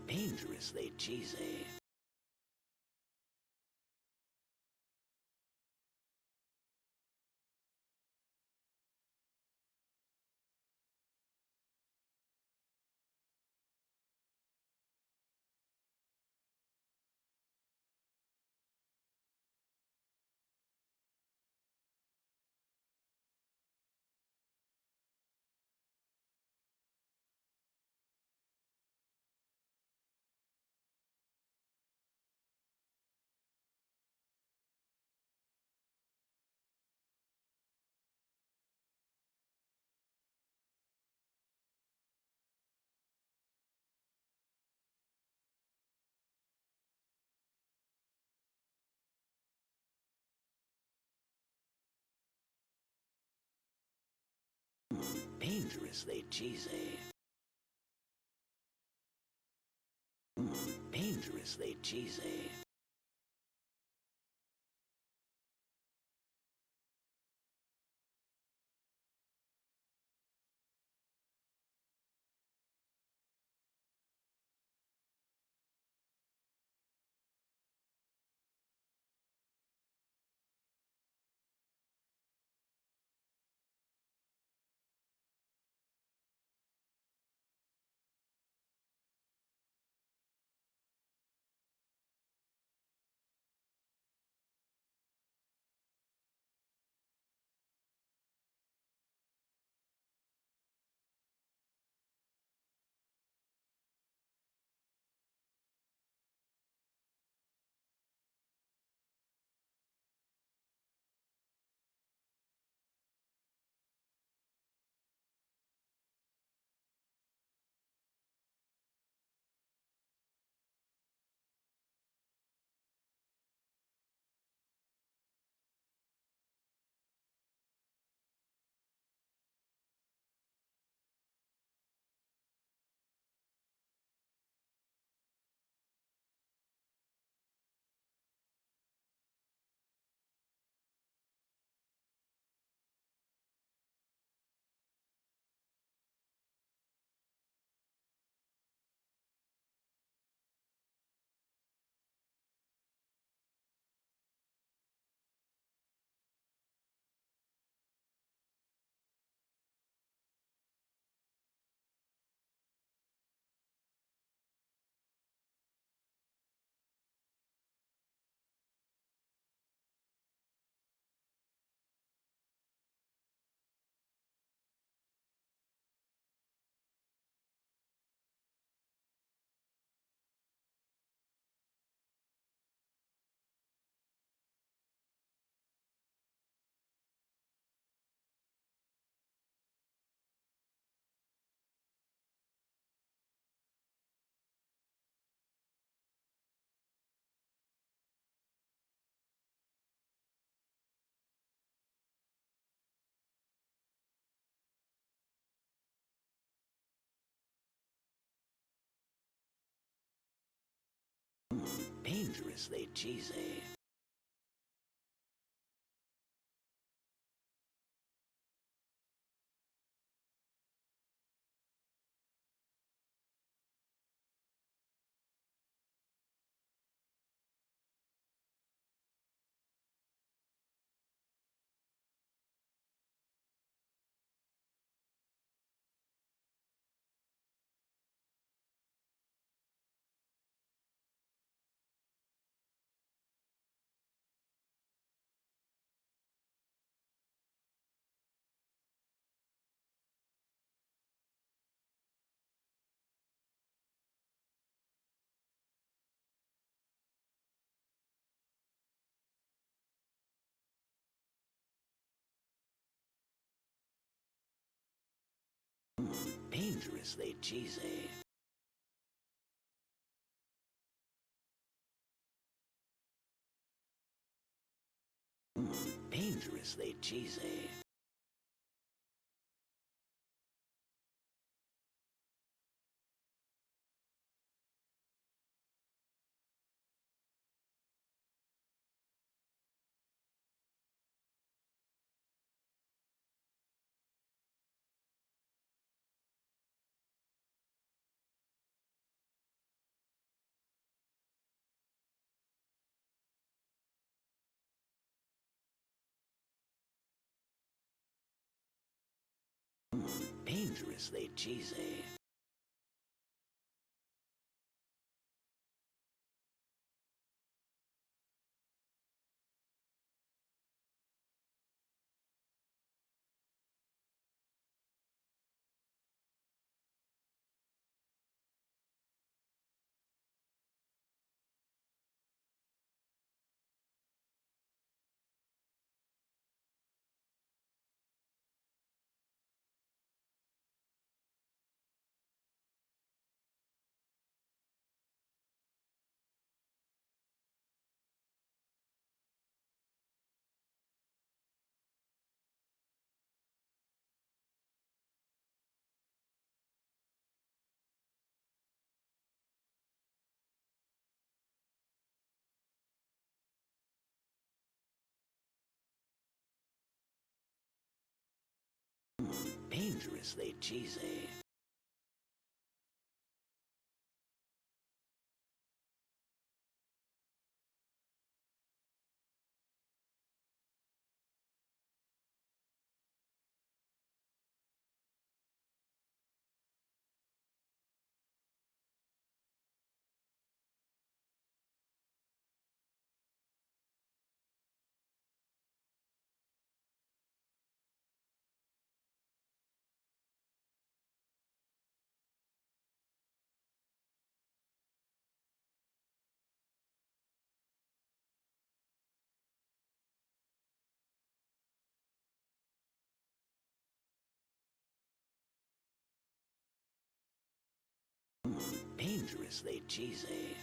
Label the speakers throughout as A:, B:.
A: Dangerously cheesy. Dangerously cheesy. Dangerously cheesy. Dangerously cheesy. Dangerously cheesy. Dangerously cheesy. dangerously cheesy. Dangerously cheesy. Dangerously cheesy.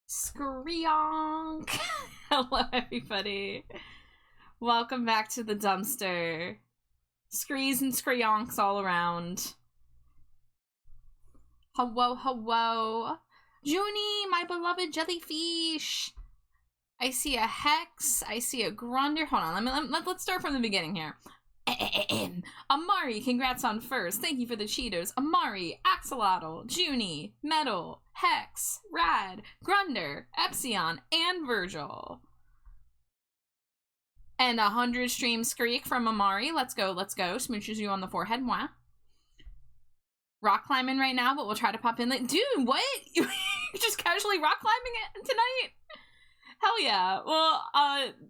B: Screonk! Hello, everybody. Welcome back to the dumpster. Screes and screonks all around. Hello, hello. Junie, my beloved jellyfish. I see a hex. I see a grunder. Hold on, let's start from the beginning here. Amari, congrats on first. Thank you for the cheaters. Amari, Axolotl, Junie, Metal, Hex, Rad, Grunder, Epsilon, and Virgil. And 100 stream Screek from Amari. Let's go, let's go. Smooches you on the forehead. Mwah. Rock climbing right now, but we'll try to pop in late. Dude, what? You're just casually rock climbing it tonight? Hell yeah. Well,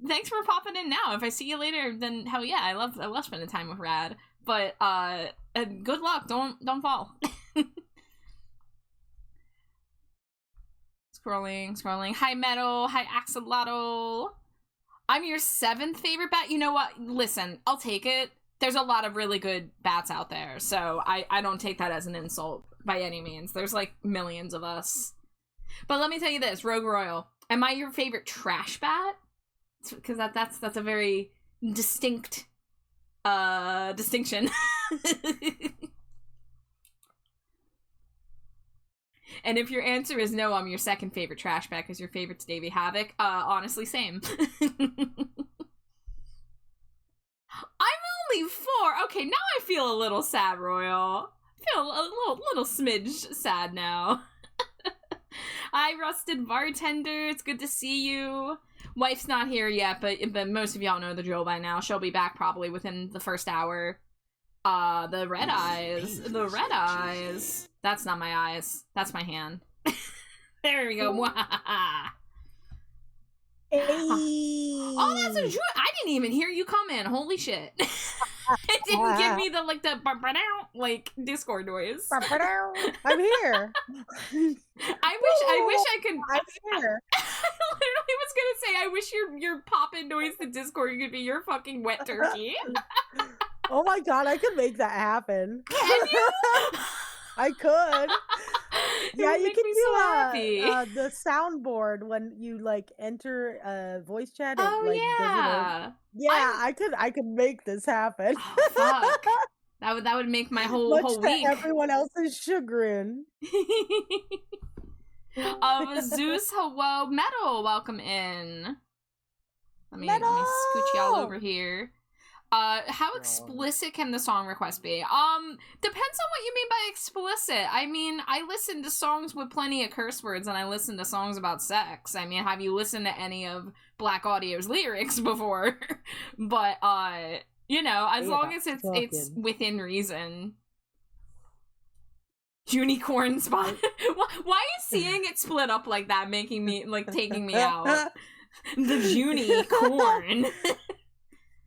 B: thanks for popping in now. If I see you later, then hell yeah. I love spending time with Rad. But good luck. Don't fall. Scrolling. Hi Metal. Hi Axolotl. I'm your 7th favorite bat. You know what? Listen, I'll take it. There's a lot of really good bats out there, so I don't take that as an insult by any means. There's like millions of us. But let me tell you this, Rogue Royal. Am I your favorite trash bat? Because that's a very distinct distinction. And if your answer is no, I'm your second favorite trash bag because your favorite's Davey Havoc. Honestly, same. I'm only 4. Okay, now I feel a little sad, Royal. I feel a little smidge sad now. Hi, Rusted Bartender. It's good to see you. Wife's not here yet, but most of y'all know the drill by now. She'll be back probably within the first hour. The red eyes. The red eyes. That's not my eyes. That's my hand. There we go.
C: Hey.
B: Oh, that's a true. I didn't even hear you come in. Holy shit. It didn't give me the like Discord noise.
C: I'm here.
B: I wish I could.
C: I'm here.
B: I literally was gonna say I wish your pop-in noise to Discord could be your fucking wet turkey.
C: Oh my god, I could make that happen.
B: Can you?
C: I could. Yeah, you can
B: so
C: do the soundboard when you like enter a voice chat.
B: Oh
C: like,
B: yeah.
C: I could make this happen.
B: Oh, fuck. That would make my whole
C: Much
B: week.
C: to everyone else's chagrin.
B: Zeus, hello, Metal, welcome in. Let me scooch y'all over here. How explicit can the song request be? Depends on what you mean by explicit. I mean, I listen to songs with plenty of curse words and I listen to songs about sex. I mean, have you listened to any of Black Audio's lyrics before? But, you know, as long as it's within reason. Unicorn spot. Why is seeing it split up like that making me, like, taking me out? The unicorn.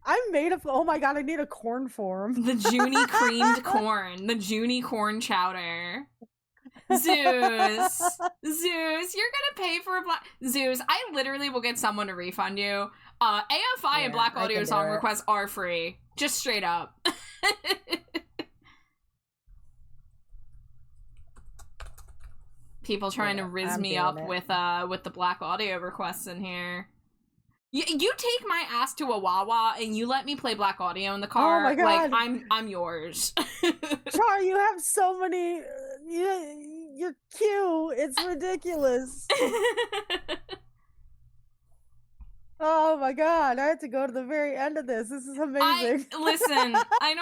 C: I'm made of. Oh my god! I need a corn form.
B: The Junie creamed corn. The Junie corn chowder. Zeus, you're gonna pay for a black Zeus. I literally will get someone to refund you. AFI and Black Audio song requests are free, just straight up. People trying to riz me up with the Black Audio requests in here. You take my ass to a Wawa and you let me play Black Audio in the car.
C: Oh my god!
B: Like I'm yours.
C: Char, you have so many. You're cute. It's ridiculous. Oh my god! I have to go to the very end of this. This is amazing.
B: Listen, I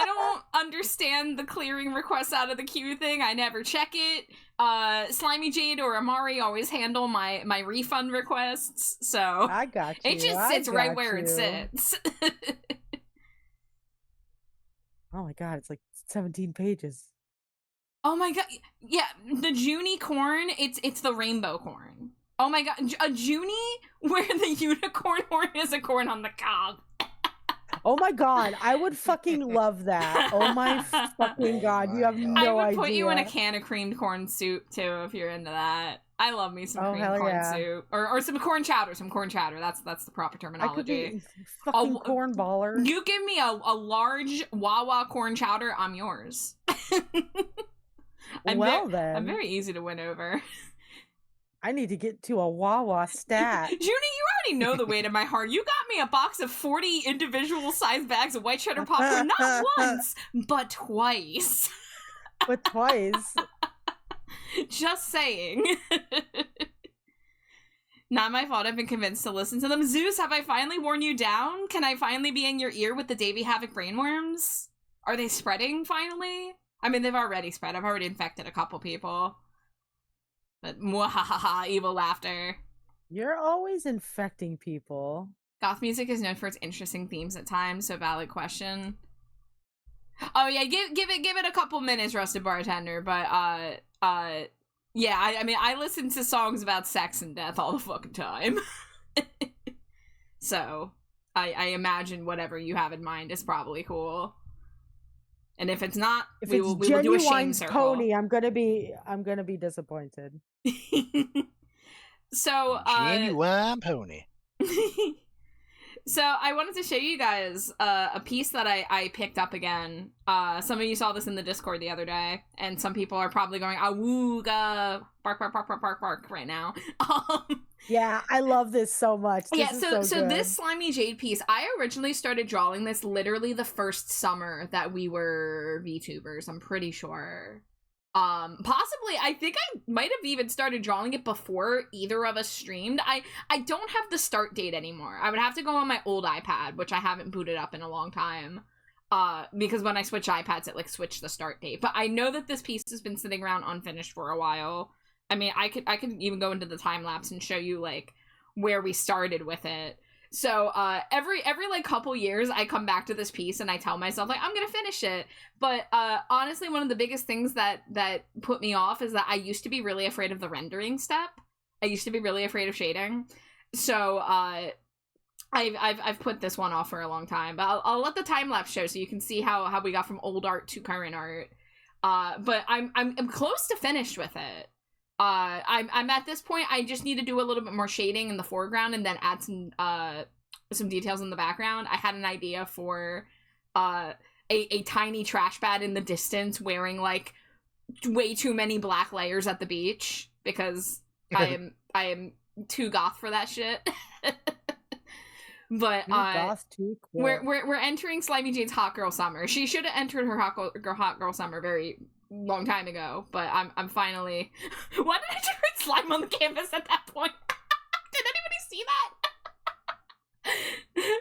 B: don't understand the clearing requests out of the queue thing. I never check it. Slimy Jade or Amari always handle my refund requests, so
C: I got you.
B: It just sits right where it sits.
C: Oh my god! It's like 17 pages.
B: Oh my god! Yeah, the Junie corn. It's the rainbow corn. Oh my god, a Junie where the unicorn horn is a corn on the cob.
C: Oh my god, I would fucking love that. Oh my fucking god, you have no idea.
B: I would put you in a can of creamed corn soup too if you're into that. I love me some creamed corn soup. Or some corn chowder, That's the proper terminology.
C: I could be fucking corn baller.
B: You give me a large Wawa corn chowder, I'm yours. I'm very easy to win over.
C: I need to get to a Wawa stat.
B: Junie, you already know the weight of my heart. You got me a box of 40 individual sized bags of white cheddar popcorn, not once, but twice.
C: But twice?
B: Just saying. Not my fault. I've been convinced to listen to them. Zeus, have I finally worn you down? Can I finally be in your ear with the Davy Havoc brainworms? Are they spreading finally? I mean, they've already spread. I've already infected a couple people. But mwahaha, evil laughter.
C: You're always infecting people.
B: Goth music is known for its interesting themes at times, so valid question. Oh yeah, give it a couple minutes, Rusted Bartender, but yeah, I mean I listen to songs about sex and death all the fucking time. So I imagine whatever you have in mind is probably cool. And if it's not, we will do a shame circle.
C: Pony, I'm gonna be disappointed.
B: So
D: Genuine pony.
B: So I wanted to show you guys a piece that I picked up again. Some of you saw this in the Discord the other day, and some people are probably going awooga bark bark bark bark bark bark right now.
C: Yeah, I love this so much. This is so good.
B: This Slimy Jade piece, I originally started drawing this literally the first summer that we were VTubers, I'm pretty sure. Possibly, I think I might have even started drawing it before either of us streamed. I don't have the start date anymore. I would have to go on my old iPad, which I haven't booted up in a long time. Because when I switch iPads, it like switched the start date. But I know that this piece has been sitting around unfinished for a while. I mean, I could even go into the time lapse and show you like where we started with it. So every like couple years I come back to this piece and I tell myself like I'm gonna finish it. But honestly, one of the biggest things that put me off is that I used to be really afraid of the rendering step. I used to be really afraid of shading. So I've put this one off for a long time. But I'll let the time lapse show so you can see how we got from old art to current art. But I'm close to finished with it. I'm at this point, I just need to do a little bit more shading in the foreground and then add some details in the background. I had an idea for a tiny trash bag in the distance wearing like way too many black layers at the beach because I am too goth for that shit. But
C: too cool.
B: we're entering Slimy Jade's hot girl summer. She should have entered her hot girl summer very long time ago, but I'm finally. Why did I just write slime on the canvas at that point? Did anybody see that?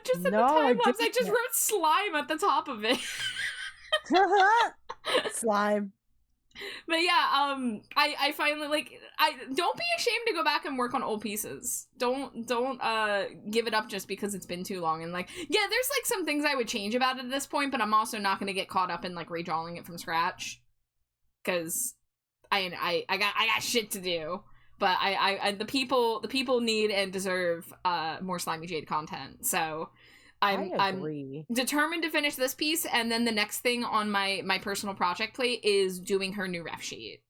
B: Just in the time lapse, I just wrote slime at the top of it.
C: Slime.
B: But yeah, I finally like don't be ashamed to go back and work on old pieces. Don't give it up just because it's been too long. And like, yeah, there's like some things I would change about it at this point, but I'm also not gonna get caught up in like redrawing it from scratch. Because I got shit to do, but I the people need and deserve more Slimy Jade content. So I'm determined to finish this piece, and then the next thing on my personal project plate is doing her new ref sheet.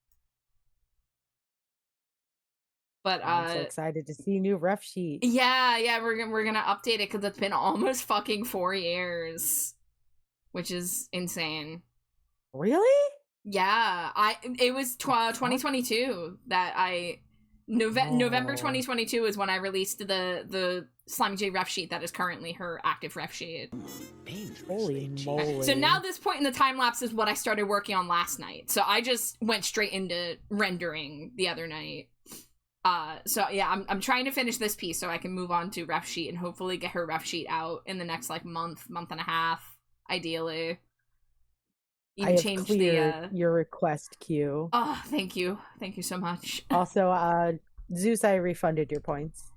B: But
C: I'm so excited to see new ref sheet.
B: Yeah, we're gonna update it because it's been almost fucking 4 years, which is insane.
C: Really?
B: Yeah, it was 2022 that November 2022 is when I released the Slimy J ref sheet that is currently her active ref sheet.
C: Holy moly.
B: So now this point in the time lapse is what I started working on last night. So I just went straight into rendering the other night. So yeah, I'm trying to finish this piece so I can move on to ref sheet and hopefully get her ref sheet out in the next like month and a half, ideally.
C: I have cleared your request queue.
B: Oh, thank you so much.
C: Also, Zeus, I refunded your points.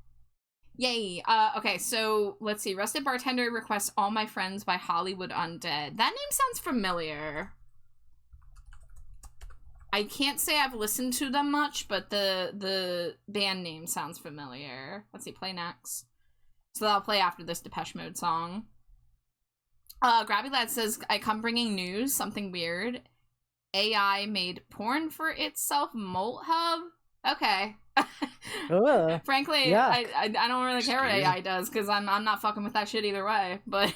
B: Yay. Okay, so let's see. Rusted Bartender requests All My Friends by Hollywood Undead. That name sounds familiar. I can't say I've listened to them much, but the band name sounds familiar. Let's see, play next. So that'll play after this Depeche Mode song. Grabby Lad says, I come bringing news, something weird. AI made porn for itself, Molt Hub? Okay. Frankly, I don't really care what AI does, because I'm not fucking with that shit either way, but...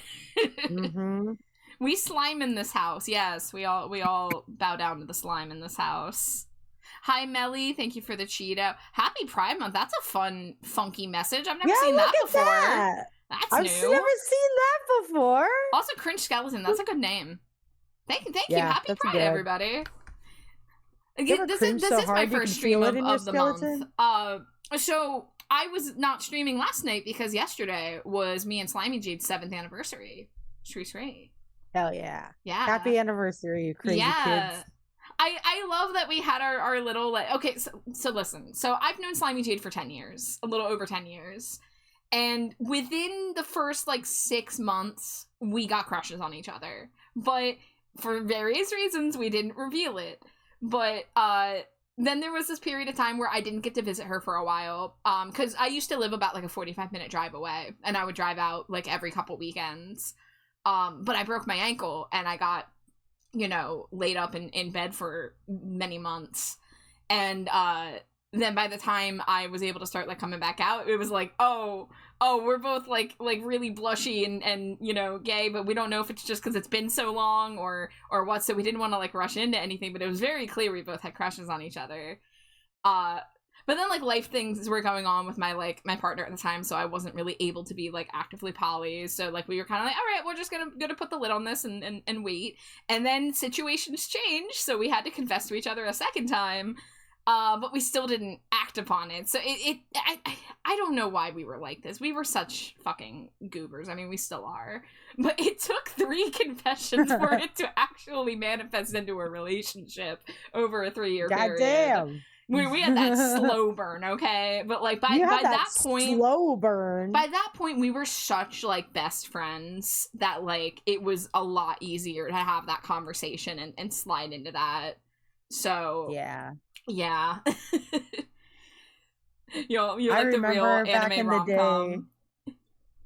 B: We slime in this house, yes. We all bow down to the slime in this house. Hi, Melly. Thank you for the Cheeto. Happy Pride Month. That's a fun, funky message. I've never seen that before. That's
C: I've
B: new.
C: never seen that before.
B: Also, Cringe Skeleton. That's a good name. Thank you. Happy Pride, everybody. Again, this is my first stream of the month. So I was not streaming last night because yesterday was me and Slimy Jade's 7th anniversary. Shree.
C: Hell yeah.
B: Yeah.
C: Happy anniversary, you crazy kids.
B: I love that we had our little, like, okay, so listen. So I've known Slimy Jade for 10 years, a little over 10 years. And within the first, like, 6 months, we got crushes on each other. But for various reasons, we didn't reveal it. But then there was this period of time where I didn't get to visit her for a while. Because I used to live about, like, a 45-minute drive away. And I would drive out, like, every couple weekends. But I broke my ankle, and I got, laid up in bed for many months. And then by the time I was able to start, like, coming back out, it was like, oh, we're both, like really blushy and gay, but we don't know if it's just because it's been so long or what, so we didn't want to, like, rush into anything, but it was very clear we both had crushes on each other. But then, like, life things were going on with my partner at the time, so I wasn't really able to be, like, actively poly. So, like, we were kind of like, all right, we're just gonna put the lid on this and wait. And then situations changed, so we had to confess to each other a second time. But we still didn't act upon it. So I don't know why we were like this. We were such fucking goobers. I mean, we still are. But it took 3 confessions for it to actually manifest into a relationship over a 3-year period.
C: Goddamn.
B: We had that slow burn, okay? But like by that point,
C: slow burn.
B: By that point, we were such like best friends that like it was a lot easier to have that conversation and slide into that. So yeah. you're like the real anime rom-com.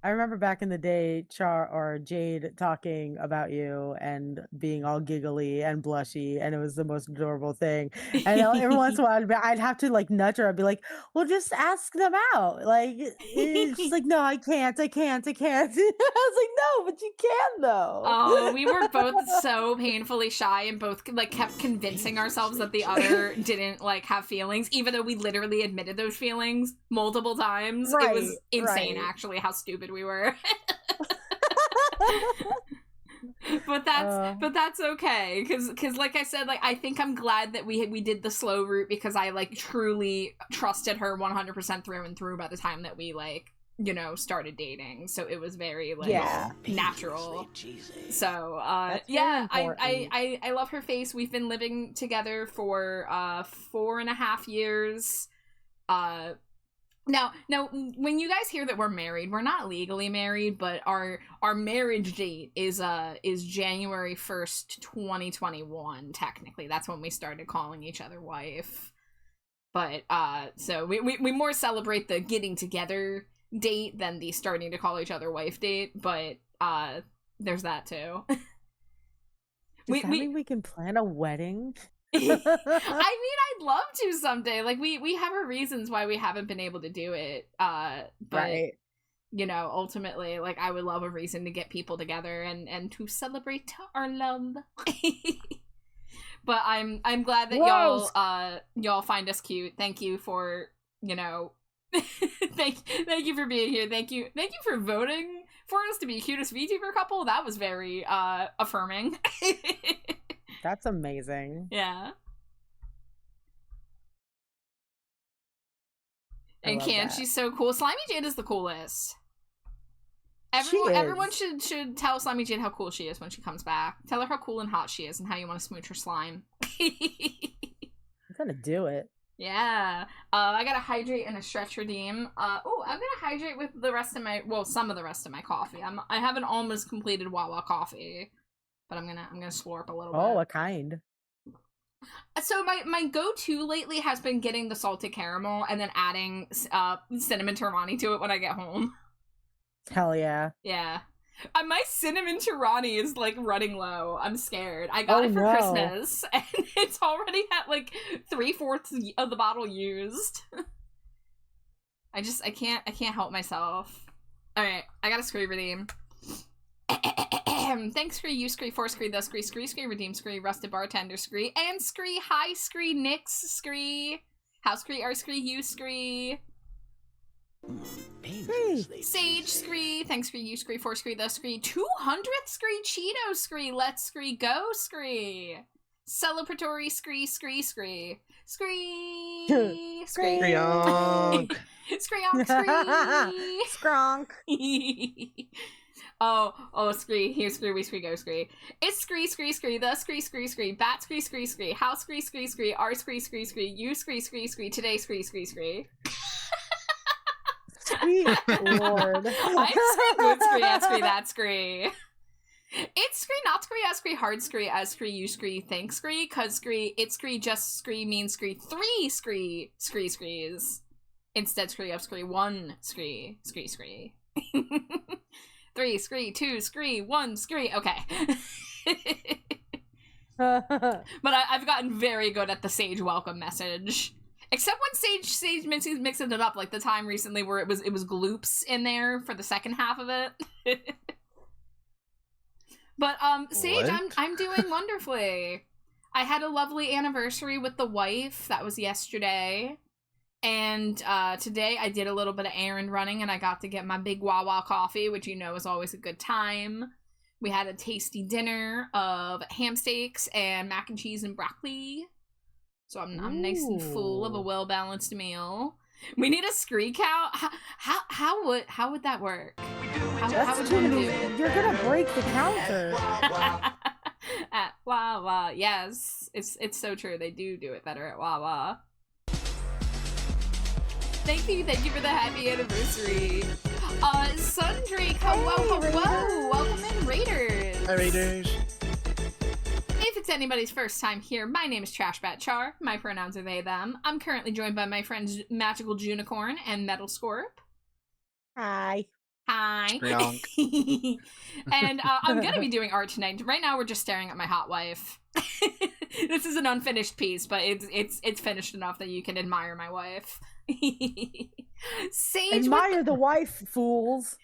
C: I remember back in the day, Jade talking about you and being all giggly and blushy, and it was the most adorable thing. And every once in a while, I'd have to like nudge her. I'd be like, "Well, just ask them out." Like, she's like, "No, I can't. I was like, "No, but you can though."
B: Oh, we were both so painfully shy, and both like kept convincing ourselves that the other didn't like have feelings, even though we literally admitted those feelings multiple times. Right, it was insane, actually, how stupid we were. but that's okay, because like I said, like I think I'm glad that we did the slow route, because I like truly trusted her 100% through and through by the time that we like, you know, started dating. So it was very like natural. So I love her face. We've been living together for 4.5 years. Now, when you guys hear that we're married, we're not legally married, but our marriage date is January 1st, 2021. Technically, that's when we started calling each other wife. But so we more celebrate the getting together date than the starting to call each other wife date. But there's that too.
C: Does that mean we can plan a wedding?
B: I mean, I'd love to someday. Like we have our reasons why we haven't been able to do it. But right. You know, ultimately, like I would love a reason to get people together and to celebrate our love. But I'm glad that y'all find us cute. Thank you for, you know, thank you for being here. Thank you for voting for us to be cutest VTuber couple. That was very affirming.
C: That's amazing.
B: Yeah. And she's so cool. Slimy Jade is the coolest. Everyone should tell Slimy Jade how cool she is when she comes back. Tell her how cool and hot she is and how you want to smooch her slime.
C: I'm gonna do it.
B: Yeah. I gotta hydrate and a stretch redeem. I'm gonna hydrate with some of the rest of my coffee. I have an almost completed Wawa coffee. But I'm gonna slurp a little bit.
C: Oh, what kind?
B: So my go-to lately has been getting the salted caramel and then adding cinnamon Torani to it when I get home.
C: Hell yeah.
B: Yeah. My cinnamon Torani is like running low. I'm scared. I got it for Christmas and it's already at like 3/4 of the bottle used. I can't help myself. Alright, I got a scree redeem. Thanks, Scree, you Scree, for Scree, the Scree, Scree, Redeem Scree, Rusted Bartender Scree, and Scree, Hi Scree, Nix Scree, House Scree, R Scree, you Scree, Sage Scree, thanks Scree, you Scree, for Scree, the Scree, 200th Scree, Cheeto Scree, Let's Scree, Go Scree, Celebratory Scree, Scree, Scree, Scree, Scree,
D: Screonk,
B: Screonk,
C: Skronk.
B: Oh, Scree, here, Scree, we Scree, go Scree. It's Scree, the Scree, Bat Scree, House Scree, R Scree, you Scree, today Scree.
C: Sweet
B: I'm
C: Lord.
B: Scree, good Scree, at Scree, that Scree. It's Scree, not Scree, as Scree, hard Scree, as Scree, you Scree, thanks Scree, cause Scree, it's Scree, just Scree, means Scree, 3 Screes. Instead Scree of Scree, 1 Scree. 3 Scree, 2 Scree, 1 Scree. Okay. But I've gotten very good at the Sage welcome message. Except when Sage mixing it up, like the time recently where it was gloops in there for the second half of it. But Sage,
D: What?
B: I'm doing wonderfully. I had a lovely anniversary with the wife. That was yesterday. And today I did a little bit of errand running and I got to get my big Wawa coffee, which you know is always a good time. We had a tasty dinner of ham steaks and mac and cheese and broccoli. So I'm nice and full of a well-balanced meal. We need a scree count. How would that work? How would one do?
C: You're gonna break the counter.
B: At Wawa, yes, it's so true. They do it better at Wawa. Thank you for the happy anniversary. Sundrake, hello, welcome in, Raiders.
D: Hi, Raiders.
B: If it's anybody's first time here, my name is Trashbat Char. My pronouns are they, them. I'm currently joined by my friends Magical Junicorn and Metal Scorp.
C: Hi.
B: Hi. And I'm gonna be doing art tonight. Right now we're just staring at my hot wife. This is an unfinished piece, but it's finished enough that you can admire my wife. Sage,
C: admire the wife, fools.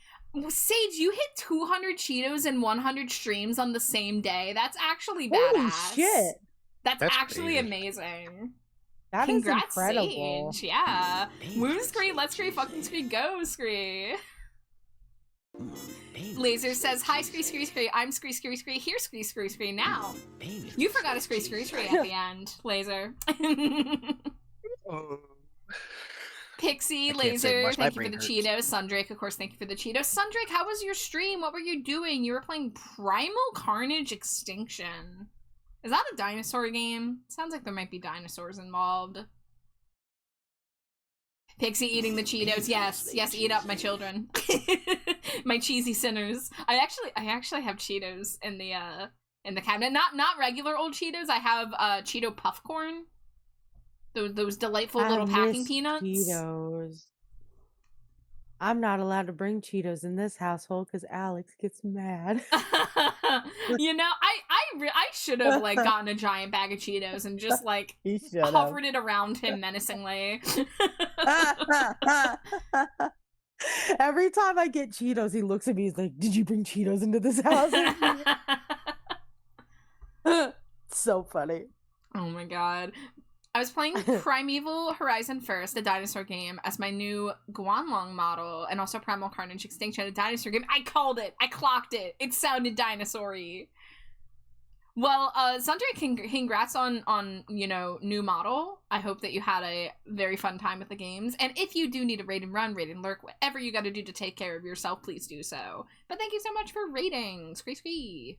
B: Sage, you hit 200 Cheetos and 100 streams on the same day. That's actually badass.
C: Holy shit.
B: That's actually
D: crazy.
B: amazing.
C: That
B: Congrats,
C: is incredible.
B: Sage. Yeah. Woo Scree, let's Scree, fucking Scree, go Scree. Laser says, hi Scree, I'm Scree, here Scree, now. You forgot a Scree at the end, Laser.
D: Oh.
B: Pixie,
D: I can't say
B: Laser,
D: much, my
B: thank you for
D: brain
B: the
D: hurts.
B: Cheetos. Sundrake, of course, thank you for the Cheetos. Sundrake, how was your stream? What were you doing? You were playing Primal Carnage Extinction. Is that a dinosaur game? Sounds like there might be dinosaurs involved. Pixie eating the Cheetos. Yes, eat up my children. My cheesy sinners. I actually have Cheetos in the cabinet. Not regular old Cheetos. I have Cheeto puff corn. Those delightful little packing peanuts.
C: Cheetos. I'm not allowed to bring Cheetos in this household because Alex gets mad.
B: You know, I should have like gotten a giant bag of Cheetos and just like
C: He should have.
B: hovered it around him menacingly.
C: Every time I get Cheetos, he looks at me. He's like, "Did you bring Cheetos into this house?" So funny.
B: Oh my god. I was playing Primeval Horizon First, a dinosaur game, as my new Guanlong model, and also Primal Carnage Extinction, a dinosaur game. I called it! I clocked it! It sounded dinosaur-y. Well, Sundray, congrats on, you know, new model. I hope that you had a very fun time with the games. And if you do need a raid and run, raid and lurk, whatever you gotta do to take care of yourself, please do so. But thank you so much for raiding. Scree.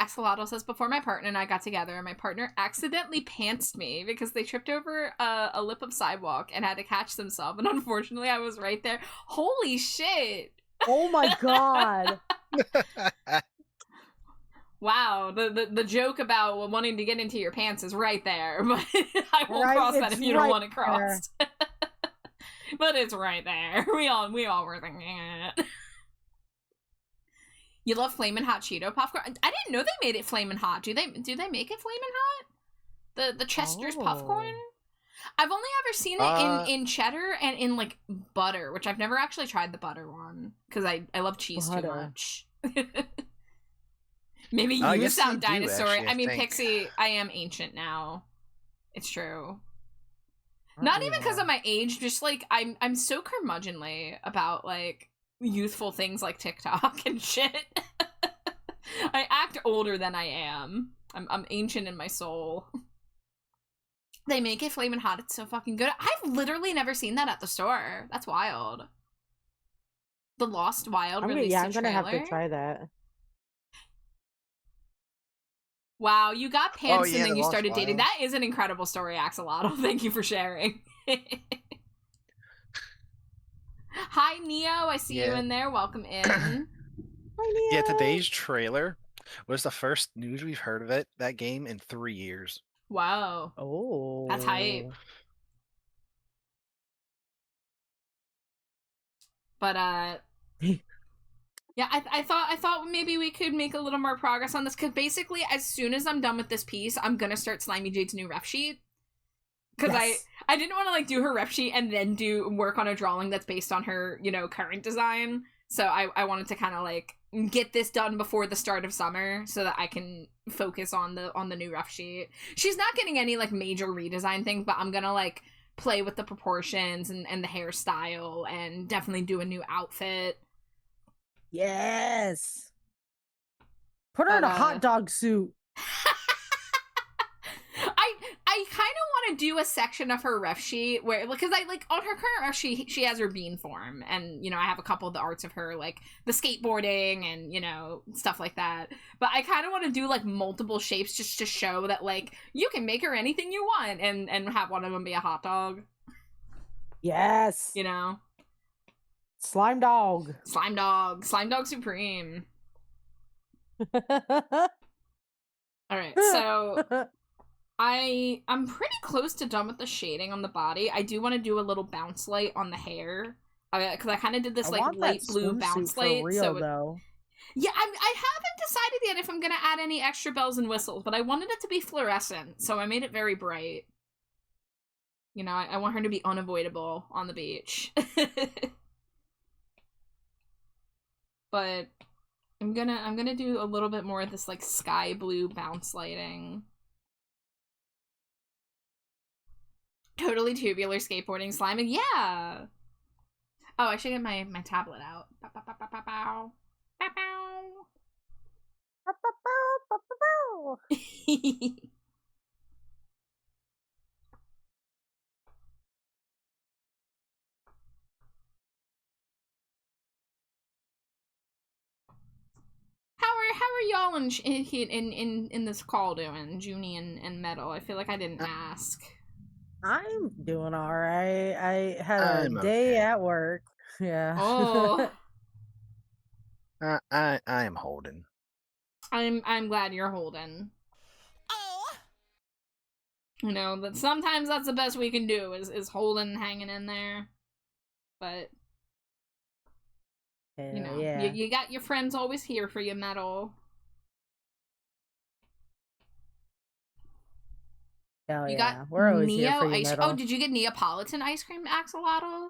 B: Axolotl says, before my partner and I got together, my partner accidentally pantsed me because they tripped over a lip of sidewalk and had to catch themselves. And unfortunately, I was right there. Holy shit.
C: Oh my god.
B: Wow, the joke about wanting to get into your pants is right there, but I won't
C: Right,
B: cross that
C: it's
B: if you don't
C: right
B: want it crossed. But it's right there. We all were thinking it. You love Flamin' Hot Cheeto popcorn? I didn't know they made it Flamin' Hot. Do they make it Flamin' Hot? The Chester's popcorn? I've only ever seen it in cheddar and in like butter, which I've never actually tried the butter one because I love cheese too much. Maybe you sound dinosaur.
D: Actually,
B: I mean,
D: think.
B: Pixie, I am ancient now. It's true. Not even because of my age, just like I'm so curmudgeonly about like youthful things like TikTok and shit. I act older than I am. I'm ancient in my soul. They make it Flamin' Hot. It's so fucking good. I've literally never seen that at the store. That's wild. The Lost Wild released
C: I'm
B: a
C: gonna have to
B: trailer.
C: try that.
B: Wow, you got pants and then
D: The
B: you
D: Lost
B: started dating.
D: Wild.
B: That is an incredible story, Axolotl. Thank you for sharing. Hi, Neo. I see you
D: Yeah.
B: in there. Welcome in.
D: Yeah, today's trailer was the first news we've heard of that game in 3 years.
B: Wow.
C: Oh,
B: That's hype. But yeah, I thought maybe we could make a little more progress on this, because basically as soon as I'm done with this piece, I'm gonna start Slimy Jade's new ref sheet. Because
C: Yes.
B: I didn't want to like do her ref sheet and then do work on a drawing that's based on her, you know, current design. So I wanted to kind of like get this done before the start of summer so that I can focus on the new ref sheet. She's not getting any like major redesign things, but I'm gonna like play with the proportions and the hairstyle and definitely do a new outfit.
C: Yes. Put her in a hot dog suit.
B: I kind of want to do a section of her ref sheet where, because I like on her current ref sheet, she has her bean form, and I have a couple of the arts of her, like the skateboarding and stuff like that. But I kind of want to do like multiple shapes just to show that like you can make her anything you want, and have one of them be a hot dog.
C: Yes. Slime dog.
B: Slime dog supreme. All right, so I'm pretty close to done with the shading on the body. I do want to do a little bounce light on the hair, because I kind of did this like light blue bounce light.
C: Though.
B: Yeah, I haven't decided yet if I'm gonna add any extra bells and whistles, but I wanted it to be fluorescent, so I made it very bright. I want her to be unavoidable on the beach. But I'm gonna do a little bit more of this like sky blue bounce lighting. Totally tubular skateboarding sliming. Yeah. Oh, I should get my tablet out. Bow, bow, bow, bow, bow, bow. Bow, bow. How are y'all in this call doing, Junie and Metal? I feel like I didn't ask.
C: I'm doing all right. I had a day at work. Yeah.
B: Oh.
D: I am holding.
B: I'm glad you're holding. Oh. That sometimes that's the best we can do is holding, hanging in there. But
C: yeah.
B: you got your friends always here for you, Metal.
C: Hell
B: you
C: yeah.
B: got
C: We're always
B: Neo
C: here for you,
B: ice.
C: Metal.
B: Oh, did you get Neapolitan ice cream, Axolotl?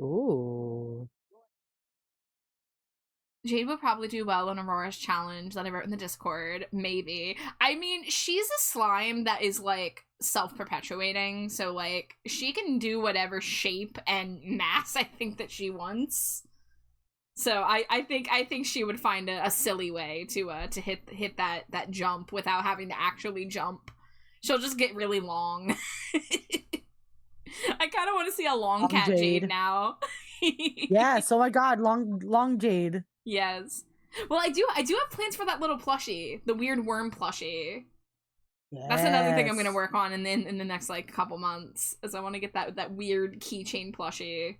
C: Ooh.
B: Jade would probably do well on Aurora's challenge that I wrote in the Discord. Maybe. I mean, she's a slime that is, like, self-perpetuating, so, like, she can do whatever shape and mass I think that she wants. So I think she would find a silly way to hit that jump without having to actually jump. She'll just get really long. I kind of want to see a long cat Jade now.
C: Yes. Oh my God, long Jade.
B: Yes. Well, I do have plans for that little plushie, the weird worm plushie. Yes. That's another thing I'm gonna work on in the next like couple months, is I want to get that weird keychain plushie.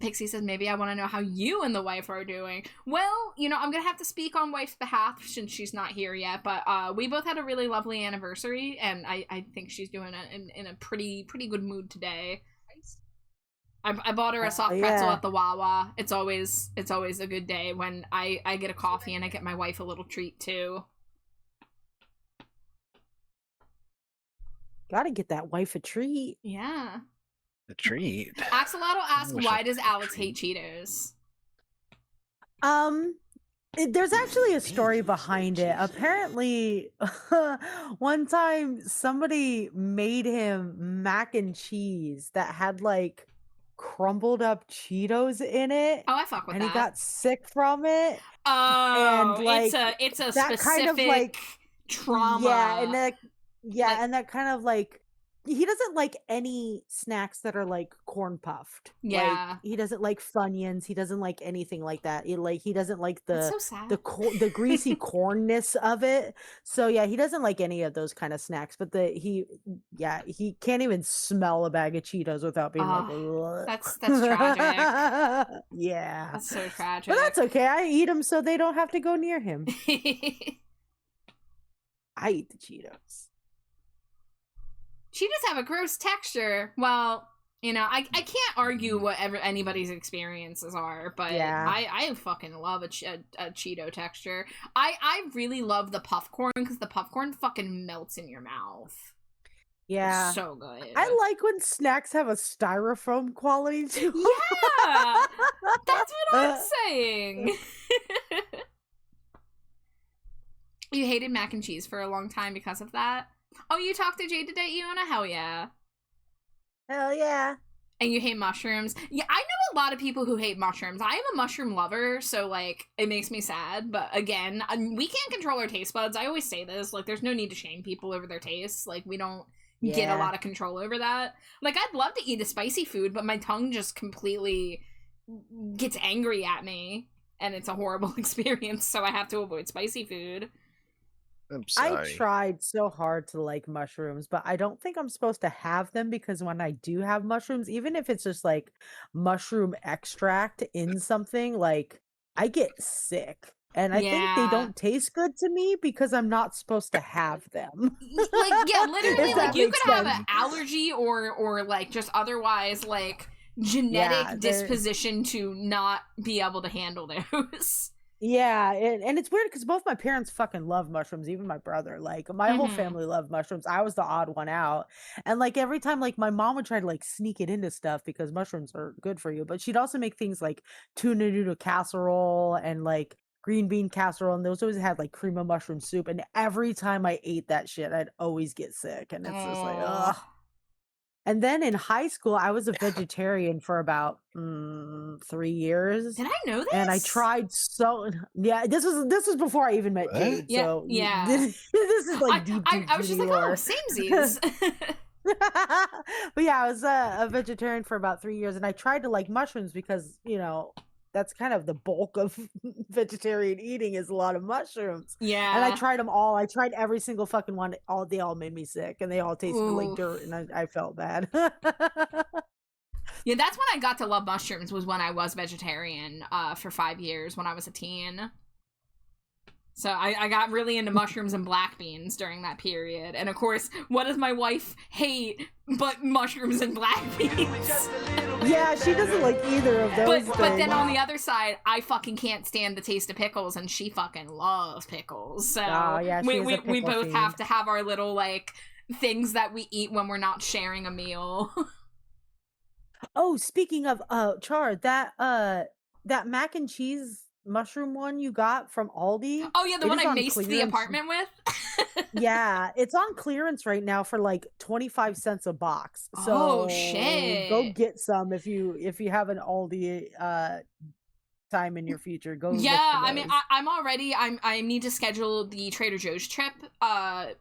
B: Pixie says, maybe I want to know how you and the wife are doing. Well, I'm gonna have to speak on wife's behalf since she's not here yet, but we both had a really lovely anniversary, and I think she's doing in a pretty good mood today. I bought her a soft pretzel at the Wawa. It's always a good day when I get a coffee and I get my wife a little treat too.
C: Gotta get that wife a treat.
B: Yeah.
D: A treat.
B: Axolotl asks, why does Alex hate Cheetos?
C: There's actually a story behind it. Apparently, one time somebody made him mac and cheese that had like crumbled up Cheetos in it.
B: Oh, I fuck with that.
C: And he got sick from it.
B: Oh,
C: and like
B: it's a
C: that
B: specific
C: kind of like
B: trauma.
C: Yeah, and that kind of like he doesn't like any snacks that are like corn puffed.
B: Yeah,
C: like, he doesn't like Funyuns. He doesn't like anything like that. He doesn't like the
B: so sad.
C: the greasy cornness of it. So yeah, he doesn't like any of those kind of snacks. But he can't even smell a bag of Cheetos without being like, ugh.
B: That's tragic.
C: Yeah,
B: that's so tragic.
C: But that's okay. I eat them so they don't have to go near him. I eat the Cheetos.
B: Cheetos have a gross texture. Well, I can't argue whatever anybody's experiences are, but
C: yeah.
B: I fucking love a Cheeto texture. I really love the puff corn because the puff corn fucking melts in your mouth.
C: Yeah.
B: It's so good.
C: I like when snacks have a styrofoam quality to them.
B: Yeah! That's what I'm saying. You hated mac and cheese for a long time because of that? Oh, you talked to Jade today, Iona? Hell yeah.
C: Hell yeah.
B: And you hate mushrooms. Yeah, I know a lot of people who hate mushrooms. I am a mushroom lover, so, like, it makes me sad. But, again, we can't control our taste buds. I always say this. Like, there's no need to shame people over their tastes. Like, we don't get a lot of control over that. Like, I'd love to eat a spicy food, but my tongue just completely gets angry at me. And it's a horrible experience, so I have to avoid spicy food.
D: I'm sorry.
C: I tried so hard to like mushrooms, but I don't think I'm supposed to have them because when I do have mushrooms, even if it's just like mushroom extract in something, like I get sick. And I think they don't taste good to me because I'm not supposed to have them.
B: Like, yeah, literally,
C: If
B: like,
C: that
B: you
C: makes
B: could have an
C: sense.
B: allergy or like, just otherwise, like, genetic disposition to not be able to handle those.
C: Yeah, and it's weird because both my parents fucking love mushrooms, even my brother. Like my whole family loved mushrooms. I was the odd one out. And like every time like my mom would try to like sneak it into stuff because mushrooms are good for you, but she'd also make things like tuna noodle casserole and like green bean casserole, and those always had like cream of mushroom soup. And every time I ate that shit, I'd always get sick. And it's just like, ugh. And then in high school, I was a vegetarian for about 3 years.
B: Did I know this?
C: And I tried this was before I even met Jade.
B: Yeah,
C: so
B: yeah.
C: This is like deep
B: I was just like,
C: lore.
B: oh, samesies.
C: But yeah, I was a vegetarian for about 3 years, and I tried to like mushrooms because that's kind of the bulk of vegetarian eating is a lot of mushrooms.
B: Yeah.
C: And I tried them all. I tried every single fucking one. They all made me sick, and they all tasted like dirt, and I felt bad.
B: Yeah, that's when I got to love mushrooms, was when I was vegetarian for 5 years when I was a teen. So I got really into mushrooms and black beans during that period. And of course, what does my wife hate but mushrooms and black beans?
C: Yeah, she doesn't like either of those things.
B: But then on the other side, I fucking can't stand the taste of pickles, and she fucking loves pickles. So
C: yeah,
B: we both have to have our little, like, things that we eat when we're not sharing a meal.
C: Oh, speaking of Char, that mac and cheese mushroom one you got from Aldi.
B: Oh yeah, the one I maced the apartment with.
C: Yeah, it's on clearance right now for like 25 cents a box. So
B: oh shit,
C: go get some if you have an Aldi time in your future. Go.
B: Yeah, I mean, I need to schedule the Trader Joe's trip. I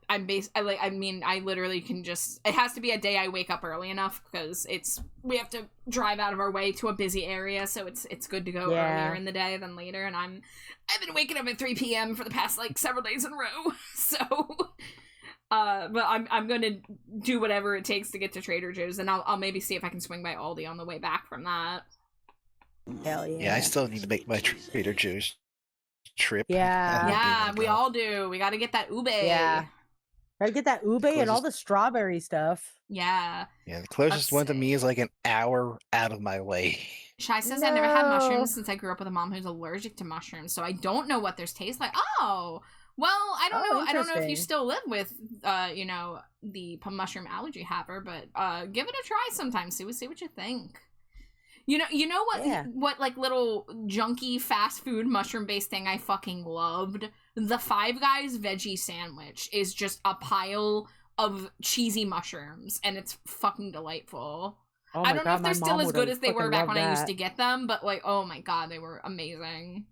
B: literally can just, it has to be a day I wake up early enough because we have to drive out of our way to a busy area, so it's good to go earlier in the day than later. And I've been waking up at 3 p.m. for the past like several days in a row, so. But I'm gonna do whatever it takes to get to Trader Joe's, and I'll maybe see if I can swing by Aldi on the way back from that.
C: Hell yeah.
D: Yeah, I still need to make my Trader Joe's trip.
B: Yeah, we all do. We gotta get that ube.
C: Yeah. Gotta get that ube and all the strawberry stuff.
B: Yeah.
D: Yeah, the closest one to me is like an hour out of my way.
B: Shai says, I never had mushrooms since I grew up with a mom who's allergic to mushrooms, so I don't know what theirs taste like. Oh, well, I don't know. I don't know if you still live with, the mushroom allergy haver, but give it a try sometime. See what you think. You know what?
C: Yeah.
B: What like little junky fast food mushroom based thing I fucking loved? The Five Guys veggie sandwich is just a pile of cheesy mushrooms, and it's fucking delightful.
C: Oh
B: I don't know
C: God,
B: if they're
C: my
B: still
C: mom
B: as good
C: would've
B: as they were back
C: fucking
B: when I used
C: loved
B: to get them, but like, oh my God, they were amazing.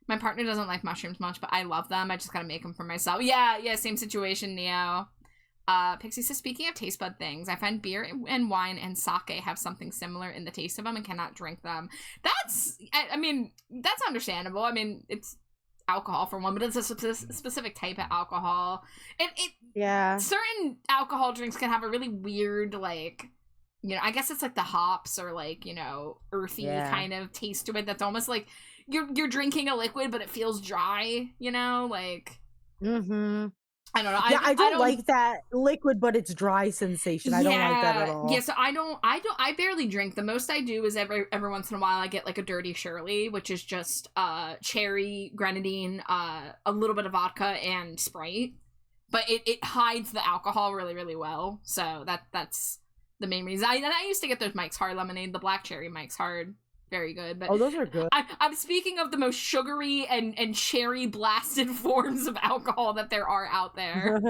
B: My partner doesn't like mushrooms much, but I love them. I just gotta make them for myself. Yeah, same situation, Neo. Pixie says, speaking of taste bud things, I find beer and wine and sake have something similar in the taste of them and cannot drink them. I mean, that's understandable. I mean, it's alcohol for one, but it's a specific type of alcohol. And certain alcohol drinks can have a really weird, like, I guess it's like the hops or like, earthy kind of taste to it that's almost like you're drinking a liquid, but it feels dry, like...
C: Mm-hmm.
B: I don't know.
C: Yeah, I don't like that liquid, but it's dry sensation. I don't like that at all.
B: Yeah, so I barely drink. The most I do is every once in a while I get like a dirty Shirley, which is just cherry, grenadine, a little bit of vodka and Sprite. But it hides the alcohol really, really well. So that's the main reason. I used to get those Mike's Hard Lemonade, the black cherry Mike's Hard. Very good. But
C: those are good.
B: I'm speaking of the most sugary and cherry blasted forms of alcohol that there are out there.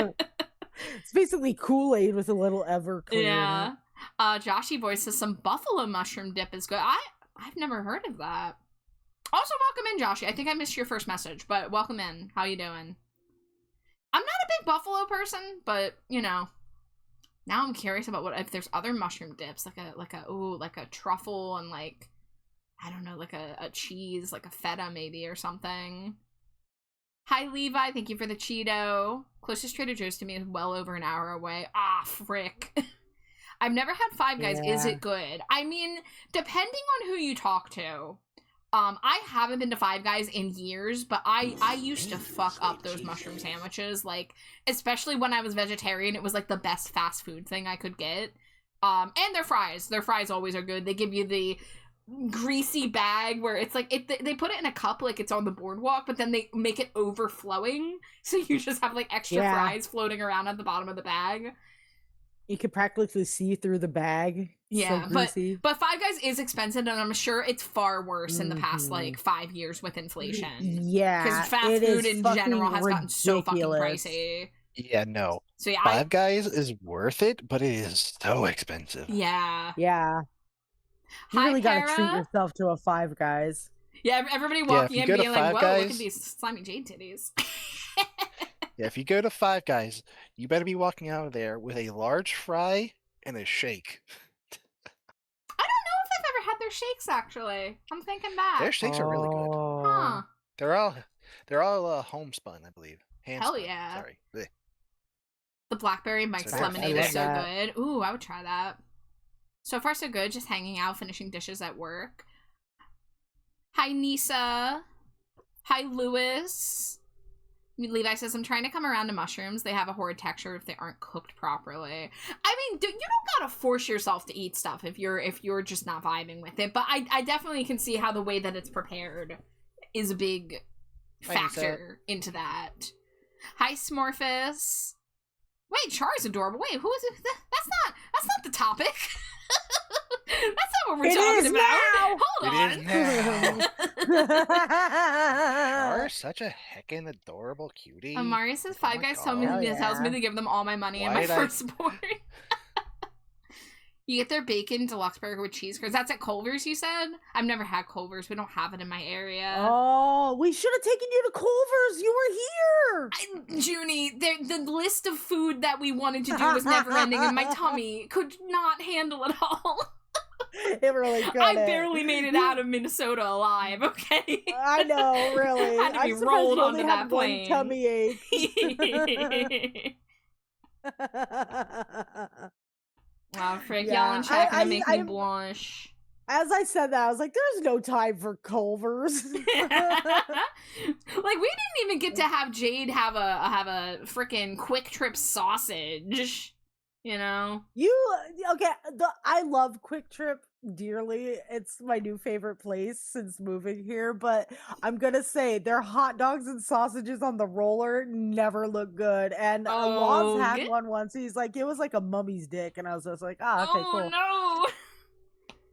C: It's basically Kool-Aid with a little Everclear.
B: Yeah. Joshy Boy says some buffalo mushroom dip is good. I've never heard of that. Also, welcome in, Joshy. I think I missed your first message, but welcome in. How you doing? I'm not a big buffalo person, but you know, now I'm curious about what if there's other mushroom dips, like a truffle and like I don't know, like a cheese, like a feta maybe or something. Hi Levi, thank you for the Cheeto. Closest Trader Joe's to me is well over an hour away. Ah, frick. I've never had Five Guys. Yeah. Is it good? I mean, depending on who you talk to. I haven't been to Five Guys in years, but I used to fuck up those mushroom sandwiches, like, especially when I was vegetarian, it was like the best fast food thing I could get. And their fries always are good. They give you the greasy bag where it's like, they put it in a cup like it's on the boardwalk, but then they make it overflowing, so you just have like extra fries floating around at the bottom of the bag.
C: You could practically see through the bag.
B: Yeah, so but Five Guys is expensive, and I'm sure it's far worse in the past, like, 5 years with inflation.
C: Yeah,
B: because fast food in general has gotten so fucking pricey.
D: Yeah, no.
B: So yeah,
D: Five Guys is worth it, but it is so expensive.
B: Yeah.
C: Yeah. You really gotta treat yourself to a Five Guys.
B: Yeah, everybody walking in being like, whoa, look at these slimy jade titties.
D: Yeah, if you go to Five Guys, you better be walking out of there with a large fry and a shake.
B: I don't know if I've ever had their shakes, actually. I'm thinking back.
D: Their shakes are really good.
B: Huh.
D: They're all homespun, I believe.
B: Hell yeah.
D: Sorry. Blech.
B: The blackberry Mike's lemonade is so good. Ooh, I would try that. So far, so good. Just hanging out, finishing dishes at work. Hi, Nisa. Hi, Lewis. Levi says, I'm trying to come around to mushrooms. They have a horrid texture if they aren't cooked properly. I mean, you don't gotta force yourself to eat stuff if you're just not vibing with it. But I definitely can see how the way that it's prepared is a big factor into that. Hi, Smorphus. Wait, Char's adorable. Wait, who is it? That's not the topic. That's not what we're talking about. Hold on.
D: It is now. Char, such a heckin' adorable cutie.
B: Amari says Five Guys tells me to give them all my money and my firstborn. You get their bacon deluxe burger with cheese curds. That's at Culver's, you said? I've never had Culver's. We don't have it in my area.
C: Oh, we should have taken you to Culver's. You were here.
B: Junie, the list of food that we wanted to do was never ending, and my tummy could not handle it all.
C: It really couldn't.
B: I barely made it out of Minnesota alive, okay?
C: I know, really.
B: I had to be rolled onto that plane.
C: One tummy ache.
B: Wow, Frick, y'all in chat gonna make me blush.
C: As I said that, I was like, there's no time for Culver's.
B: Like, we didn't even get to have Jade have a freaking Quick Trip sausage. You know?
C: I love Quick Trip dearly. It's my new favorite place since moving here, but I'm gonna say their hot dogs and sausages on the roller never look good. And Laws had one once. He's like, it was like a mummy's dick, and I was just like, okay, cool.
B: No.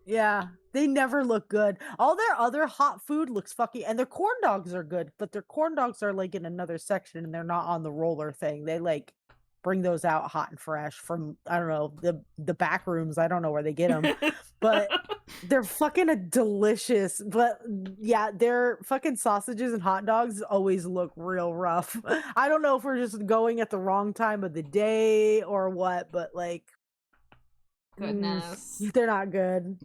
C: Yeah, they never look good. All their other hot food looks fucking, and their corn dogs are good, but their corn dogs are like in another section, and they're not on the roller thing. They like bring those out hot and fresh from, I don't know, the back rooms. I don't know where they get them, but they're fucking delicious. But yeah, their fucking sausages and hot dogs always look real rough. I don't know if we're just going at the wrong time of the day or what, but like,
B: goodness,
C: they're not good.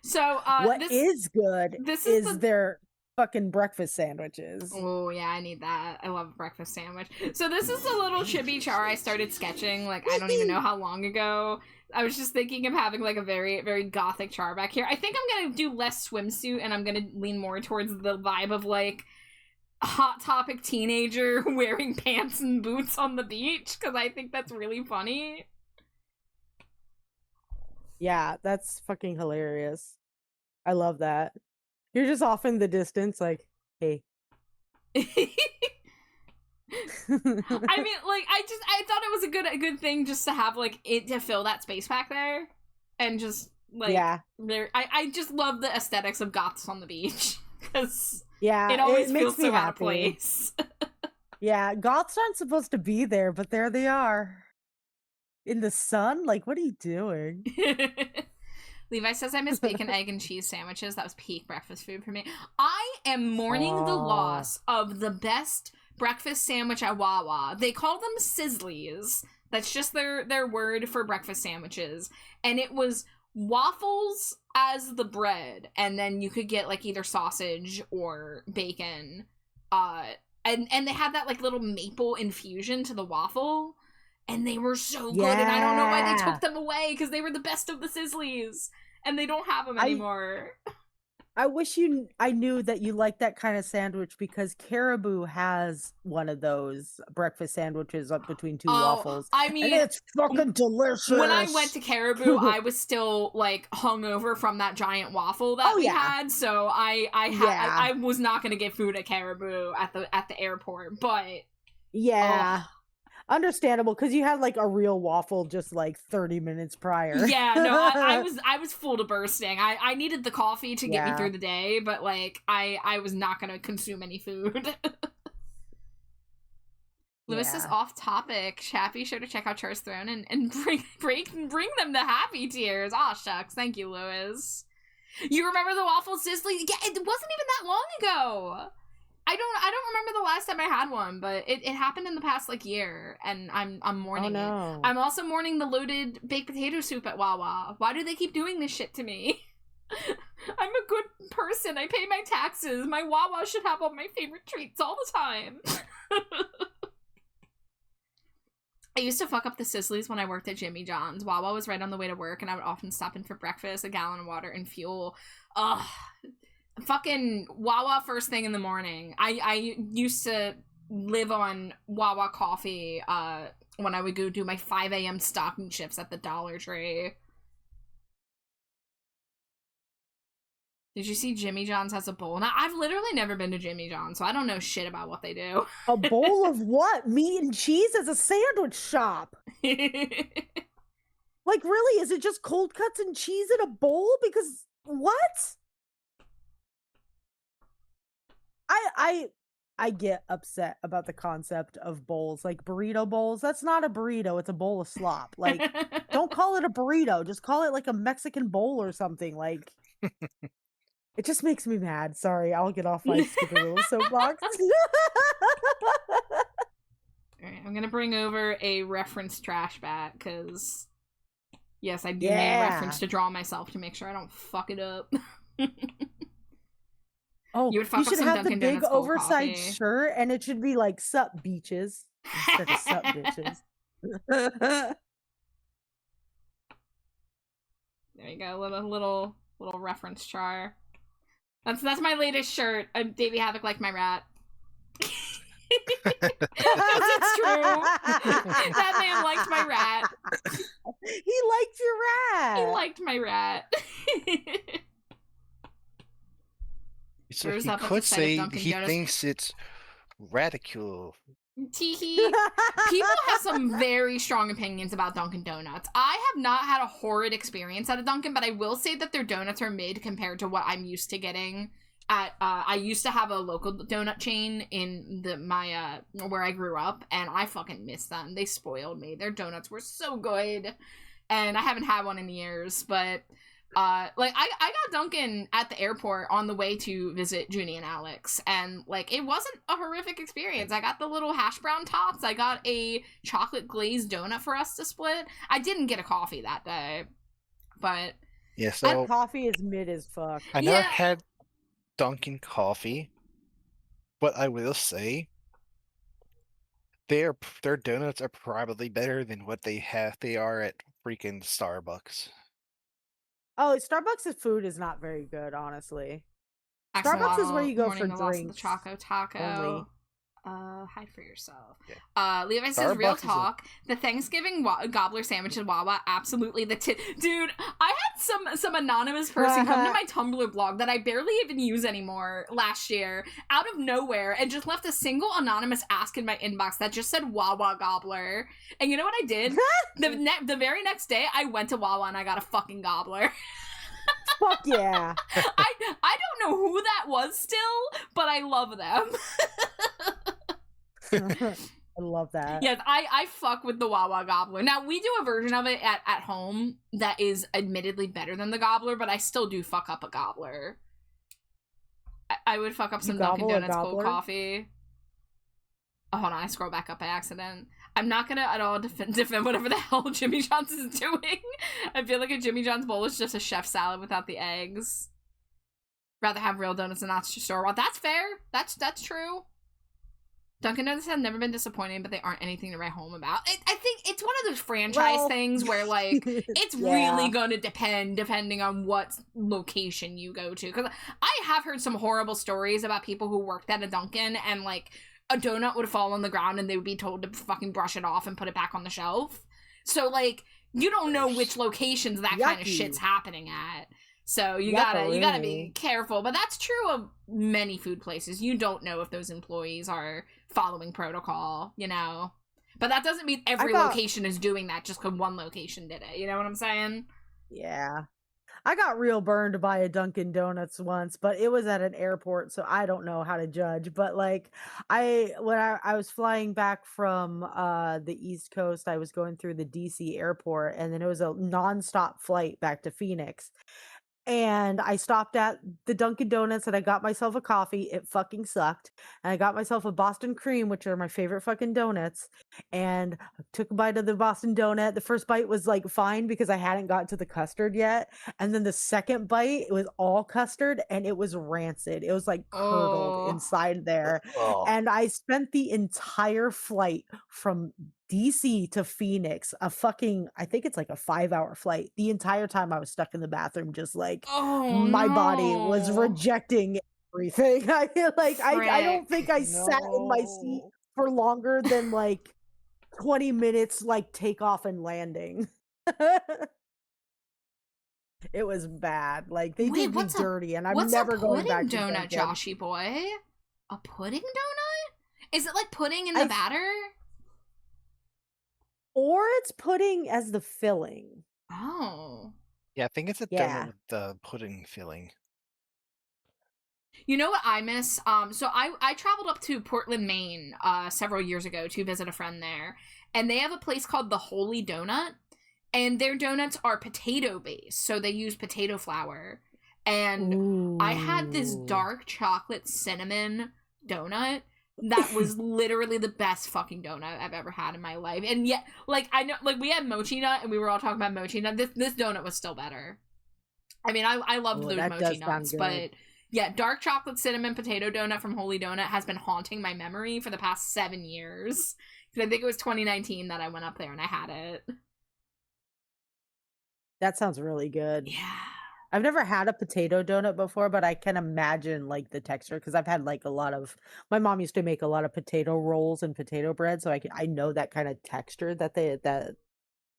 B: So
C: what is good is their fucking breakfast sandwiches.
B: Oh yeah, I need that. I love a breakfast sandwich. So this is the little chibi char I started sketching, like, I don't even know how long ago. I was just thinking of having like a very, very gothic char back here. I think I'm gonna do less swimsuit and I'm gonna lean more towards the vibe of like Hot Topic teenager wearing pants and boots on the beach, because I think that's really funny.
C: Yeah, that's fucking hilarious. I love that. You're just off in the distance, like, hey.
B: I mean, like, I thought it was a good thing just to have, like, it to fill that space back there. And just, like,
C: yeah.
B: I just love the aesthetics of goths on the beach. Because
C: yeah,
B: it always feels
C: me
B: so
C: happy.
B: out of place.
C: Yeah, goths aren't supposed to be there, but there they are. In the sun? Like, what are you doing?
B: Levi says I miss bacon, egg, and cheese sandwiches. That was peak breakfast food for me. I am mourning the loss of the best breakfast sandwich at Wawa. They call them Sizzlies. That's just their word for breakfast sandwiches. And it was waffles as the bread, and then you could get like either sausage or bacon. And they had that like little maple infusion to the waffle. And they were so good, and I don't know why they took them away, because they were the best of the Sizzlies, and they don't have them anymore.
C: I wish I knew that you like that kind of sandwich, because Caribou has one of those breakfast sandwiches up between two waffles.
B: I mean,
C: and it's fucking delicious.
B: When I went to Caribou, I was still like hungover from that giant waffle that we had, so I was not going to get food at Caribou at the airport, but
C: understandable, because you had like a real waffle just like 30 minutes prior.
B: Yeah, no, I was full to bursting. I needed the coffee to get me through the day, but like I was not gonna consume any food. Lewis is off topic. Chappie, sure to check out Char's Throne and bring them the happy tears. Aw shucks, thank you, Lewis. You remember the waffle sizzly? Yeah, it wasn't even that long ago. I don't remember the last time I had one, but it happened in the past like year, and I'm mourning it. I'm also mourning the loaded baked potato soup at Wawa. Why do they keep doing this shit to me? I'm a good person. I pay my taxes. My Wawa should have all my favorite treats all the time. I used to fuck up the Sizzlies when I worked at Jimmy John's. Wawa was right on the way to work, and I would often stop in for breakfast, a gallon of water, and fuel. Ugh. Fucking Wawa first thing in the morning. I used to live on Wawa coffee when I would go do my 5 a.m. stocking shifts at the Dollar Tree. Did you see Jimmy John's has a bowl? Now, I've literally never been to Jimmy John's, so I don't know shit about what they do.
C: A bowl of what? Meat and cheese as a sandwich shop? Like, really? Is it just cold cuts and cheese in a bowl? Because, what? I get upset about the concept of bowls, like burrito bowls. That's not a burrito, it's a bowl of slop. Like, don't call it a burrito, just call it like a Mexican bowl or something. Like, it just makes me mad. Sorry, I'll get off my stupid little soapbox.
B: Alright, I'm gonna bring over a reference trash bag, because yes, I do need a reference to draw myself to make sure I don't fuck it up.
C: Oh, you should have the big oversized
B: coffee.
C: shirt, and it should be like "Sup beaches" instead of "Sup bitches."
B: There you go, little reference char. That's my latest shirt. Davey Havoc liked my rat. It's true. That man liked my rat.
C: He liked your rat.
B: He liked my rat.
D: So he could say he thinks it's radical.
B: Teehee. People have some very strong opinions about Dunkin' Donuts. I have not had a horrid experience at a Dunkin', but I will say that their donuts are mid compared to what I'm used to getting at. I used to have a local donut chain in my where I grew up, and I fucking miss them. They spoiled me. Their donuts were so good, and I haven't had one in years, but. Like, I got Dunkin' at the airport on the way to visit Junie and Alex, and, like, it wasn't a horrific experience. I got the little hash brown tots, I got a chocolate glazed donut for us to split. I didn't get a coffee that day, but...
D: Yeah, so...
C: coffee is mid as fuck.
D: I never had Dunkin' coffee, but I will say, their donuts are probably better than what they are at freaking Starbucks.
C: Oh, Starbucks' food is not very good, honestly.
B: Starbucks
C: is where you go for drinks.
B: The Choco Taco.
C: Only.
B: Hide for yourself.
D: Yeah.
B: Levi says, real talk, the Thanksgiving gobbler sandwich at Wawa, absolutely the dude, I had some anonymous person come to my Tumblr blog that I barely even use anymore last year, out of nowhere, and just left a single anonymous ask in my inbox that just said Wawa gobbler. And you know what I did? The very next day, I went to Wawa and I got a fucking gobbler.
C: Fuck yeah.
B: I don't know who that was still, but I love them.
C: I love that.
B: Yes, I fuck with the Wawa Gobbler. Now, we do a version of it at home that is admittedly better than the Gobbler, but I still do fuck up a Gobbler. I would fuck up some Dunkin'
C: gobble a
B: Donuts cold
C: gobbler?
B: coffee. Oh, hold on, I scrolled back up by accident. I'm not gonna at all defend whatever the hell Jimmy John's is doing. I feel like a Jimmy John's bowl is just a chef salad without the eggs. Rather have real donuts and not store-bought. That's fair. That's true. Dunkin' Donuts have never been disappointing, but they aren't anything to write home about. I think it's one of those franchise things where, like, it's really gonna depending on what location you go to. Because I have heard some horrible stories about people who worked at a Dunkin' and, like, a donut would fall on the ground and they would be told to fucking brush it off and put it back on the shelf. So, like, you don't know which locations that kind of shit's happening at. So you gotta be careful. But that's true of many food places. You don't know if those employees are following protocol, you know. But that doesn't mean every location is doing that just because one location did it. You know what I'm saying?
C: Yeah. I got real burned by a Dunkin' Donuts once, but it was at an airport, so I don't know how to judge. But like when I was flying back from the East Coast, I was going through the DC airport, and then it was a nonstop flight back to Phoenix. And I stopped at the Dunkin' Donuts and I got myself a coffee. It fucking sucked. And I got myself a Boston cream, which are my favorite fucking donuts. And I took a bite of the Boston donut. The first bite was like fine because I hadn't got to the custard yet. And then the second bite, it was all custard and it was rancid. It was like curdled inside there.
D: Oh.
C: And I spent the entire flight from DC to Phoenix, I think it's like a 5-hour flight. The entire time I was stuck in the bathroom, just like my body was rejecting everything. I don't think I sat in my seat for longer than like 20 minutes, like takeoff and landing. It was bad. Like they did me dirty, and I'm never going back to
B: donut, Joshy boy. A pudding donut? Is it like pudding in the batter?
C: Or it's pudding as the filling.
B: Oh.
D: Yeah, I think it's a donut with the pudding filling.
B: You know what I miss? So I traveled up to Portland, Maine, several years ago to visit a friend there, and they have a place called the Holy Donut, and their donuts are potato based, so they use potato flour. And I had this dark chocolate cinnamon donut that was literally the best fucking donut I've ever had in my life. And yet, like, I know, like, we had mochi nut and we were all talking about mochi nut. This donut was still better. I mean, I loved those mochi nuts, but yeah, dark chocolate cinnamon potato donut from Holy Donut has been haunting my memory for the past 7 years. Because I think it was 2019 that I went up there and I had it.
C: That sounds really good.
B: Yeah.
C: I've never had a potato donut before, but I can imagine like the texture because I've had like my mom used to make a lot of potato rolls and potato bread, so I know that kind of texture that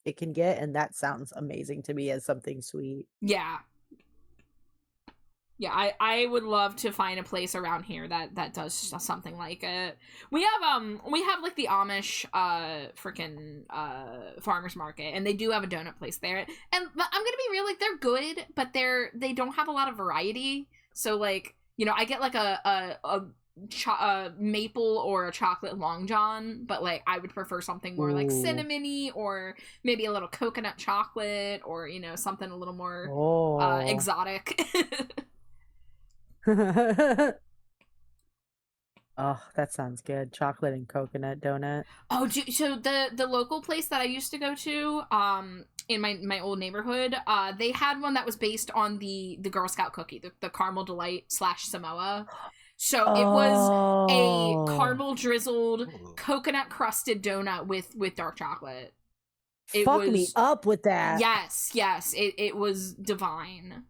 C: it can get, and that sounds amazing to me as something sweet.
B: Yeah. Yeah, I would love to find a place around here that does something like it. We have like the Amish freaking farmers market, and they do have a donut place there. And I'm gonna be real, like, they're good, but they don't have a lot of variety. So, like, you know, I get like a maple or a chocolate long john, but like I would prefer something more like cinnamony, or maybe a little coconut chocolate, or, you know, something a little more exotic.
C: Oh, that sounds good. Chocolate and coconut donut.
B: Oh, so the local place that I used to go to, in my old neighborhood, they had one that was based on the Girl Scout cookie, the Caramel Delight / Samoa. So it was a caramel drizzled, coconut crusted donut with dark chocolate.
C: Fuck me up with that.
B: Yes, it was divine.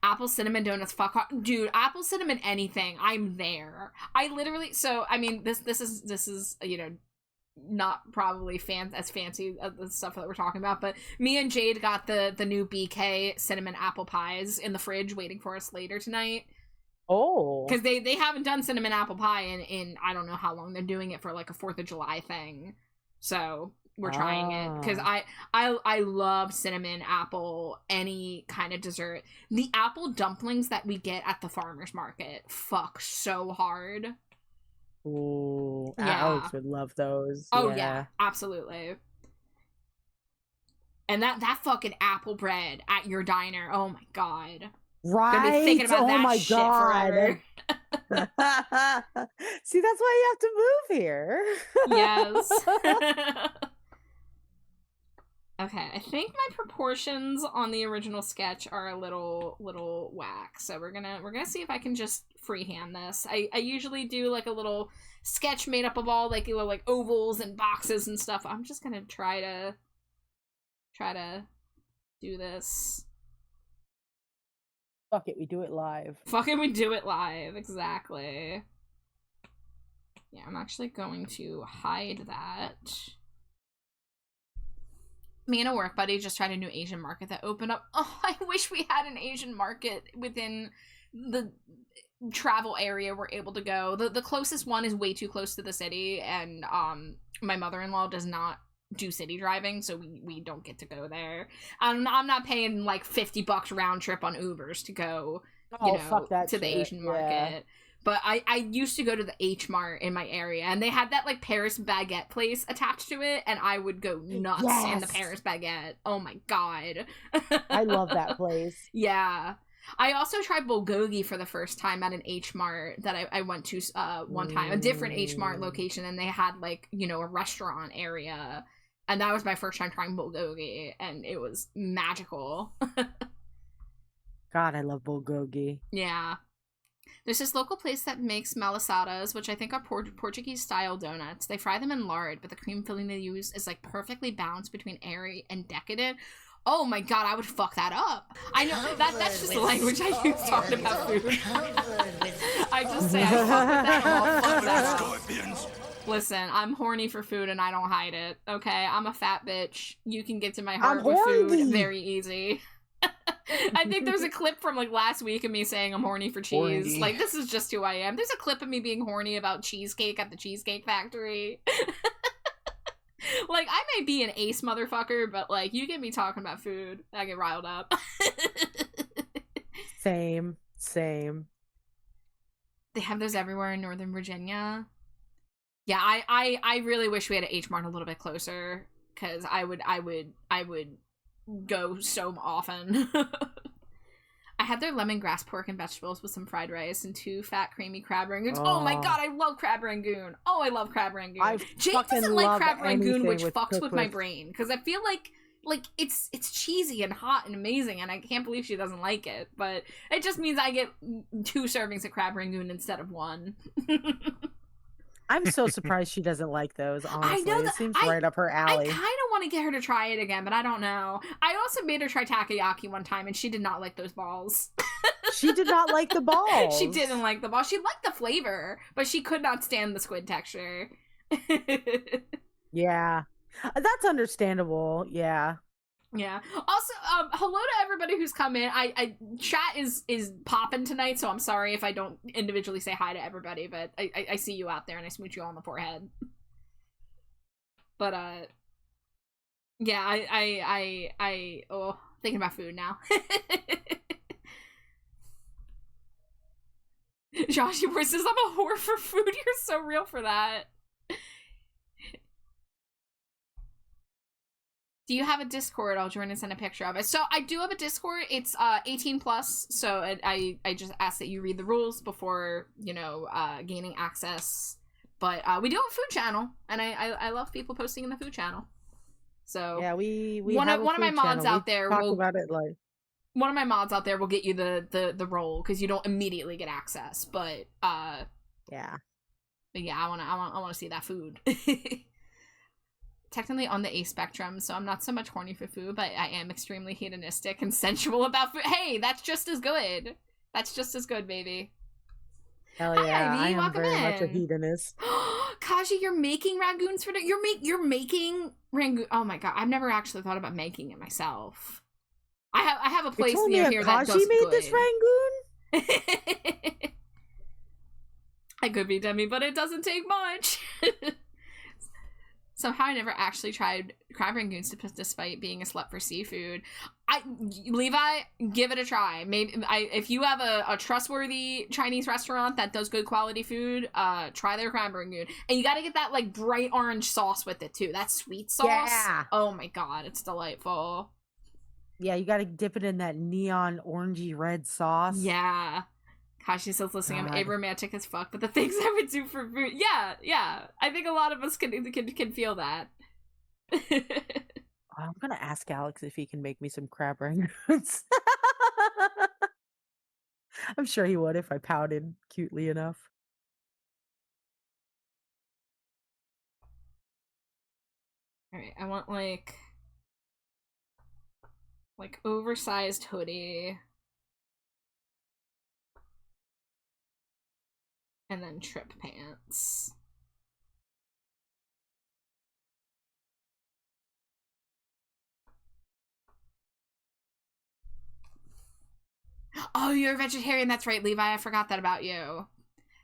B: Apple cinnamon donuts, fuck off. Dude, apple cinnamon anything, I'm there. I literally, so I mean, this is you know, not probably as fancy as the stuff that we're talking about, but me and Jade got the new BK cinnamon apple pies in the fridge waiting for us later tonight.
C: Oh,
B: because they haven't done cinnamon apple pie in I don't know how long. They're doing it for like a 4th of July thing, so we're trying it because I love cinnamon apple, any kind of dessert. The apple dumplings that we get at the farmer's market fuck so hard.
C: Ooh,
B: Yeah.
C: Alex would love those.
B: Oh yeah, absolutely. And that fucking apple bread at your diner. Oh my god.
C: Right?
B: Gonna be thinking about
C: Oh
B: that
C: my
B: shit
C: god.
B: forever.
C: See, that's why you have to move here.
B: Yes. Okay, I think my proportions on the original sketch are a little whack. So we're gonna see if I can just freehand this. I usually do like a little sketch made up of all like ovals and boxes and stuff. I'm just gonna try to do this.
C: Fuck it, we do it live.
B: Fucking we do it live, exactly. Yeah, I'm actually going to hide that. Me and a work buddy just tried a new Asian market that opened up. Oh, I wish we had an Asian market within the travel area we're able to go. The closest one is way too close to the city, and my mother-in-law does not do city driving, so we don't get to go there. I'm not paying like $50 round trip on Ubers to go,
C: fuck that
B: to the
C: shit.
B: Asian market. But I used to go to the H Mart in my area, and they had that like Paris baguette place attached to it, and I would go nuts in the Paris baguette. Oh my god.
C: I love that place.
B: Yeah. I also tried bulgogi for the first time at an H Mart that I went to one time, a different H Mart location, and they had like, a restaurant area. And that was my first time trying bulgogi, and it was magical.
C: God, I love bulgogi.
B: Yeah. There's this local place that makes malasadas, which I think are Portuguese-style donuts. They fry them in lard, but the cream filling they use is like perfectly balanced between airy and decadent. Oh my god, I would fuck that up. I know that's just the language I use talking about food. I just say I fuck with that, I'll fuck that up. Listen, I'm horny for food and I don't hide it. Okay, I'm a fat bitch. You can get to my heart with food very easy. I think there's a clip from like last week of me saying I'm horny for cheese.
D: Horny.
B: Like, this is just who I am. There's a clip of me being horny about cheesecake at the Cheesecake Factory. Like, I may be an ace motherfucker, but like, you get me talking about food, I get riled up.
C: Same.
B: They have those everywhere in Northern Virginia. Yeah, I really wish we had an H Mart a little bit closer, because I would go so often. I had their lemongrass pork and vegetables with some fried rice and 2 fat creamy crab rangoons. Oh my god, I love crab rangoon. Oh, I love crab rangoon. Jake doesn't like crab rangoon, which fucks with my brain, because I feel like it's cheesy and hot and amazing, and I can't believe she doesn't like it. But it just means I get 2 servings of crab rangoon instead of 1.
C: I'm so surprised she doesn't like those, honestly.
B: I know
C: it seems right up her alley.
B: I kind of want to get her to try it again, but I don't know. I also made her try takoyaki one time, and she did not like those balls.
C: She did not like the balls.
B: She didn't like the balls. She liked the flavor, but she could not stand the squid texture.
C: Yeah. That's understandable. Yeah.
B: Yeah. Also, hello to everybody who's come in. I chat is popping tonight, so I'm sorry if I don't individually say hi to everybody, but I see you out there and I smooch you all on the forehead. But yeah, I thinking about food now. Josh, your voice says I'm a whore for food. You're so real for that. Do you have a Discord? I'll join and send a picture of it. So I do have a Discord. It's 18 plus. So I just ask that you read the rules before, gaining access. But we do have a food channel, and I love people posting in the food channel. So
C: yeah, we
B: one
C: have
B: of my mods out there will
C: talk about it like
B: one of my mods out there will get you the role, because you don't immediately get access. But
C: yeah.
B: But yeah, I wanna see that food. Technically on the A spectrum, so I'm not so much horny for food, but I am extremely hedonistic and sensual about food. Hey, that's just as good. That's just as good, baby.
C: Hell yeah,
B: Hi, Ivy,
C: I am very much a hedonist.
B: Kaji, you're making ragoons for you're making rangoon. Oh my god, I've never actually thought about making it myself. I have a place near here that does
C: Kaji made
B: good.
C: this rangoon?
B: I could be Demi, but it doesn't take much. Somehow I never actually tried crab rangoons despite being a slut for seafood. Levi, give it a try. Maybe if you have a trustworthy Chinese restaurant that does good quality food, try their crab rangoon. And you got to get that like bright orange sauce with it too. That sweet sauce.
C: Yeah.
B: Oh my god, it's delightful.
C: Yeah, you got to dip it in that neon orangey red sauce.
B: Yeah. Kashi says, listen, I'm
C: God.
B: aromantic as fuck, but the things I would do for food. Yeah. I think a lot of us can feel that.
C: I'm gonna ask Alex if he can make me some crab rangoons. I'm sure he would if I pouted cutely enough.
B: Alright, I want like oversized hoodie. And then trip pants. Oh, you're a vegetarian. That's right, Levi. I forgot that about you.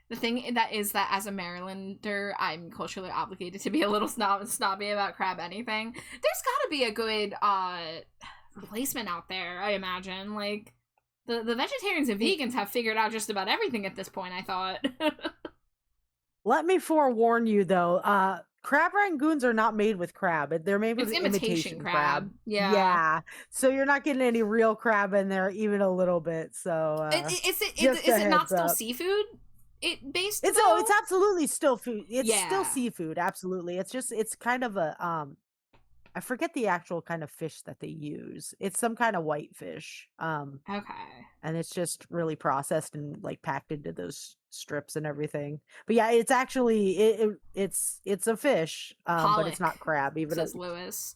B: The thing that is that as a Marylander, I'm culturally obligated to be a little snobby about crab anything. There's gotta be a good replacement out there, I imagine. Like, the vegetarians and vegans have figured out just about everything at this point, I thought.
C: Let me forewarn you, though. Crab rangoons are not made with crab. They're made with
B: It's
C: imitation crab.
B: Yeah.
C: Yeah. So you're not getting any real crab in there, even a little bit. So
B: is
C: just a
B: it not
C: heads
B: still
C: up.
B: seafood? It's
C: absolutely still food. It's still
B: Yeah.
C: seafood. Absolutely. It's kind of a I forget the actual kind of fish that they use. It's some kind of white fish.
B: Okay.
C: And it's just really processed and like packed into those strips and everything. But yeah, it's actually it's a fish, but it's not crab. Even
B: says Lewis.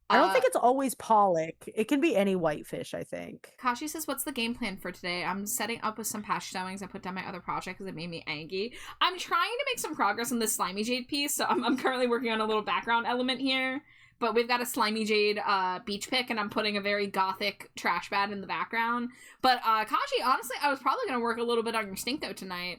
C: I don't think it's always pollock. It can be any whitefish, I think.
B: Kashi says, what's the game plan for today? I'm setting up with some patch sewings. I put down my other project because it made me angry. I'm trying to make some progress on this Slimy Jade piece, so I'm currently working on a little background element here. But we've got a Slimy Jade beach pick, and I'm putting a very gothic trash bag in the background. But Kashi, honestly, I was probably going to work a little bit on your Stinko tonight.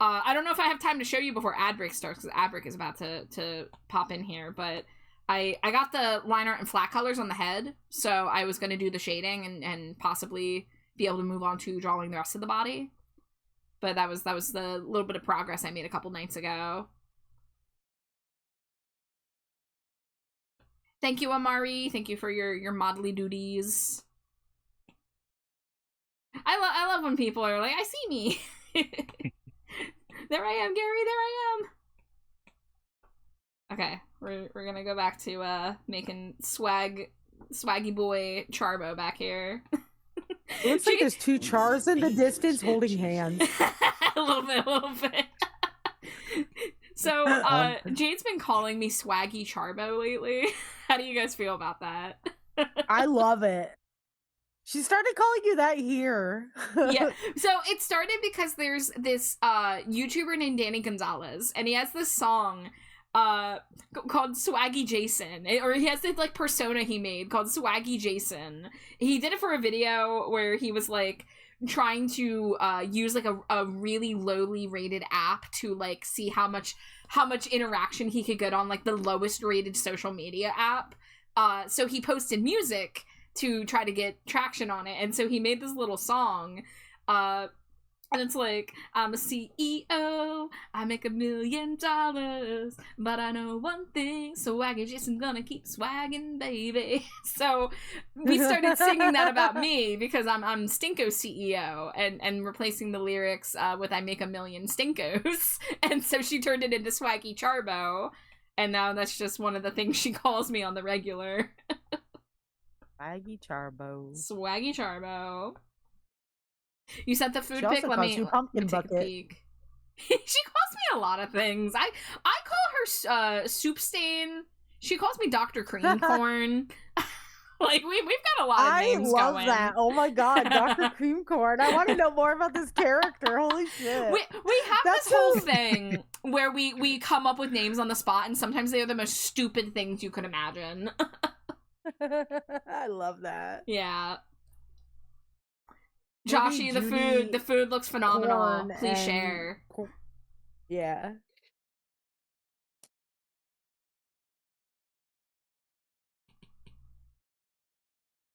B: I don't know if I have time to show you before ad break starts, because ad break is about to pop in here, but I got the line art and flat colors on the head, so I was going to do the shading and possibly be able to move on to drawing the rest of the body. But that was the little bit of progress I made a couple nights ago. Thank you, Amari. Thank you for your modelly duties. I love when people are like, I see me. There I am, Gary. There I am. Okay, we're gonna go back to making swaggy boy Charbo back here.
C: It looks like there's two chars in the distance holding hands.
B: a little bit. So, Jade's been calling me Swaggy Charbo lately. How do you guys feel about that?
C: I love it. She started calling you that here.
B: Yeah. So it started because there's this YouTuber named Danny Gonzalez, and he has this song called Swaggy Jason, or he has this like persona he made called Swaggy Jason. He did it for a video where he was like trying to use like a really lowly rated app to like see how much interaction he could get on like the lowest rated social media app. So he posted music to try to get traction on it, and so he made this little song, and it's like, I'm a CEO, I make $1 million, but I know one thing, swaggy Jason gonna keep swagging, baby. So we started singing that about me because I'm Stinko CEO, and replacing the lyrics with I make $1 million Stinkos, and so she turned it into Swaggy Charbo, and now that's just one of the things she calls me on the regular.
C: Swaggy Charbo.
B: Swaggy Charbo. You sent the food
C: She also
B: pic. Let
C: calls
B: me
C: you Pumpkin
B: take a
C: Bucket.
B: peek. She calls me a lot of things. I call her soup stain. She calls me Dr. Cream Corn. Like we've got a lot of names
C: I love
B: going.
C: that. Oh my god, Dr. Cream Corn. I want to know more about this character. Holy shit.
B: We have
C: That's
B: this whole
C: so-
B: thing where we come up with names on the spot, and sometimes they are the most stupid things you could imagine.
C: I love that.
B: Yeah.
C: Maybe
B: Joshy,
C: Judy
B: the food looks phenomenal.
C: Corn
B: Please
C: and
B: share.
C: Yeah.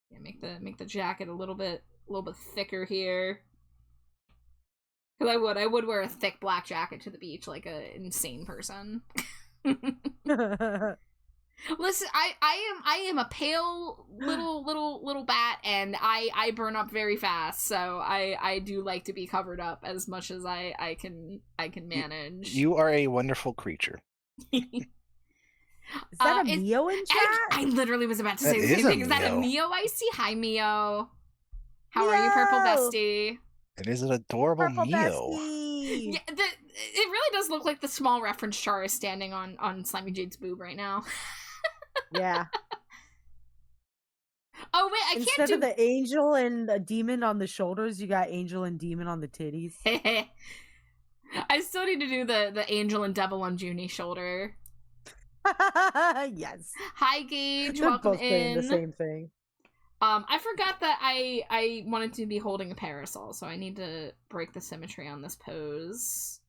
B: Yeah, make the jacket a little bit thicker here. Because I would wear a thick black jacket to the beach like an insane person. Listen, I am a pale little bat, and I burn up very fast. So I do like to be covered up as much as I can manage.
D: You are a wonderful creature.
C: Is that a Mio in chat?
B: I literally was about to say
D: That
B: the
D: is
B: same
D: a
B: thing. Is that a
D: Mio.
B: Mio I see? Hi, Mio. How are you, Purple
C: Mio!
B: Bestie?
D: It is an adorable
C: Purple
D: Mio.
B: Yeah,
C: bestie.
B: it really does look like the small reference char is standing on Slimy Jade's boob right now.
C: Yeah.
B: Oh wait, I
C: Instead
B: can't do
C: of the angel and a demon on the shoulders, you got angel and demon on the titties.
B: I still need to do the angel and devil on Junie's shoulder.
C: Yes.
B: Hi Gage,
C: They're
B: welcome
C: both saying
B: in.
C: the same thing.
B: I forgot that I wanted to be holding a parasol, so I need to break the symmetry on this pose.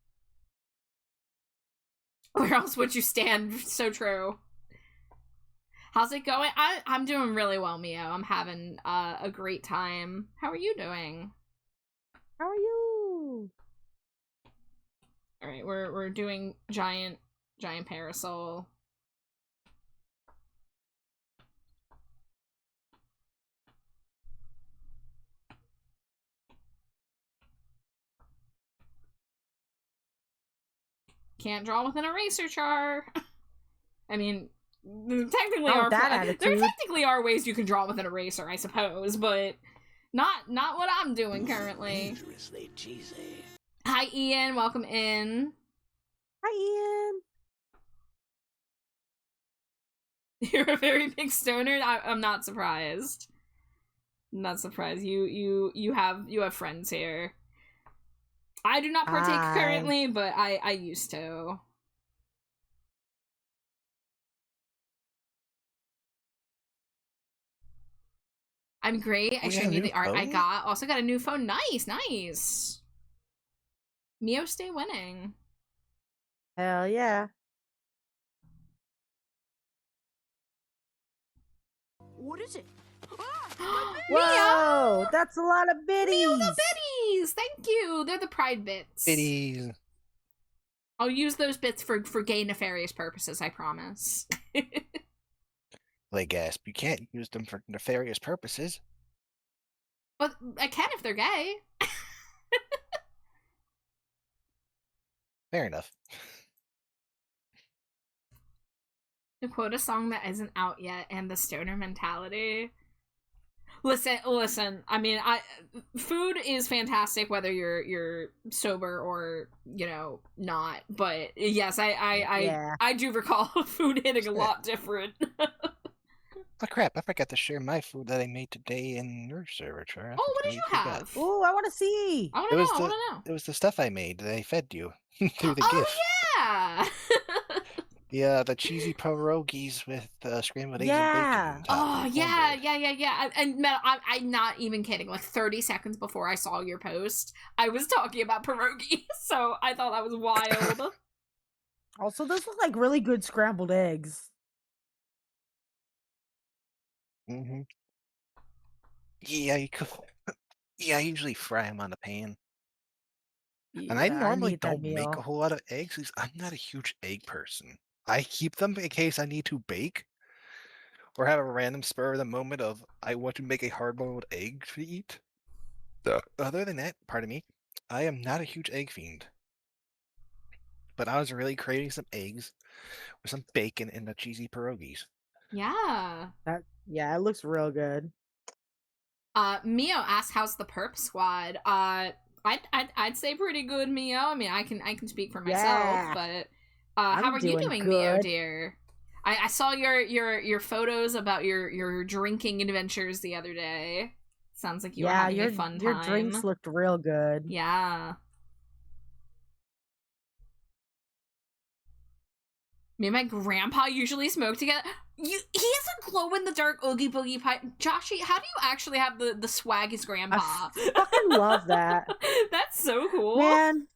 B: Where else would you stand? So true. How's it going? I'm doing really well, Mio. I'm having a great time. How are you doing?
C: How are you?
B: All right, we're doing giant parasol. Can't draw with an eraser char. I mean, technically
C: Not
B: are
C: with that
B: there
C: attitude.
B: technically are ways you can draw with an eraser, I suppose, but not what I'm doing currently.
A: Dangerously cheesy.
B: Hi Ian, welcome in.
C: Hi, Ian.
B: You're a very big stoner. I'm not surprised. I'm not surprised. You have friends here. I do not partake
C: Hi.
B: currently, but I used to. I'm great. I
D: We got
B: showed
D: a
B: you
D: new
B: the art I
D: phone?
B: got. Also got a new phone. Nice. Mio, stay winning.
C: Hell yeah.
A: What is it?
B: Mio!
C: Whoa, that's a lot of biddies.
B: Mio, the biddies! Thank you. They're the pride bits.
D: Bitties.
B: I'll use those bits for gay nefarious purposes, I promise.
D: They gasp. You can't use them for nefarious purposes.
B: But I can if they're gay.
D: Fair enough.
B: To quote a song that isn't out yet, and the stoner mentality. Listen. I mean, food is fantastic whether you're sober or not. But yes,
C: Yeah.
B: I do recall food hitting a lot different.
D: Oh crap, I forgot to share my food that I made today in your server, Char. I
B: Oh, what did
D: completely
B: you
D: forgot.
B: have?
C: Ooh, I want to see.
B: I want
D: It
B: to know.
D: was
B: I
D: the-
B: want to know.
D: It was the stuff I made that I fed you through the
B: Oh
D: GIF.
B: yeah.
D: The cheesy pierogies with scrambled eggs
C: Yeah.
D: and bacon. on top
B: Oh
D: and
B: yeah,
D: cornbread.
B: yeah. And Mel, I'm not even kidding. Like 30 seconds before I saw your post, I was talking about pierogi, so I thought that was wild.
C: Also, those look like really good scrambled eggs.
D: Mm-hmm. Yeah, you could. Yeah, I usually fry them on the pan. And I
C: Yeah,
D: normally
C: need that
D: don't make
C: meal.
D: a whole lot of eggs because I'm not a huge egg person. I keep them in case I need to bake or have a random spur of the moment of I want to make a hard-boiled egg to eat. Other than that, pardon me, I am not a huge egg fiend. But I was really craving some eggs with some bacon and the cheesy pierogies.
B: Yeah.
C: Yeah, it looks real good.
B: Mio asked, "How's the perp squad?" I'd say pretty good, Mio. I mean, I can speak for myself,
C: Yeah.
B: but
C: I'm
B: how are you
C: doing
B: doing, Mio,
C: good.
B: dear? I saw your photos about your drinking adventures the other day. Sounds like you were
C: Yeah,
B: having
C: your
B: a fun
C: your
B: time.
C: drinks looked real good.
B: Yeah. Me and my grandpa usually smoke together. He has a glow in the dark Oogie Boogie pipe. Joshy, how do you actually have the swaggiest grandpa?
C: I fucking love that.
B: That's so cool.
C: Man,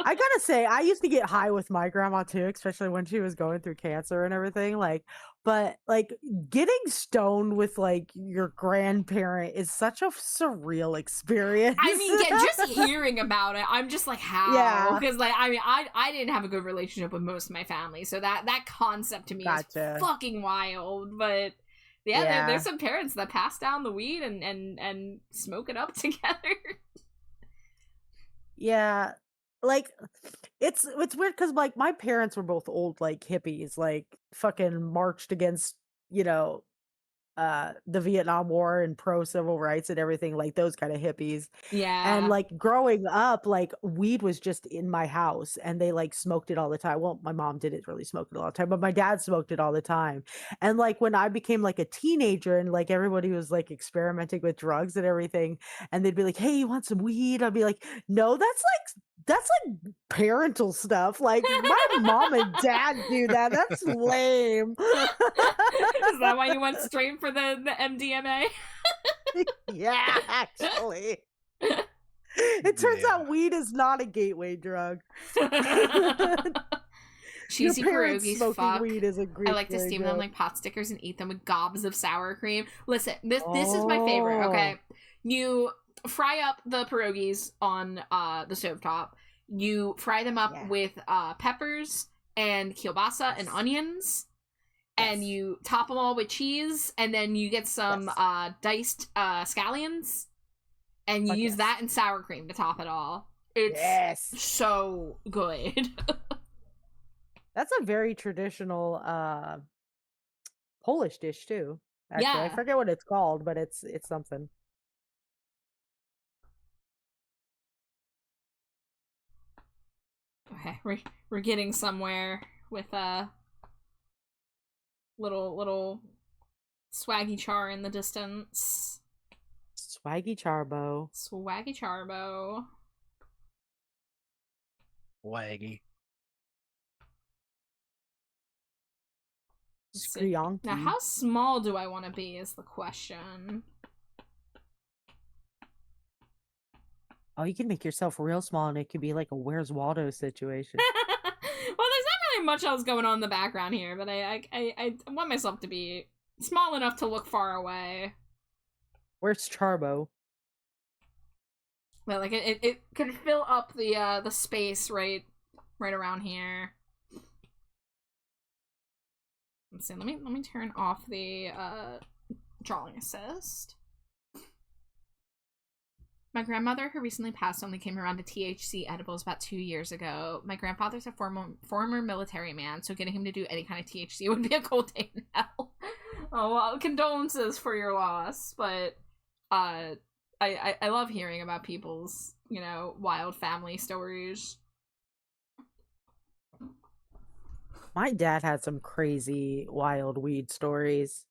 C: I got gotta say, I used to get high with my grandma too, especially when she was going through cancer and everything. Like, but like getting stoned with like your grandparent is such a surreal experience.
B: I mean, just hearing about it, I'm just like, how?
C: Yeah.
B: Because like, I mean, I didn't have a good relationship with most of my family, so that concept to me
C: Gotcha.
B: is fucking wild. But yeah,
C: Yeah.
B: there's some parents that pass down the weed and smoke it up together.
C: Yeah, like it's weird because like my parents were both old like hippies, like fucking marched against, you know, the Vietnam War and pro civil rights and everything, like those kind of hippies. And
B: Yeah.
C: like growing up, like weed was just in my house and they like smoked it all the time. Well, my mom didn't really smoke it all the time, but my dad smoked it all the time. And like when I became like a teenager and like everybody was like experimenting with drugs and everything, and they'd be like, "Hey, you want some weed?" I'd be like, "No, that's like parental stuff. Like my mom and dad do that. That's lame."
B: Is that why you went straight for the MDMA?
C: Yeah, actually. It turns
D: Yeah.
C: out weed is not a gateway drug.
B: Cheesy
C: Your parents
B: pierogies,
C: smoking
B: fuck.
C: weed is a great
B: I like to
C: gateway
B: steam them
C: drug.
B: like pot stickers and eat them with gobs of sour cream. Listen, this is my favorite, okay? You fry up the pierogies on the stovetop. You fry them up
C: Yeah.
B: with peppers and kielbasa and
C: Yes.
B: onions. And
C: Yes.
B: you top them all with cheese, and then you get some
C: Yes.
B: diced scallions, and you
C: Fuck
B: use
C: yes.
B: that and sour cream to top it all. It's
C: Yes.
B: so good.
C: That's a very traditional Polish dish too. Actually, I
B: Yeah.
C: forget what it's called, but it's something.
B: Okay, we're getting somewhere with little swaggy char in the distance.
C: Swaggy Charbo.
B: Swaggy charbo.
D: Waggy.
B: Let's see.
C: Skrionki.
B: Now, how small do I want to be is the question.
C: Oh, you can make yourself real small and it could be like a Where's Waldo situation.
B: Well, there's not really much else going on in the background here, but I want myself to be small enough to look far away.
C: Where's Charbo?
B: Well, like it can fill up the space right around here. Let's see. Let me turn off the drawing assist. My grandmother, who recently passed, only came around to THC edibles about 2 years ago. My grandfather's a former military man, so getting him to do any kind of THC would be a cold day in hell. Oh, well, condolences for your loss, but I love hearing about people's, you know, wild family stories.
C: My dad had some crazy wild weed stories.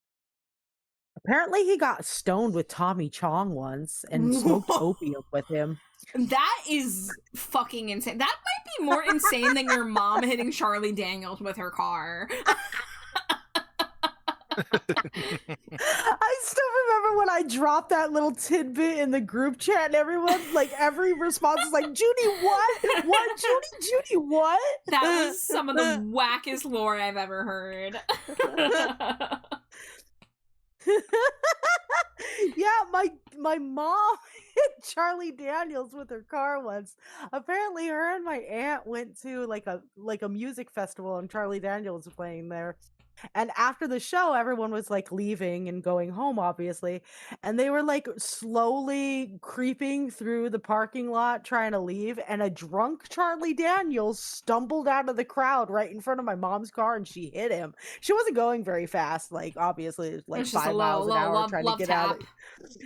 C: Apparently he got stoned with Tommy Chong once and smoked opium with him.
B: That is fucking insane. That might be more insane than your mom hitting Charlie Daniels with her car.
C: I still remember when I dropped that little tidbit in the group chat and everyone, like, every response was like, Judy, what? What? Judy, what?
B: That was some of the wackest lore I've ever heard.
C: Yeah, my mom hit Charlie Daniels with her car once. Apparently her and my aunt went to like a music festival and Charlie Daniels was playing there. And after the show, everyone was like leaving and going home, obviously. And they were like slowly creeping through the parking lot trying to leave. And a drunk Charlie Daniels stumbled out of the crowd right in front of my mom's car and she hit him. She wasn't going very fast, like obviously, it was like
B: It's just
C: 5 miles an hour
B: love,
C: trying
B: love
C: to get out.
B: tap.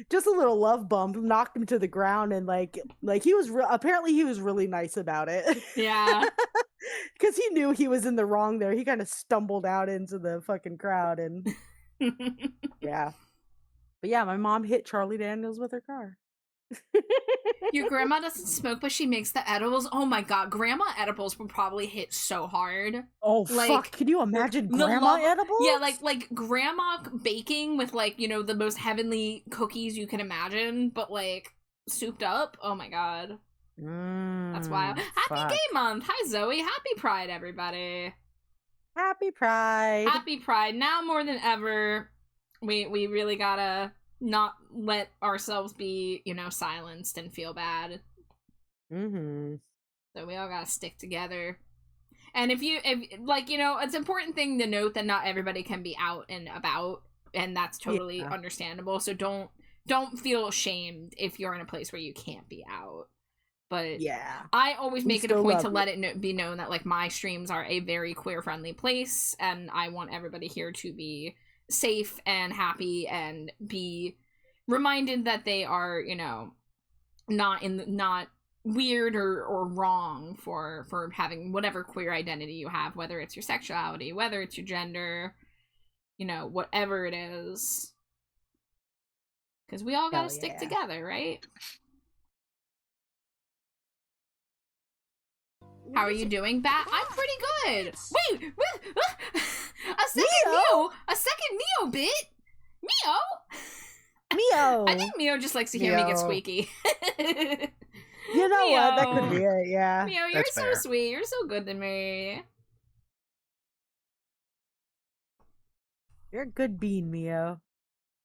C: Just a little love bump knocked him to the ground. And like he was apparently he was really nice about it.
B: Yeah.
C: Because he knew he was in the wrong there. He kind of stumbled out into the fucking crowd and yeah. But yeah, my mom hit Charlie Daniels with her car.
B: Your grandma doesn't smoke, but she makes the edibles. Oh my god, grandma edibles would probably hit so hard.
C: Oh
B: Like,
C: fuck! Can you imagine
B: the
C: grandma
B: love-
C: edibles?
B: Yeah, like grandma baking with like, you know, the most heavenly cookies you can imagine, but like souped up. Oh my god. That's wild. Happy
C: Fuck.
B: Gay Month. Hi, Zoe. Happy Pride, everybody.
C: Happy Pride.
B: Happy Pride. Now more than ever, we really gotta not let ourselves be, silenced and feel bad.
C: Mm-hmm.
B: So we all gotta stick together. And if it's an important thing to note that not everybody can be out and about, and that's totally understandable. So don't feel ashamed if you're in a place where you can't be out. But
C: yeah,
B: I always make it a
C: still
B: point
C: love
B: to
C: it.
B: let it be known that like my streams are a very queer-friendly place, and I want everybody here to be safe and happy and be reminded that they are, not weird or wrong for having whatever queer identity you have, whether it's your sexuality, whether it's your gender, whatever it is. Because we all gotta stick together, right? How are you doing, Bat? I'm pretty good. Wait, a second Mio bit.
C: Mio.
B: I think Mio just likes to hear me get squeaky.
C: You know
B: Mio.
C: what? That could be it. Yeah.
B: Mio, you're
D: That's
B: so
D: fair.
B: sweet. You're so good to me.
C: You're a good bean, Mio.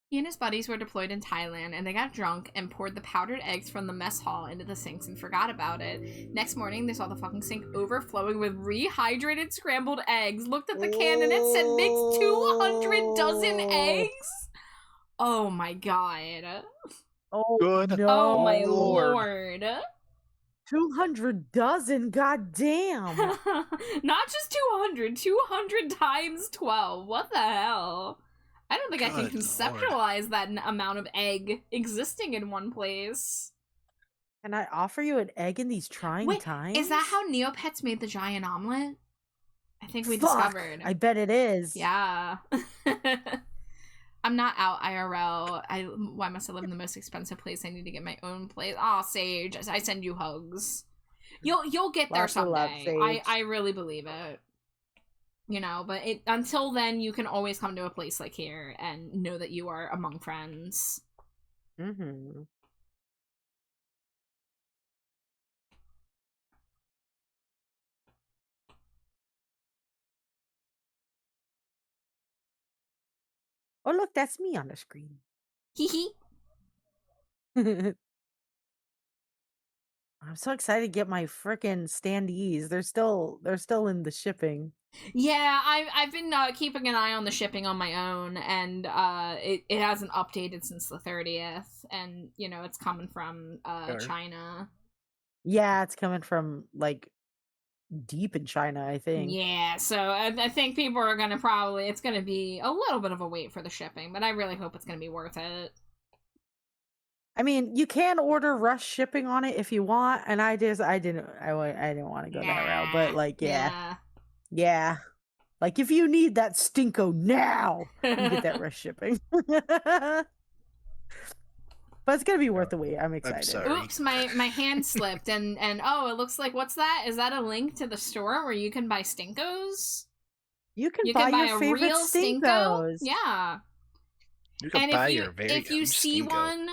B: He and his buddies were deployed in Thailand, and they got drunk and poured the powdered eggs from the mess hall into the sinks and forgot about it. Next morning, they saw the fucking sink overflowing with rehydrated scrambled eggs, looked at the can, and it said makes 200 dozen eggs? Oh my god.
C: Oh,
D: Good.
C: no.
B: Oh my
D: Lord.
B: lord.
C: 200 dozen, goddamn.
B: Not just 200, 200 times 12. What the hell? I don't think I can
D: Good
B: conceptualize that amount of egg existing in one place.
C: Can I offer you an egg in these trying times?
B: Is that how Neopets made the giant omelet? I think we
C: Fuck,
B: discovered.
C: I bet it is.
B: Yeah. I'm not out IRL. Why must I live in the most expensive place? I need to get my own place. Aw, Sage, I send you hugs. You'll get there
C: Lots of love,
B: someday.
C: Sage.
B: I really believe it. But until then, you can always come to a place like here and know that you are among friends.
C: Mm-hmm. Oh, look, that's me on the screen.
B: Hee hee.
C: I'm so excited to get my frickin' standees. They're still in the shipping.
B: Yeah, I've been keeping an eye on the shipping on my own, and it hasn't updated since the 30th, and it's coming from
D: Sure.
B: China.
C: Yeah, it's coming from like deep in China, I think.
B: Yeah, so I think people are gonna it's gonna be a little bit of a wait for the shipping, but I really hope it's gonna be worth it.
C: I mean, you can order rush shipping on it if you want, and I didn't want to go that route, but like, yeah. Like, if you need that stinko now, you get that rush shipping. But it's gonna be worth the wait. I'm excited.
D: sorry.
B: Oops, my hand slipped, and oh, it looks like, what's that? Is that a link to the store where you can buy stinkos?
C: You can buy your
B: a
C: favorite
B: real stinko.
C: stinkos.
B: Yeah.
D: You can buy your very
B: if you
D: own
B: see
D: stinko.
B: one,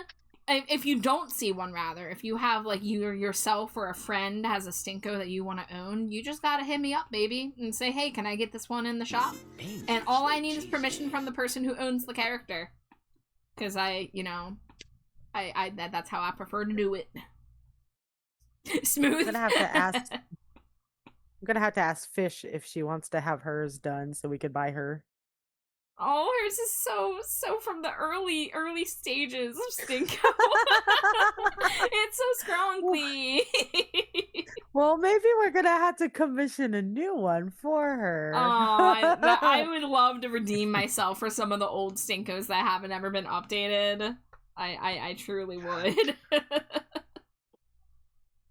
B: if you don't see one, rather, if you have like yourself or a friend has a stinko that you want to own, you just gotta hit me up, baby, and say, hey, can I get this one in the shop? And all I need is permission from the person who owns the character, because that's how I prefer to do it. Smooth.
C: I'm gonna have to ask Fish if she wants to have hers done so we could buy her.
B: Oh, hers is so from the early stages of Stinko. It's so scroungly.
C: Well, maybe we're gonna have to commission a new one for her.
B: Oh, I would love to redeem myself for some of the old Stinkos that haven't ever been updated. I truly would.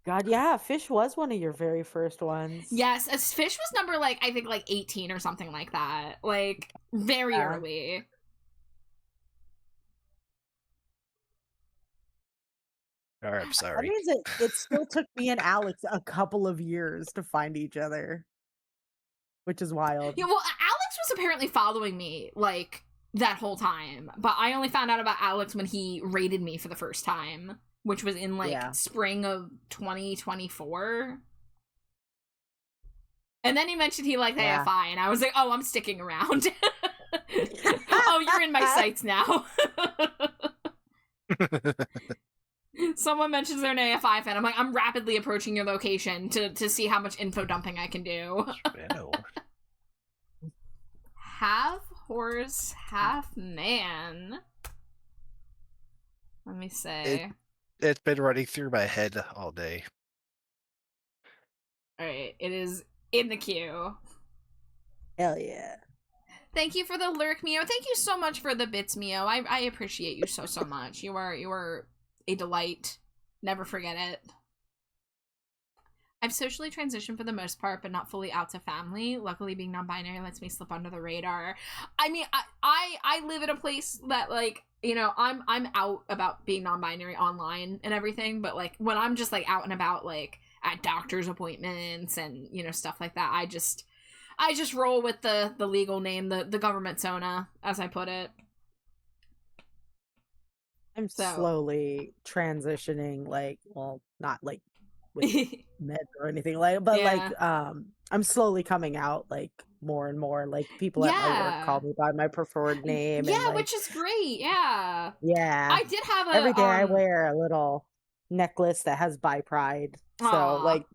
C: God, yeah, Fish was one of your very first ones.
B: Yes, Fish was number I think 18 or something like that. Like very early.
D: All right, I'm
C: That
D: sorry.
C: means it still took me and Alex a couple of years to find each other, which is wild.
B: Yeah, well, Alex was apparently following me that whole time, but I only found out about Alex when he raided me for the first time. which was in like
C: Yeah.
B: spring of 2024. And then he mentioned he liked
C: Yeah.
B: AFI, and I was like, oh, I'm sticking around. Oh, you're in my sights now. Someone mentions they're an AFI fan. I'm like, I'm rapidly approaching your location to see how much info dumping I can do. Half horse, half man. Let me say.
D: It's been running through my head all day.
B: Alright, it is in the queue.
C: Hell yeah.
B: Thank you for the lurk, Mio. Thank you so much for the bits, Mio. I appreciate you so much. You are a delight. Never forget it. I've socially transitioned for the most part, but not fully out to family. Luckily, being non-binary lets me slip under the radar. I mean, I live in a place that, like, you know, I'm out about being non-binary online and everything, but like when I'm just like out and about, like at doctor's appointments and, you know, stuff like that, I just roll with the legal name, the government Sona, as I put it.
C: I'm slowly transitioning, like, well, not like with meds or anything, like, but
B: Yeah.
C: like, I'm slowly coming out, like, more and more. Like, people at my work call me by my preferred name.
B: Yeah,
C: and, like,
B: which is great. Yeah.
C: Yeah.
B: I did have a
C: every day I wear a little necklace that has bi pride. So,
B: Aw.
C: like,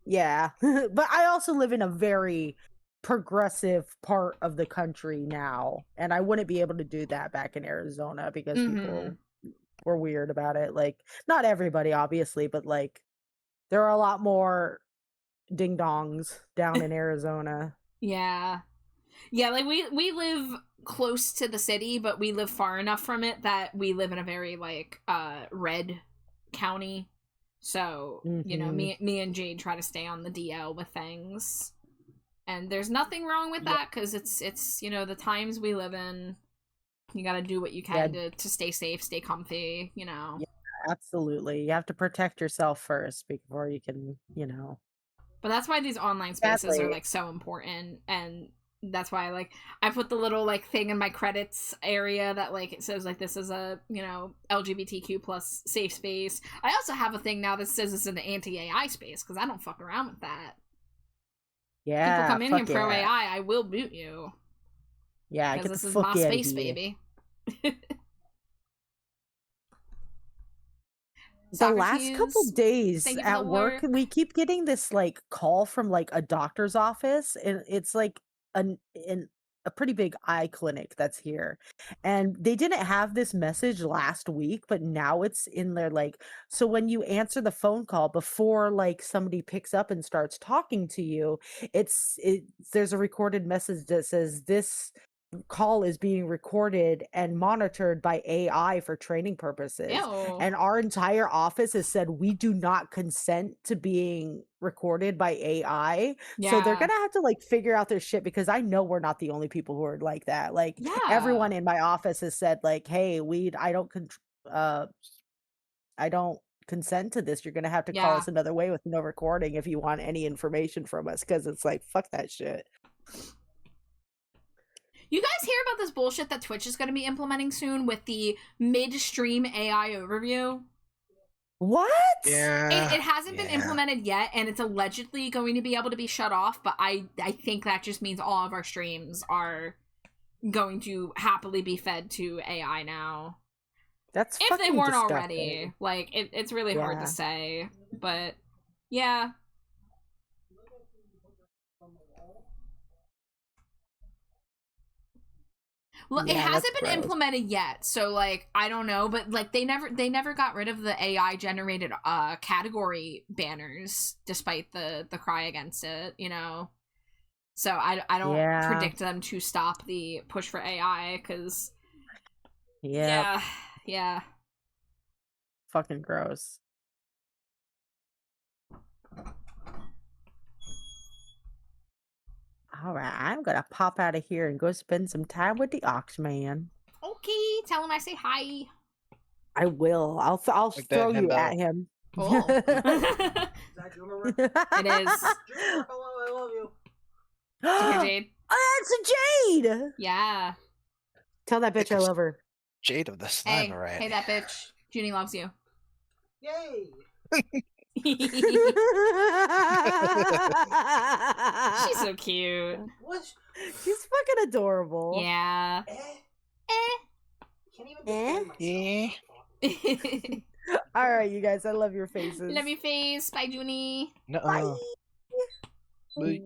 C: yeah. But I also live in a very progressive part of the country now, and I wouldn't be able to do that back in Arizona because people were weird about it. Like, not everybody, obviously, but like, there are a lot more ding dongs down in Arizona.
B: Yeah. Yeah, like we live close to the city, but we live far enough from it that we live in a very like red county. So, you know, me and Jade try to stay on the DL with things. And there's nothing wrong with that, because it's you know, the times we live in. You gotta do what you can to stay safe, stay comfy, you know.
C: Yeah, absolutely. You have to protect yourself first before you can, you know.
B: But that's why these online spaces are like so important, and that's why like I put the little like thing in my credits area that like it says like this is a, you know, LGBTQ plus safe space. I also have a thing now that says it's an anti-AI space, because I don't fuck around with that.
C: Yeah,
B: people come in here pro AI, I will boot you.
C: Yeah,
B: because this is my space, baby.
C: The last couple days at work, we keep getting this like call from like a doctor's office, and it's like a pretty big eye clinic that's here, and they didn't have this message last week, but now it's in there. Like, so when you answer the phone call, before like somebody picks up and starts talking to you, there's a recorded message that says this call is being recorded and monitored by AI for training purposes.
B: Ew.
C: And our entire office has said we do not consent to being recorded by AI.
B: Yeah.
C: So they're gonna have to like figure out their shit, because I know we're not the only people who are like that. Like, everyone in my office has said like, hey, I don't consent to this. You're gonna have to call us another way with no recording if you want any information from us, because it's like, fuck that shit.
B: You guys hear about this bullshit that Twitch is going to be implementing soon with the mid-stream AI overview?
C: What?
D: Yeah.
B: It hasn't been implemented yet, and it's allegedly going to be able to be shut off, but I think that just means all of our streams are going to happily be fed to AI now.
C: That's
B: if they weren't
C: disgusting.
B: already. Like, it's really hard to say, but yeah. Well, it hasn't been implemented yet, so like I don't know, but like they never got rid of the AI generated category banners, despite the cry against it, you know. So I don't predict them to stop the push for AI, because yeah,
C: fucking gross. All right, I'm gonna pop out of here and go spend some time with the Oxman.
B: Okay, tell him I say hi.
C: I will. I'll throw you at him.
B: Oh. It is.
A: Hello, I love you.
B: Take Jade.
C: Oh, it's a Jade.
B: Yeah.
C: Tell that bitch I love her.
D: Jade of the slime variety.
B: Hey, that bitch. Junie loves you.
A: Yay!
B: She's so cute.
A: What?
C: She's fucking adorable.
B: Yeah.
A: Eh?
B: Eh.
A: Can't even defend myself.
C: All right, you guys. I love your faces.
B: Love your face. Bye, Junie.
C: Bye.
D: Bye.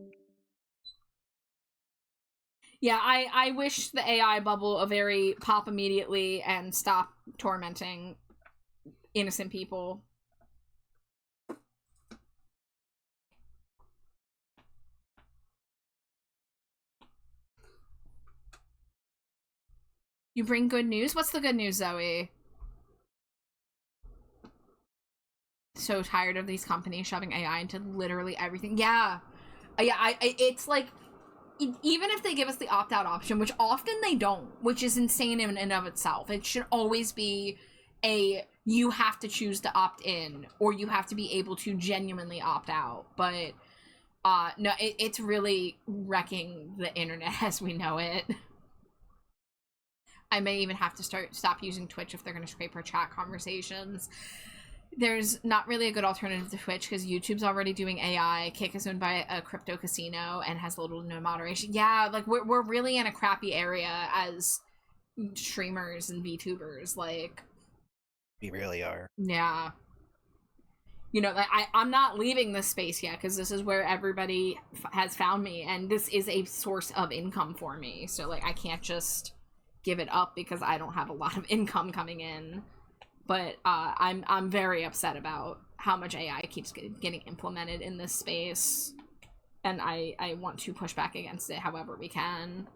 B: Yeah, I wish the AI bubble a very pop immediately and stop tormenting innocent people. You bring good news? What's the good news, Zoe? So tired of these companies shoving AI into literally everything. Yeah. Yeah, it's like, even if they give us the opt-out option, which often they don't, which is insane in and of itself, it should always be you have to choose to opt in, or you have to be able to genuinely opt out. But, no, it's really wrecking the internet as we know it. I may even have to stop using Twitch if they're going to scrape our chat conversations. There's not really a good alternative to Twitch because YouTube's already doing AI. Kick is owned by a crypto casino and has little to no moderation. Yeah, like we're really in a crappy area as streamers and VTubers. Like,
D: We really are.
B: yeah. You know, like I'm not leaving this space yet because this is where everybody has found me, and this is a source of income for me. So like I can't just give it up because I don't have a lot of income coming in. But I'm very upset about how much AI keeps getting implemented in this space, and I want to push back against it however we can.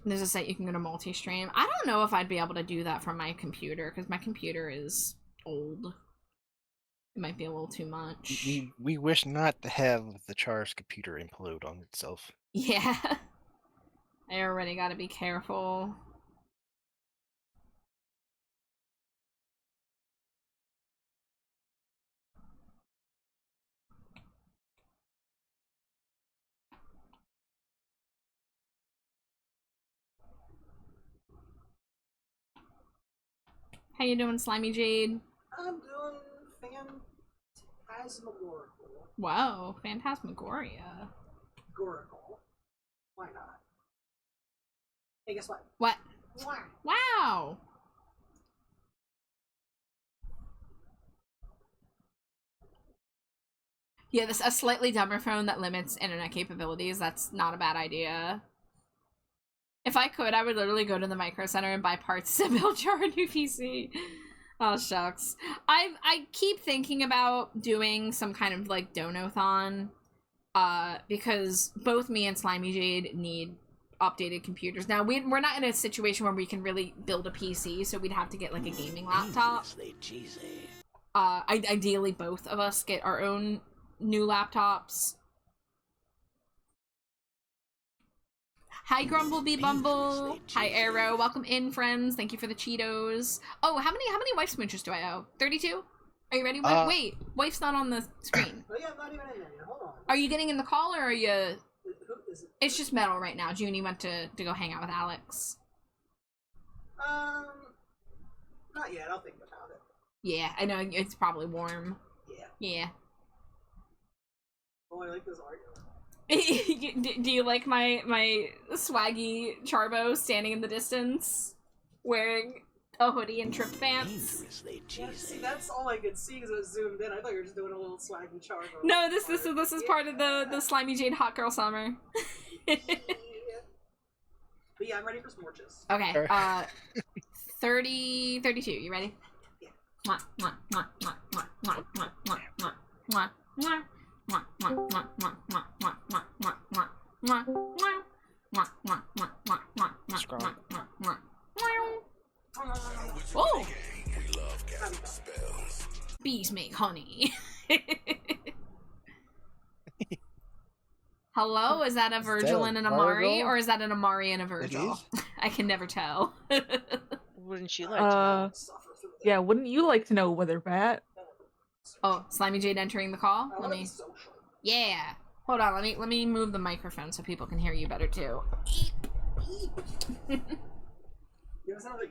B: There's a site you can go to multi-stream. I don't know if I'd be able to do that from my computer because my computer is old. It might be a little too much.
D: We wish not to have the Char's computer implode on itself.
B: Yeah. I already gotta be careful. How you doing, Slimy Jade?
A: I'm doing phantasmagorical.
B: Whoa, Phantasmagoria.
A: Gorical. Why not? Hey, guess what?
B: What?
A: Mwah.
B: Wow! Yeah, a slightly dumber phone that limits internet capabilities, that's not a bad idea. If I could, I would literally go to the Micro Center and buy parts to build your new PC. Oh, shucks. I keep thinking about doing some kind of, like, donathon, because both me and Slimy Jade need updated computers. Now, we're not in a situation where we can really build a PC, so we'd have to get, like, a gaming laptop. Ideally, both of us get our own new laptops. Hi, Grumblebee Bumble. Hi, Arrow. Welcome in, friends. Thank you for the Cheetos. Oh, how many wife smoochers do I owe? 32? Are you ready? Wait, wife's not on the screen.
A: Oh yeah, I'm not even in there yet. Hold on.
B: Are you getting in the call, or are you...
A: Who is it?
B: It's just Metal right now. Junie went to go hang out with Alex.
A: Not yet. I'll think about it.
B: Yeah, I know. It's probably warm.
A: Yeah.
B: Yeah.
A: Oh, I like this art.
B: Do you like my swaggy Charbo standing in the distance, wearing a hoodie and trip pants?
A: Yeah, see, that's all I could see because it was zoomed in. I thought you were just doing a little swaggy charm.
B: No, this is part of the Slimy Jade Hot Girl Summer.
A: Yeah. But yeah, I'm ready for smorches.
B: Okay, 32, you ready?
A: Yeah.
B: Mwah, mwah, mwah, mwah, mwah, mwah, mwah, mwah, mwah, mwah, mwah. Mwah, mwah, mwah, mwah, mwah, mwah, mwah, mwah, mwah, mwah, mwah, mwah, mwah, mwah, mwah, mwah, mwah, mwah, mwah. Oh! Bees make honey. Hello, is that a Virgil and an Amari, or is that an Amari and a Virgil? I can never tell.
E: Wouldn't you like to know?
F: Yeah, wouldn't you like to know whether Bat?
B: Oh, Slimy Jade entering the call. Let me. Yeah. Hold on. Let me move the microphone so people can hear you better too.
A: Eep. Give us another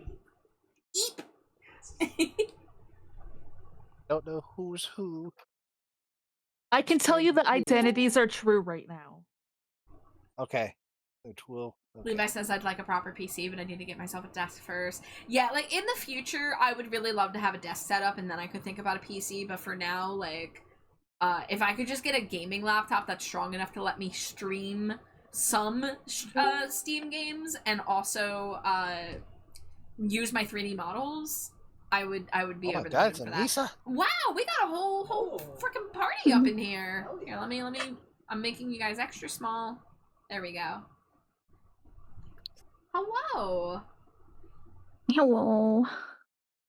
A: eep.
B: Eep.
D: Don't know who's who.
F: I can tell you the identities are true right now.
D: Okay. It will. Okay.
B: Levi says I'd like a proper PC, but I need to get myself a desk first. Yeah, like in the future, I would really love to have a desk set up, and then I could think about a PC. But for now, like, if I could just get a gaming laptop that's strong enough to let me stream some Steam games and also use my 3D models, I would be over the moon for that.
D: Lisa.
B: Wow, we got a whole freaking party up in here. Here, let me. I'm making you guys extra small. There we go. Hello.
G: Hello.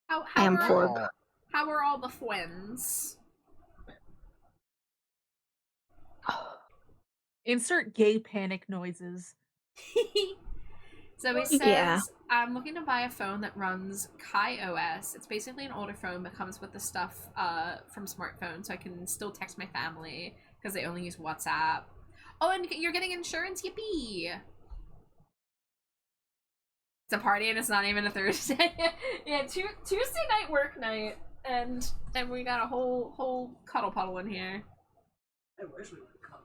B: How
G: I am
B: are,
G: Porg.
B: How are all the friends?
F: Insert gay panic noises.
B: Zoe says,
G: Yeah.
B: I'm looking to buy a phone that runs Kai OS. It's basically an older phone that comes with the stuff from smartphones, so I can still text my family because they only use WhatsApp. Oh, and you're getting insurance, yippee! It's a party and it's not even a Thursday. Yeah, Tuesday night work night, and we got a whole cuddle puddle in here.
A: I wish we would come.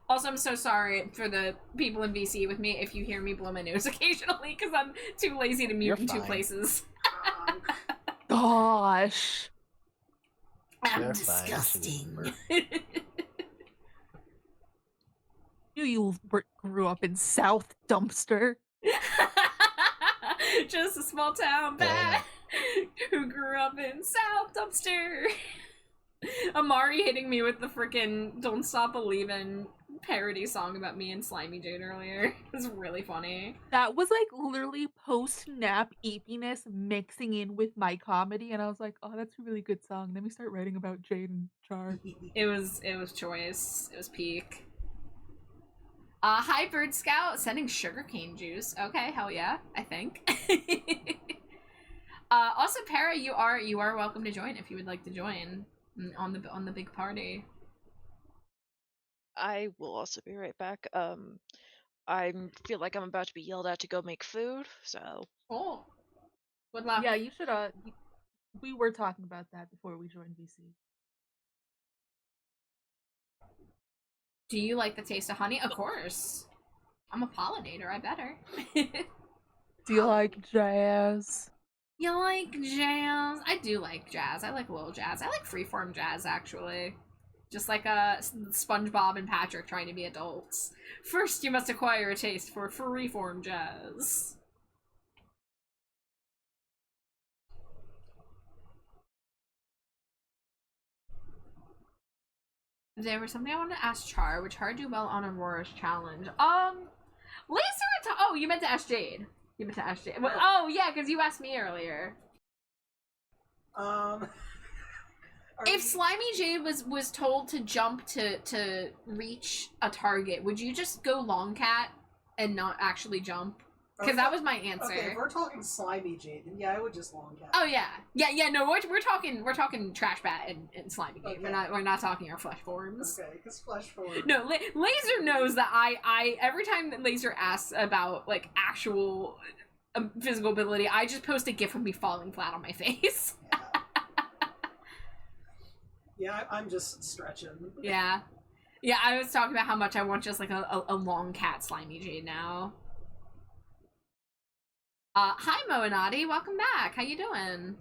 B: Also, I'm so sorry for the people in VC with me if you hear me blow my nose occasionally, because I'm too lazy to mute in two places.
F: Gosh.
B: I'm
D: You're fine.
B: disgusting.
F: You grew up in South Dumpster.
B: Just a small town bat who grew up in South Dumpster. Amari hitting me with the freaking Don't Stop Believin' parody song about me and Slimy Jade earlier. It was really funny.
F: That was like literally post-nap eepiness mixing in with my comedy, and I was like, oh, that's a really good song. Let me start writing about Jade and Char.
B: It was choice. It was peak. Hi Bird Scout, sending sugarcane juice. Okay, hell yeah, I think. Also Para, you are welcome to join if you would like to join on the big party.
E: I will also be right back. I feel like I'm about to be yelled at to go make food, so.
B: Cool. Good luck.
F: Yeah, you should, we were talking about that before we joined VC.
B: Do you like the taste of honey? Of course. I'm a pollinator, I better.
F: Do you like jazz?
B: You like jazz? I do like jazz. I like a little jazz. I like freeform jazz, actually. Just like SpongeBob and Patrick trying to be adults. First, you must acquire a taste for freeform jazz. There was something I wanted to ask Char. Would Char do well on Aurora's challenge? Laser oh, you meant to ask Jade. You meant to ask Jade. Well, oh, yeah, because you asked me earlier. If Slimy Jade was told to jump to reach a target, would you just go long cat and not actually jump? Because that was my answer.
A: Okay, if we're talking Slimy Jade, then yeah, I would just long cat.
B: Oh yeah, no, we're talking trash bat and Slimy Jade.
A: Okay.
B: We're not talking our flesh forms.
A: Okay, because flesh form.
B: No, Laser knows that I every time that Laser asks about like actual physical ability, I just post a gif of me falling flat on my face.
A: Yeah, I'm just stretching.
B: Yeah, I was talking about how much I want just like a long cat Slimy Jade now. Hi Moanati, welcome back. How you doing?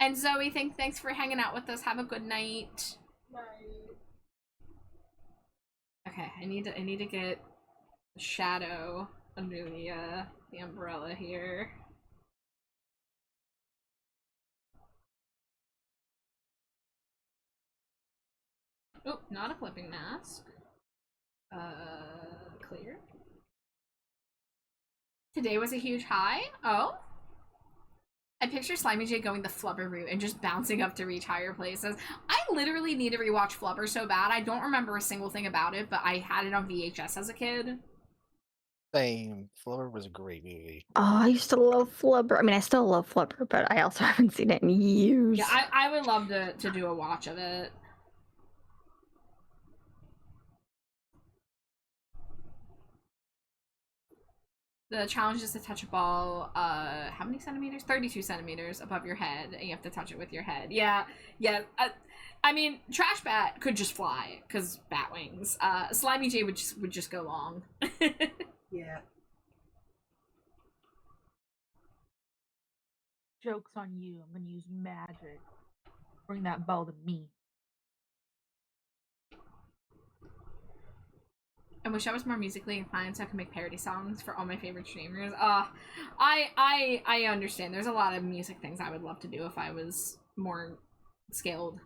B: And Zoe, thanks for hanging out with us. Have a good night.
A: Night.
B: Okay, I need to get a shadow under the umbrella here. Oh, not a clipping mask. Clear. Today was a huge high. Oh. I picture Slimy J going the Flubber route and just bouncing up to reach higher places. I literally need to rewatch Flubber so bad. I don't remember a single thing about it, but I had it on VHS as a kid.
D: Same. Flubber was a great movie.
G: Oh, I used to love Flubber. I mean, I still love Flubber, but I also haven't seen it in years.
B: Yeah, I would love to do a watch of it. The challenge is to touch a ball, how many centimeters? 32 centimeters above your head, and you have to touch it with your head. Yeah. I mean, Trash Bat could just fly, because bat wings. Slimy J would just go long.
A: Yeah.
F: Joke's on you. I'm gonna use magic. Bring that ball to me.
B: I wish I was more musically inclined so I could make parody songs for all my favorite streamers. I understand. There's a lot of music things I would love to do if I was more skilled.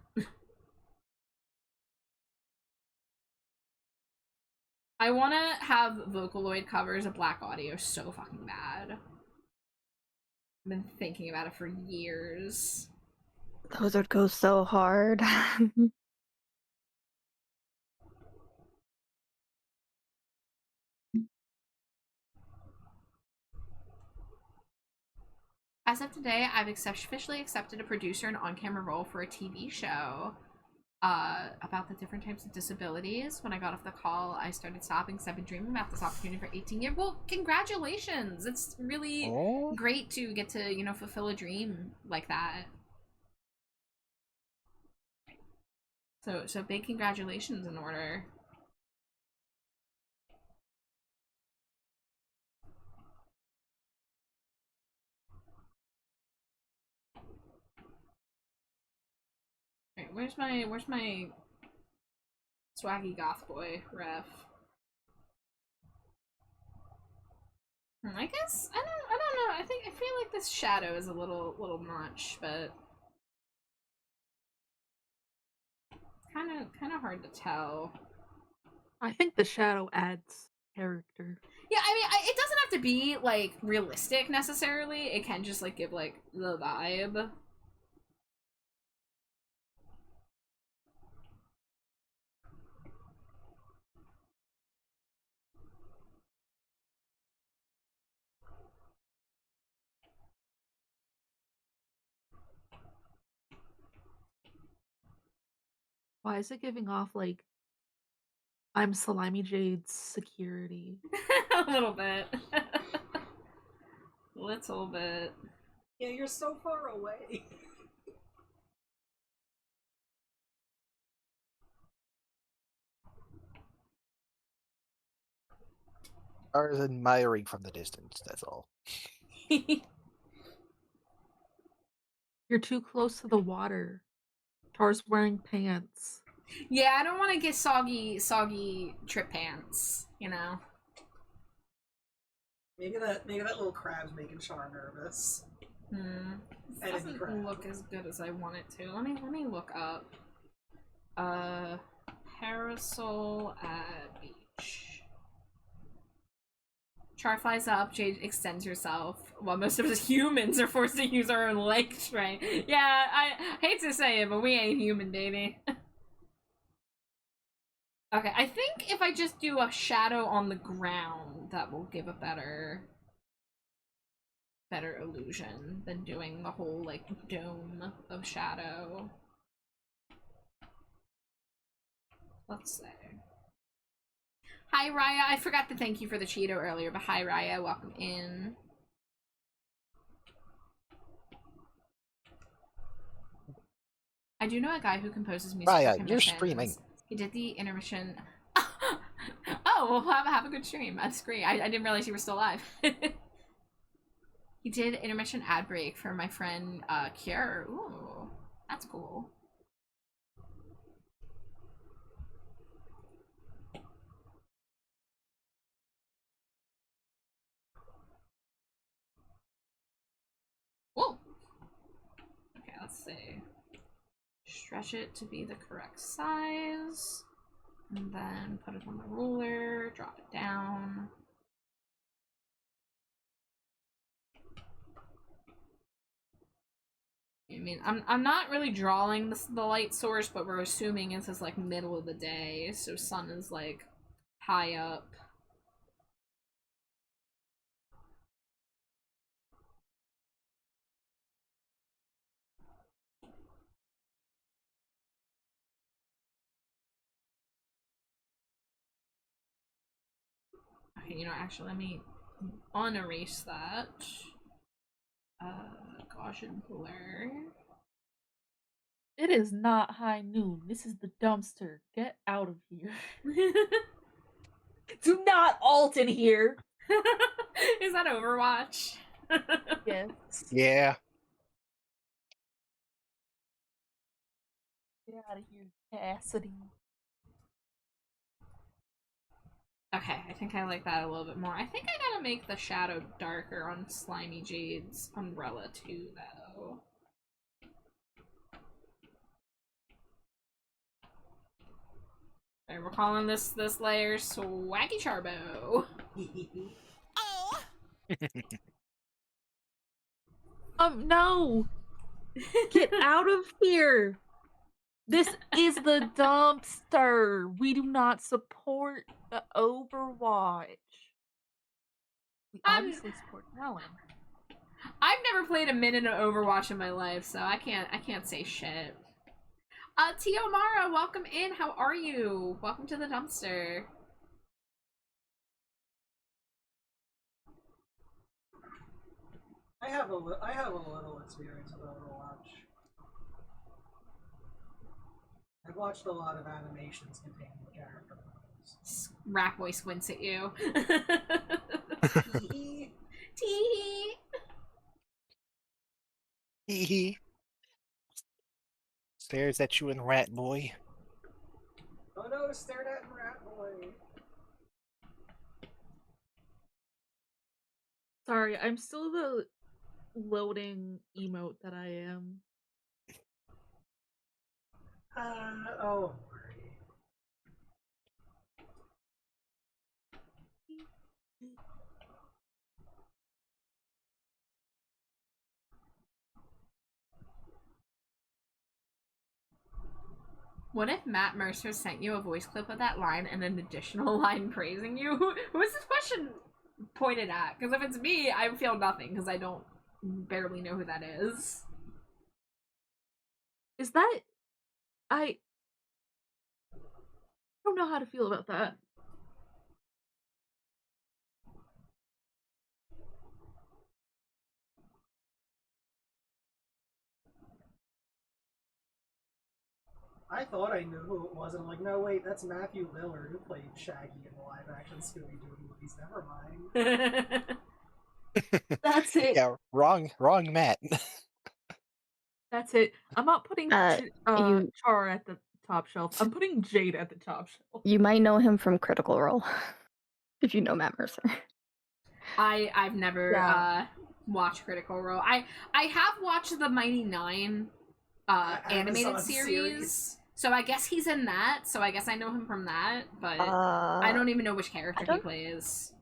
B: I want to have Vocaloid covers of Black Audio so fucking bad. I've been thinking about it for years.
G: Those would go so hard.
B: As of today, I've officially accepted a producer and on-camera role for a TV show about the different types of disabilities. When I got off the call, I started sobbing because I've been dreaming about this opportunity for 18 years. Well, congratulations! It's really great to get to, you know, fulfill a dream like that. So big congratulations in order. Alright, where's my swaggy goth boy ref? I guess I don't know. I feel like this shadow is a little much, but kind of hard to tell.
F: I think the shadow adds character.
B: Yeah, I mean, it doesn't have to be like realistic necessarily. It can just like give like the vibe.
F: Why is it giving off like I'm Slimy Jade's security?
B: A little bit. Little bit.
A: Yeah, you're so far away.
D: I was admiring from the distance, that's all.
F: You're too close to the water. Tar's wearing pants.
B: Yeah, I don't want to get soggy trip pants, you know.
A: Maybe that little crab's making Char nervous.
B: It doesn't look as good as I want it to. Let me look up. Parasol at beach. Char flies up, Jade extends herself, while most of us humans are forced to use our own leg strength. Yeah, I hate to say it, but we ain't human, baby. Okay, I think if I just do a shadow on the ground, that will give a better illusion than doing the whole, like, dome of shadow. Let's see. Hi, Raya. I forgot to thank you for the Cheeto earlier, but hi, Raya. Welcome in. I do know a guy who composes music for
D: Raya,
B: commissions.
D: you're streaming.
B: He did the intermission. Oh, well, have a good stream. That's great. I didn't realize you were still alive. He did intermission ad break for my friend Kier. Ooh, that's cool. Whoa. Okay, let's see. Stretch it to be the correct size. And then put it on the ruler, drop it down. I mean, I'm not really drawing the light source, but we're assuming this is like middle of the day, so sun is like high up. Okay, you know, actually, let me unerase that. Gaussian blur.
F: It is not high noon. This is the dumpster. Get out of here. Do not alt in here.
B: Is that Overwatch?
F: Yes.
D: Yeah.
F: Get out of here, Cassidy.
B: Okay, I think I like that a little bit more. I think I gotta make the shadow darker on Slimy Jade's umbrella too, though. And we're calling this layer Swaggy Charbo.
A: Oh!
F: No! Get out of here! This is the dumpster. We do not support the Overwatch. We obviously support Alan.
B: I've never played a minute of Overwatch in my life, so I can't say shit. Tiomara, welcome in. How are you? Welcome to the dumpster.
A: I have a little experience with Overwatch. I've watched a lot of animations containing character models.
B: Rat boy squints at you.
A: Tee-hee.
B: Tee.
D: Hee hee. Stares at you and Rat Boy.
A: Oh no, stared at Rat Boy.
F: Sorry, I'm still the loading emote that I am.
A: Oh.
B: What if Matt Mercer sent you a voice clip of that line and an additional line praising you? Who is this question pointed at? Because if it's me, I feel nothing because I don't barely know who that is.
F: Is that... I don't know how to feel about that.
A: I thought I knew who it was, and I'm like, no, wait, that's Matthew Lillard who played Shaggy in the live-action Scooby-Doo movies. Never mind.
F: That's it.
D: Yeah, wrong Matt.
F: That's it. I'm not putting Char at the top shelf. I'm putting Jade at the top shelf.
G: You might know him from Critical Role, if you know Matt Mercer.
B: I've never watched Critical Role. I have watched the Mighty Nein animated series. So I guess he's in that. So I guess I know him from that. But I don't even know which character he plays.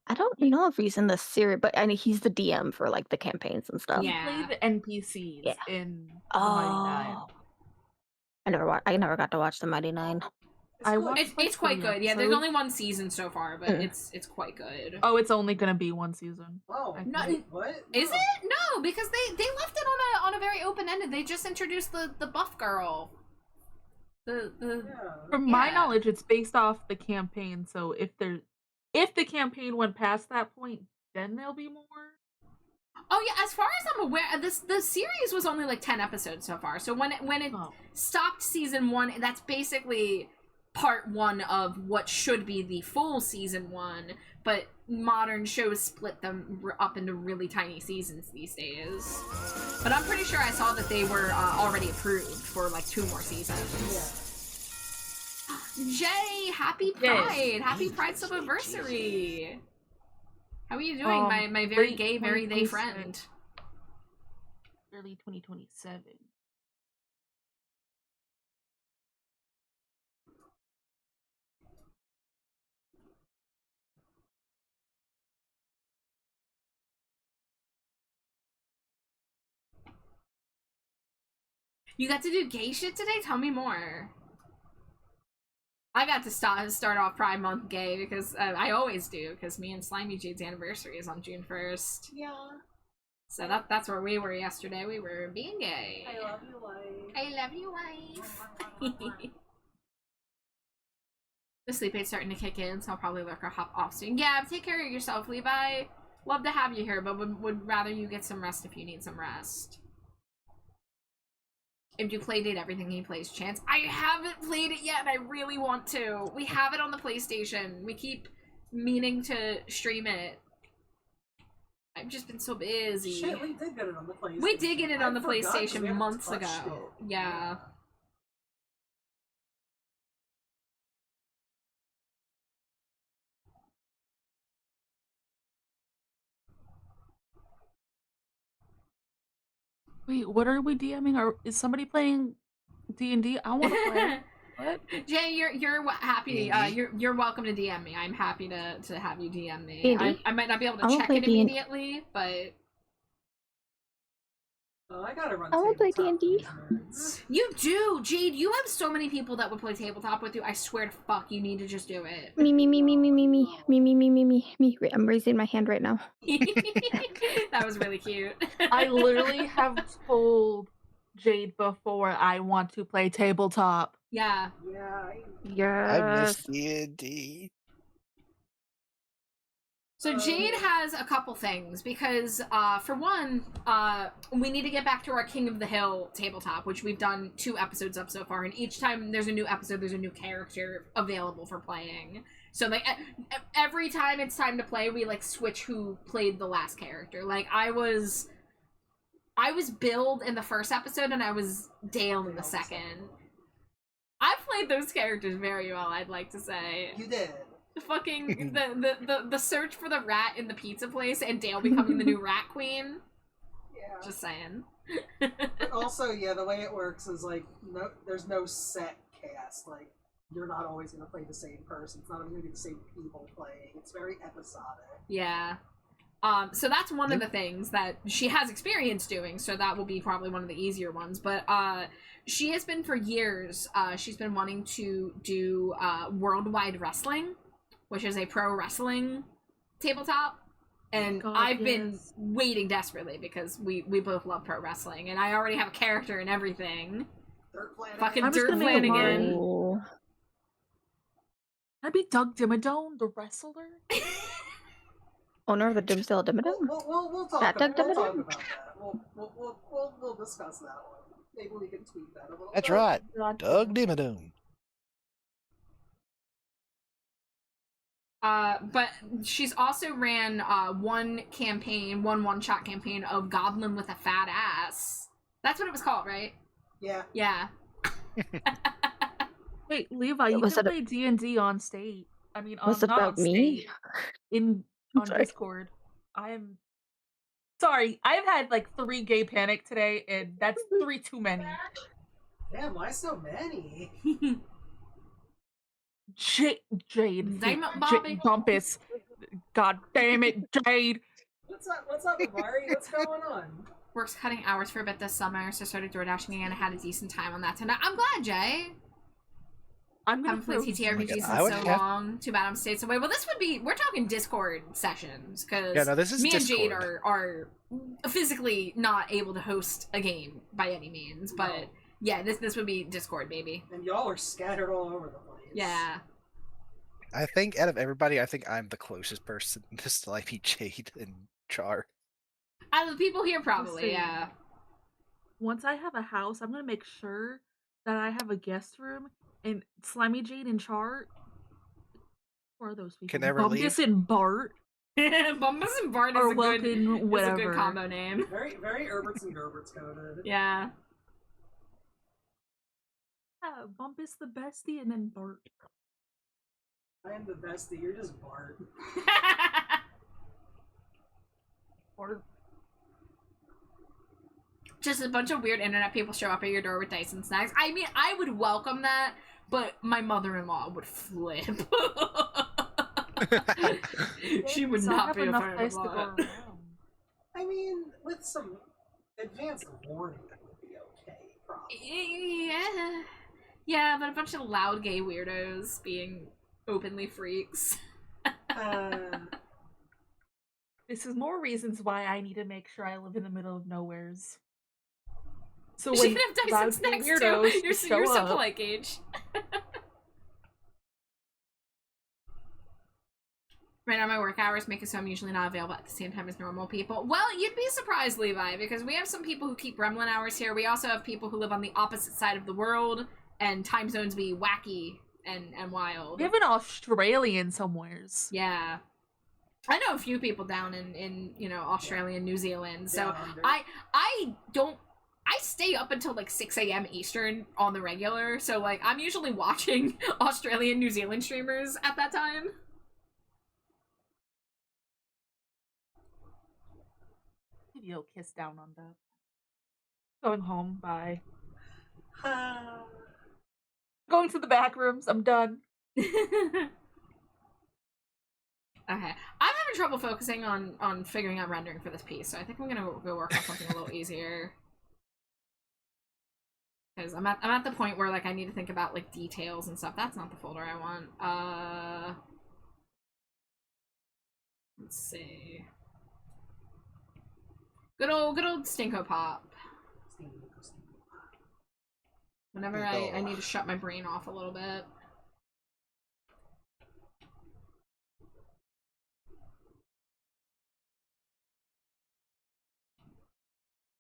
G: I don't know if he's in the series, but I mean, he's the DM for like the campaigns and stuff.
F: He played the NPCs in the Mighty Nine.
G: I never got to watch the Mighty Nine.
B: It's quite good. Yeah, there's only one season so far, but it's quite good.
F: Oh, it's only gonna be one season.
A: Oh, what?
B: Is it? No, because they left it on a very open ended. They just introduced the buff girl.
F: From my knowledge, it's based off the campaign. So if the campaign went past that point, then there'll be more.
B: Oh yeah, as far as I'm aware, the series was only like 10 episodes so far. So when it stopped season 1, that's basically part 1 of what should be the full season 1. But modern shows split them up into really tiny seasons these days. But I'm pretty sure I saw that they were already approved for like 2 more seasons. Jay, happy Pride! Happy Pride Subiversary! How are you doing, my very gay, very they friend?
F: Early 2027.
B: You got to do gay shit today? Tell me more. I got to start off Pride Month gay because I always do, because me and Slimy Jade's anniversary is on June 1st.
A: Yeah.
B: So that's where we were yesterday. We were being gay.
A: I love you, wife.
B: I love you, wife. The sleep aid's starting to kick in, so I'll probably lurk or hop off soon. Yeah, take care of yourself, Levi. Love to have you here, but would rather you get some rest if you need some rest. If you playdate everything he plays, Chance. I haven't played it yet, and I really want to. We have it on the PlayStation. We keep meaning to stream it. I've just been so busy.
A: Shit, we did get it on the PlayStation.
B: We did get it on the
A: forgot 'cause we
B: PlayStation
A: haven't
B: months
A: touched
B: ago.
A: it.
B: Yeah.
F: Wait, what are we DMing? Is somebody playing D&D? I want to play. What?
B: Jay, you're happy.
D: D&D?
B: You're welcome to DM me. I'm happy to have you DM me.
G: D&D?
B: I might not be able to
G: I wanna
B: check
G: play
B: it
G: D&D.
B: immediately, but
A: I gotta run.
G: I wanna play
A: tabletop
G: D&D.
A: with these nerds.
B: you do, Jade. You have so many people that would play tabletop with you. I swear to fuck, you need to just do it.
G: Me. I'm raising my hand right now.
B: That was really cute.
F: I literally have told Jade before I want to play tabletop.
B: Yeah.
A: Yeah.
D: I
G: Yes.
D: miss D&D.
B: So Jade has a couple things because, for one, we need to get back to our King of the Hill tabletop, which we've done 2 episodes of so far, and each time there's a new episode, there's a new character available for playing. So like every time it's time to play, we like switch who played the last character. Like I was Bill in the first episode, and I was Dale in the second. I played those characters very well, I'd like to say.
A: You did.
B: Fucking the search for the rat in the pizza place and Dale becoming the new rat queen.
A: Yeah.
B: Just saying.
A: But also, yeah, the way it works is like there's no set cast. Like you're not always gonna play the same person. It's not always gonna be the same people playing. It's very episodic.
B: Yeah. So that's one of the things that she has experience doing, so that will be probably one of the easier ones. But she has been for years, she's been wanting to do Worldwide Wrestling, which is a pro wrestling tabletop. And
F: God,
B: I've been
F: yes.
B: waiting desperately because we both love pro wrestling, and I already have a character and everything.
A: Dirt Planet.
B: Fucking
F: I'm just
B: Dirt
F: gonna make a
B: Flanagan.
G: Oh.
F: I'd be Doug Dimmadome, the wrestler.
G: Owner of the Dimsdale Dimmadome?
A: We'll talk
G: That
A: about,
G: Doug
A: we'll talk
G: Dimmadome?
A: about that. We'll discuss that one. Maybe we can tweak that a little
D: That's
A: bit.
D: right.
F: God,
D: Doug Dimmadome.
B: But she's also ran one one-shot campaign of Goblin with a Fat Ass. That's what it was called, right?
A: Yeah.
B: Yeah.
F: Wait, Levi, you
G: Was
F: can
G: it
F: play D&D on state. I mean,
G: Was it
F: not
G: about
F: on
G: me?
F: state. On
G: Sorry.
F: Discord. I'm sorry. I've had like 3 gay panic today, and that's 3 too many.
A: Damn, why so many?
F: Jade,
B: Damn it, Bobby.
F: Bumpus. God damn it, Jade.
A: What's up, Amari? What's going on?
B: Works cutting hours for a bit this summer, so started door dashing again. I had a decent time on that tonight. I'm glad, Jay.
F: I'm gonna
B: Haven't played
F: play
B: TTRPGs in
D: I would
B: so
D: have-
B: long. Too bad I'm states away. Well, this would be, we're talking Discord sessions, because
D: Yeah, no, this is
B: me and Jade
D: Discord.
B: are physically not able to host a game by any means, but
A: No.
B: yeah, this would be Discord, baby.
A: And y'all are scattered all over the place.
B: Yeah.
D: I think out of everybody, I think I'm the closest person to Slimy Jade and Char.
B: Out of the people here, probably,
F: see.
B: yeah.
F: Once I have a house, I'm gonna make sure that I have a guest room, and Slimy Jade and Char. Who are those people?
D: Can never
F: Bumpus
D: leave?
F: and Bart
B: Bumpus and Bart
F: are
B: is a
F: welcome.
B: good, is a
F: Whatever.
B: good combo name.
A: Very Herberts and Gerberts coded.
B: Yeah.
F: Yeah, Bumpus the bestie, and then Bart.
A: I am the bestie. You're just Bart.
F: Bart.
B: Just a bunch of weird internet people show up at your door with dice and snacks. I mean, I would welcome that, but my mother-in-law would flip. She would
F: So I
B: not
F: have
B: be a
F: enough
B: fan of
F: place to go
B: that.
F: around.
A: I mean, with some advanced warning, it would be okay, probably.
B: Yeah. Yeah, but a bunch of loud gay weirdos being openly freaks.
F: This is more reasons why I need to make sure I live in the middle of nowheres. So
B: She
F: when
B: can have dice and
F: loud gay
B: snacks
F: weirdos
B: too. You're
F: show
B: so
F: up,
B: polite, Gage. Right now, my work hours make it so I'm usually not available at the same time as normal people. Well, you'd be surprised, Levi, because we have some people who keep gremlin hours here. We also have people who live on the opposite side of the world, and time zones be wacky and wild.
F: We have an Australian somewheres.
B: Yeah. I know a few people down in Australia and New Zealand. So I stay up until like 6 a.m. Eastern on the regular. So like I'm usually watching Australian New Zealand streamers at that time.
F: Video kiss down on that. Going home, bye. Going to the back rooms, I'm done.
B: Okay, I'm having trouble focusing on figuring out rendering for this piece, so I think I'm gonna go work on something a little easier. Because I'm at the point where like I need to think about like details and stuff. That's not the folder I want. Let's see. Good old Stinko Pop. Whenever I need to shut my brain off a little bit.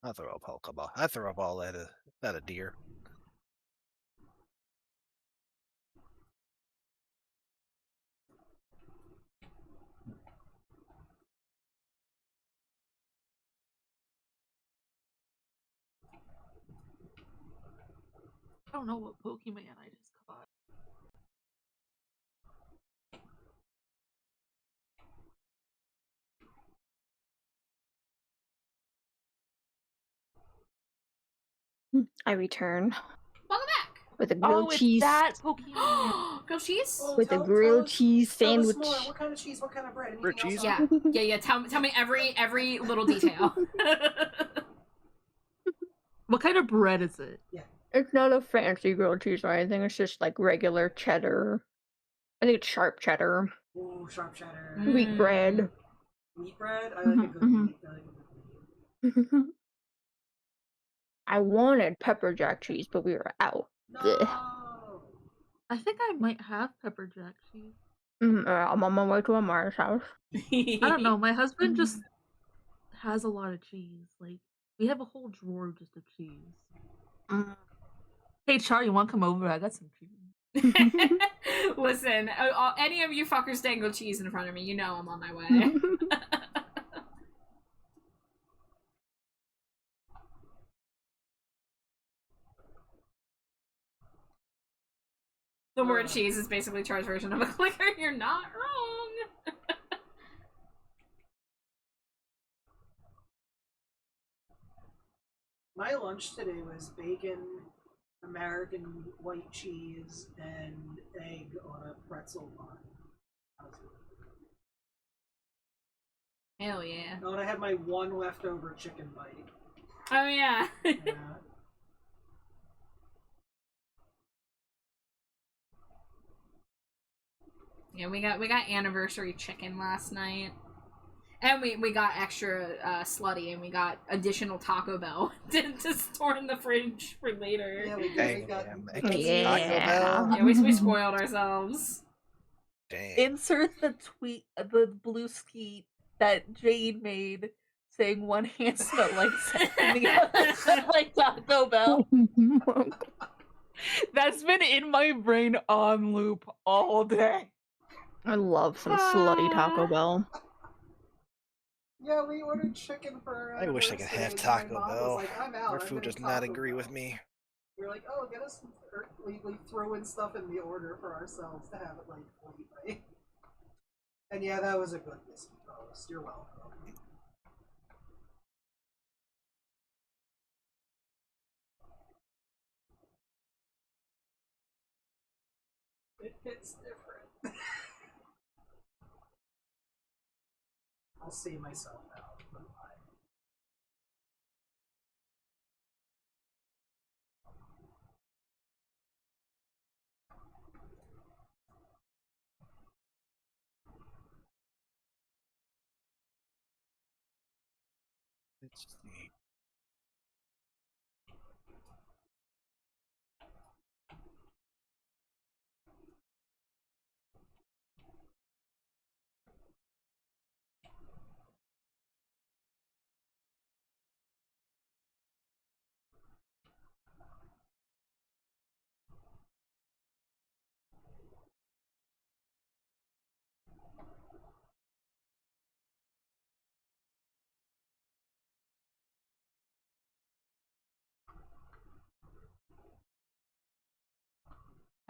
D: I'll throw a Pokeball. I throw a ball at a deer.
F: I don't know what Pokemon I just caught.
G: I return
B: Welcome back.
G: with a grilled cheese.
F: That Pokemon.
B: Grilled cheese?
A: Well,
G: With a
A: tell
G: grilled
A: us-
G: cheese
A: tell us
G: sandwich.
A: more. What kind of cheese? What kind of bread?
D: Grilled
A: Anything
D: cheese?
A: else?
B: Yeah. Tell me every little detail.
F: What kind of bread is it?
G: It's not a fancy grilled cheese or anything. It's just like regular cheddar. I think it's sharp cheddar.
A: Ooh, sharp cheddar.
G: Wheat bread.
A: Wheat bread? I like a good
G: Mhm,
A: wheat. I like a good wheat.
G: I wanted pepper jack cheese, but we were out.
A: No!
F: I think I might have pepper jack cheese.
G: I'm on my way to Amara's house.
F: I don't know. My husband just has a lot of cheese. Like we have a whole drawer just of cheese.
G: Mm.
F: Hey, Char, you want to come over? I got some cheese.
B: Listen, any of you fuckers dangle cheese in front of me, you know I'm on my way. The word cheese is basically Char's version of a clicker. You're not wrong.
A: My lunch today was bacon, American white cheese, and egg on a pretzel bun. That was good.
B: Hell yeah.
A: Oh, and I had my one leftover chicken bite.
B: Oh yeah.
A: Yeah.
B: Yeah, we got anniversary chicken last night. And we got extra slutty, and we got additional Taco Bell to store in the fridge for later.
A: Yeah, we
D: Dang,
A: got
D: damn,
A: we
D: I
A: got-
D: can't
G: Yeah.
D: Taco Bell.
B: Yeah, we spoiled ourselves.
D: Dang.
F: Insert the tweet, the blue skeet that Jade made saying one hand smelled like sex and the other smelled like Taco Bell. That's been in my brain on loop all day.
G: I love some slutty Taco Bell.
A: Yeah, we ordered chicken for our
D: I wish I could have
A: anniversary, and
D: Taco
A: my mom was
D: Bell.
A: like, I'm out.
D: Your
A: I'm
D: food
A: getting
D: does not
A: Taco
D: agree
A: Bell.
D: with me.
A: We were like, oh, get us some. We throw in stuff in the order for ourselves to have it like late. And yeah, that was a good whiskey post. You're welcome. It hits different. I'll see myself out. Bye.
D: Let's see.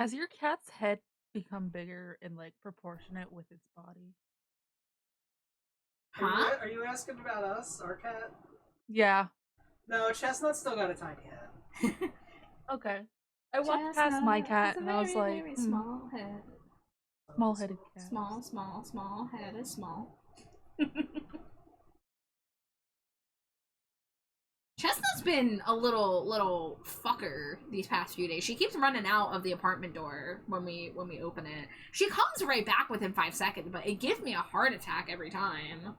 F: Has your cat's head become bigger and like proportionate with its body?
B: Huh?
A: Are you asking about us, our cat?
F: Yeah.
A: No, Chestnut's still got a tiny head.
F: Okay. I walked past my cat and I was like,
B: very small head.
F: small-headed cat.
B: Small head is small. Chestnut's been a little fucker these past few days. She keeps running out of the apartment door when we open it. She comes right back within 5 seconds, but it gives me a heart attack every time.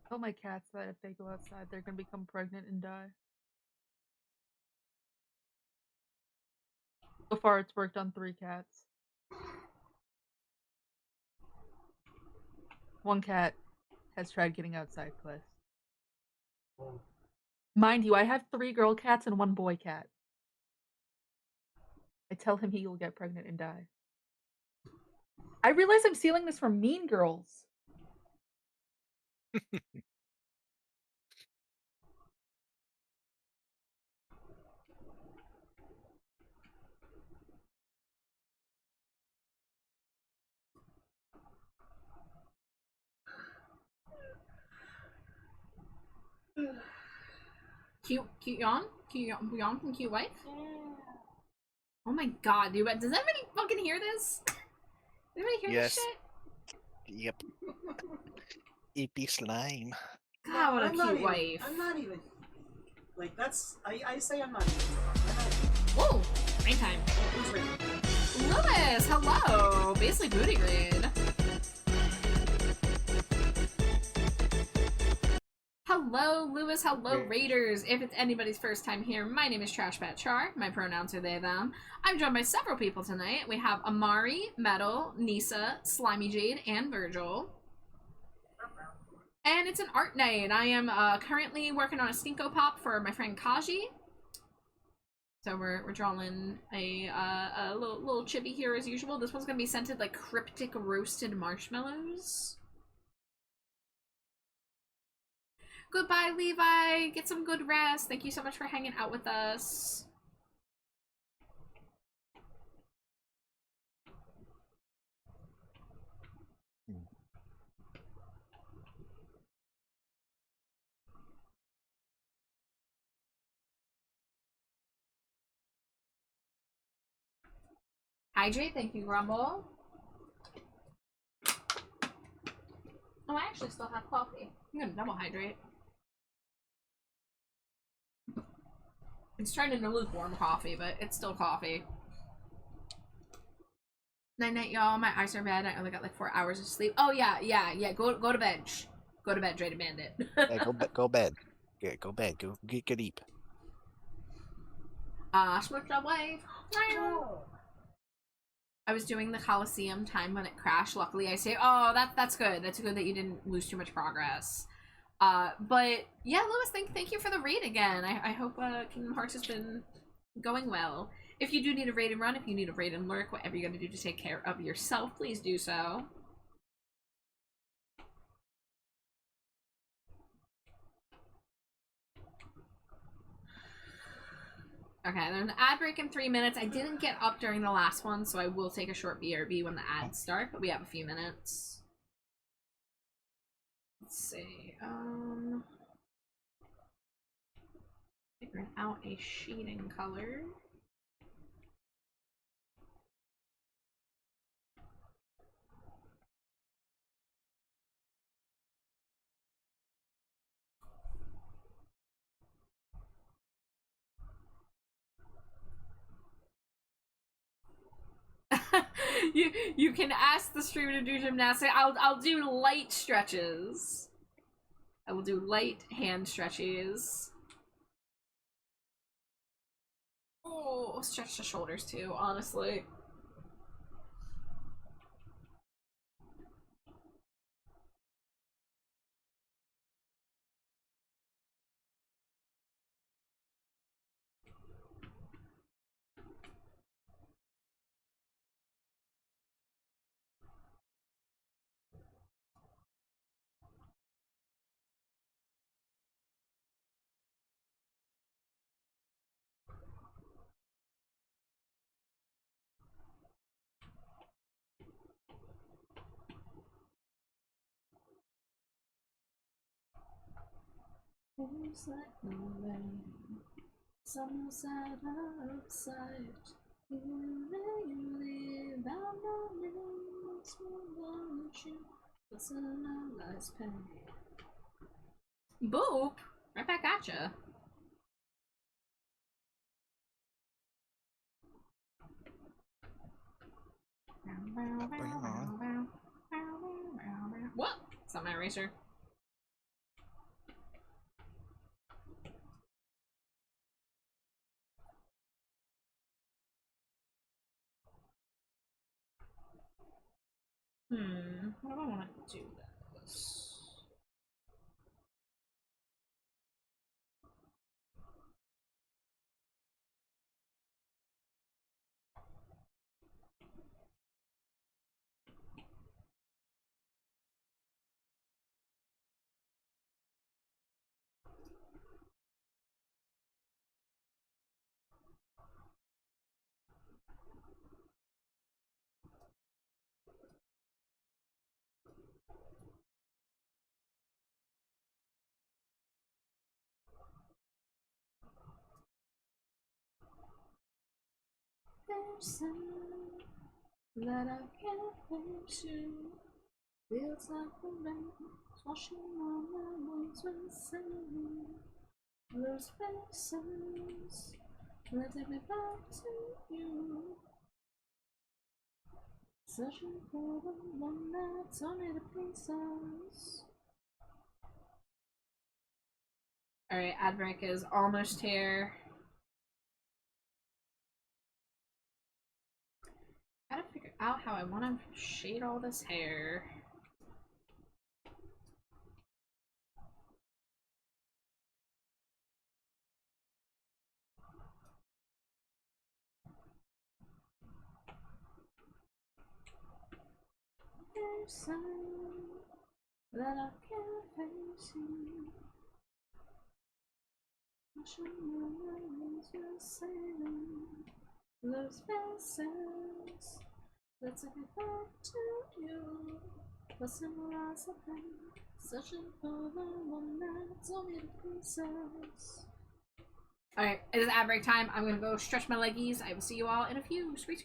F: Tell my cats that if they go outside, they're gonna become pregnant and die. So far, it's worked on 3 cats. One cat has tried getting outside Cliff. Mind you, I have 3 girl cats and 1 boy cat. I tell him he will get pregnant and die. I realize I'm stealing this from Mean Girls.
B: Cute yawn? Cute yawn from Cute Wife? Oh my god, dude. Does everybody fucking hear this? Does everybody hear
D: Yes.
B: this shit?
D: Yep. Eepy slime.
B: God, what a
A: I'm not
B: cute
A: even-
B: wife.
A: I'm not even. Like, that's. I say I'm not even.
B: Whoa! Rain time.
A: Who's ready?
B: Lewis, hello! Basically booty grade. Hello, Lewis. Hello, Raiders. If it's anybody's first time here, my name is Trashbat Char. My pronouns are they, them. I'm joined by several people tonight. We have Amari, Metal, Nisa, Slimy Jade, and Virgil. And it's an art night. I am currently working on a Stinko Pop for my friend Kaji. So we're drawing a little chibi here as usual. This one's gonna be scented like cryptic roasted marshmallows. Goodbye, Levi. Get some good rest. Thank you so much for hanging out with us. Hydrate, thank you, Grumble. Oh, I actually still have coffee. I'm gonna double hydrate. It's turned into lukewarm coffee, but it's still coffee. Night night, y'all. My eyes are red. I only got like 4 hours of sleep. Oh yeah. Go to bed. Shh. Go to bed, Dre Bandit.
D: Hey, go bed. Yeah, go bed. Go get good eat.
B: Smooch up wave. I was doing the Coliseum time when it crashed. Luckily, I say, oh, that's good. That's good that you didn't lose too much progress. But yeah, Lewis, thank you for the raid again. I hope Kingdom Hearts has been going well. If you do need a raid and run, if you need a raid and lurk, whatever you're gonna do to take care of yourself, please do so. Okay, there's an ad break in 3 minutes. I didn't get up during the last one, so I will take a short BRB when the ads start, but we have a few minutes. Let's see, figuring out a shading color. you can ask the streamer to do gymnastics. I'll do light stretches. I will do light hand stretches. Oh, stretch the shoulders too, honestly. Who's like no rain? Some side outside. You live out no limits, won't you? Personalized pain. Boop! Right back at ya. What? It's not my eraser. What do I want to do with this? There's some that I can't hold to. Feels like the rain washing on my wounds when singing. Those faces that take me back to you. Searching for the one that tore me to pieces. Alright, ad break is almost here. Gotta figure out how I want to shade all this hair. There's some that I can't face you. Washing my wounds with sailing. Those faces that take me back to you. But symbolize the pain, searching for the one that tore me to pieces. Alright, it is ad break time. I'm gonna go stretch my leggies. I will see you all in a few. Screen.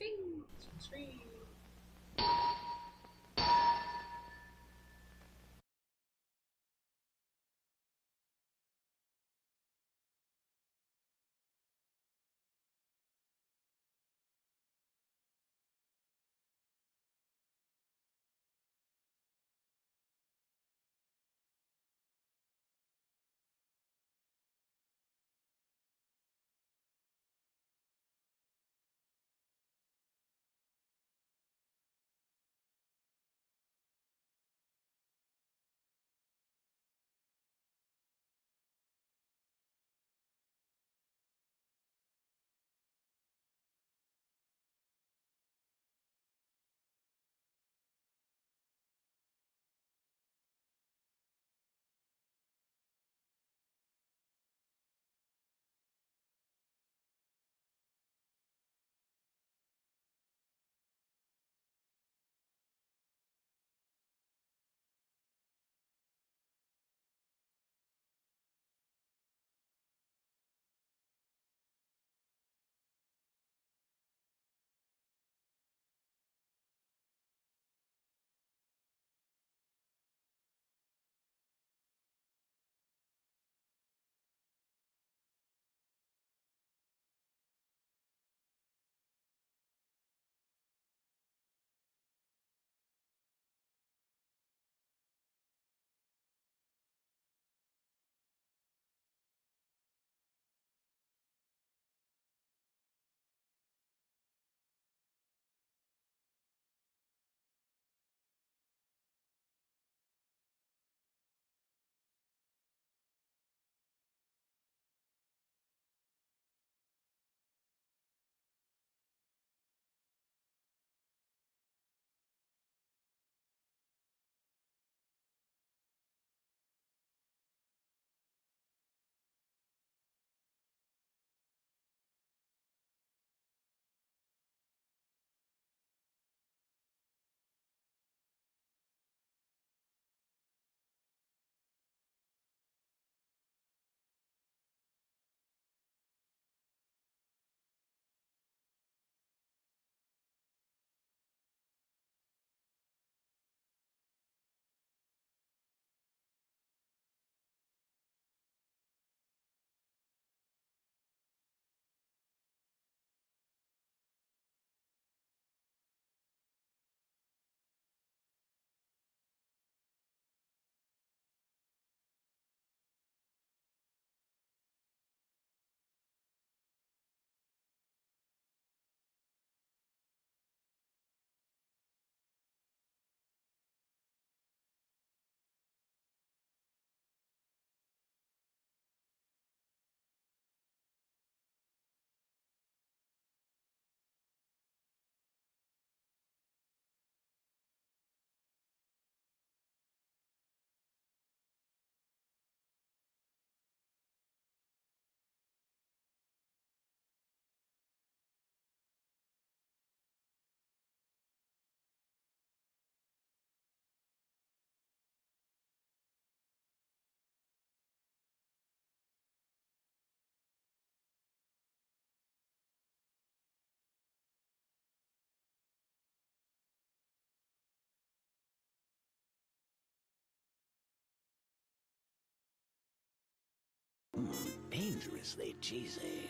H: dangerously cheesy.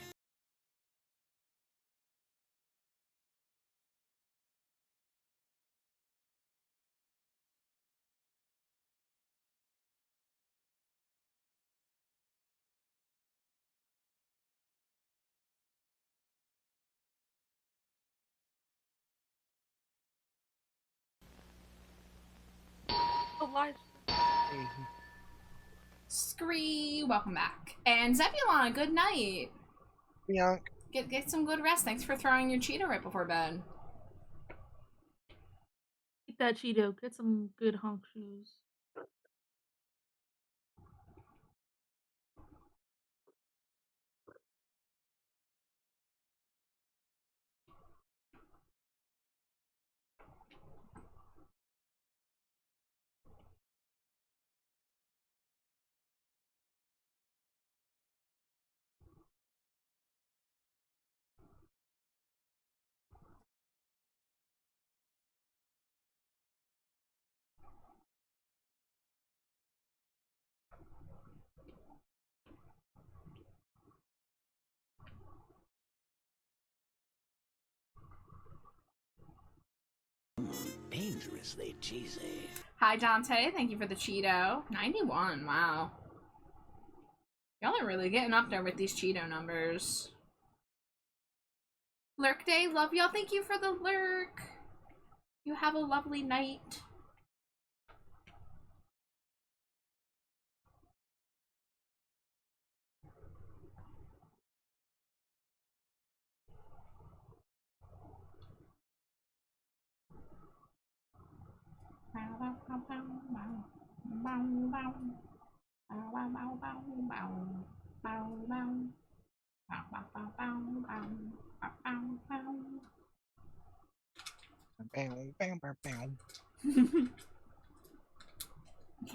F: Elijah.
B: Scree, welcome back. And Zebulon, good night.
D: Yonk.
B: Get some good rest. Thanks for throwing your Cheeto right before bed.
F: Eat that Cheeto. Get some good honk shoes.
H: Dangerously cheesy.
B: Hi, Dante. Thank you for the Cheeto. 91. Wow. Y'all are really getting up there with these Cheeto numbers. Lurk Day, love y'all. Thank you for the lurk. You have a lovely night.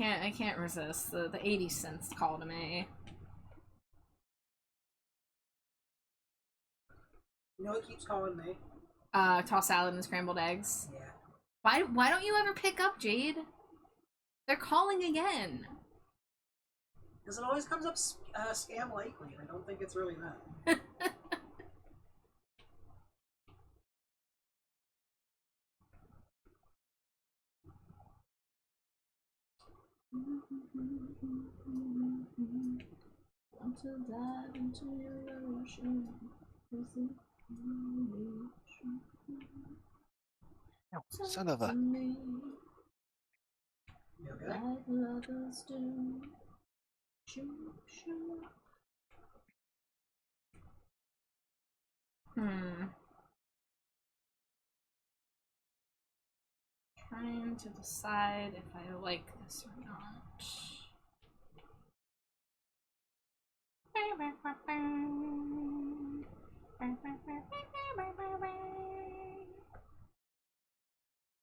B: I can't resist. The 80 cents call to me.
A: You know what keeps calling me?
B: Toss salad and scrambled eggs.
A: Yeah.
B: Why don't you ever pick up, Jade? They're calling again.
A: Because it always comes up scam likely, and I don't think it's really that.
B: Want to dive into your ocean.
D: Son of a.
A: You okay?
B: Like others do. Trying to decide if I like this or not.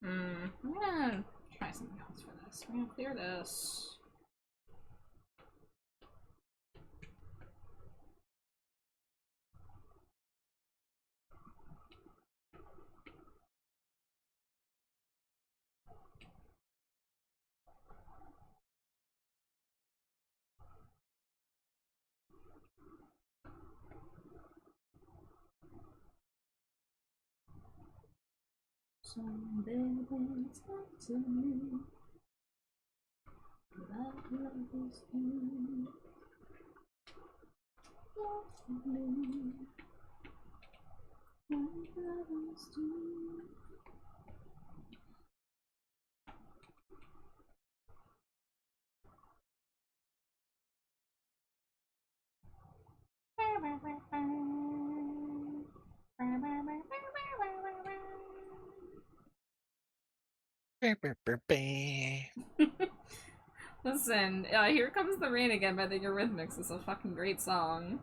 B: I'm gonna try something else for this. We're gonna clear this. Some babies talk to me, but I love this thing. Talk to me, like others do. Listen, Here Comes the Rain Again by the Eurythmics is a fucking great song.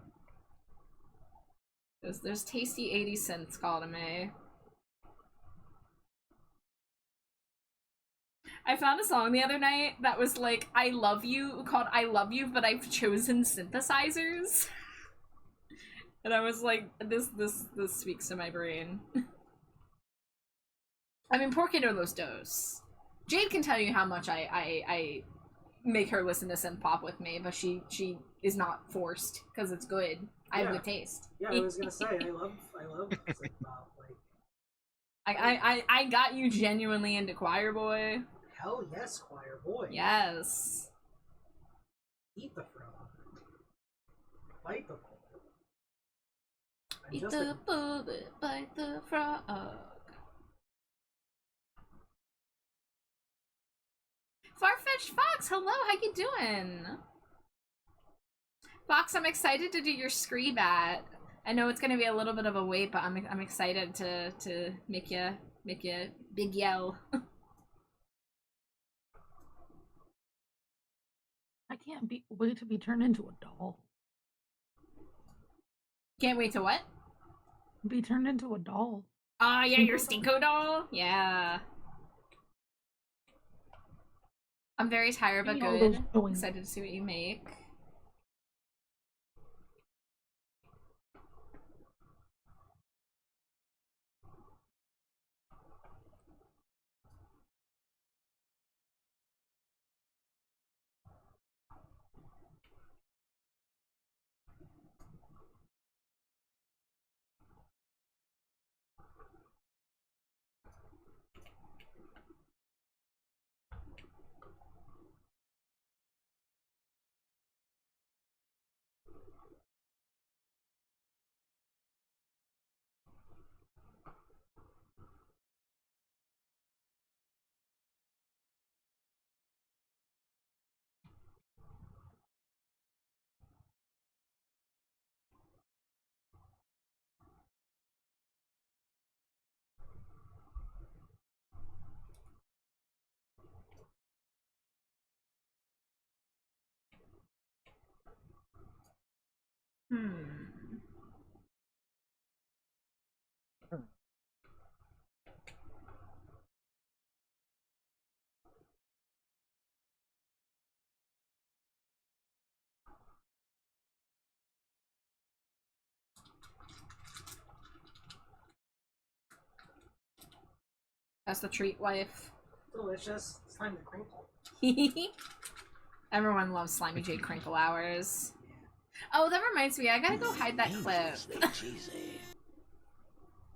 B: There's tasty 80 cents call to me. I found a song the other night that was like, I love you, called I Love You, but I've chosen synthesizers. And I was like, this speaks to my brain. I mean, Por qué no los dos? Jade can tell you how much I make her listen to synth pop with me, but she is not forced because it's good. I have
A: Yeah.
B: good taste.
A: Yeah, I was gonna say I love Sigma. Like,
B: I got you genuinely into Choir Boy.
A: hell yes, Choir Boy.
B: Yes.
A: Eat the frog. Bite the bullet.
B: Eat the bullet, bite the frog. Farfetched Fox, hello, how you doing? Fox, I'm excited to do your Screebat. I know it's gonna be a little bit of a wait, but I'm excited to make you big yell.
F: I can't wait to be turned into a doll.
B: Can't wait to what?
F: Be turned into a doll.
B: Oh yeah, your Stinko doll? Yeah. I'm very tired but
F: See all those
B: good.
F: doings.
B: Excited to see what you make. That's the treat, wife.
A: Delicious. It's time to crinkle.
B: Everyone loves Slimy Jade Crinkle Hours. Oh, that reminds me, I gotta go hide that clip.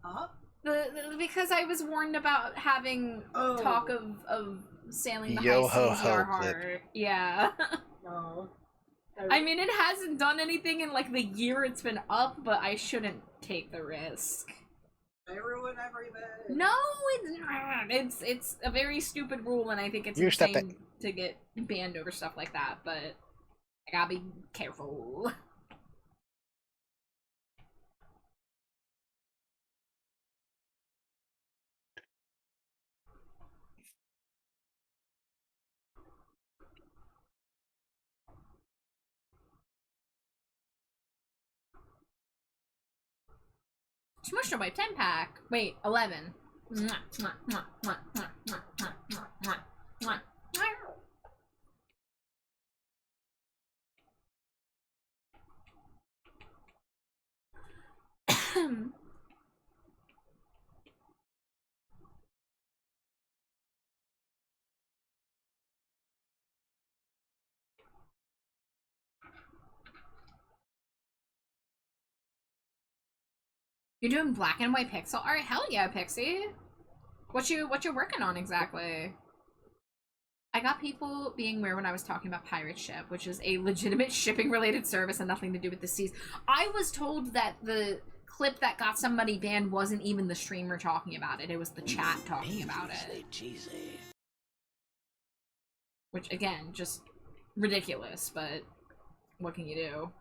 A: Huh?
B: Because I was warned about having talk of sailing the
D: Yo
B: high
D: ho
B: seas
D: ho
B: your
D: clip.
B: heart. Yeah.
A: No.
B: I mean, it hasn't done anything in like the year it's been up, but I shouldn't take the risk.
A: I ruin everything.
B: No, it's not. It's a very stupid rule, and I think it's
D: You're
B: insane
D: stepping.
B: to get banned over stuff like that. But I gotta be careful. Smush Wipe 10 pack. Wait, 11. Mwah, mwah, mwah, mwah, mwah, mwah, mwah, mwah, mwah, mwah. You're doing black and white pixel art? Hell yeah, Pixie. What you working on exactly? I got people being weird when I was talking about Pirate Ship, which is a legitimate shipping related service and nothing to do with the seas. I was told that the clip that got somebody banned wasn't even the streamer talking about it. It was the chat talking about it. Which, again, just ridiculous, but what can you do?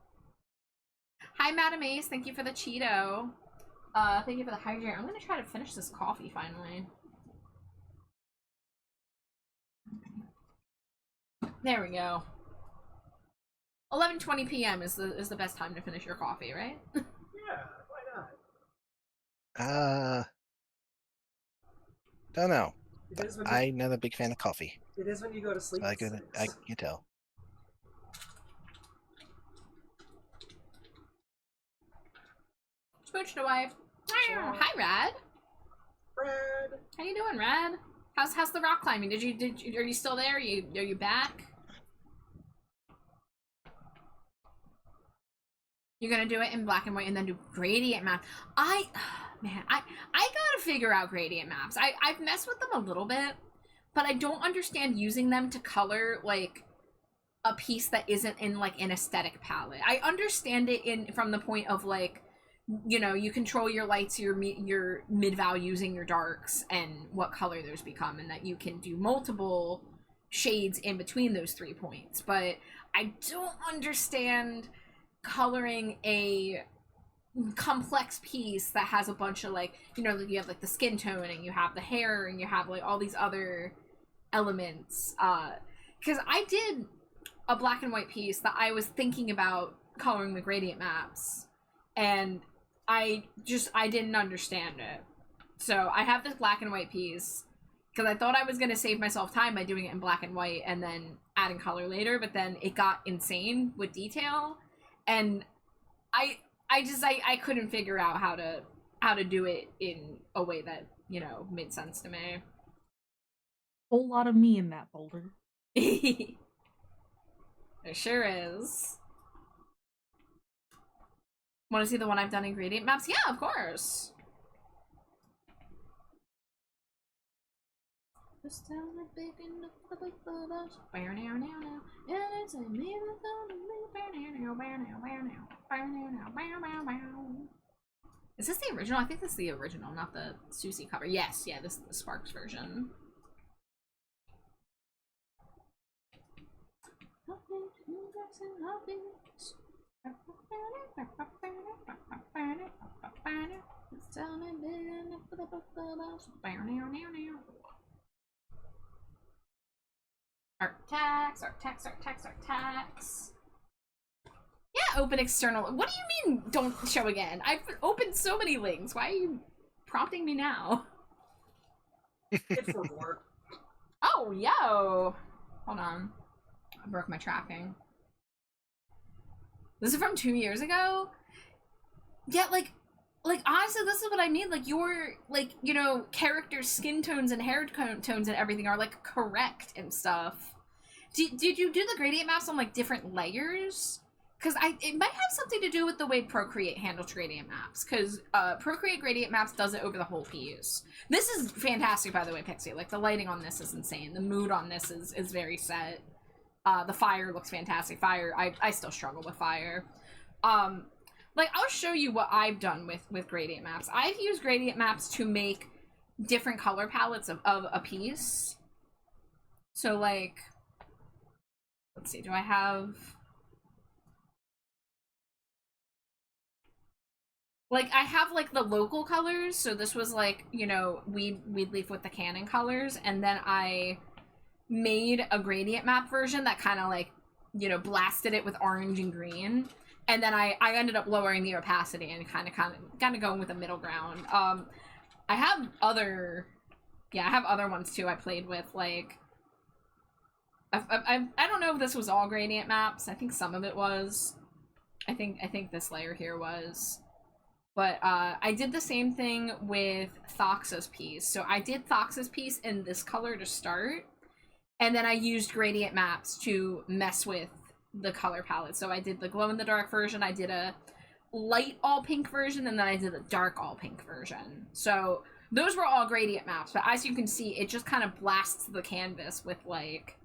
B: Hi, Madam Ace. Thank you for the Cheeto. Thank you for the hydrate. I'm gonna try to finish this coffee finally. There we go. 11:20 p.m. is the best time to finish your coffee, right?
A: Yeah, why not?
D: Don't know.
A: It is when you,
D: I'm not a big fan of coffee.
A: it is when you go to sleep.
D: I
A: at
D: can
A: 6.
D: tell.
B: Smooch to wife. Hi, Rad.
A: Fred.
B: How you doing, Rad? How's the rock climbing? Are you still there? Are you back? You're gonna do it in black and white and then do gradient map. I gotta figure out gradient maps. I've messed with them a little bit, but I don't understand using them to color like a piece that isn't in like an aesthetic palette. I understand it in from the point of like, you know, you control your lights, your mid-val using your darks and what color those become, and that you can do multiple shades in between those 3 points. But I don't understand coloring a complex piece that has a bunch of like, you know, you have like the skin tone and you have the hair and you have like all these other elements. Because I did a black and white piece that I was thinking about coloring the gradient maps, and I didn't understand it. So I have this black and white piece because I thought I was going to save myself time by doing it in black and white and then adding color later, but then it got insane with detail, and I couldn't figure out how to do it in a way that, you know, made sense to me.
F: Whole lot of me in that folder.
B: There sure is. Want to see the one I've done in gradient maps? Yeah, of course. Is this the original? I think this is the original, not the Susie cover. Yes, yeah, this is the Sparks version. Art tax. Yeah, open external. What do you mean don't show again? I've opened so many links. Why are you prompting me now?
A: It's for more.
B: Oh, yo. Hold on. I broke my tracking. This is from 2 years ago? Yeah, like honestly, this is what I mean. Like, your, like, you know, character skin tones and hair tones and everything are, like, correct and stuff. Did you do the gradient maps on, like, different layers? Because it might have something to do with the way Procreate handles gradient maps. Because Procreate gradient maps does it over the whole piece. This is fantastic, by the way, Pixie. Like, the lighting on this is insane. The mood on this is very set. The fire looks fantastic. Fire, I still struggle with fire. Like, I'll show you what I've done with gradient maps. I've used gradient maps to make different color palettes of a piece. So, like, let's see, do I have... Like, I have, like, the local colors, so this was, like, you know, weed leaf with the Canon colors, and then I made a gradient map version that kind of, like, you know, blasted it with orange and green, and then I ended up lowering the opacity and kind of going with a middle ground. I have other ones, too, I played with, like, I don't know if this was all gradient maps. I think some of it was. I think this layer here was. But I did the same thing with Thoxa's piece. So I did Thoxa's piece in this color to start, and then I used gradient maps to mess with the color palette. So I did the glow-in-the-dark version, I did a light all-pink version, and then I did a dark all-pink version. So those were all gradient maps, but as you can see, it just kind of blasts the canvas with, like,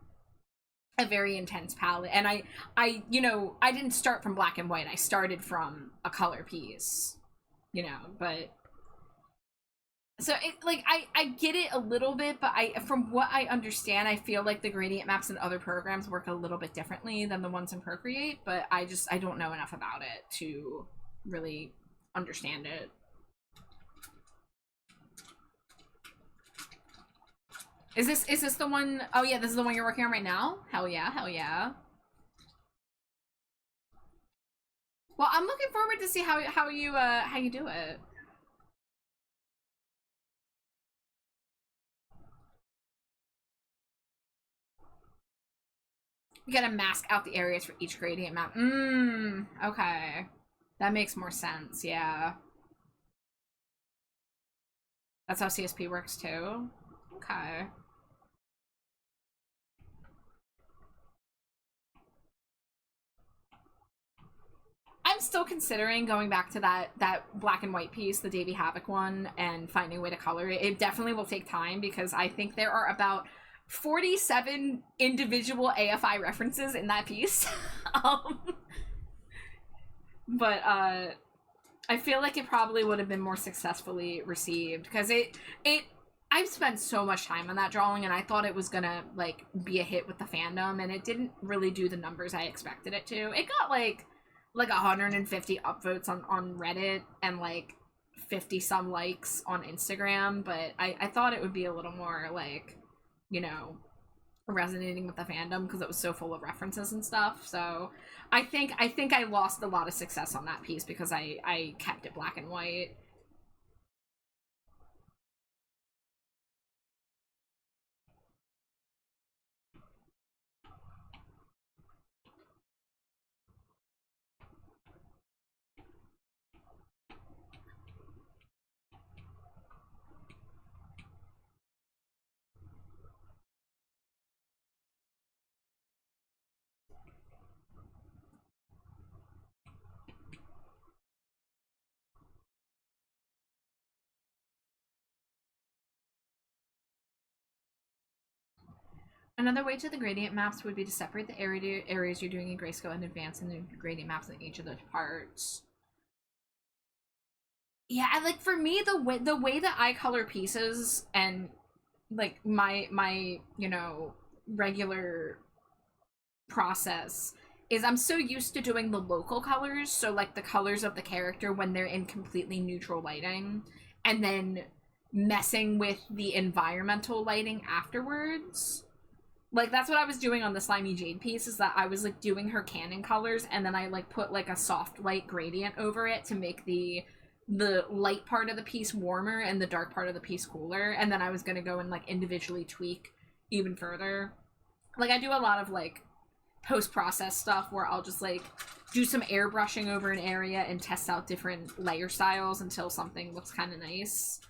B: a very intense palette. And I you know, I didn't start from black and white. I started from a color piece. You know, but so it, like, I get it a little bit, but from what I understand, I feel like the gradient maps in other programs work a little bit differently than the ones in Procreate, but I don't know enough about it to really understand it. Is this the one? Oh yeah, this is the one you're working on right now? Hell yeah, hell yeah. Well, I'm looking forward to see how you do it. You gotta mask out the areas for each gradient map. Okay. That makes more sense, yeah. That's how CSP works too? Okay. I I'm still considering going back to that black and white piece, the Davy Havoc one, and finding a way to color it. It definitely will take time because I think there are about 47 individual AFI references in that piece. But I feel like it probably would have been more successfully received because I've spent so much time on that drawing and I thought it was gonna like be a hit with the fandom, and it didn't really do the numbers I expected it to. It got like 150 upvotes on Reddit and like 50 some likes on Instagram, but I thought it would be a little more like, you know, resonating with the fandom because it was so full of references and stuff. So I think I lost a lot of success on that piece because I kept it black and white. Another way to the gradient maps would be to separate the areas you're doing in grayscale in advance and then gradient maps in each of the parts. Yeah, like for me, the way that I color pieces and like my you know, regular process is I'm so used to doing the local colors, so like the colors of the character when they're in completely neutral lighting, and then messing with the environmental lighting afterwards. Like that's what I was doing on the Slimy Jade piece, is that I was like doing her canon colors and then I like put like a soft light gradient over it to make the light part of the piece warmer and the dark part of the piece cooler, and then I was gonna go and like individually tweak even further. Like I do a lot of like post-process stuff where I'll just like do some airbrushing over an area and test out different layer styles until something looks kind of nice.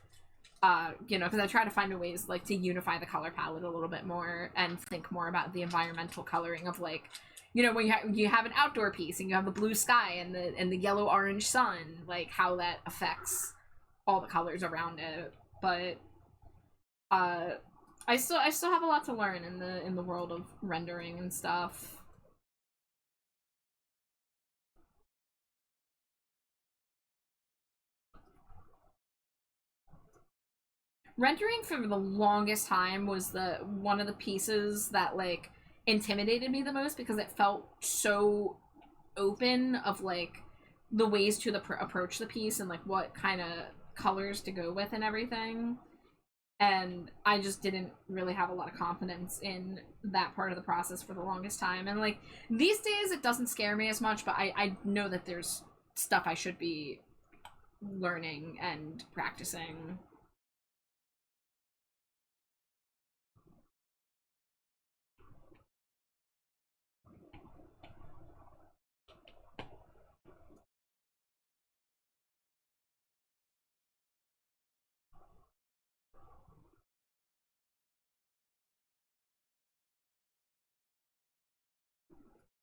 B: You know, because I try to find ways like to unify the color palette a little bit more and think more about the environmental coloring of like, you know, when you have an outdoor piece and you have the blue sky and the yellow orange sun, like how that affects all the colors around it. But I still have a lot to learn in the world of rendering and stuff. Rendering for the longest time was the one of the pieces that like intimidated me the most because it felt so open of like the ways to approach the piece and like what kind of colors to go with and everything. And I just didn't really have a lot of confidence in that part of the process for the longest time. And like these days it doesn't scare me as much, but I know that there's stuff I should be learning and practicing.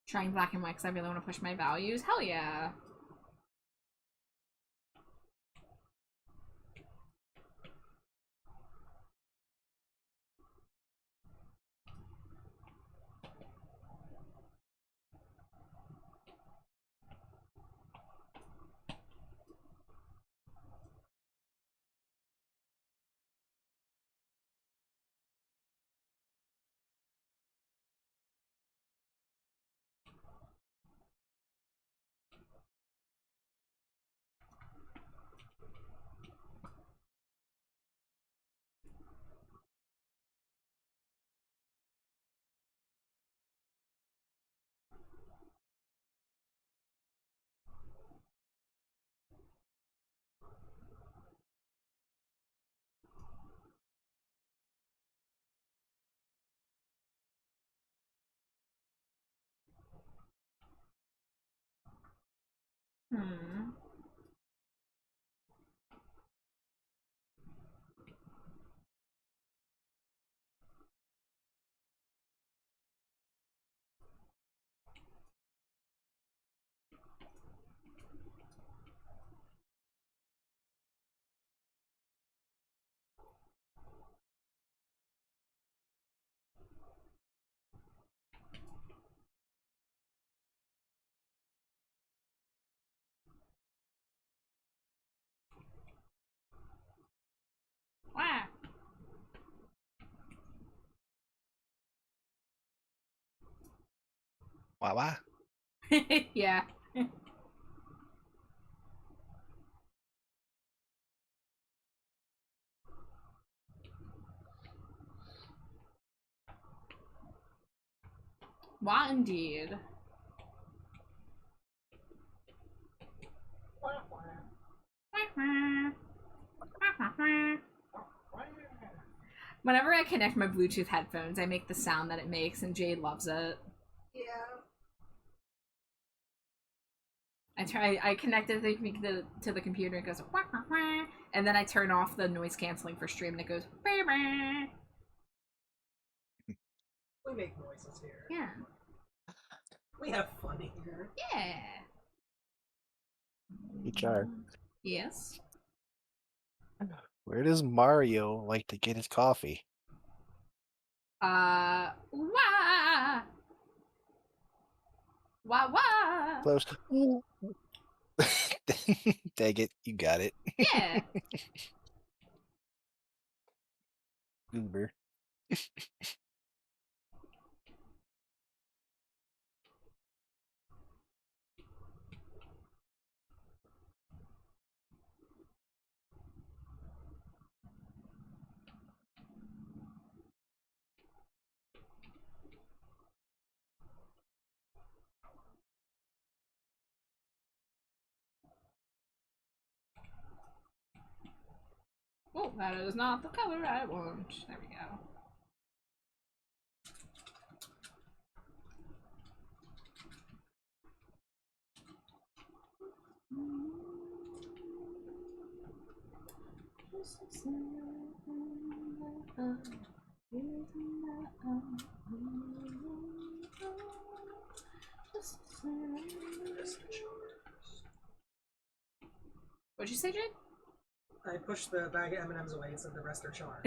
B: Trying black and white because I really want to push my values. Hell yeah. Hmm.
D: Wawa.
B: Yeah. What indeed? Whenever I connect my Bluetooth headphones, I make the sound that it makes, and Jade loves it.
A: Yeah.
B: I connect it to the computer, it goes, wah, wah, wah, and then I turn off the noise canceling for stream, and it goes, bah, bah.
A: We make noises here.
B: Yeah.
A: We have fun here.
B: Yeah.
D: HR.
B: Yes.
D: Where does Mario like to get his coffee?
B: Wah. Wah, wah.
D: Close. Dang it, you got it.
B: Yeah.
D: Uber.
B: Oh, that is not the color I want. There we go. What'd you say, Jade?
A: I pushed the bag of M&Ms away and said the rest are charms.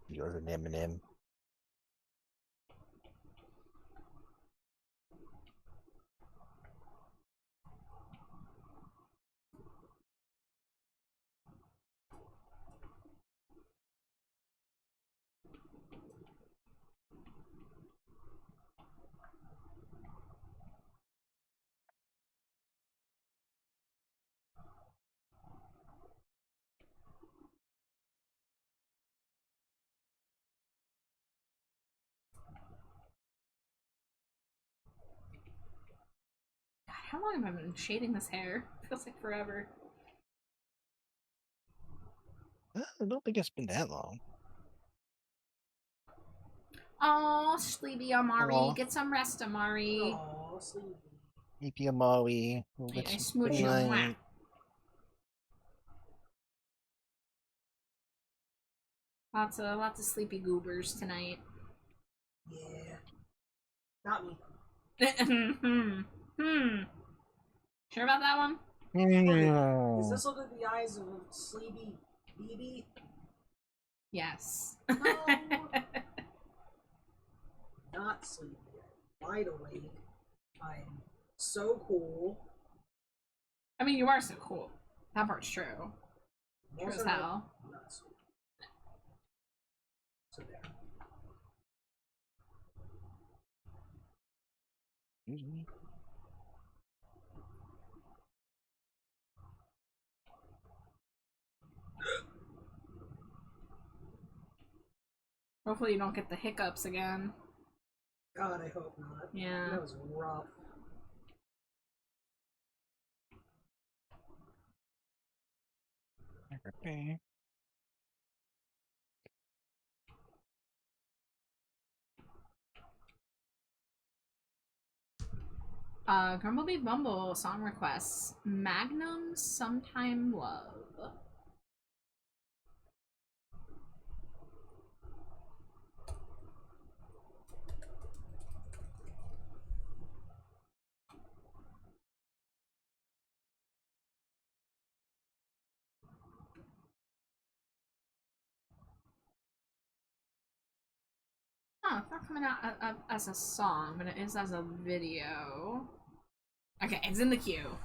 D: You're an M&M.
B: God, how long have I been shading this hair? Feels like forever.
D: I don't think it's been that long.
B: Oh, sleepy Amari.
D: Aw.
B: Get some rest, Amari.
A: Aw, sleepy.
D: Maybe a Maui.
B: I smooch you. Mwah. Lots of sleepy goobers tonight.
A: Yeah. Not me.
B: Sure about that one?
A: Is this under the eyes of Sleepy BB?
B: Yes.
A: No. Not sleepy. Wide awake. I'm so cool.
B: I mean, you are so cool. That part's true.
A: I'm
B: True
A: also
B: as hell.
A: not sleepy. So there.
B: Hopefully you don't get the hiccups again.
A: God, I hope not.
B: Yeah.
A: That was rough.
B: Grumblebee Bumble song requests. Magnum Sometime Love. Oh, it's not coming out as a song, but it is as a video. Okay, it's in the queue.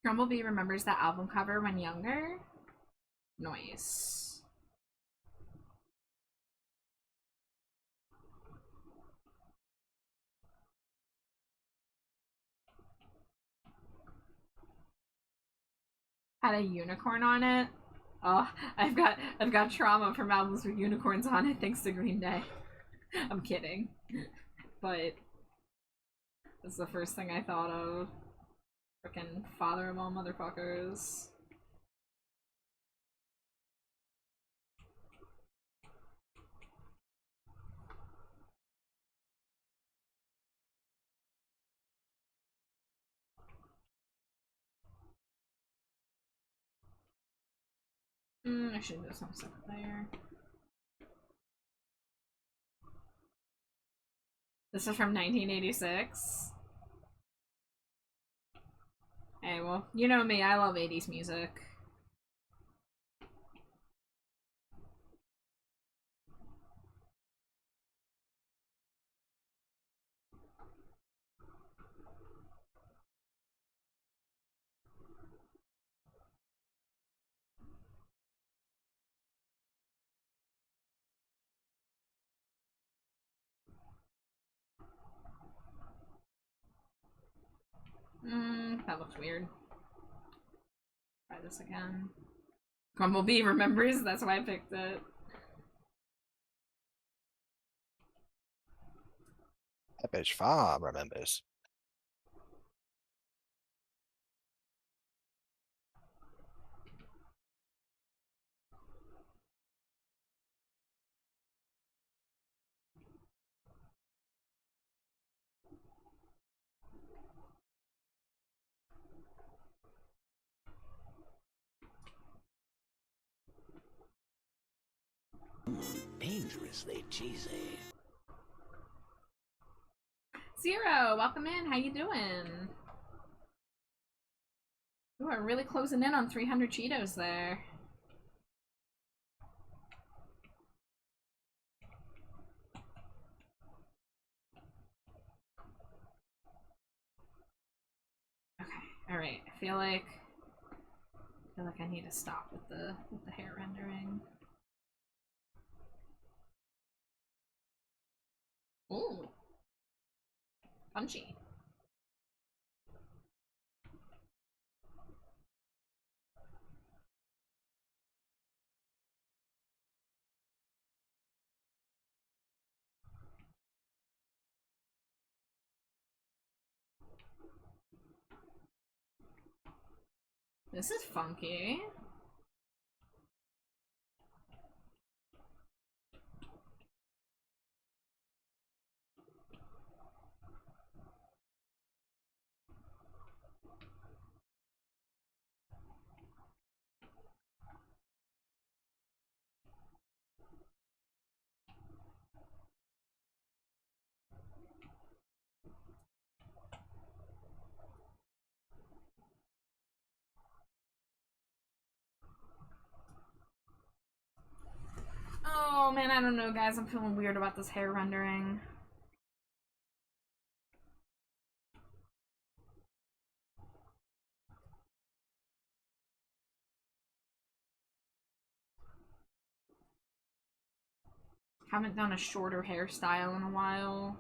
B: Grumblebee remembers that album cover when younger. Nice. Had a unicorn on it. Oh, I've got trauma from albums with unicorns on it thanks to Green Day. I'm kidding. But that's the first thing I thought of. Frickin' father of all motherfuckers. I should do some stuff there. This is from 1986. Hey, well, you know me, I love 80s music. That looks weird. Try this again. Grumblebee remembers, that's why I picked it.
D: That bitch far remembers.
H: Dangerously cheesy.
B: Zero, welcome in. How you doing? You are really closing in on 300 Cheetos there. Okay, all right. I feel like I need to stop with the hair rendering. Ooh, punchy. This is funky. Oh man, I don't know, guys. I'm feeling weird about this hair rendering. Haven't done a shorter hairstyle in a while.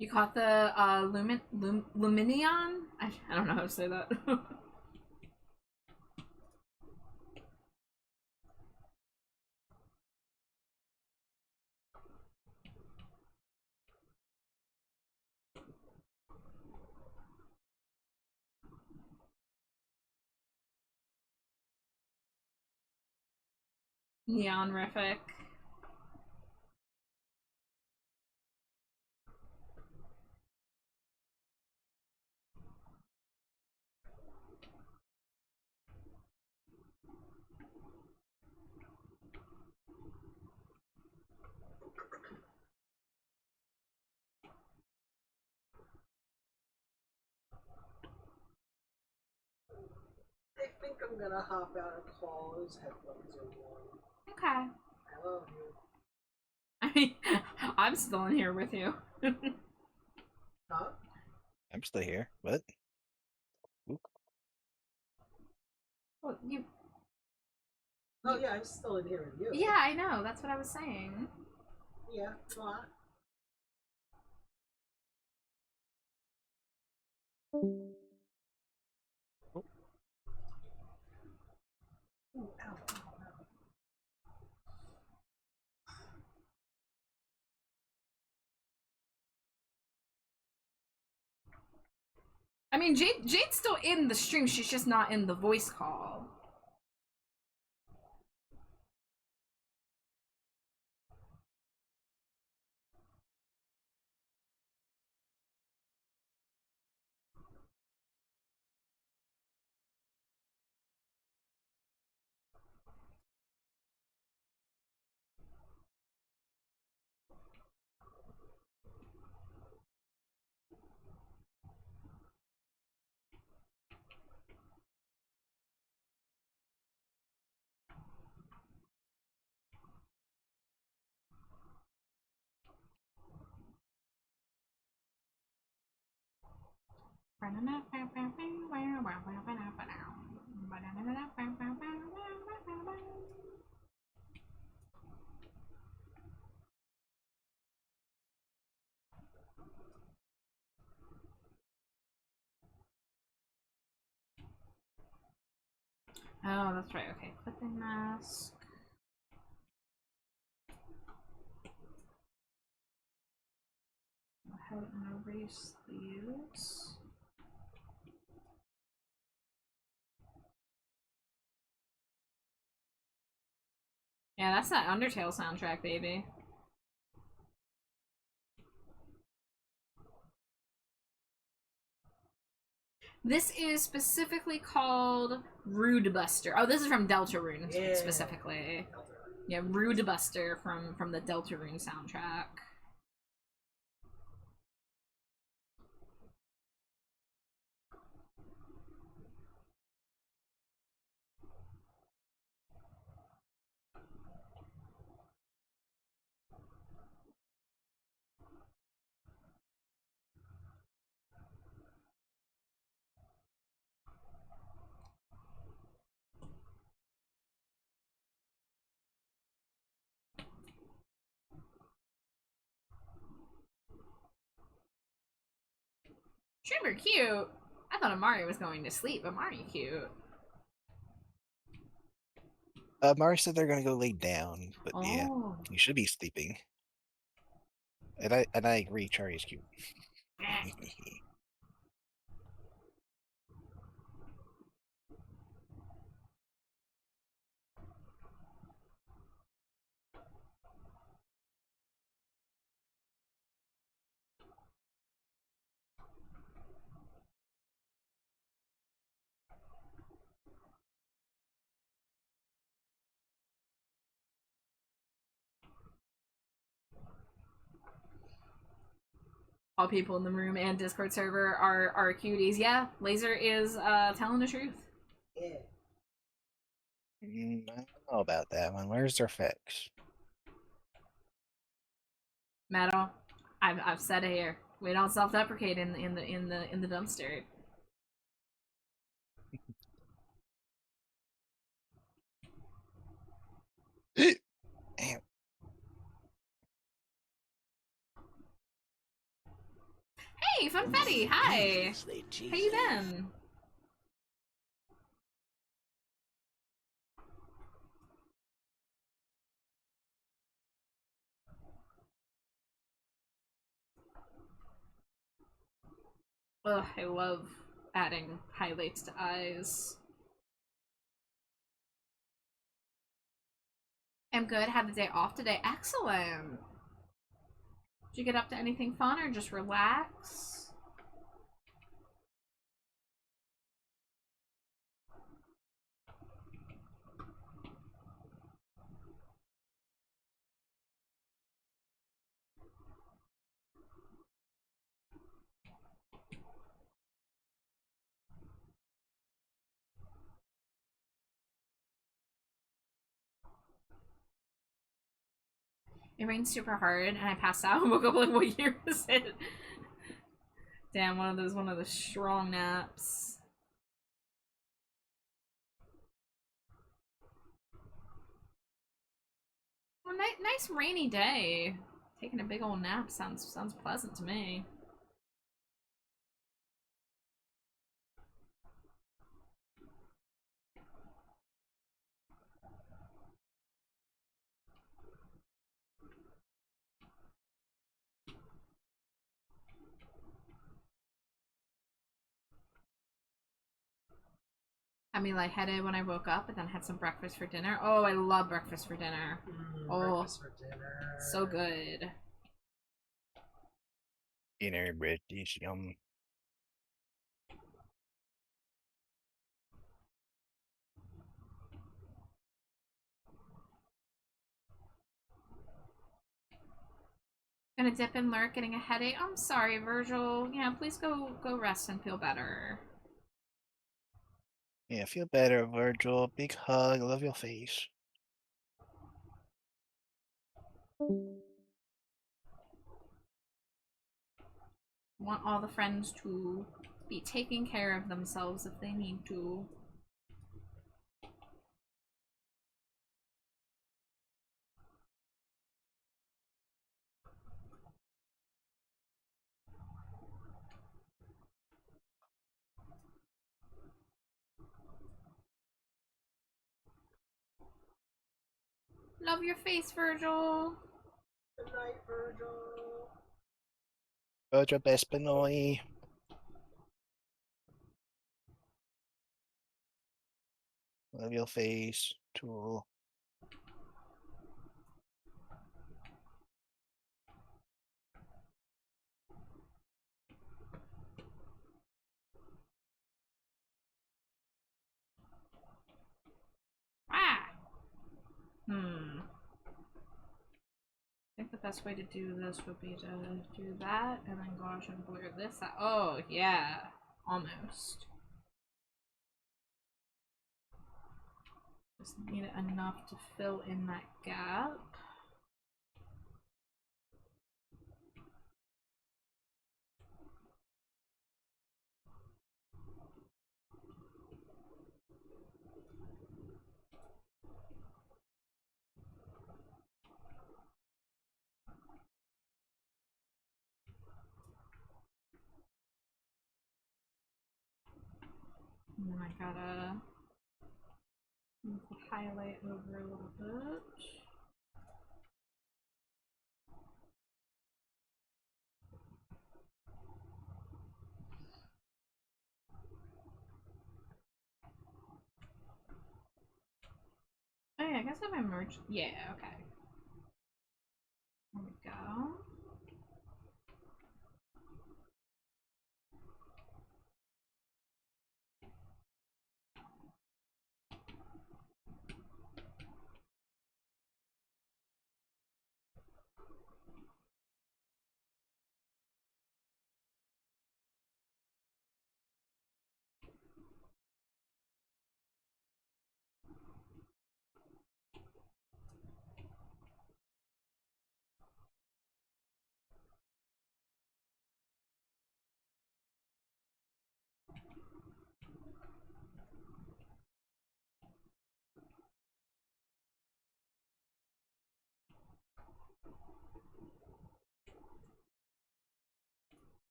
B: You caught the Luminion? I don't know how to say that. Neonrific.
A: I think I'm gonna hop out and call those headphones are warm.
B: Okay.
A: I love you.
B: I mean, I'm still in here with you.
A: Huh?
D: I'm still here. What?
B: Well, you.
A: Oh yeah, I'm still in here with you.
B: Yeah, I know. That's what I was saying.
A: Yeah, what? Ooh, ow, ow, ow.
B: I mean, Jade's still in the stream. She's just not in the voice call. Oh, that's right. Okay, clipping mask. Go ahead and erase these. Yeah, that's that Undertale soundtrack, baby. This is specifically called Rude Buster. Oh, this is from Deltarune specifically. Yeah, Rude Buster from the Deltarune soundtrack. Super cute. I thought Amari was going to sleep, but Amari cute.
D: Mari said they're gonna go lay down, but yeah,
B: Oh.
D: you should be sleeping. And I agree, Chari's cute.
B: All people in the room and Discord server are cuties. Yeah, Laser is telling the truth.
A: Yeah.
D: I don't know about that one. Where's their fix?
B: Metal, I've said it here. We don't self-deprecate in the dumpster.
D: Damn.
B: Hey, Funfetti, hi.
H: Dangerously cheesy.
B: How you been? Ugh, I love adding highlights to eyes. I'm good. Had the day off today. Excellent. Did you get up to anything fun or just relax? It rained super hard and I passed out and woke up like, what year was it? Damn, one of those strong naps. Well, nice rainy day. Taking a big old nap sounds pleasant to me. Had me lightheaded when I woke up, and then had some breakfast for dinner. Oh, I love breakfast for dinner. Oh,
A: Breakfast for dinner.
B: so good.
D: Dinner, British, yum.
B: Gonna dip and lurk, getting a headache. I'm sorry, Virgil. Yeah, please go rest and feel better.
D: Yeah, feel better, Virgil. Big hug. Love your face.
B: Want all the friends to be taking care of themselves if they need to. Love your face, Virgil.
A: Good night, Virgil.
D: Virgil Bespinoy. Love your face, too.
B: Ah! I think the best way to do this would be to do that and then gauge and blur this out. Oh, yeah. Almost. Just need it enough to fill in that gap. And then I gotta move the highlight over a little bit. Oh yeah, I guess if I merge, yeah, okay. There we go.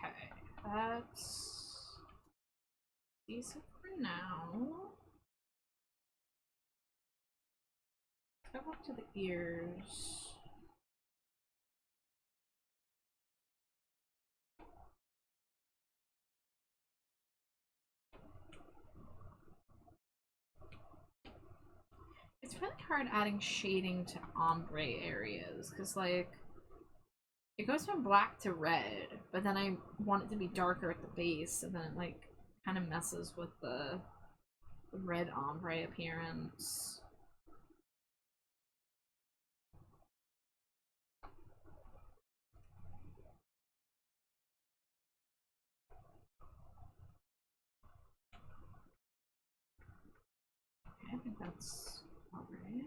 B: Okay, that's decent for now. Go up to the ears. It's really hard adding shading to ombre areas, because, like, it goes from black to red, but then I want it to be darker at the base, and then it, like, kind of messes with the red ombre appearance. Okay, I think that's alright.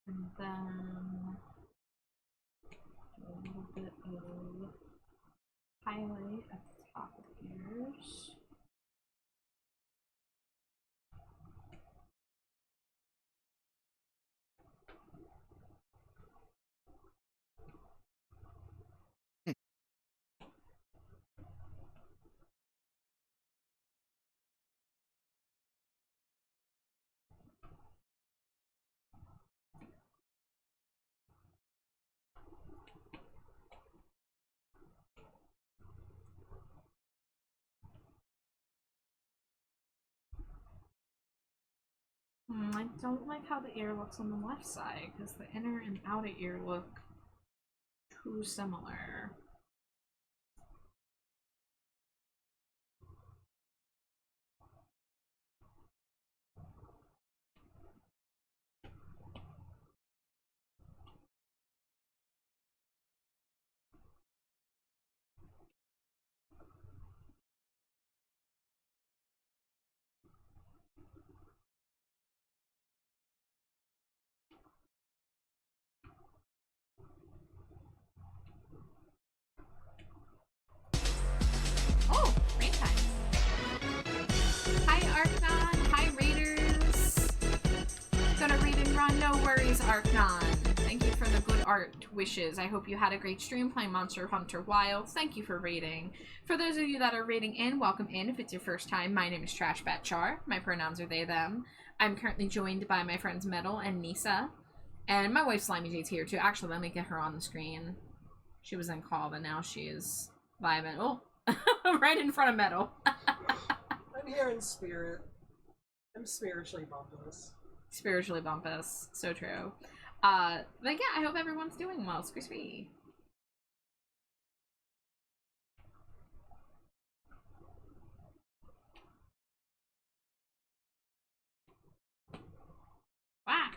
B: And then a little bit of highlight at the top of the ears. I don't like how the ear looks on the left side, because the inner and outer ear look too similar. Oh, rain time. Hi, Archon. Hi, Raiders. Gonna read and run. No worries, Archon. Thank you for the good art wishes. I hope you had a great stream playing Monster Hunter Wilds. Thank you for raiding. For those of you that are raiding in, welcome in. If it's your first time, my name is Trashbatchar. My pronouns are they, them. I'm currently joined by my friends Metal and Nisa. And my wife Slimy J's here too. Actually, let me get her on the screen. She was in call, but now she is live and oh, right in front of Metal.
A: I'm here in spirit. I'm spiritually bumpus.
B: Spiritually bumpus. So true. But yeah, I hope everyone's doing well. Squishy. Wow.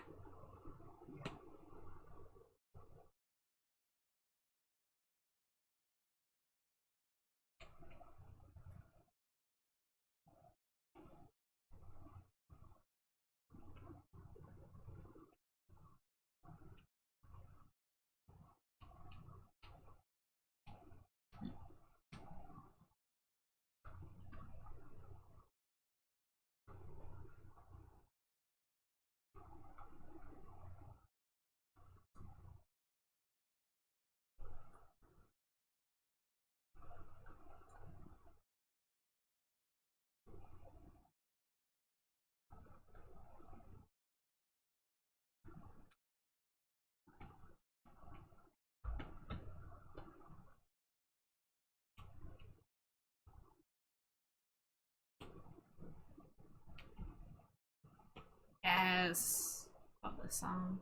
B: Yes. Love this song.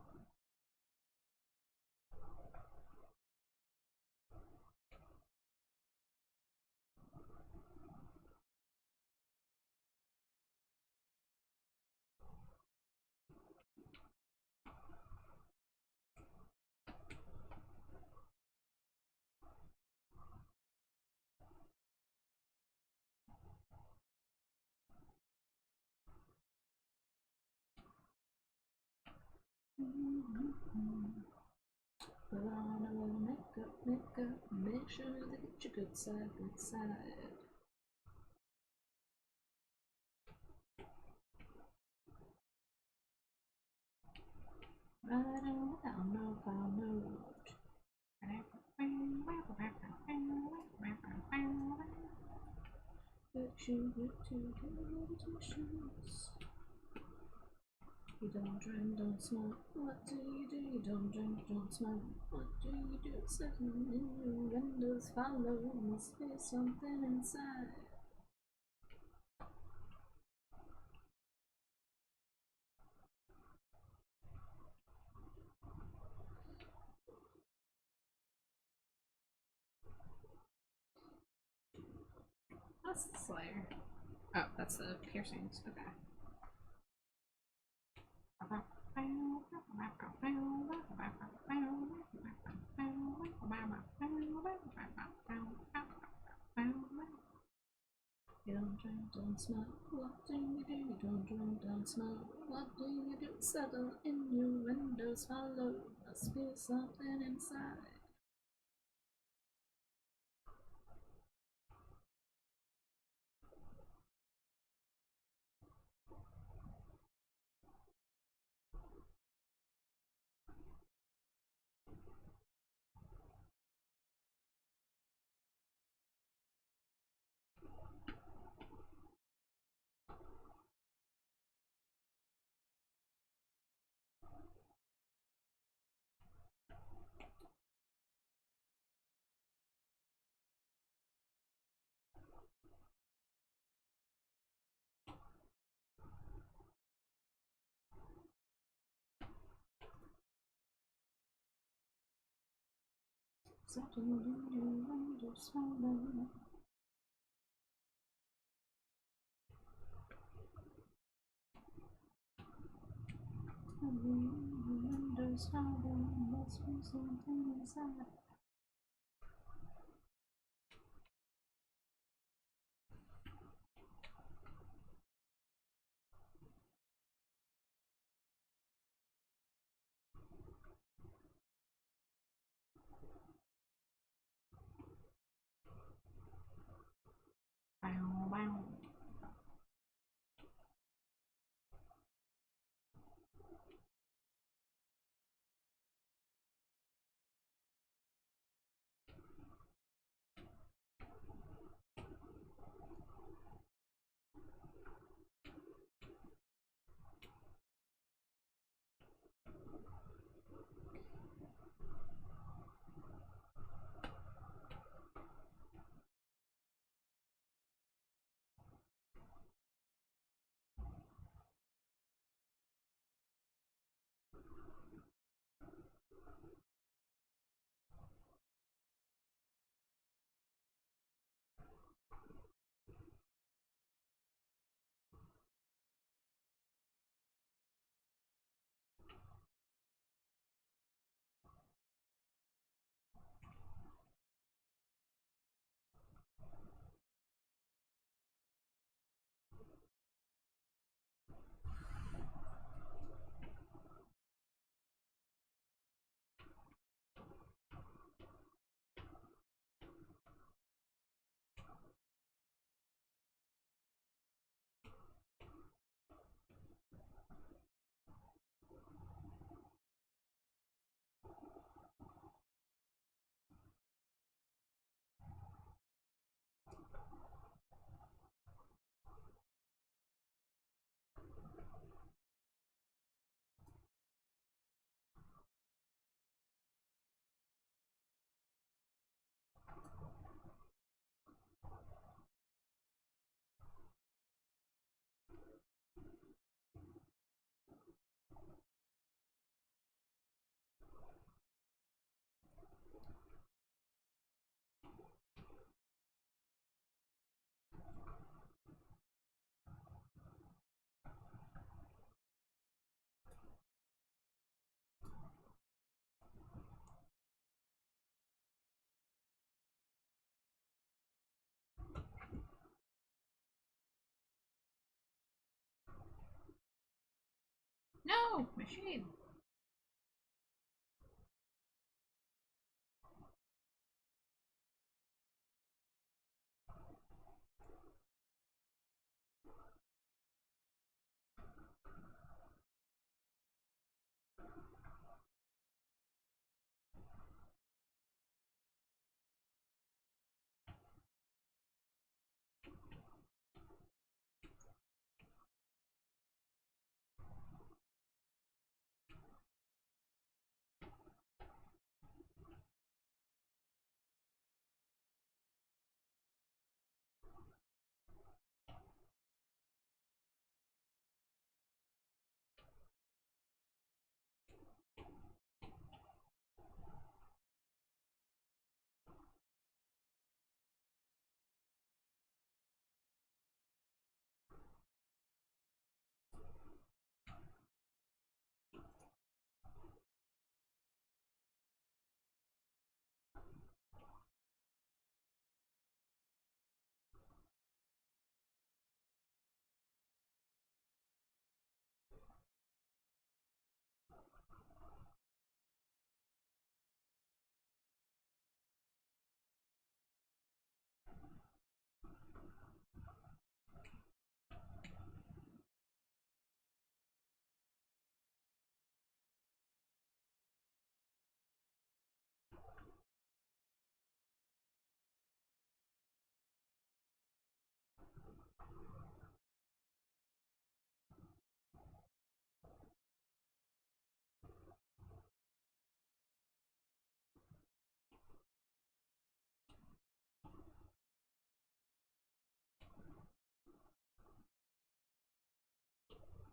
B: Put on a little makeup, make sure they get your good side, good side. You don't drink, don't smoke. What do? You don't drink, don't smoke. What do? Sitting in your windows follow. Must be something inside. That's the Slayer. Oh, that's the piercings. Okay. You don't drink, don't smoke. What do? You don't drink, don't smoke. What do? Settle in your windows follow. Must be something inside. Settle in your windows follow. Windows follow. Must be something inside. Bow, bow. No, machine.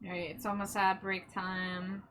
B: Alright, it's almost at break time.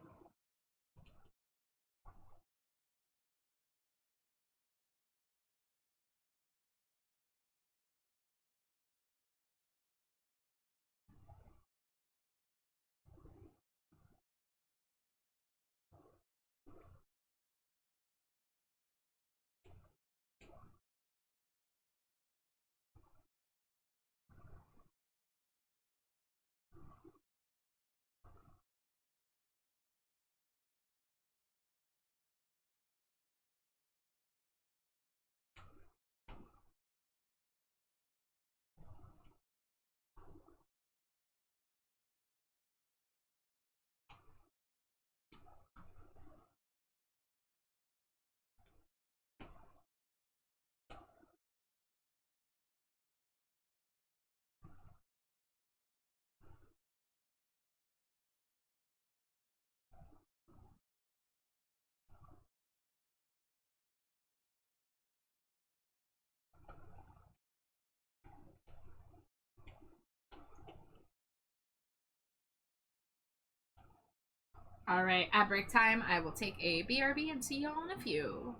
B: Alright, at break time, I will take a BRB and see y'all in a few.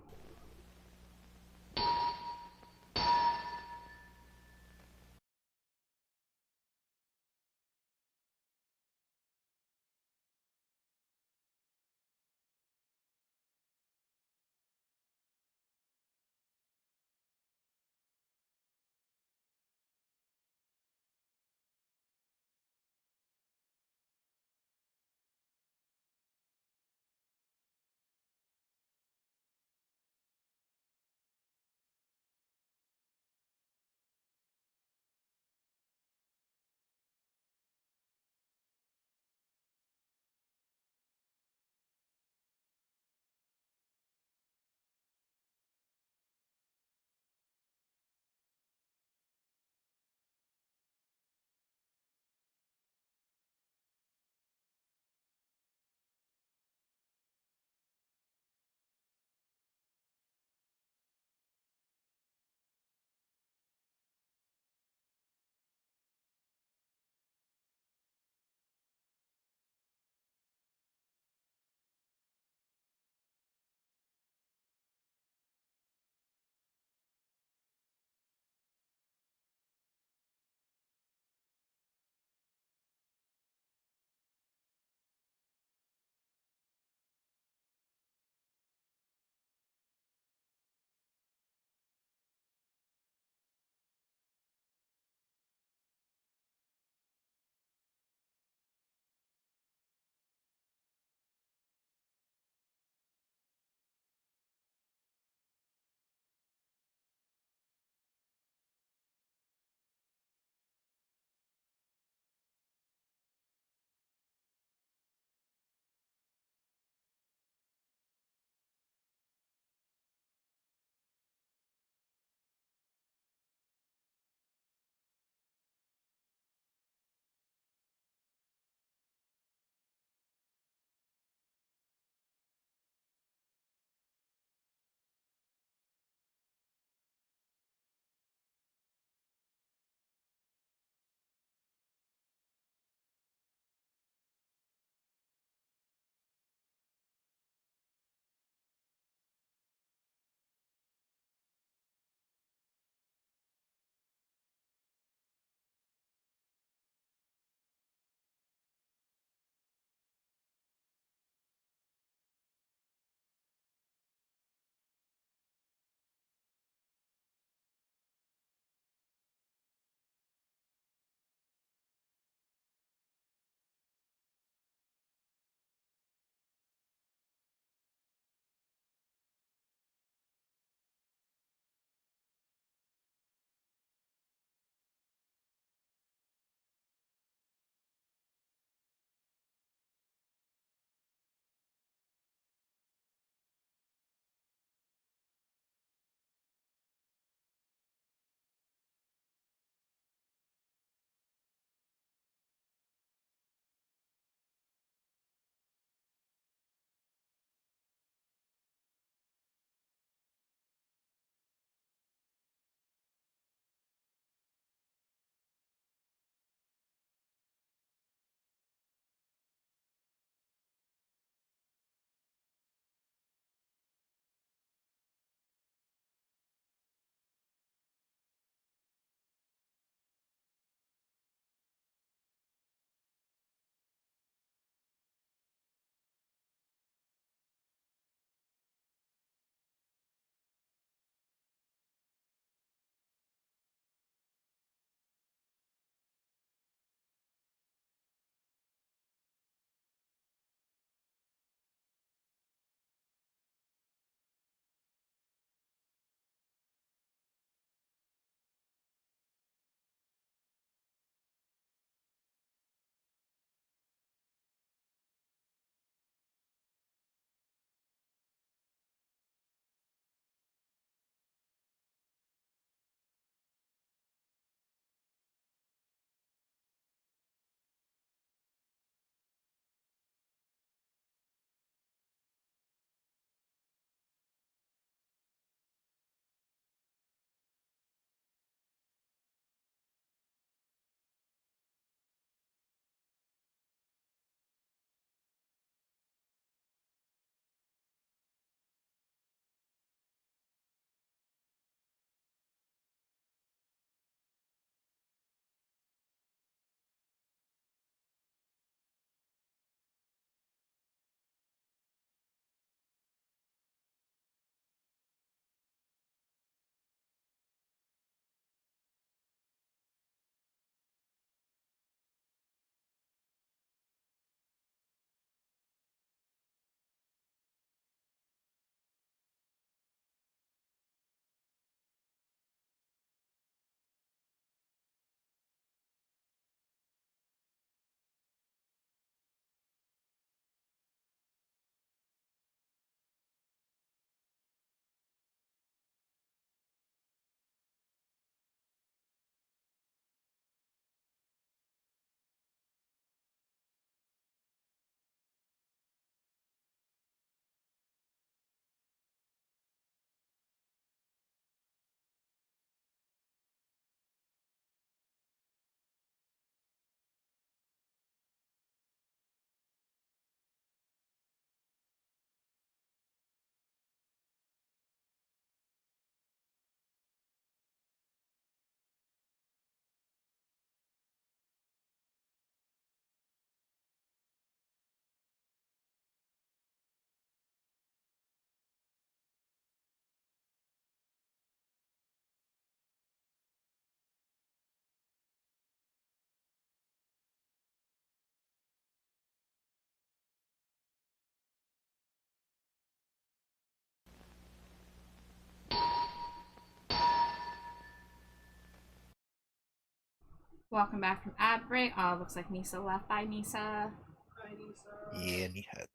B: Welcome back from ad break. Oh, looks like Nisa left. Bye, Nisa.
A: Hi, Nisa.
D: Yeah, Nihad.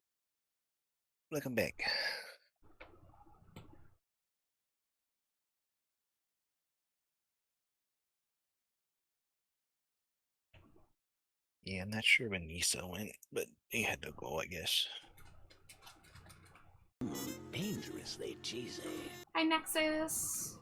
D: Welcome back. Yeah, I'm not sure when Nisa went, but he had to go, I guess.
H: Dangerously cheesy.
B: Hi, Nexus.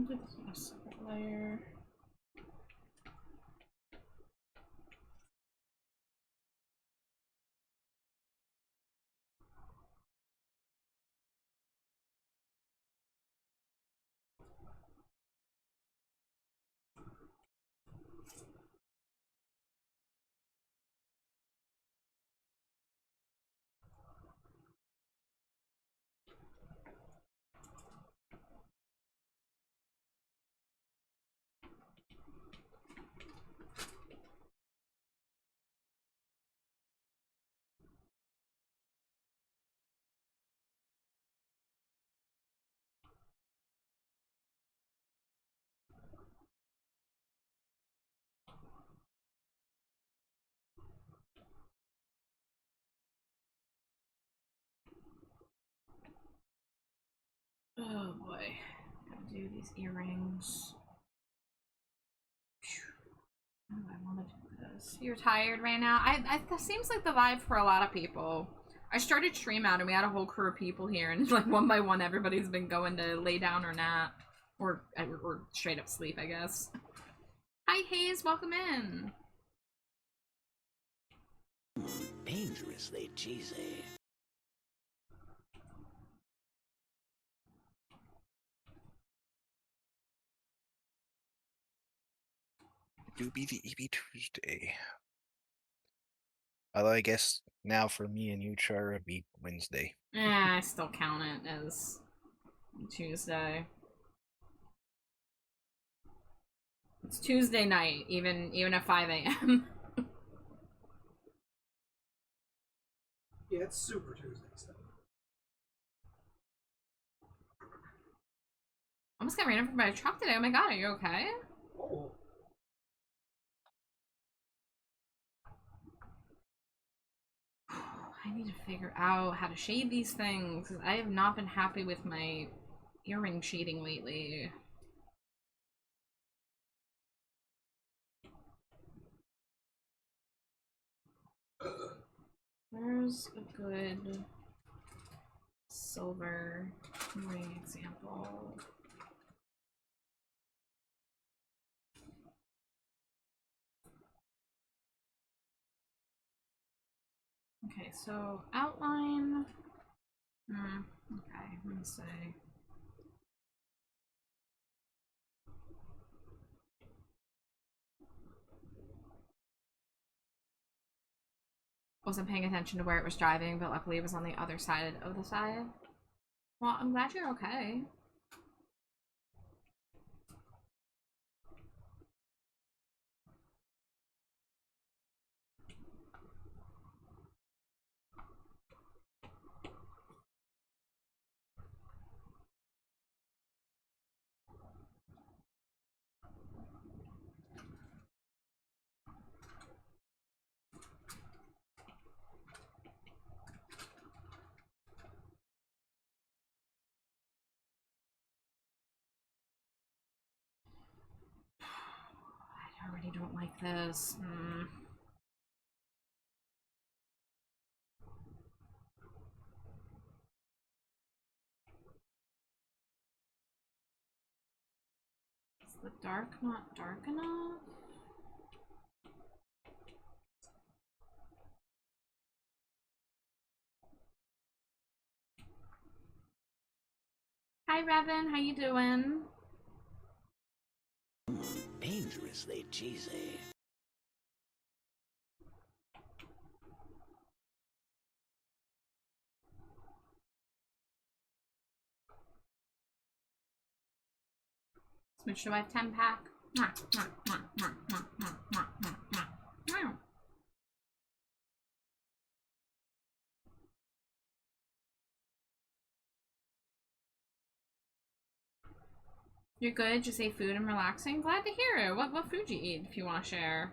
B: Just a separate layer. do these earrings. Oh, I want to do this. You're tired right now? That seems like the vibe for a lot of people. I started stream out and we had a whole crew of people here, and like one by one everybody's been going to lay down or nap. Or straight up sleep, I guess. Hi Hayes, welcome in.
H: Dangerously cheesy.
D: Do be the EB Tuesday. Although I guess now for me and you, Char, it'd be Wednesday.
B: I still count it as Tuesday. It's Tuesday night, even at 5 a.m.
A: Yeah, it's Super Tuesday stuff.
B: Almost got ran over by a truck today. Oh my god, are you okay?
A: Oh.
B: I need to figure out how to shade these things. I have not been happy with my earring shading lately. Where's a good silver ring example? Okay, so outline. Okay, let me see. Wasn't paying attention to where it was driving, but luckily it was on the other side of the side. Well, I'm glad you're okay. I already don't like this. Is the dark not dark enough? Hi Revan, how you doing?
H: Dangerously cheesy.
B: Switch to my 10 pack. You're good, just ate food and relaxing? Glad to hear it. What food you eat if you want to share?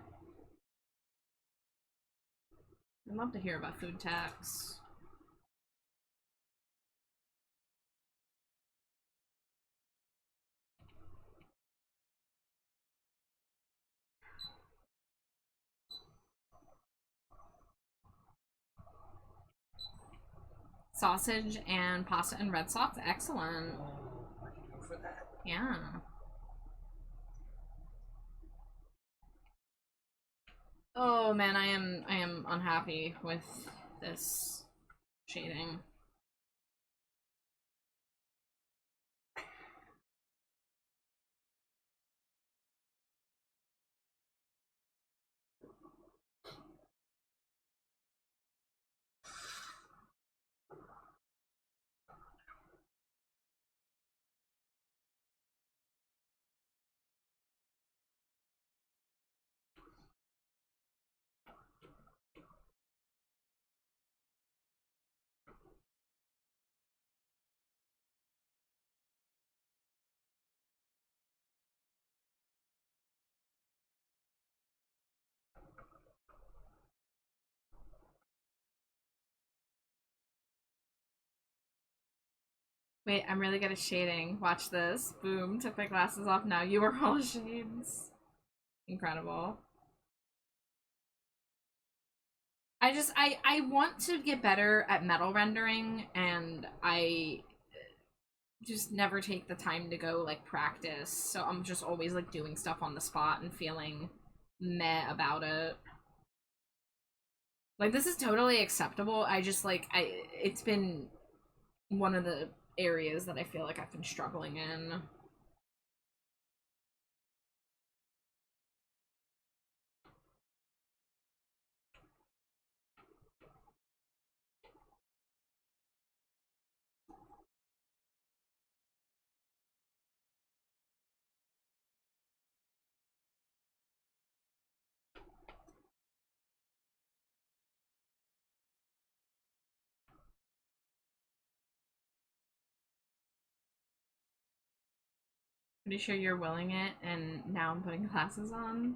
B: I'd love to hear about food techs. Sausage and pasta and red sauce. Excellent.
A: Oh, I can go for that.
B: Yeah. Oh man, I am unhappy with this shading. Wait, I'm really good at shading. Watch this. Boom. Took my glasses off. Now you are all shades. Incredible. I want to get better at metal rendering, and I just never take the time to go, like, practice. So I'm just always, like, doing stuff on the spot and feeling meh about it. Like, this is totally acceptable. I just, like, it's been one of the areas that I feel like I've been struggling in. Pretty sure you're willing it, and now I'm putting glasses on.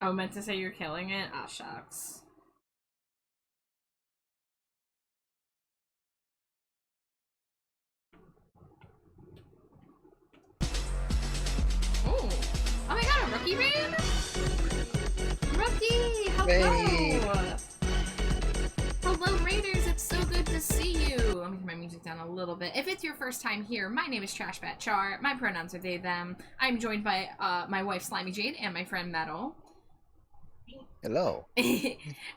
B: Oh, meant to say you're killing it? Ah, shucks. Oh! Oh my god, a rookie raid? Rookie! Hello!
D: Hey.
B: Hello, Raiders! It's so good to see you! Let me turn my music down a little bit. If it's your first time here, my name is Trashbat Char. My pronouns are they, them. I'm joined by my wife, Slimy Jade, and my friend, Metal.
D: Hello.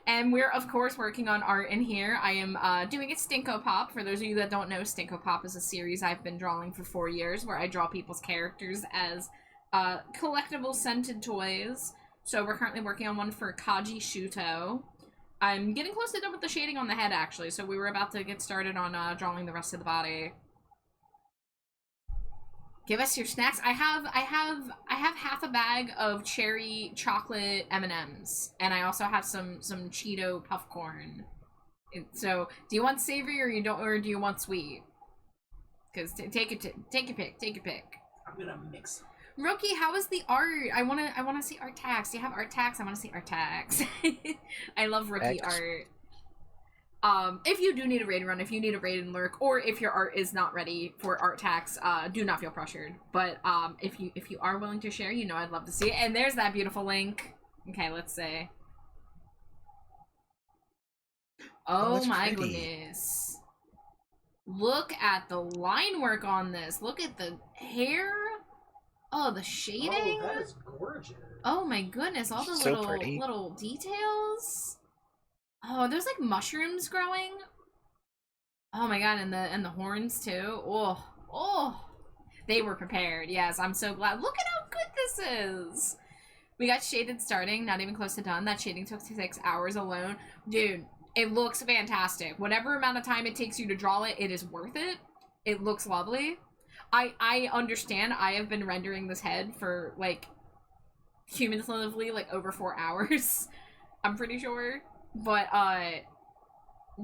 B: And we're, of course, working on art in here. I am doing a Stinko Pop. For those of you that don't know, Stinko Pop is a series I've been drawing for 4 years, where I draw people's characters as collectible scented toys. So we're currently working on one for Kaji Shuto. I'm getting close to done with the shading on the head, actually, so we were about to get started on drawing the rest of the body. Give us your snacks. I have half a bag of cherry chocolate M&Ms, and I also have some Cheeto puff corn. So, do you want savory or do you want sweet? Because take your pick.
A: I'm gonna mix.
B: Rookie, how is the art? I wanna see art tags. Do you have art tags? I wanna see art tags. I love rookie art. If you do need a raid run, if you need a raid and lurk, or if your art is not ready for art tags, do not feel pressured. But if you are willing to share, you know I'd love to see it. And there's that beautiful link. Okay, let's see. Oh my goodness. Look at the line work on this. Look at the hair. Oh, the shading.
A: Oh, that is gorgeous.
B: Oh my goodness, all the
D: So
B: little details. Oh, there's like mushrooms growing. Oh my god, and the horns too. Oh, they were prepared. Yes, I'm so glad. Look at how good this is. We got shaded starting, not even close to done. That shading took 6 hours alone. Dude, it looks fantastic. Whatever amount of time it takes you to draw it, it is worth it. It looks lovely. I understand. I have been rendering this head for like cumulatively like over 4 hours. I'm pretty sure. But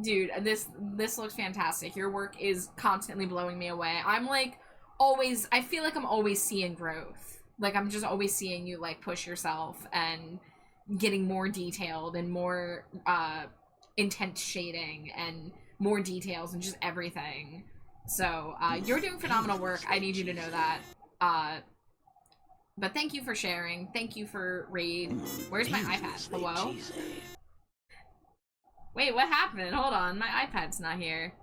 B: dude, this looks fantastic. Your work is constantly blowing me away. I'm like always, I feel like I'm always seeing growth. Like I'm just always seeing you like push yourself and getting more detailed and more intense shading and more details and just everything. So you're doing phenomenal work. I need you to know that. But thank you for sharing. Thank you for raid. Where's my iPad? Hello? Wait, what happened? Hold on, my iPad's not here.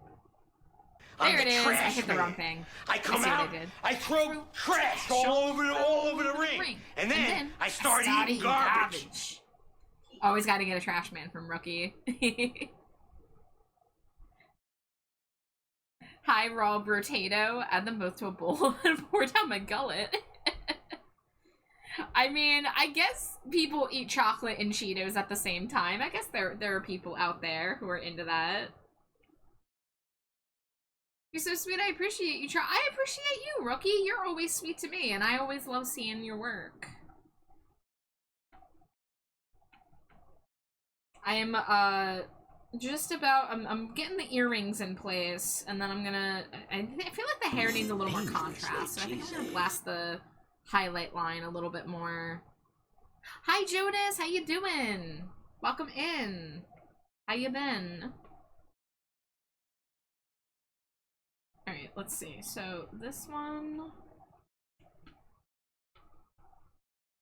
B: There it is. I hit the wrong thing.
H: I come out, I throw trash all over the ring, and then I start eating garbage.
B: Always got to get a trash man from Rookie. Hi, raw potato. Add them both to a bowl and pour down my gullet. I mean, I guess people eat chocolate and Cheetos at the same time. I guess there are people out there who are into that. You're so sweet. I appreciate you. I appreciate you, Rookie. You're always sweet to me, and I always love seeing your work. I am just about, I'm getting the earrings in place, and then I'm gonna, I feel like the hair needs a little more contrast, so I think I'm gonna blast the highlight line a little bit more. Hi Jonas, how you doing? Welcome in. How you been? Alright, let's see. So this one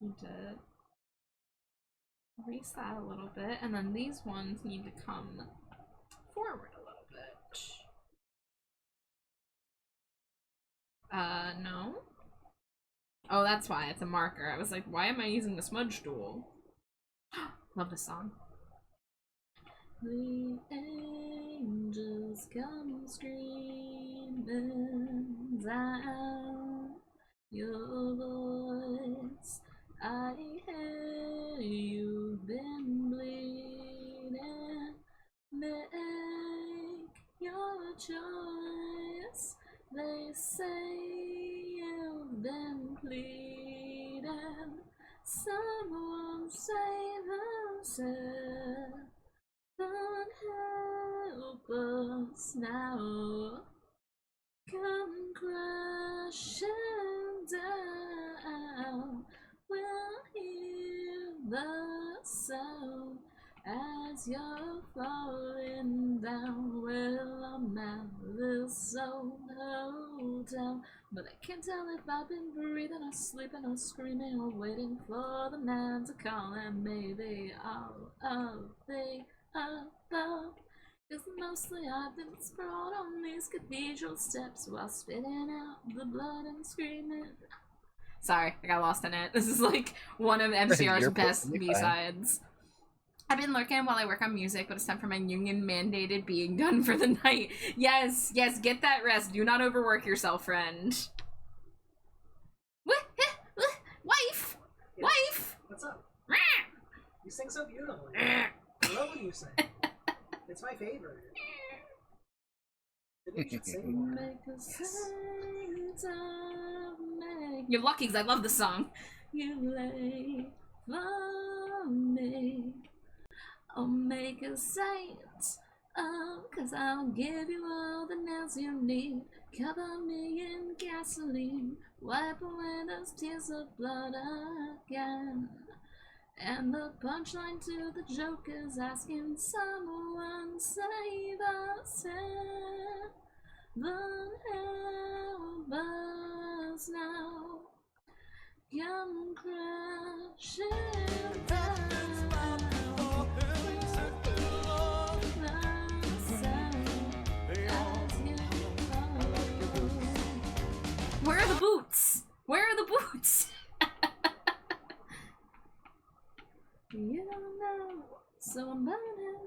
B: need to erase that a little bit, and then these ones need to come forward a little bit. No. Oh, that's why it's a marker. I was like, why am I using the smudge tool? Love this song. The angels come screaming down your voice. I hear you've been bleeding. Make your choice. They say you've been pleading. Someone save us. Don't help us now. Come crashing down. We'll hear the sound as you're falling down. Well, I'm at this old hotel, but I can't tell if I've been breathing or sleeping or screaming or waiting for the man to call, and maybe all of the above. Cause mostly I've been sprawled on these cathedral steps while spitting out the blood and screaming. Sorry, I got lost in it. This is like one of MCR's best B-sides. I've been lurking while I work on music, but it's time for my union mandated being done for the night. Yes, yes, get that rest. Do not overwork yourself, friend. Wife!
A: Yeah.
B: Wife!
A: What's up? You sing so beautifully. I love when you sing. It's my favorite. Maybe you should sing more. Yes.
B: You're lucky because I love this song. You lay for me. I'll make a saint. Oh, cause I'll give you all the nails you need. Cover me in gasoline. Wipe away those tears of blood again. And the punchline to the joke is asking someone save us. Heaven help us now. Come crashing down. Where are the boots? Where are the boots? You don't know, so I'm burning.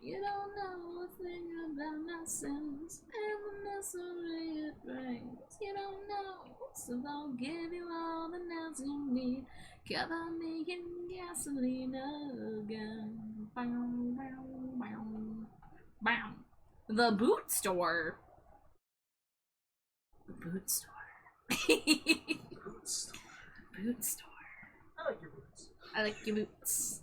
B: You don't know a thing about my sins and the misery it brings. You don't know, so I'll give you all the nails you need. Cover me in gasoline again. Bow, bow, bow, bow. The boot store. The boot store.
A: Boot store.
B: Boot store.
A: I like your boots.
B: I like your boots.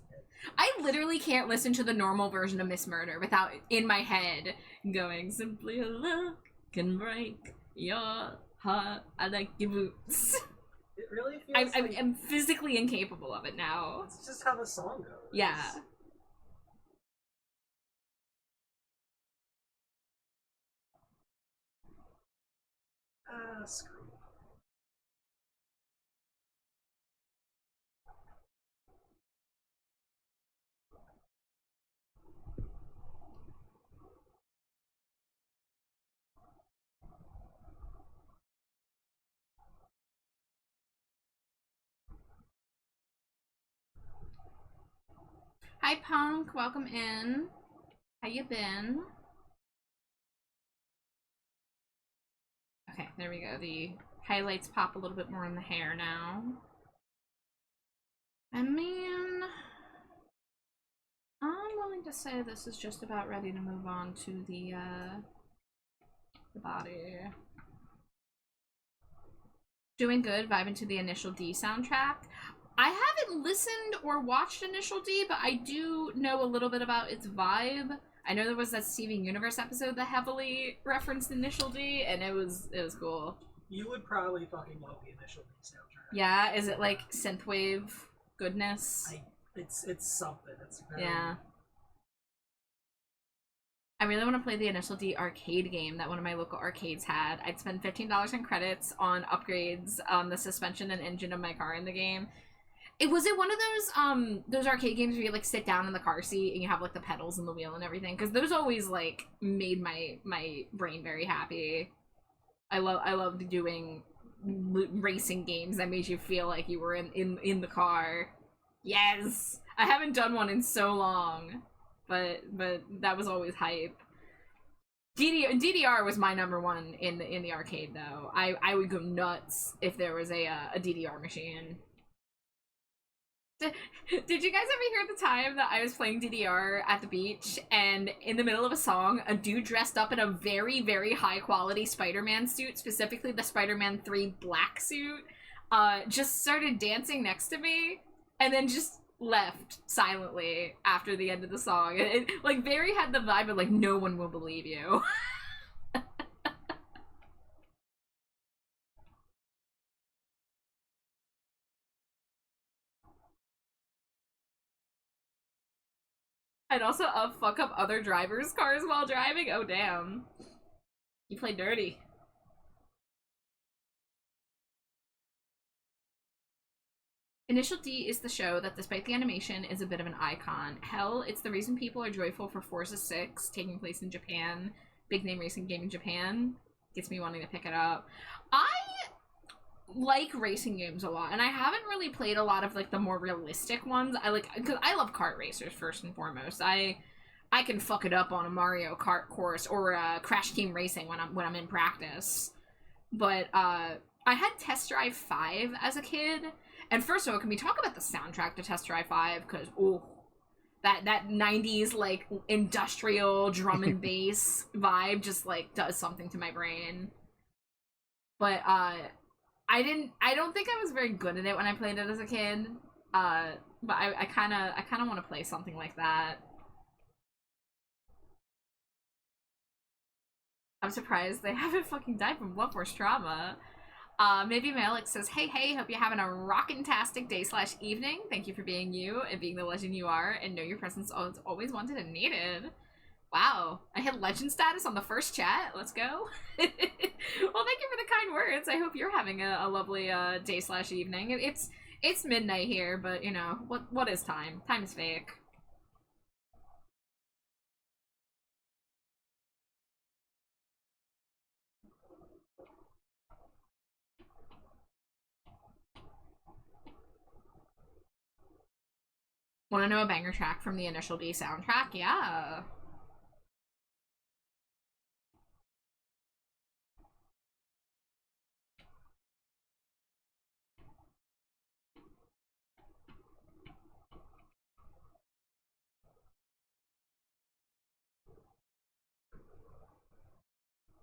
B: I literally can't listen to the normal version of Miss Murder without, in my head, going, simply a look can break your heart. I like your boots.
A: It really feels
B: I'm physically incapable of it now.
A: It's just how the song goes.
B: Yeah.
A: Screw.
B: Hi Punk, welcome in. How you been? Okay, there we go. The highlights pop a little bit more in the hair now. I mean, I'm willing to say this is just about ready to move on to the body. Doing good, vibing to the initial D soundtrack. I haven't listened or watched Initial D, but I do know a little bit about its vibe. I know there was that Steven Universe episode that heavily referenced Initial D, and it was cool.
A: You would probably fucking love the Initial D soundtrack.
B: Yeah, is it like synthwave goodness?
A: It's something. It's very...
B: Yeah. I really want to play the Initial D arcade game that one of my local arcades had. I'd spend $15 in credits on upgrades on the suspension and engine of my car in the game. Was it one of those arcade games where you like sit down in the car seat and you have like the pedals and the wheel and everything? Because those always like made my brain very happy. I loved doing racing games that made you feel like you were in the car. Yes, I haven't done one in so long, but that was always hype. DDR was my number one in the arcade though. I would go nuts if there was a DDR machine. Did you guys ever hear the time that I was playing DDR at the beach and in the middle of a song, a dude dressed up in a very, very high quality Spider-Man suit, specifically the Spider-Man 3 black suit, just started dancing next to me and then just left silently after the end of the song. It like very had the vibe of like, no one will believe you. I'd also fuck up other drivers' cars while driving. Oh, damn. You play dirty. Initial D is the show that, despite the animation, is a bit of an icon. Hell, it's the reason people are joyful for Forza 6, taking place in Japan. Big name racing game in Japan. Gets me wanting to pick it up. I like racing games a lot, and I haven't really played a lot of like the more realistic ones. Because I love kart racers first and foremost. I can fuck it up on a Mario Kart course or a Crash Team Racing when I'm in practice. But I had Test Drive 5 as a kid, and first of all, can we talk about the soundtrack to Test Drive 5? Because that 90s like industrial drum and bass vibe just like does something to my brain. But I don't think I was very good at it when I played it as a kid. But I kind of want to play something like that. I'm surprised they haven't fucking died from Blood Force trauma. Maybe Malik says, hey, hope you're having a rockin-tastic day/evening. Thank you for being you and being the legend you are, and know your presence is always wanted and needed. Wow, I hit legend status on the first chat. Let's go. Well, thank you for the kind words. I hope you're having a lovely day/evening. It's midnight here, but you know, what is time? Time is fake. Want to know a banger track from the Initial D soundtrack? Yeah.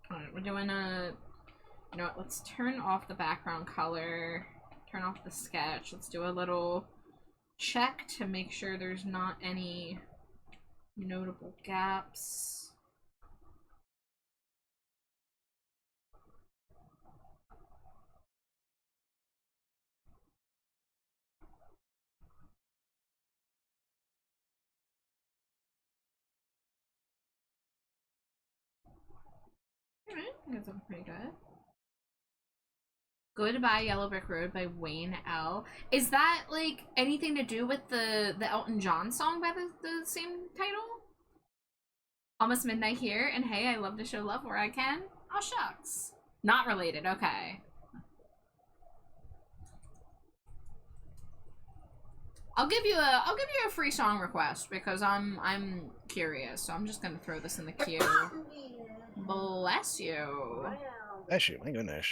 B: Alright, we're doing you know what, let's turn off the background color, turn off the sketch, let's do a little check to make sure there's not any notable gaps. Alright, that's looking pretty good. Goodbye Yellow Brick Road by Wayne L. Is that like anything to do with the Elton John song by the same title? Almost midnight here, and hey, I love to show love where I can. Oh shucks. Not related, okay. I'll give you a free song request because I'm curious, so I'm just gonna throw this in the queue. Bless you.
D: Bless you, my goodness.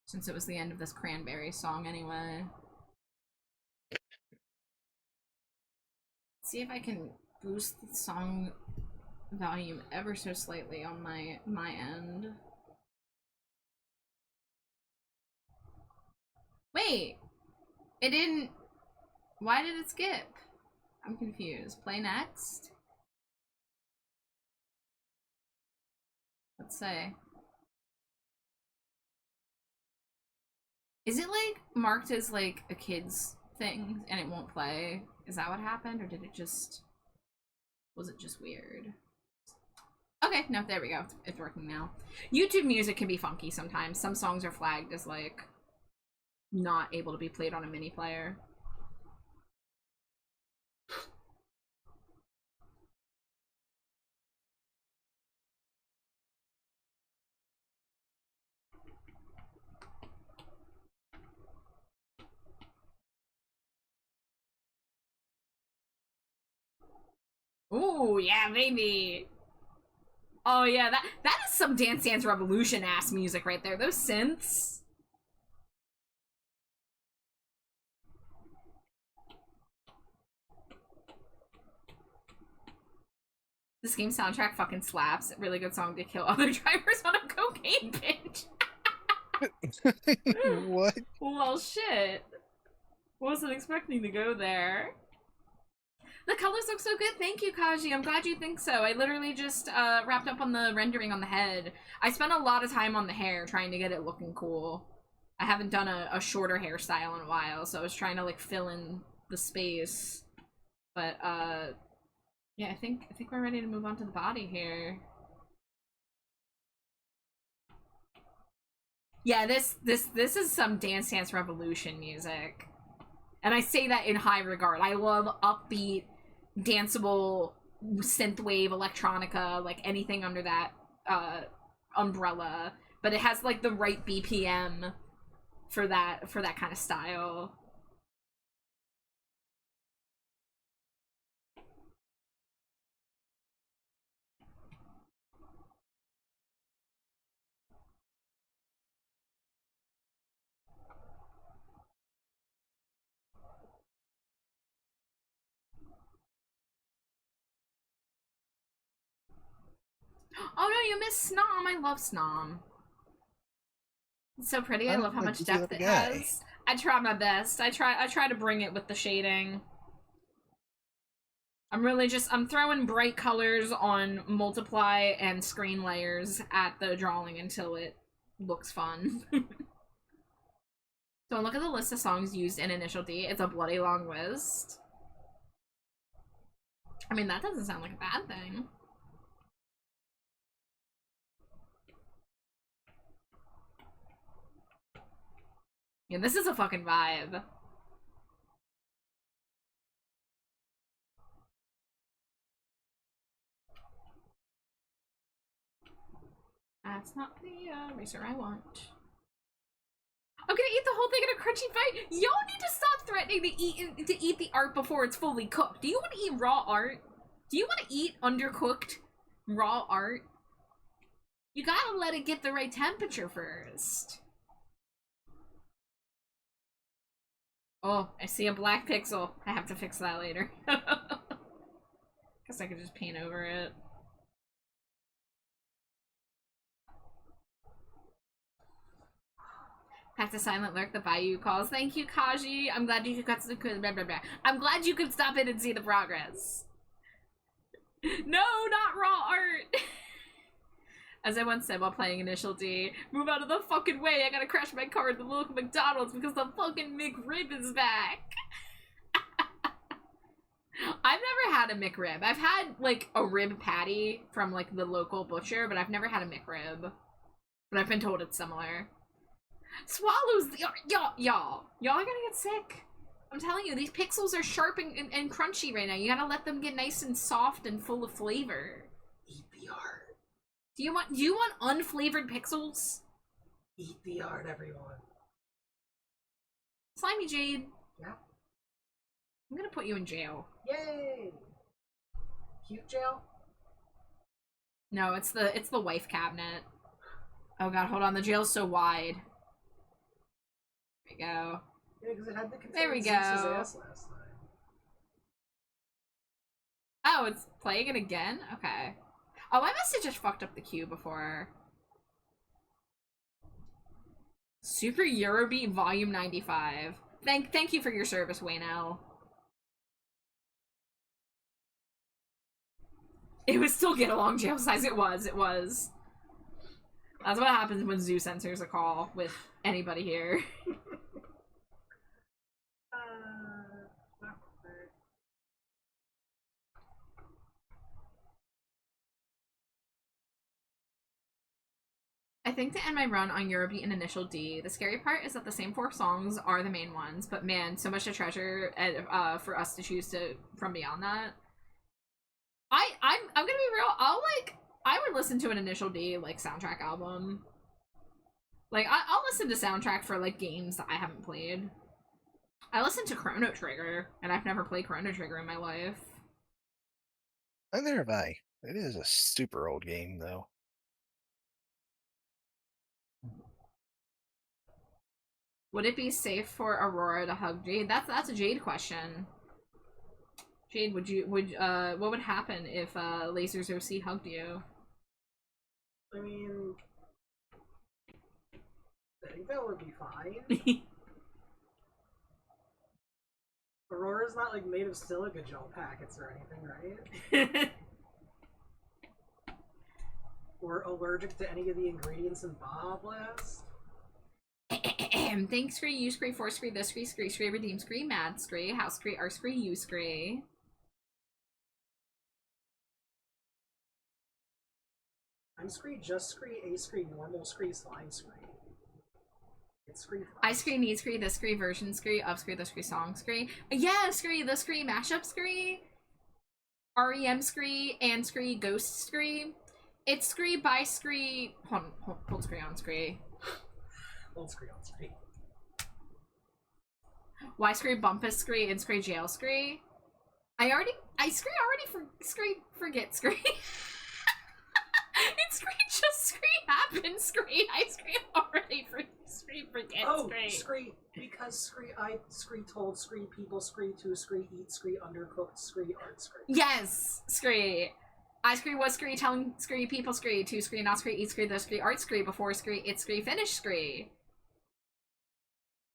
B: Since it was the end of this Cranberry song anyway. See if I can boost the song volume ever so slightly on my end. Wait. It didn't... Why did it skip? I'm confused. Play next? Let's say. Is it, like, marked as, like, a kid's thing and it won't play? Is that what happened? Or did it just... Was it just weird? Okay, no, there we go. It's working now. YouTube music can be funky sometimes. Some songs are flagged as, like, not able to be played on a mini player. Ooh, yeah, baby. Oh yeah, that is some Dance Dance Revolution ass music right there. Those synths. This game soundtrack fucking slaps. Really good song to kill other drivers on a cocaine binge.
D: What?
B: Well, shit. Wasn't expecting to go there. The colors look so good. Thank you, Kaji. I'm glad you think so. I literally just wrapped up on the rendering on the head. I spent a lot of time on the hair trying to get it looking cool. I haven't done a shorter hairstyle in a while, so I was trying to like fill in the space. But yeah, I think we're ready to move on to the body here. Yeah, this is some Dance Dance Revolution music. And I say that in high regard. I love upbeat, danceable, synthwave, electronica, like anything under that umbrella. But it has like the right BPM for that kind of style. Oh no, you missed Snom. I love Snom. It's so pretty. I love how much depth it has. I try my best. I try to bring it with the shading. I'm throwing bright colors on multiply and screen layers at the drawing until it looks fun. So look at the list of songs used in Initial D. It's a bloody long list. I mean, that doesn't sound like a bad thing. Yeah, this is a fucking vibe. That's not the racer I want. I'm gonna eat the whole thing in a crunchy bite. Y'all need to stop threatening to eat the art before it's fully cooked. Do you want to eat raw art? Do you want to eat undercooked raw art? You gotta let it get the right temperature first. Oh, I see a black pixel. I have to fix that later. Guess I could just paint over it. Have to silent lurk the Bayou calls. Thank you, Kaji. I'm glad you could I'm glad you could stop in and see the progress. No, not raw art. As I once said while playing Initial D, move out of the fucking way. I gotta crash my car at the local McDonald's because the fucking McRib is back. I've never had a McRib. I've had, like, a rib patty from, like, the local butcher, but I've never had a McRib. But I've been told it's similar. Swallows! Y'all are gonna get sick. I'm telling you, these pixels are sharp and crunchy right now. You gotta let them get nice and soft and full of flavor.
A: Eat the art.
B: Do you want unflavored pixels?
A: Eat the art, everyone.
B: Slimy Jade.
A: Yeah.
B: I'm gonna put you in jail.
A: Yay! Cute jail?
B: No, it's the wife cabinet. Oh god, hold on, the jail's so wide. There we go.
A: Yeah, because it had to contain
B: There we
A: Zeus's
B: go.
A: ass last time.
B: Oh, it's playing it again? Okay. Oh, I must have just fucked up the queue before. Super Eurobeat Volume 95. Thank you for your service, Wayno. It was still get along jail size. It was. That's what happens when Zoo censors a call with anybody here. I think to end my run on Eurobeat and Initial D, the scary part is that the same 4 songs are the main ones, but man, so much to treasure for us to choose from beyond that. I'm gonna be real, I would listen to an Initial D, like, soundtrack album. Like, I'll listen to soundtrack for, like, games that I haven't played. I listen to Chrono Trigger, and I've never played Chrono Trigger in my life.
D: Neither have I. It is a super old game, though.
B: Would it be safe for Aurora to hug Jade? That's a Jade question. Jade, what would happen if Lasers OC hugged you?
A: I mean, I think that would be fine. Aurora's not like made of silica gel packets or anything, right? Or allergic to any of the ingredients in Baja Blast?
B: Thanks, Scree, you Scree, 4 Scree, this Scree, Scree, Scree, Redeem Scree, Mad Scree, House Scree, R Scree, U Scree.
A: I'm Scree, Just Scree, A Scree, Normal Scree, Slime Scree. It's Scree.
B: I Scree, Need Scree, This Scree, Version Scree, Up Scree, The Scree, Song Scree. Yeah, Scree, The Scree, Mashup Scree. REM Scree, and Scree, Ghost Scree. It's Scree, by Scree. Hold Scree on Scree.
A: Hold Scree on Scree.
B: Y Scree, Bumpus Scree, and Scree, Jail Scree. Scree already forget Scree. It's Scree, just Scree happen Scree. I Scree already Scree forget Scree.
A: Scree, because Scree told Scree people Scree to Scree eat Scree undercooked Scree art Scree.
B: Yes, Scree. I Scree was Scree telling Scree people Scree to Scree not Scree eat Scree the Scree art Scree before Scree it's Scree finish Scree.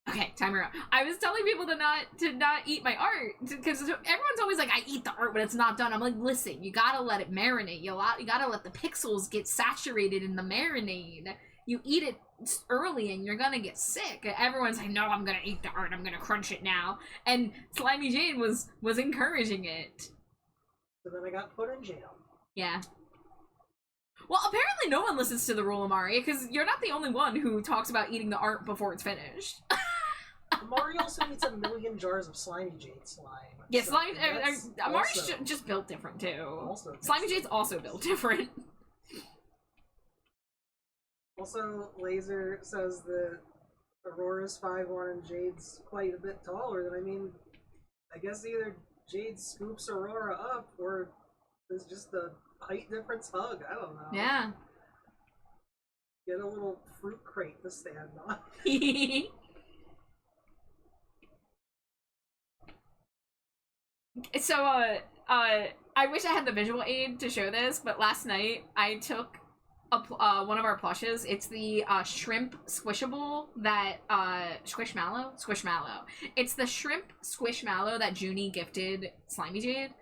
B: Okay, timer out. I was telling people to not eat my art because everyone's always like, I eat the art when it's not done. I'm like, listen, you gotta let it marinate. You gotta let the pixels get saturated in the marinade. You eat it early and you're gonna get sick. Everyone's like, no, I'm gonna eat the art. I'm gonna crunch it now. And Slimy Jane was encouraging it.
A: So then I got put in jail.
B: Yeah. Well, apparently no one listens to the rule, Amari, because you're not the only one who talks about eating the art before it's finished.
A: Amari also eats 1,000,000 jars of Slimy Jade slime.
B: Yeah,
A: so
B: Slimy. Amari's
A: also,
B: just built different too.
A: Also
B: Slimy Jade's also built different.
A: Also, Laser says that Aurora's 5'1" and Jade's quite a bit taller. Then I mean, I guess either Jade scoops Aurora up, or there's just a height difference hug. I don't know.
B: Yeah.
A: Get a little fruit crate to stand on.
B: So, I wish I had the visual aid to show this, but last night I took one of our plushes. It's the shrimp squishable that Squishmallow. It's the shrimp Squishmallow that Junie gifted Slimy Jade,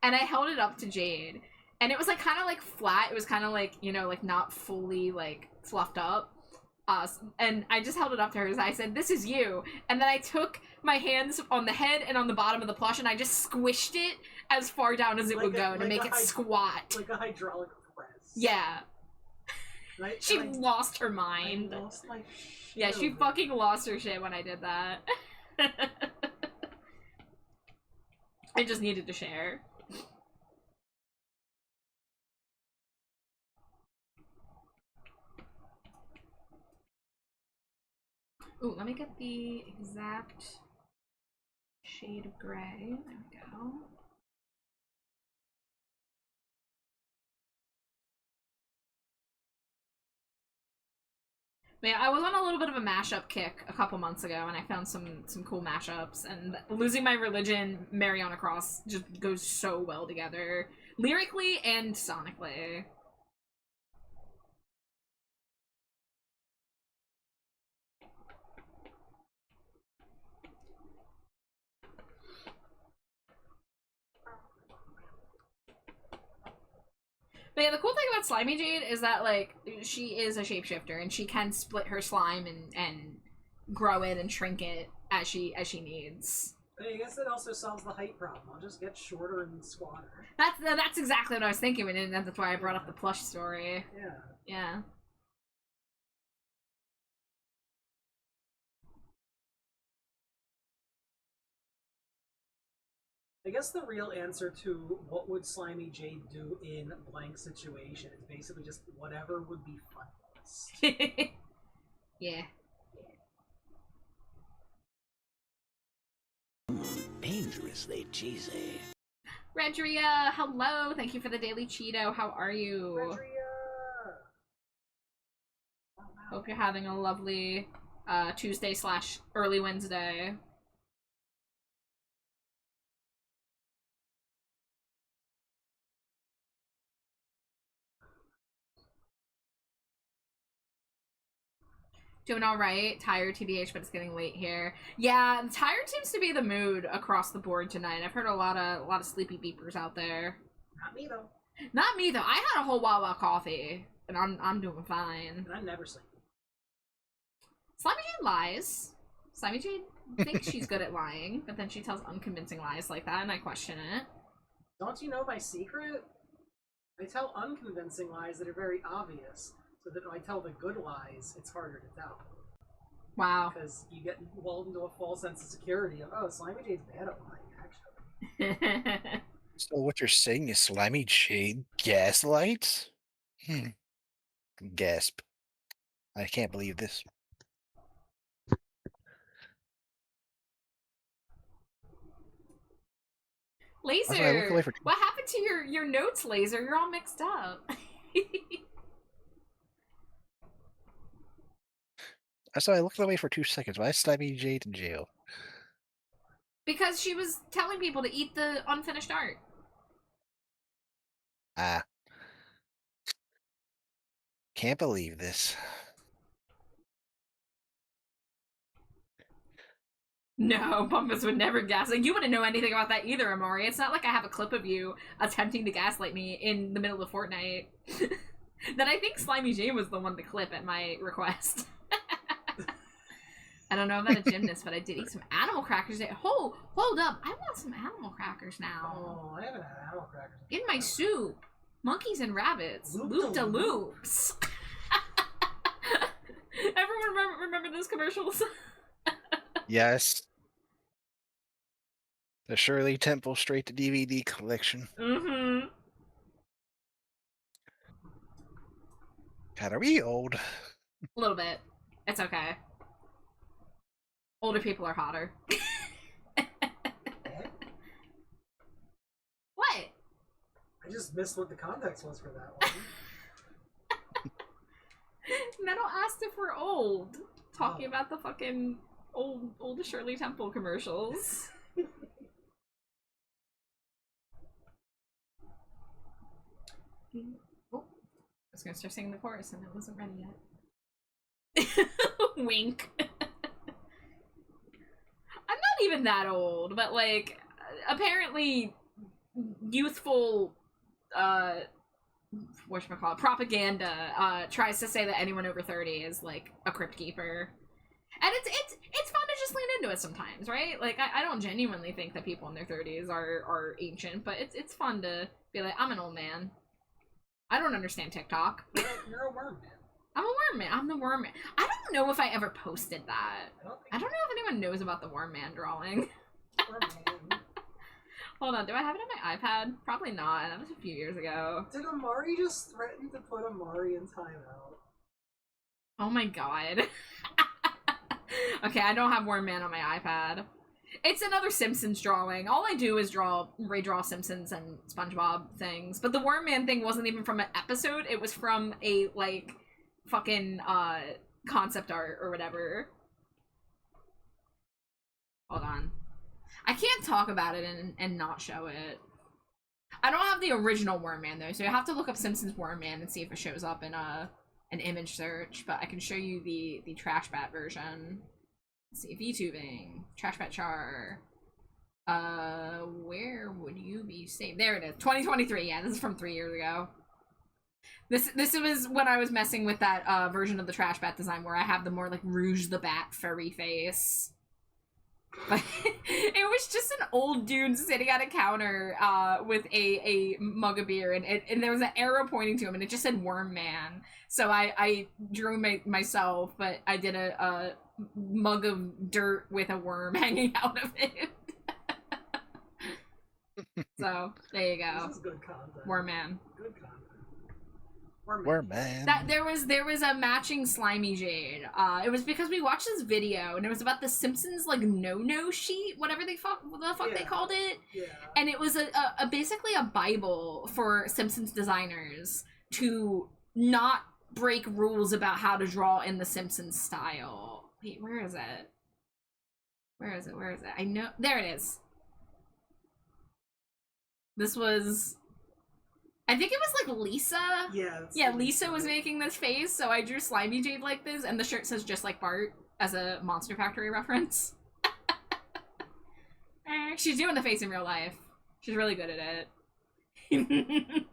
B: and I held it up to Jade, and it was like kind of like flat. It was kind of like, you know, like not fully like fluffed up. And I just held it up to her as I said, "This is you." And then I took my hands on the head and on the bottom of the plush, and I just squished it as far down as it would go to make it squat.
A: Like a hydraulic press.
B: Yeah.
A: Right?
B: She lost her mind.
A: I lost my shit.
B: Yeah, she fucking lost her shit when I did that. I just needed to share. Ooh, let me get the exact shade of gray. There we go. But yeah, I was on a little bit of a mashup kick a couple months ago, and I found some cool mashups. And Losing My Religion, Mariana Cross just goes so well together, lyrically and sonically. But yeah, the cool thing about Slimy Jade is that, like, she is a shapeshifter, and she can split her slime and grow it and shrink it as she needs.
A: I guess it also solves the height problem. I'll just get shorter and squatter.
B: That's exactly what I was thinking, and that's why I brought up the plush story.
A: Yeah.
B: Yeah.
A: I guess the real answer to what would Slimy Jade do in blank situation is basically just whatever would be funniest.
B: Yeah.
H: Dangerously cheesy.
B: Redria, hello. Thank you for the daily Cheeto. How are you?
A: Redria!
B: Hope you're having a lovely Tuesday / early Wednesday. Doing all right. Tired, TBH, but it's getting late here. Yeah, tired seems to be the mood across the board tonight. I've heard a lot of sleepy beepers out there.
A: Not me though.
B: Not me though. I had a whole Wawa coffee, and I'm doing fine.
A: And I'm never sleepy.
B: Slimy Jade lies. Slimy Jade thinks she's good at lying, but then she tells unconvincing lies like that, and I question it.
A: Don't you know my secret? I tell unconvincing lies that are very obvious, so that when I tell the good lies, it's harder to tell.
B: Wow.
A: Because you get lulled into a false sense of security of, oh, Slimy Jade's bad at lying, actually.
D: So what you're saying is Slimy Jade gaslights? Gasp. I can't believe this.
B: Laser, what happened to your notes, Laser? You're all mixed up.
D: So I looked away for 2 seconds. Why is Slimy Jade in jail?
B: Because she was telling people to eat the unfinished art.
D: Ah. Can't believe this.
B: No, Bumpus would never gaslight. You wouldn't know anything about that either, Amari. It's not like I have a clip of you attempting to gaslight me in the middle of Fortnite. Then I think Slimy J was the one to clip at my request. I don't know about a gymnast, but I did eat some animal crackers. Hold up. I want some animal crackers now.
A: Oh, I haven't had animal crackers.
B: In my soup. Monkeys and rabbits. Loop-de-loops. Everyone remember those commercials?
D: Yes. The Shirley Temple straight to DVD collection.
B: Mm-hmm.
D: God, are we old?
B: A little bit. It's okay. Older people are hotter. What?
A: I just missed what the context was for that one.
B: Metal asked if we're old. Talking about the fucking old Shirley Temple commercials. Oh, I was gonna start singing the chorus and it wasn't ready yet. Wink. I'm not even that old, but like, apparently youthful, whatchamacallit, propaganda, tries to say that anyone over 30 is like a crypt keeper. And it's fun to just lean into it sometimes, right? Like, I don't genuinely think that people in their 30s are ancient, but it's fun to be like, I'm an old man. I don't understand TikTok.
A: You're a worm man.
B: I'm a worm man. I'm the worm man. I don't know if I ever posted that. I don't know if anyone knows about the worm man drawing.
A: Worm man.
B: Hold on, do I have it on my iPad? Probably not. That was a few years ago.
A: Did Amari just threaten to put Amari in timeout?
B: Oh my god. Okay, I don't have Worm Man on my iPad. It's another Simpsons drawing. All I do is redraw Simpsons and SpongeBob things. But the Worm Man thing wasn't even from an episode. It was from a, like, fucking, concept art or whatever. Hold on. I can't talk about it and not show it. I don't have the original Worm Man, though, so you have to look up Simpsons Worm Man and see if it shows up in an image search, but I can show you the Trash Bat version. Let's see, VTubing, Trash Bat Char. Where would you be saved? There it is, 2023, yeah, this is from 3 years ago. This was when I was messing with that version of the Trash Bat design where I have the more like Rouge the Bat furry face. But it was just an old dude sitting at a counter with a mug of beer, and there was an arrow pointing to him, and it just said Worm Man. So I drew myself, but I did a mug of dirt with a worm hanging out of it. So there you go.
A: This is good content.
B: Worm Man.
A: Good content.
D: Worm Man.
B: That there was a matching Slimy Jade. It was because we watched this video and it was about the Simpsons like no sheet, whatever the fuck they called it.
A: Yeah.
B: And it was a basically a Bible for Simpsons designers to not break rules about how to draw in the Simpsons style. Wait, where is it? Where is it? I know, there it is. This was, I think it was like Lisa. Yeah, Lisa was making this face, so I drew Slimy Jade like this, and the shirt says just like Bart as a Monster Factory reference. She's doing the face in real life. She's really good at it.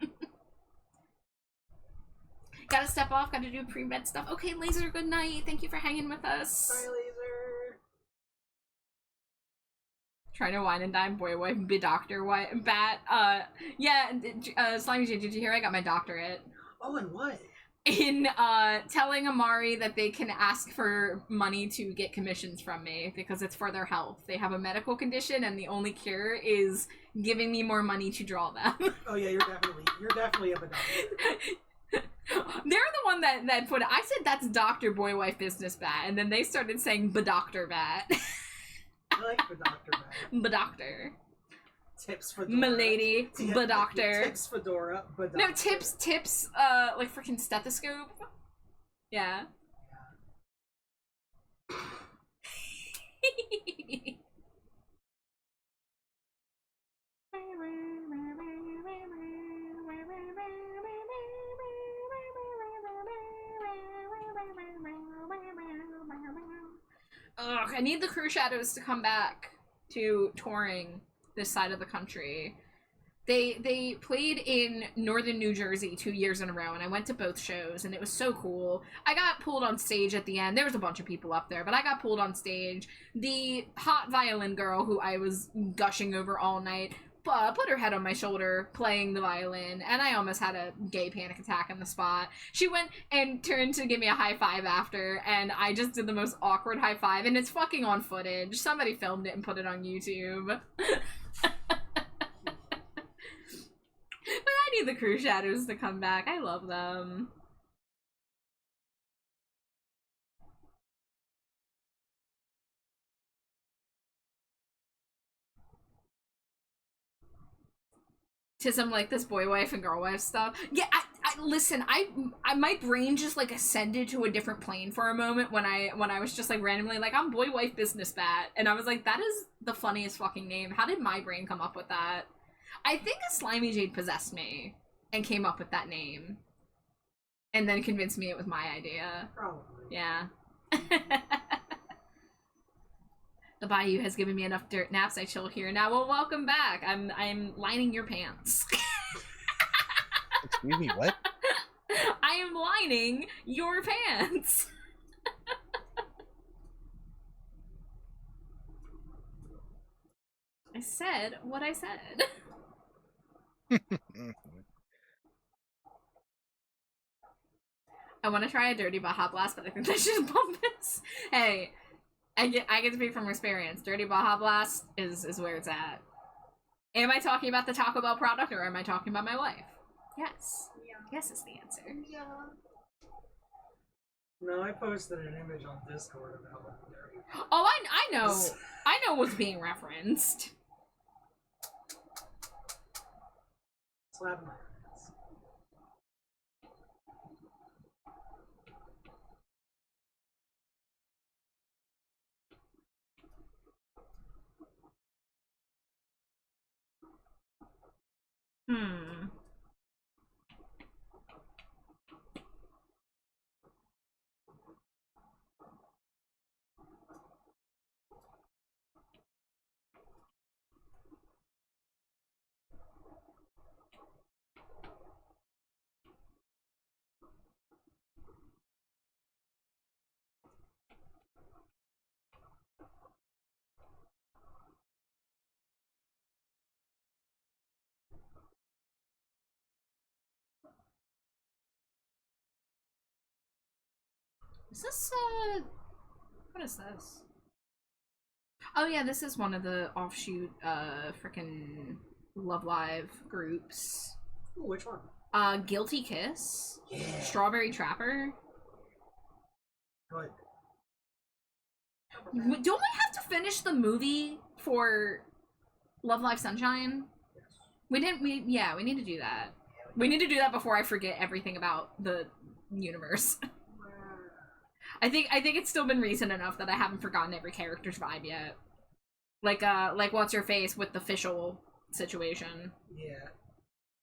B: Gotta step off, gotta do pre-med stuff. Okay, Laser, good night. Thank you for hanging with us.
A: Bye, Laser.
B: Trying to wine and dine boy wife be doctor bat. Yeah, Slimy Jade, did you hear I got my doctorate?
A: Oh, and what?
B: In telling Amari that they can ask for money to get commissions from me because it's for their health. They have a medical condition and the only cure is giving me more money to draw them.
A: Oh yeah, you're definitely a doctor.
B: They're the one that put it. I said that's Dr. Boy Wife Business Bat, and then they started saying Badoctor Bat.
A: I like Badoctor Bat.
B: Badoctor.
A: Tips Fedora.
B: Milady. Badoctor.
A: Tips Fedora. Badoctor.
B: No, tips, like freaking stethoscope. Yeah. Ugh, I need the Crew Shadows to come back to touring this side of the country. They played in northern New Jersey 2 years in a row, and I went to both shows, and it was so cool. I got pulled on stage at the end. There was a bunch of people up there, but I got pulled on stage. The hot violin girl who I was gushing over all night put her head on my shoulder playing the violin, and I almost had a gay panic attack on the spot. She went and turned to give me a high five after, and I just did the most awkward high five, and it's fucking on footage. Somebody filmed it and put it on YouTube. But I need the Crew Shadows to come back. I love them. To some like this boy wife and girl wife stuff. Yeah, I listen. I my brain just like ascended to a different plane for a moment when I was just like randomly like I'm boy wife business bat, and I was like that is the funniest fucking name. How did my brain come up with that? I think a Slimy Jade possessed me and came up with that name, and then convinced me it was my idea.
A: Probably.
B: Yeah. The bayou has given me enough dirt naps. I chill here now. Well, welcome back. I'm lining your pants.
D: Excuse me, what?
B: I am lining your pants. I said what I said. I want to try a Dirty Baja Blast, but I think that's just bumpus. Hey, I get to speak from experience. Dirty Baja Blast is where it's at. Am I talking about the Taco Bell product, or am I talking about my wife? Yes.
A: Yeah.
B: Yes is the answer.
A: Yeah. No, I posted an image on Discord about what Dirty.
B: Oh, I know. I know what's being referenced.
A: Slap my ass.
B: Hmm. Is this, what is this? Oh yeah, this is one of the offshoot, frickin' Love Live groups.
A: Ooh, which one?
B: Guilty Kiss.
A: Yeah.
B: Strawberry Trapper.
A: Good.
B: Don't we have to finish the movie for Love Live Sunshine?
A: Yes.
B: We need to do that. We need to do that before I forget everything about the universe. I think it's still been recent enough that I haven't forgotten every character's vibe yet. Like what's her face with the official situation.
A: Yeah.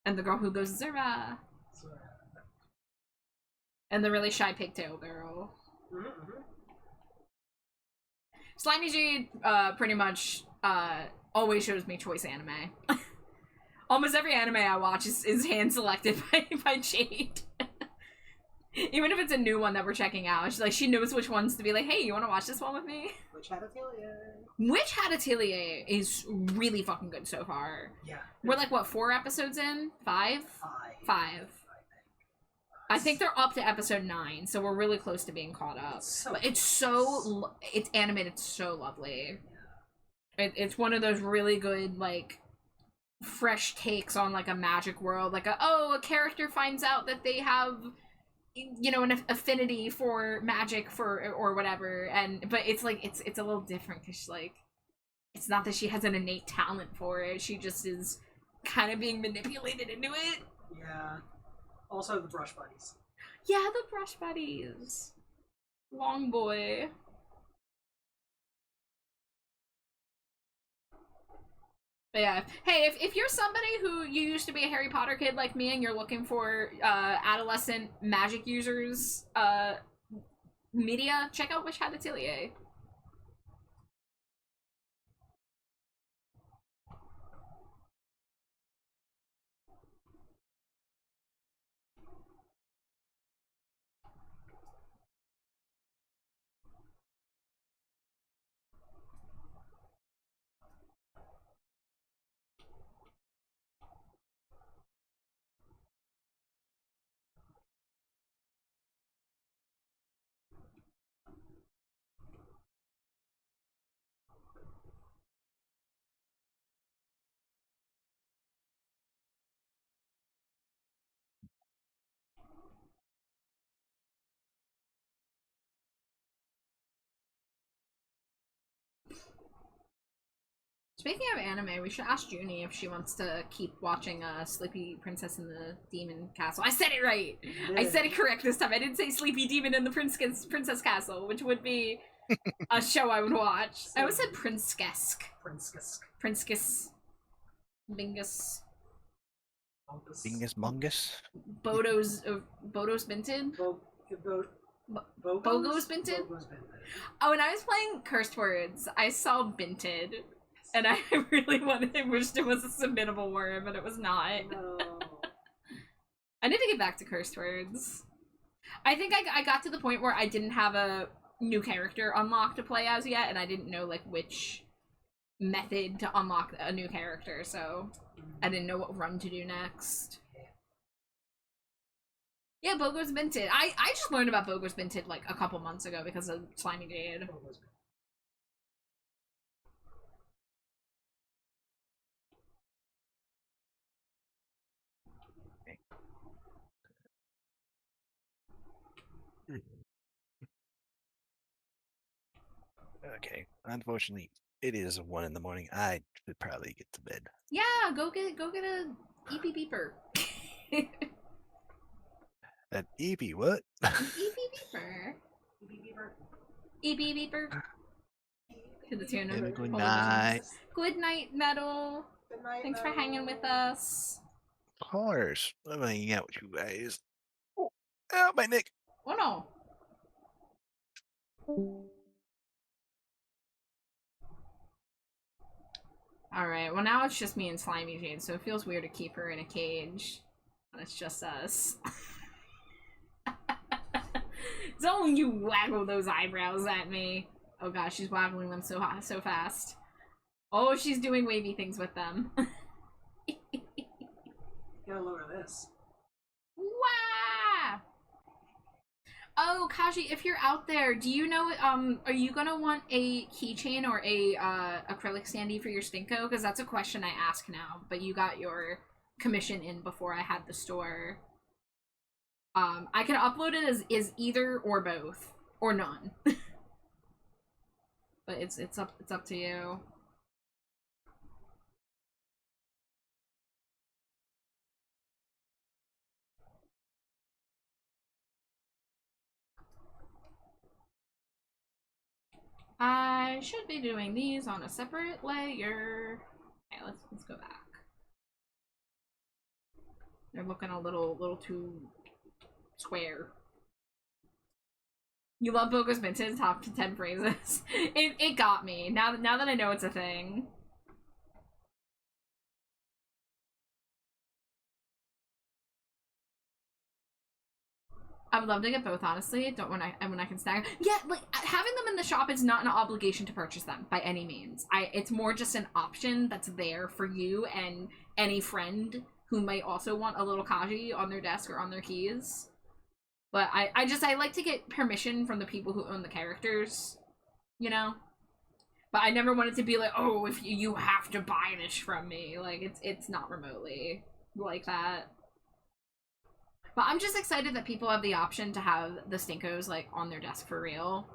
B: And the girl who goes Zera. And the really shy pigtail girl.
A: Mm-hmm.
B: Slimy Jade pretty much always shows me choice anime. Almost every anime I watch is hand selected by Jade. Even if it's a new one that we're checking out, she knows which ones to be like, hey, you want to watch this one with me?
A: Witch Hat Atelier.
B: Witch Hat Atelier is really fucking good so far.
A: Yeah.
B: We're like, what, 4 episodes in? 5? 5. I think they're up to episode 9, so we're really close to being caught up. But it's it's animated so lovely. It's one of those really good, like, fresh takes on, like, a magic world. Like, a character finds out that they have, you know, an affinity for magic or whatever, but it's like it's a little different because like it's not that she has an innate talent for it, she just is kind of being manipulated into it.
A: Yeah. Also the brush buddies.
B: Yeah, the brush buddies. Long boy. But yeah, hey, if you're somebody who you used to be a Harry Potter kid like me and you're looking for adolescent magic users media, check out Witch Hat Atelier. Speaking of anime, we should ask Junie if she wants to keep watching Sleepy Princess in the Demon Castle. I said it right! Yeah. I said it correct this time. I didn't say Sleepy Demon in the Princess Castle, which would be a show I would watch. I always said Princesque. Princess. Bingus.
D: Bingus Mungus?
B: Bodo's Minted? Bogo's Binted? Oh, when I was playing Cursed Words, I saw Binted. And I really wished it was a submittable word, but it was not.
A: No.
B: I need to get back to Cursed Words. I think I got to the point where I didn't have a new character unlocked to play as yet, and I didn't know, like, which method to unlock a new character, so I didn't know what run to do next. Yeah, Bogo's Binted. I just learned about Bogo's Binted, like, a couple months ago because of Slimy Jade.
D: Okay, unfortunately, it is 1 in the morning. I should probably get to bed.
B: Yeah, go get a EP beeper.
D: An EP what?
B: EP beeper. EP beeper. To the tune of
D: Good night.
B: Good night, Metal.
A: Good night,
B: Thanks for hanging with us.
D: Of course, I'm hanging out with you guys. Oh, my neck.
B: Oh no. Alright, well now it's just me and Slimy Jade, so it feels weird to keep her in a cage. And it's just us. Don't you waggle those eyebrows at me. Oh gosh, she's waggling them so fast. Oh, she's doing wavy things with them.
A: Gotta lower this.
B: Wow! Oh, Kaji, if you're out there, do you know, are you gonna want a keychain or a, acrylic standee for your Stinko? Because that's a question I ask now, but you got your commission in before I had the store. I can upload it as either or both, or none. But it's up to you. I should be doing these on a separate layer. Okay, let's go back. They're looking a little too square. You love Bogus Minton top 10 phrases. It got me. Now that I know it's a thing. I would love to get both, honestly. Don't when I can snag. Yeah, like having them in the shop is not an obligation to purchase them by any means. It's more just an option that's there for you and any friend who might also want a little Kaji on their desk or on their keys. But I like to get permission from the people who own the characters, you know? But I never wanted to be like, oh, if you have to buy this from me. Like, it's not remotely like that. But I'm just excited that people have the option to have the Stinkos, like, on their desk for real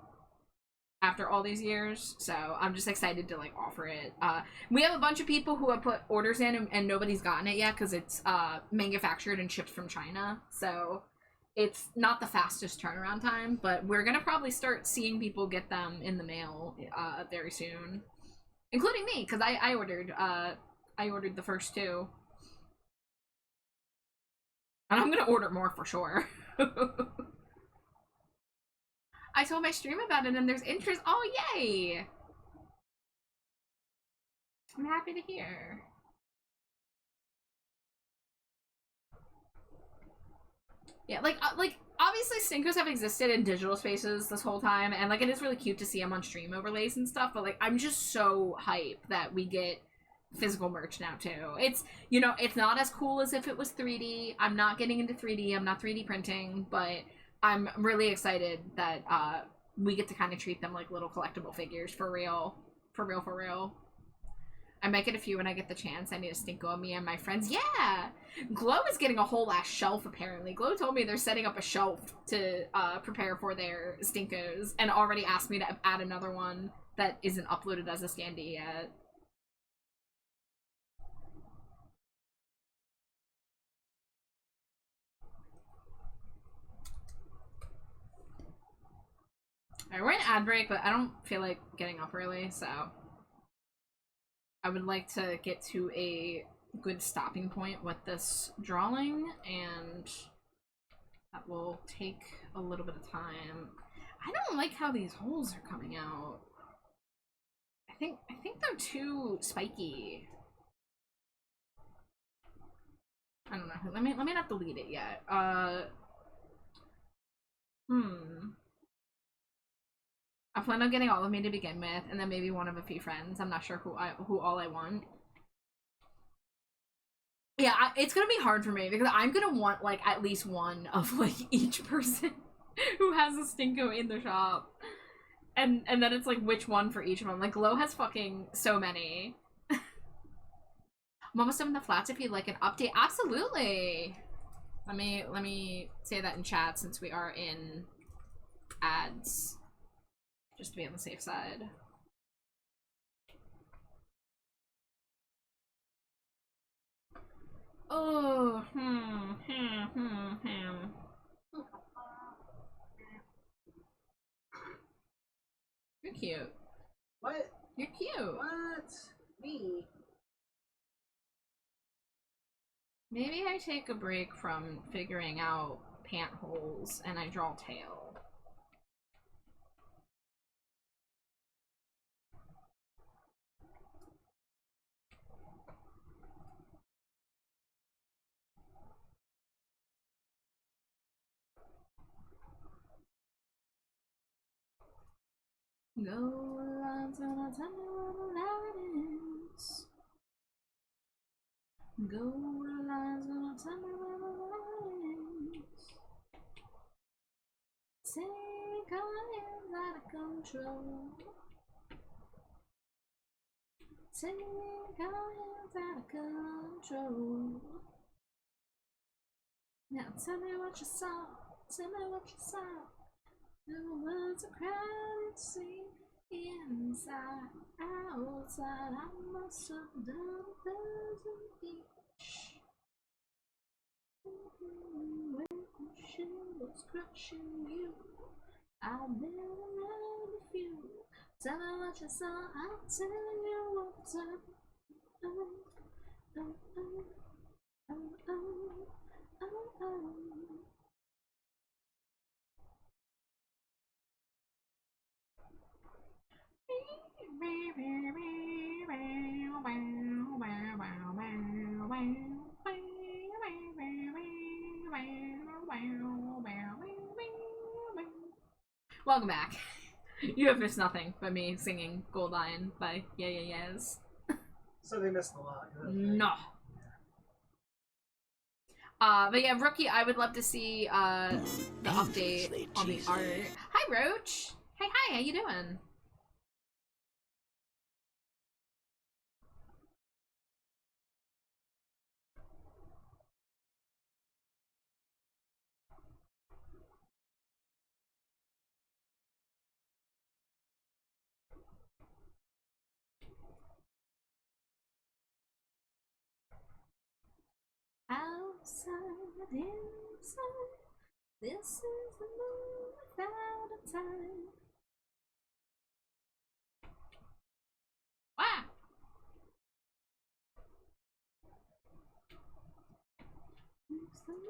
B: after all these years. So I'm just excited to, like, offer it. We have a bunch of people who have put orders in and nobody's gotten it yet because it's manufactured and shipped from China. So it's not the fastest turnaround time, but we're going to probably start seeing people get them in the mail very soon. Including me, because I ordered the first two. And I'm gonna order more for sure. I told my stream about it and there's interest. Oh, yay! I'm happy to hear. Yeah, like obviously Stinkos have existed in digital spaces this whole time, and like it is really cute to see them on stream overlays and stuff, but like I'm just so hyped that we get physical merch now too. It's, you know, it's not as cool as if it was 3D. I'm not getting into 3D. I'm not 3D printing, but I'm really excited that we get to kind of treat them like little collectible figures for real. For real. I might get a few when I get the chance. I need a Stinko of me and my friends. Yeah! Glow is getting a whole ass shelf, apparently. Glow told me they're setting up a shelf to prepare for their Stinkos and already asked me to add another one that isn't uploaded as a standee yet. Alright, we're in ad break, but I don't feel like getting up early, so I would like to get to a good stopping point with this drawing, and that will take a little bit of time. I don't like how these holes are coming out. I think they're too spiky. I don't know. Let me not delete it yet. I plan on getting all of me to begin with, and then maybe one of a few friends. I'm not sure who all I want. Yeah, it's gonna be hard for me because I'm gonna want like at least one of like each person who has a Stinko in the shop, and then it's like which one for each of them. Like Glow has fucking so many. I'm almost done with the flats. If you'd like an update, absolutely. Let me say that in chat since we are in ads. Just to be on the safe side. Oh, You're cute.
A: What?
B: You're cute.
A: What? Me?
B: Maybe I take a break from figuring out pant holes and I draw tail. Go lines gonna tell me what the line is. Go lines gonna tell me what the line is. Take our hands out of control. Take our hands out of control. Now tell me what you saw. Tell me what you saw. The words are crowded, see inside, outside. I must have done 1,000 each. When the shingles crushing you, I'll be around a few. Tell me what you saw, I'll tell you what's up. Oh, oh, oh, oh, oh, oh, oh. Welcome back. You have missed nothing but me singing Gold Lion by Yeah Yeah Yeahs.
A: So they missed a lot.
B: No. But yeah, Rookie, I would love to see the update on the art. Hi, Roach. Hey, hi, how you doing? Outside, inside, this is the moon without a time. Wow! It's the moon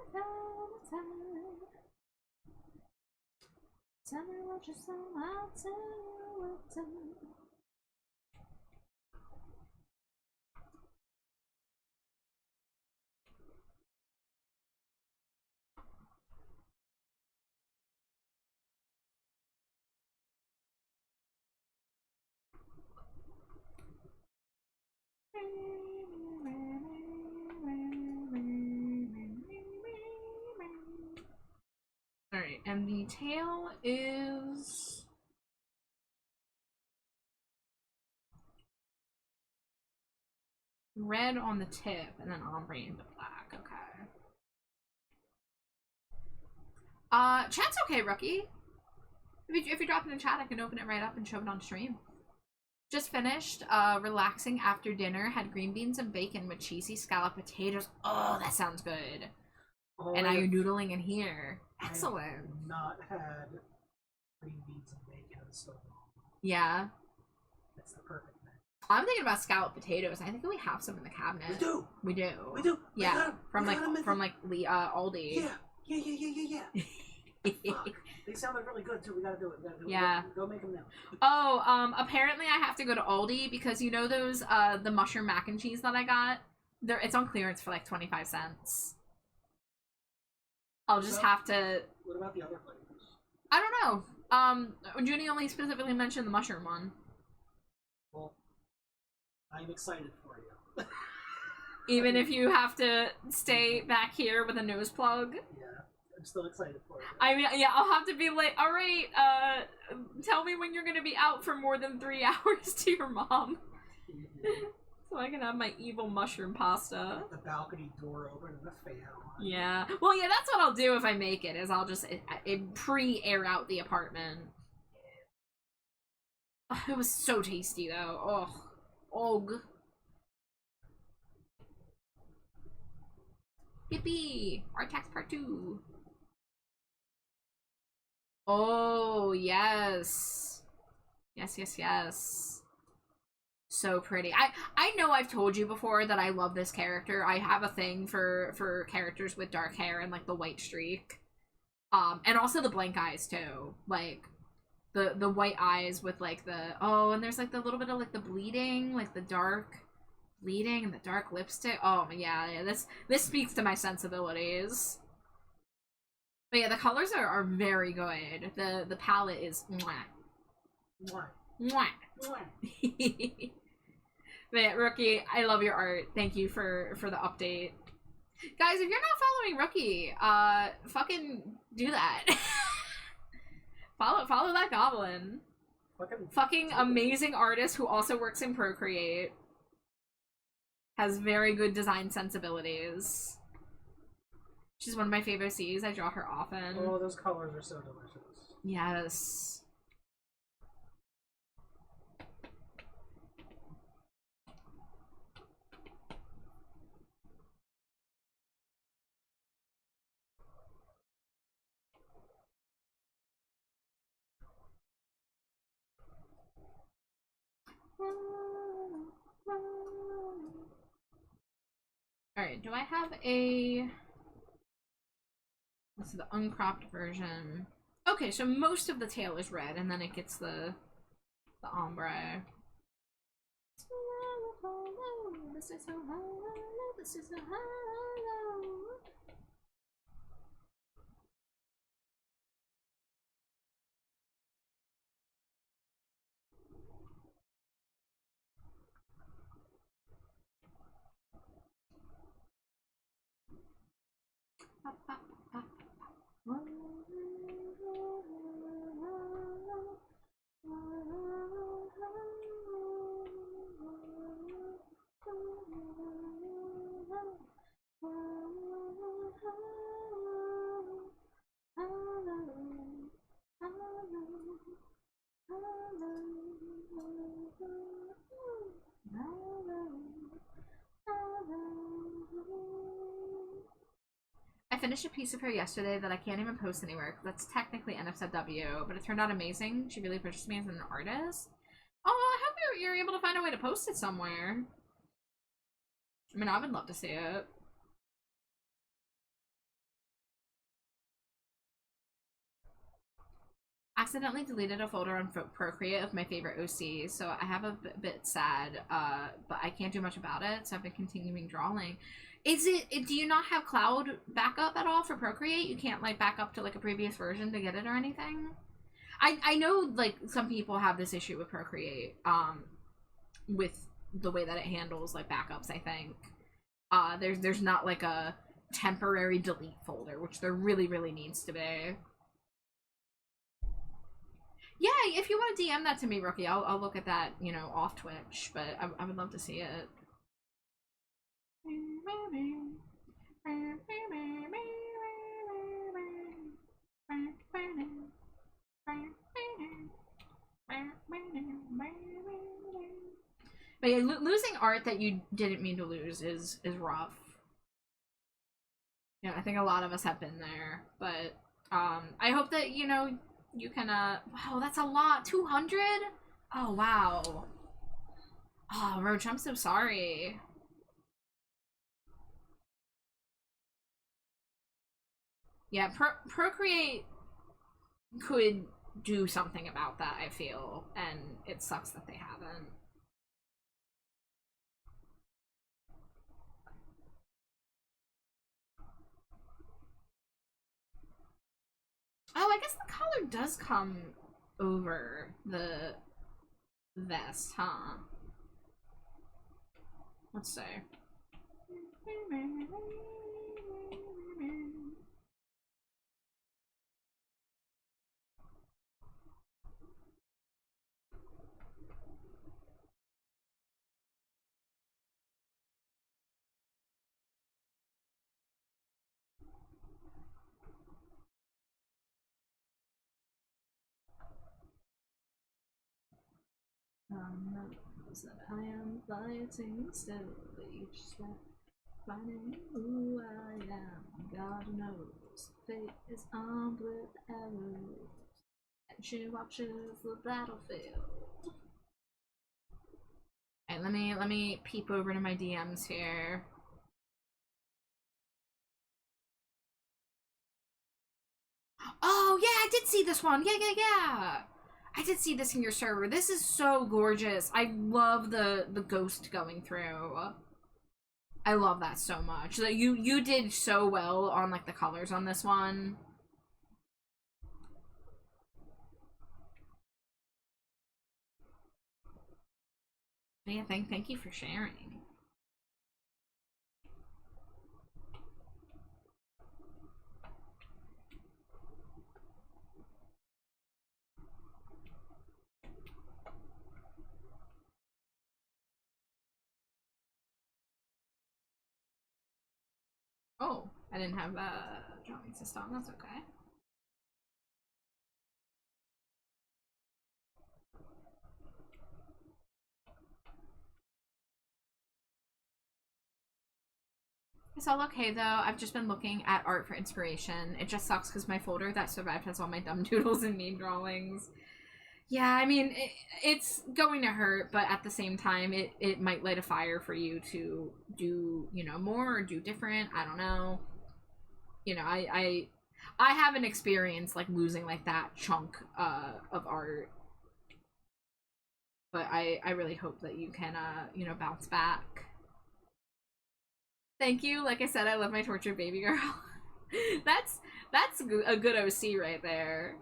B: without a time. Tell me what you saw, I'll tell you what time. Alright, and the tail is red on the tip and then ombre into black. Okay. Chat's okay, Rookie. If you drop it in chat, I can open it right up and show it on stream. Just finished relaxing after dinner. Had green beans and bacon with cheesy scallop potatoes. Oh, that sounds good.
A: Oh,
B: And now you're noodling in here. Excellent.
A: I have not had green beans and bacon in so long.
B: Yeah.
A: It's the perfect thing.
B: I'm thinking about scalloped potatoes. I think we have some in the cabinet.
A: We do.
B: We do.
A: We do.
B: Yeah. From like
A: Aldi.
B: Yeah.
A: Fuck. They sounded really good too. We gotta do it.
B: Yeah.
A: Go make them now.
B: Oh, apparently I have to go to Aldi because you know those the mushroom mac and cheese that I got? It's on clearance for like 25 cents. I'll just have to.
A: What about the other flavors?
B: I don't know. Junie only specifically mentioned the mushroom one.
A: Well, I'm excited for you.
B: Even if you have to stay back here with a nose plug.
A: Yeah, I'm still excited for you.
B: I mean, yeah, I'll have to be like, all right, tell me when you're gonna be out for more than 3 hours to your mom. So I can have my evil mushroom pasta.
A: The balcony door open and the fan on.
B: Yeah. Well, yeah, that's what I'll do if I make it, is I'll just pre-air out the apartment. Oh, it was so tasty, though. Oh. Og. Yippee! Artax Part 2. Oh, yes. Yes. So pretty. I know I've told you before that I love this character. I have a thing for characters with dark hair and like the white streak. And also the blank eyes too. Like the white eyes with like and there's like the little bit of like the bleeding, like the dark bleeding and the dark lipstick. Oh yeah, this speaks to my sensibilities. But yeah, the colors are very good. The palette is mwah.
A: Mwah.
B: Mwah.
A: Mwah.
B: But Rookie, I love your art. Thank you for the update. Guys, if you're not following Rookie, fucking do that. Follow that goblin. Fucking amazing artist who also works in Procreate. Has very good design sensibilities. She's one of my favorite Cs. I draw her often.
A: Oh, those colors are so delicious.
B: Yes. Alright, do I have a... This is the uncropped version. Okay, so most of the tail is red, and then it gets the ombre. This is so hollow, this is so hollow. I finished a piece of her yesterday that I can't even post anywhere because that's technically NSFW, but it turned out amazing. She really appreciates me as an artist. Oh, I hope you're able to find a way to post it somewhere. I mean, I would love to see it. Accidentally deleted a folder on Procreate of my favorite OCs, so I have a bit sad, but I can't do much about it, so I've been continuing drawing. Do you not have cloud backup at all for Procreate? You can't, like, back up to, like, a previous version to get it or anything? I know, like, some people have this issue with Procreate, with the way that it handles, like, backups, I think. There's not, like, a temporary delete folder, which there really, really needs to be. Yeah, if you want to DM that to me, Rookie, I'll look at that, you know, off Twitch, but I would love to see it. But yeah, losing art that you didn't mean to lose is rough. Yeah, I think a lot of us have been there, but I hope that, you know, you can, wow, that's a lot. 200? Oh, wow. Oh, Roach, I'm so sorry. Yeah, Procreate could do something about that, I feel, and it sucks that they haven't. Oh, I guess the collar does come over the vest, huh? Let's see. Knows that I am fighting steadily, each step finding who I am. God knows fate is armed with arrows, and she watches the battlefield. Alright, let me peep over to my DMs here. Oh yeah, I did see this one. Yeah. I did see this in your server. This is so gorgeous. I love the ghost going through. I love that so much. That you did so well on, like, the colors on this one. Yeah, thank you for sharing. Oh, I didn't have drawing system. That's okay. It's all okay though. I've just been looking at art for inspiration. It just sucks because my folder that survived has all my dumb doodles and mean drawings. Yeah, I mean, it's going to hurt, but at the same time, it might light a fire for you to do, you know, more or do different. I don't know. You know, I haven't experienced like losing like that chunk of art, but I really hope that you can you know, bounce back. Thank you. Like I said, I love my tortured baby girl. that's a good OC right there.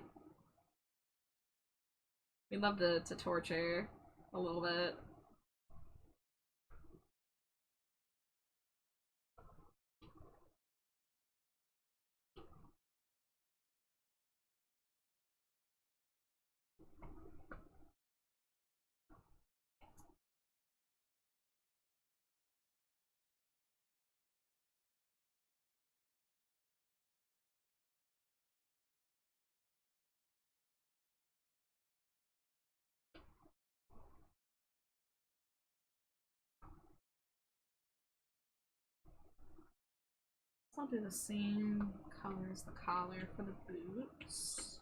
B: We love to torture a little bit. I'll do the same color as the collar for the boots.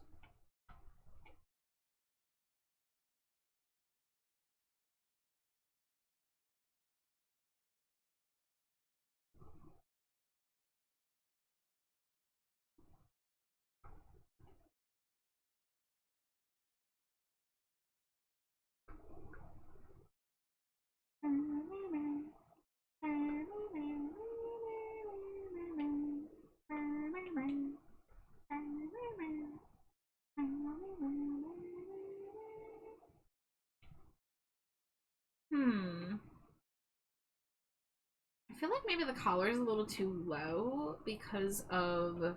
B: I feel like maybe the collar is a little too low because of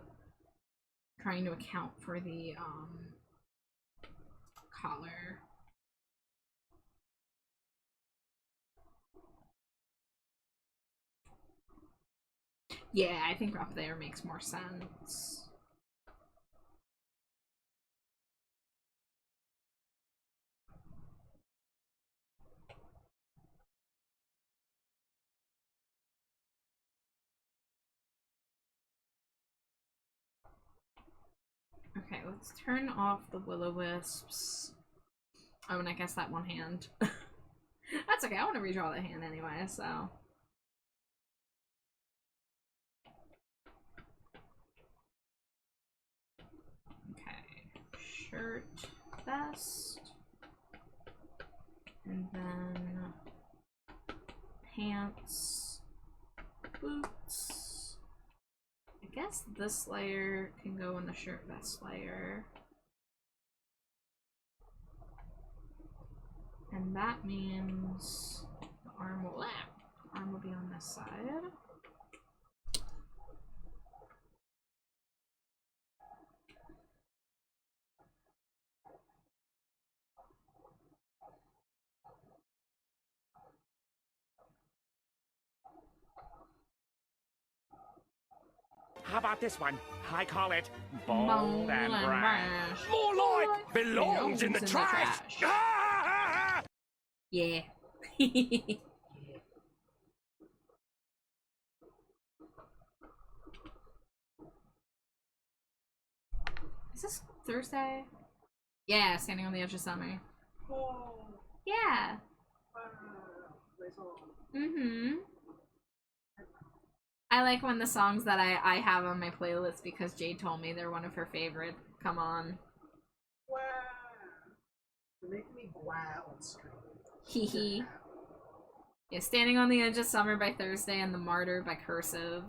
B: trying to account for the collar. Yeah, I think up there makes more sense. Okay, let's turn off the will-o-wisps. Oh, and I guess that one hand. That's okay, I want to redraw that hand anyway, so. Okay, shirt, vest, and then pants, boots. I guess this layer can go in the shirt vest layer. And that means the arm will be on this side.
H: How about this one? I call it
B: Bold
H: bold and brash. More like belongs in the trash. Ah!
B: Yeah. Is this Thursday? Yeah, standing on the edge of summer.
A: Oh,
B: Yeah.
A: nice.
B: I like when the songs that I have on my playlist because Jade told me they're one of her favorite. Come on.
A: Wow. You're making me wow on stream.
B: Hee hee. Yeah, Standing on the Edge of Summer by Thursday and The Martyr by Cursive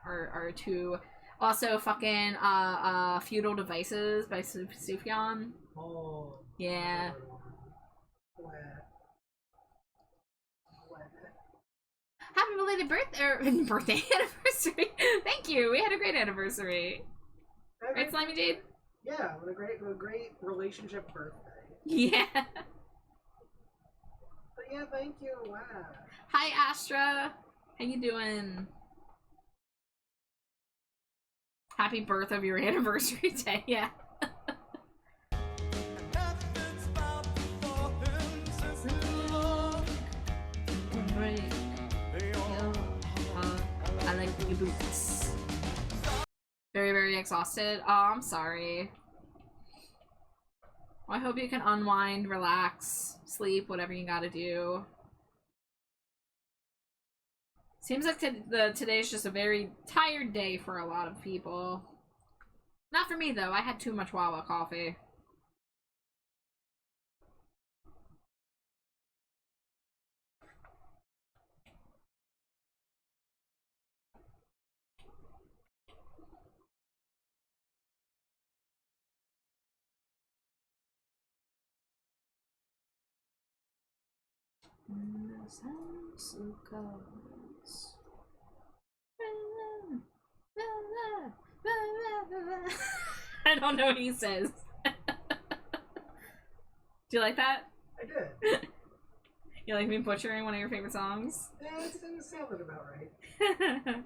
B: are two. Also fucking Feudal Devices by Sufjan.
A: Oh.
B: Yeah.
A: Wow.
B: Happy belated birthday anniversary. Thank you. We had a great anniversary. Right, Slimy Jade?
A: Yeah, what a great relationship birthday.
B: Yeah.
A: But yeah, thank you. Wow.
B: Hi Astra. How you doing? Happy birth of your anniversary day, yeah. I like your boots. Very, very exhausted. Oh, I'm sorry. Well, I hope you can unwind, relax, sleep, whatever you gotta do. Seems like today's just a very tired day for a lot of people. Not for me, though. I had too much Wawa coffee. This house of cards. I don't know what he says. Do you like that?
A: I did.
B: You like me butchering one of your favorite songs?
A: Yeah, it sounded about right.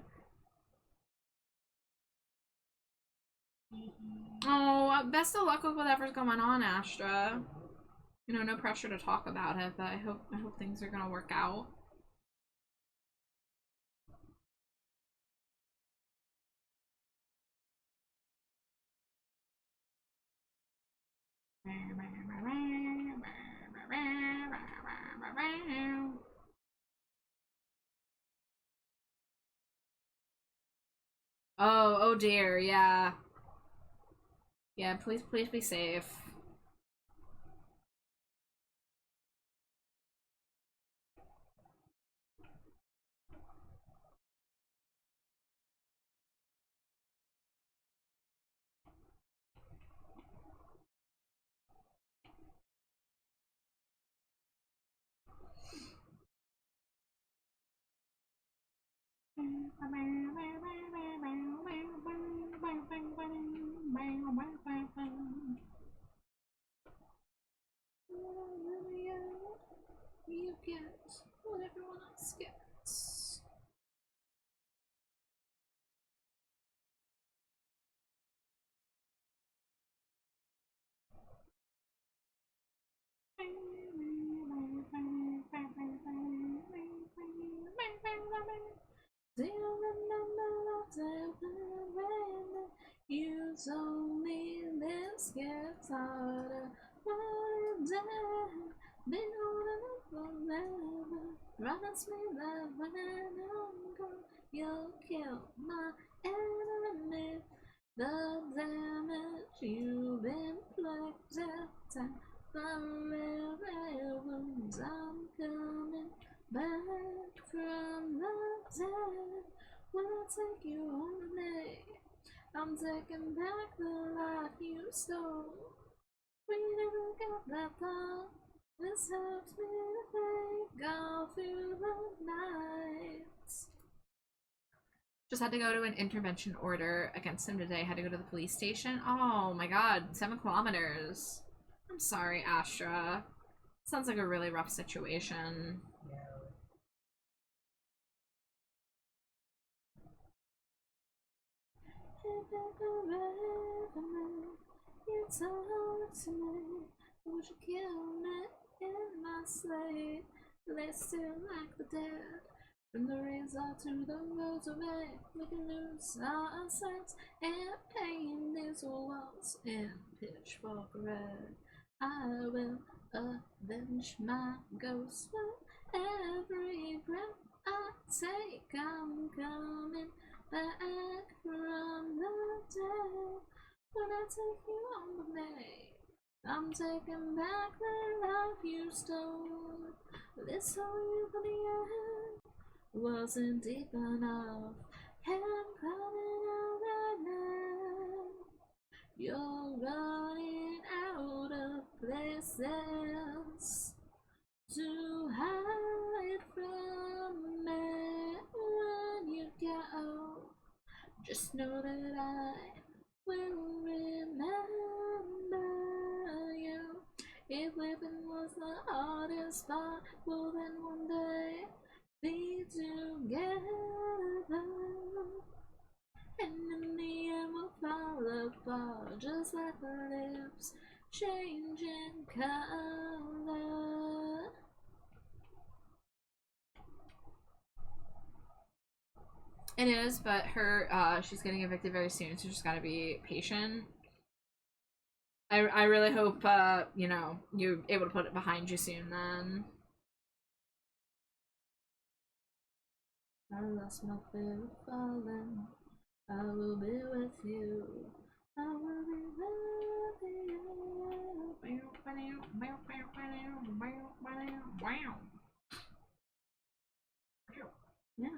B: Oh, best of luck with whatever's going on, Astra. You know, no pressure to talk about it, but I hope things are gonna work out. Oh dear, yeah. Yeah, please be safe. You get what everyone else gets. You told me this gets harder. One day, been on forever. Promise me that when I'm gone, you'll kill my enemy. The damage you've inflicted, time forever wounds. I'm coming back from the dead. When I take you home with me, I'm taking back the life you stole. We never got that far. This helps me to think all through the night. Just had to go to an intervention order against him today. Had to go to the police station. Oh my god, 7 kilometers. I'm sorry, Astra. Sounds like a really rough situation.
A: Yeah.
B: You talk to me, would you kill me in my sleep? They still like the dead. From the razor to the rosary, we can lose our sense and paint these walls in pitchfork red. I will avenge my ghost with every breath I take. I'm coming back from the dead. When I take you on with me, I'm taking back the life you stole. This hole you for the end wasn't deep enough. And I'm coming out right now. You're running out of places to hide from me. When you go, just know that I will remember you. If living was the hardest part, well then one day be together. And in the end we'll fall apart, just like the lips changing color. It is, but she's getting evicted very soon, so just gotta be patient. I really hope, you know, you're able to put it behind you soon then. I lost my fear of falling. I will be with you. I will be with you. Yeah.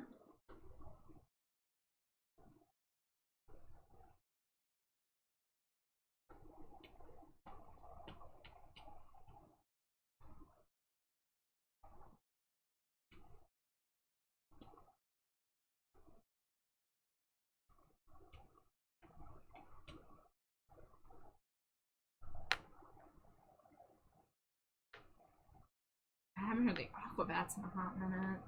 B: I haven't heard the Aquabats in a hot minute.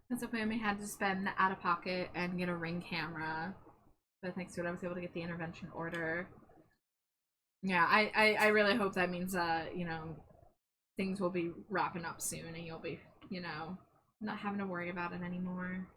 B: That's okay, we had to spend out of pocket and get a Ring camera. But thanks to it, I was able to get the intervention order. Yeah, I really hope that means, you know, things will be wrapping up soon and you'll be, you know, not having to worry about it anymore.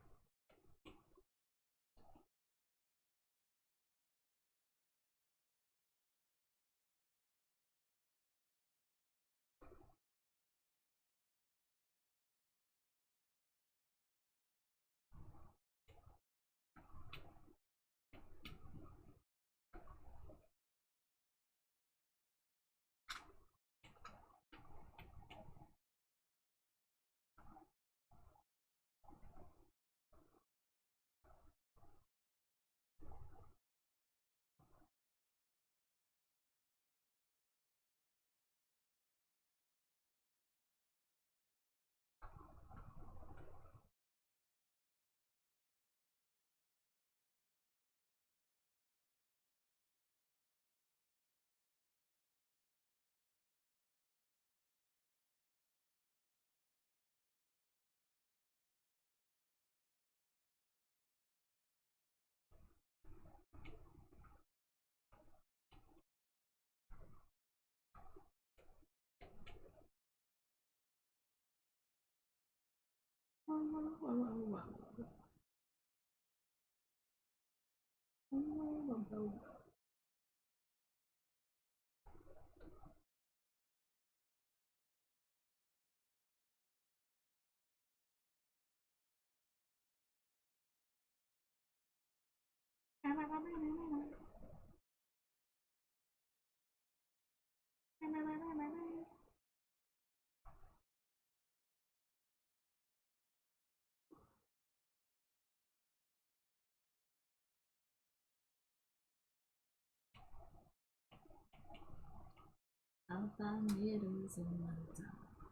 B: I'll find needles in the dark,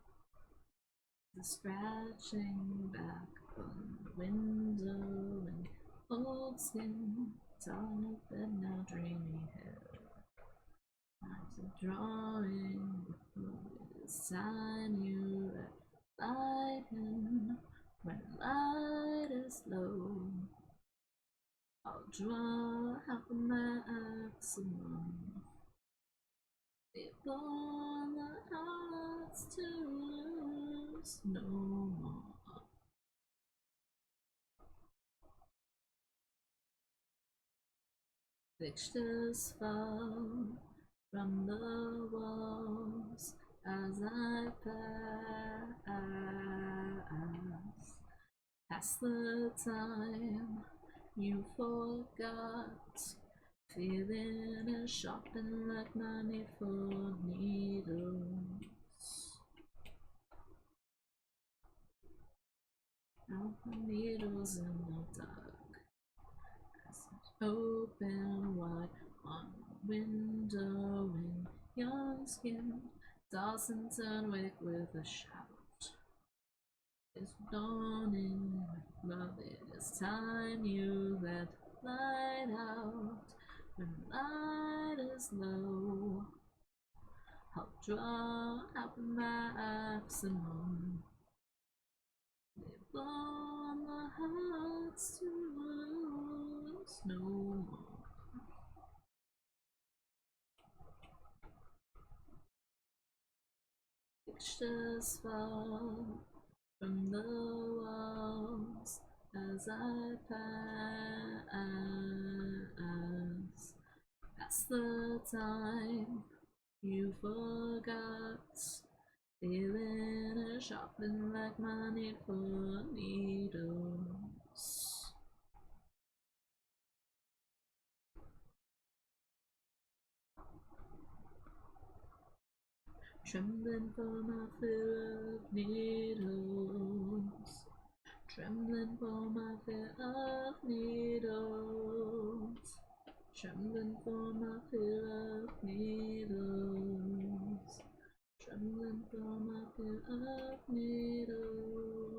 B: the scratching back on the window and old skin, tall bed now dreamy hair. Lines of drawing with sign you light in when light is low. I'll draw out the maximum. Before the hearts to lose no more. Fixtures fall from the walls as I pass the time you forgot. Feeling and shopping like money for needles. Out the needles in the dark. As it open wide on the window in young skin. Dawson turn wake with a shout. is dawning. Love, it is time you let light out. When light is low, I'll draw out my maximum. Live on the hearts to lose no more. Pictures fall from the walls as I pass. That's the time you forgot. Feeling a sharpening like my need for needles. Trembling for my fear of needles. Trembling for my fear of needles. Trembling for my fear of needles. Trembling for my fear of needles.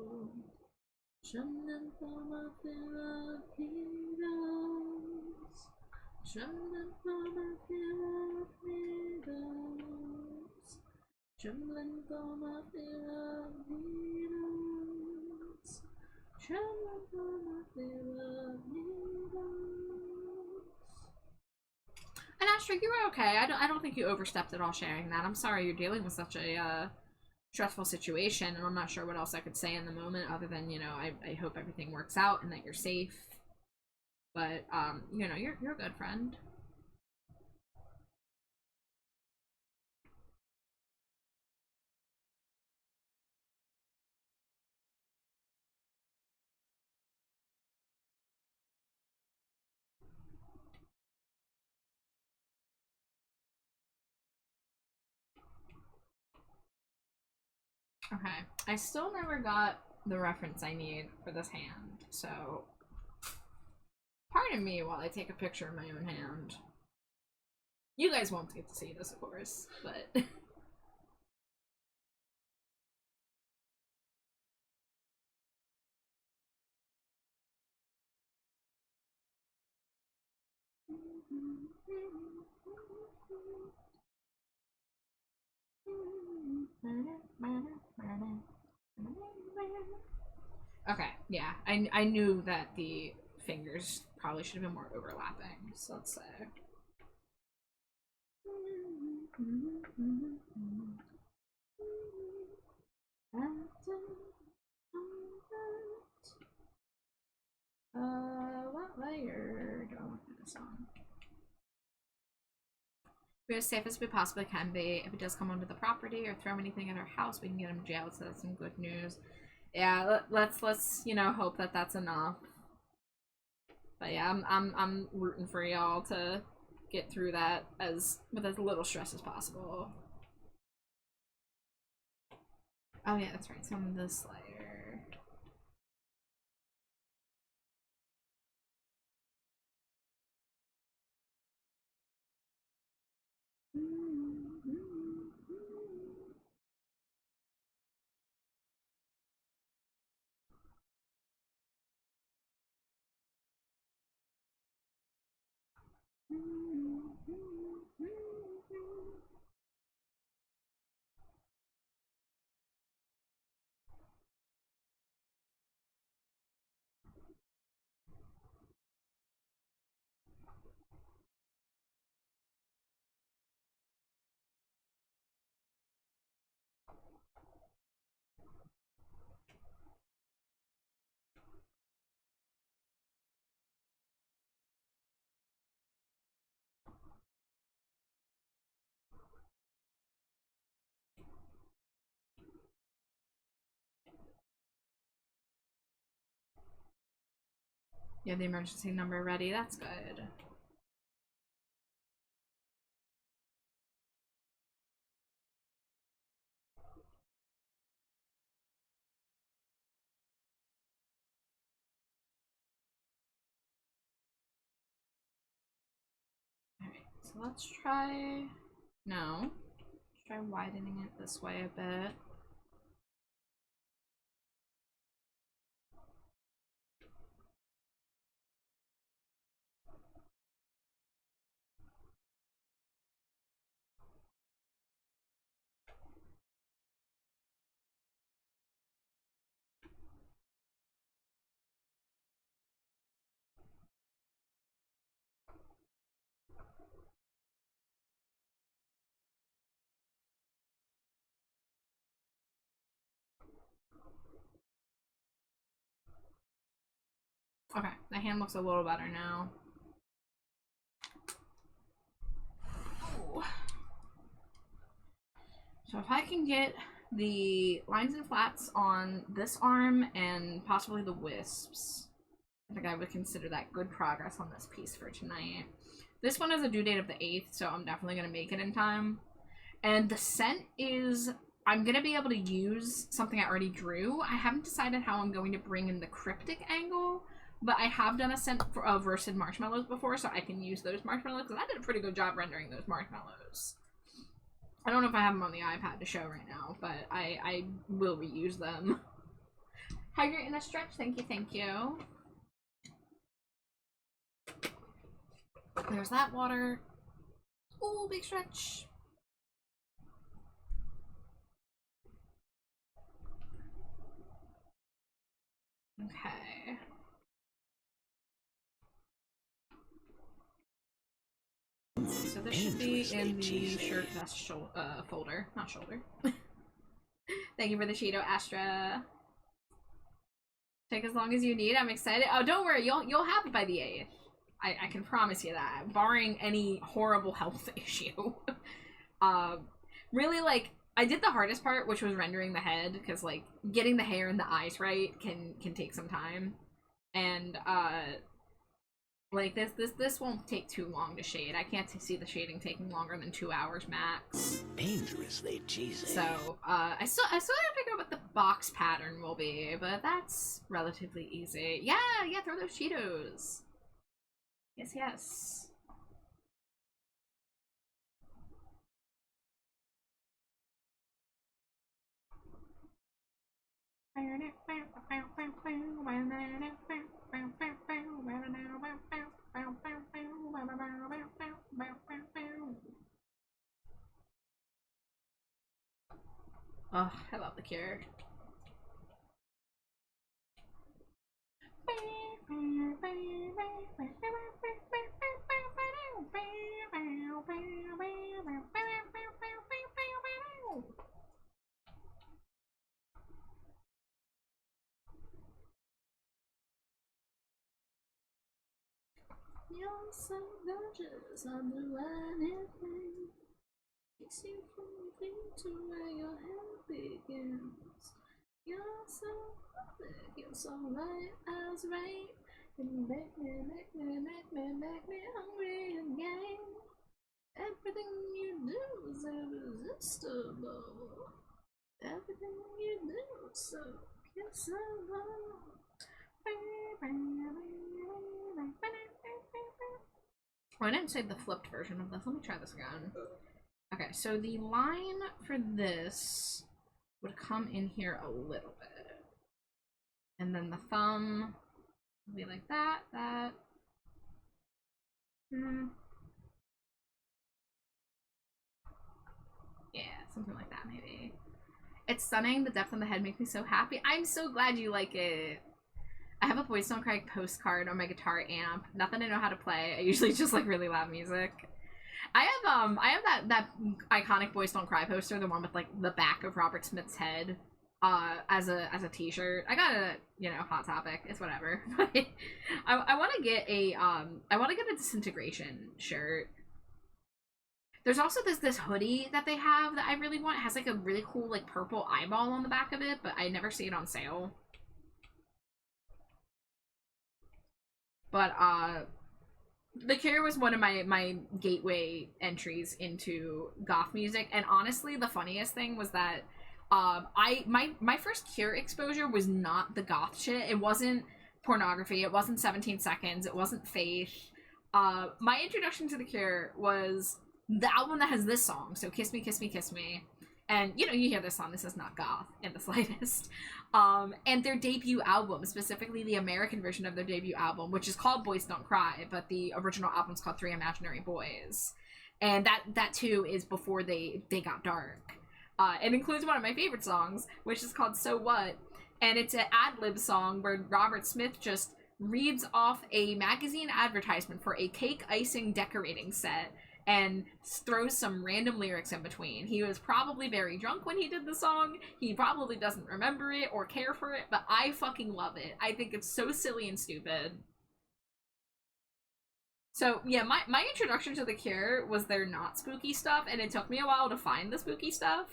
B: Trembling for my fear of needles. Trembling for my fear of needles. Trembling for my fear of needles. Trembling for my fear of needles. And Astra, you were okay. I don't think you overstepped at all sharing that. I'm sorry you're dealing with such a stressful situation, and I'm not sure what else I could say in the moment other than, you know, I hope everything works out and that you're safe. But you know, you're a good friend. Okay, I still never got the reference I need for this hand, so pardon me while I take a picture of my own hand. You guys won't get to see this, of course, but okay, yeah, I knew that the fingers probably should have been more overlapping, so let's say. What layer do I want to put this on? We're as safe as we possibly can be. If it does come onto the property or throw anything at our house, we can get him jailed, so that's some good news. Yeah, let's you know, hope that that's enough. But yeah, I'm rooting for y'all to get through that with as little stress as possible. Oh yeah, that's right. Some of this layer. You have the emergency number ready. That's good. Alright, so let's try... No. Let's try widening it this way a bit. Okay, the hand looks a little better now. Ooh. So if I can get the lines and flats on this arm and possibly the wisps, I think I would consider that good progress on this piece for tonight. This one has a due date of the 8th, so I'm definitely going to make it in time. And the scent is... I'm going to be able to use something I already drew. I haven't decided how I'm going to bring in the cryptic angle, but I have done a scent of roasted marshmallows before, so I can use those marshmallows, because I did a pretty good job rendering those marshmallows. I don't know if I have them on the iPad to show right now, but I will reuse them. Hydrate in a stretch, thank you, thank you. There's that water. Ooh, big stretch. Okay. So this should be in the shirt vest folder, not shoulder. Thank you for the Cheeto, Astra. Take as long as you need. I'm excited. Oh, don't worry, you'll have it by the 8th. I can promise you that, barring any horrible health issue. Really, like, I did the hardest part, which was rendering the head, because, like, getting the hair and the eyes right can take some time. And, like, this won't take too long to shade. I can't see the shading taking longer than 2 hours max.
H: Dangerously cheesy.
B: So, I still have to figure out what the box pattern will be, but that's relatively easy. Yeah, throw those Cheetos. Yes. Oh, I love the Cure. You're so gorgeous, I'll do anything. Kiss you from your feet to where your head begins. You're so perfect, you're so right as rain. You make me hungry again. Everything you do is irresistible. Everything you do is so kissable. Oh, I didn't say the flipped version of this. Let me try this again. Okay, so the line for this would come in here a little bit. And then the thumb would be like that. Yeah, something like that maybe. It's stunning. The depth on the head makes me so happy. I'm so glad you like it. I have a Boys Don't Cry postcard on my guitar amp. Not that I know how to play. I usually just like really loud music. I have that iconic Boys Don't Cry poster, the one with like the back of Robert Smith's head, as a t-shirt. I got a, Hot Topic. It's whatever. But I want to get a Disintegration shirt. There's also this hoodie that they have that I really want. It has like a really cool like purple eyeball on the back of it, but I never see it on sale. But The Cure was one of my gateway entries into goth music, and honestly, the funniest thing was that my first Cure exposure was not the goth shit. It wasn't pornography. It wasn't 17 Seconds. It wasn't Faith. My introduction to The Cure was the album that has this song, so Kiss Me, Kiss Me, Kiss Me. And, you hear this song, this is not goth in the slightest. And their debut album, specifically the American version of their debut album, which is called Boys Don't Cry, but the original album's called Three Imaginary Boys. And that too is before they got dark. It includes one of my favorite songs, which is called So What? And it's an ad-lib song where Robert Smith just reads off a magazine advertisement for a cake icing decorating set. and throws some random lyrics in between. He was probably very drunk when he did the song. He probably doesn't remember it or care for it, but I fucking love it. I think it's so silly and stupid. So, yeah, my introduction to The Cure was their not spooky stuff, and it took me a while to find the spooky stuff.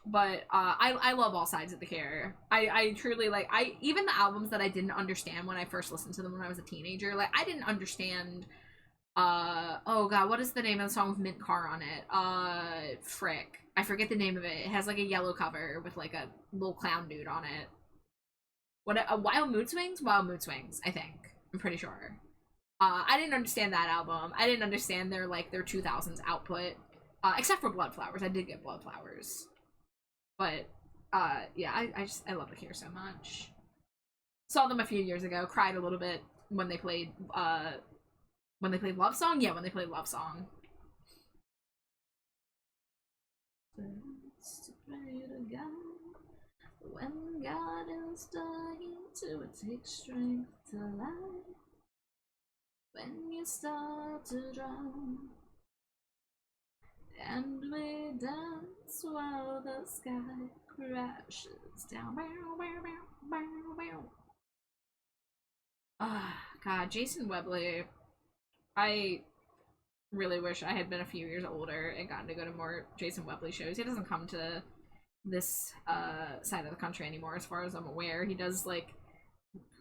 B: But I love all sides of The Cure. I truly, like, even the albums that I didn't understand when I first listened to them when I was a teenager, like, I didn't understand, oh god, what is the name of the song with Mint Car on it? Frick. I forget the name of it. It has, like, a yellow cover with, like, a little clown dude on it. What, Wild Mood Swings? Wild Mood Swings, I think. I'm pretty sure. I didn't understand that album. I didn't understand their 2000s output. Except for Bloodflowers. I did get Bloodflowers. But, yeah, I love The Cure so much. Saw them a few years ago. Cried a little bit when they played Love Song? Yeah, when they played Love Song. When God is dying to take strength to life. When you start to drown, and we dance while the sky crashes down. Ah, God, Jason Webley. I really wish I had been a few years older and gotten to go to more Jason Webley shows. He doesn't come to this side of the country anymore, as far as I'm aware. He does like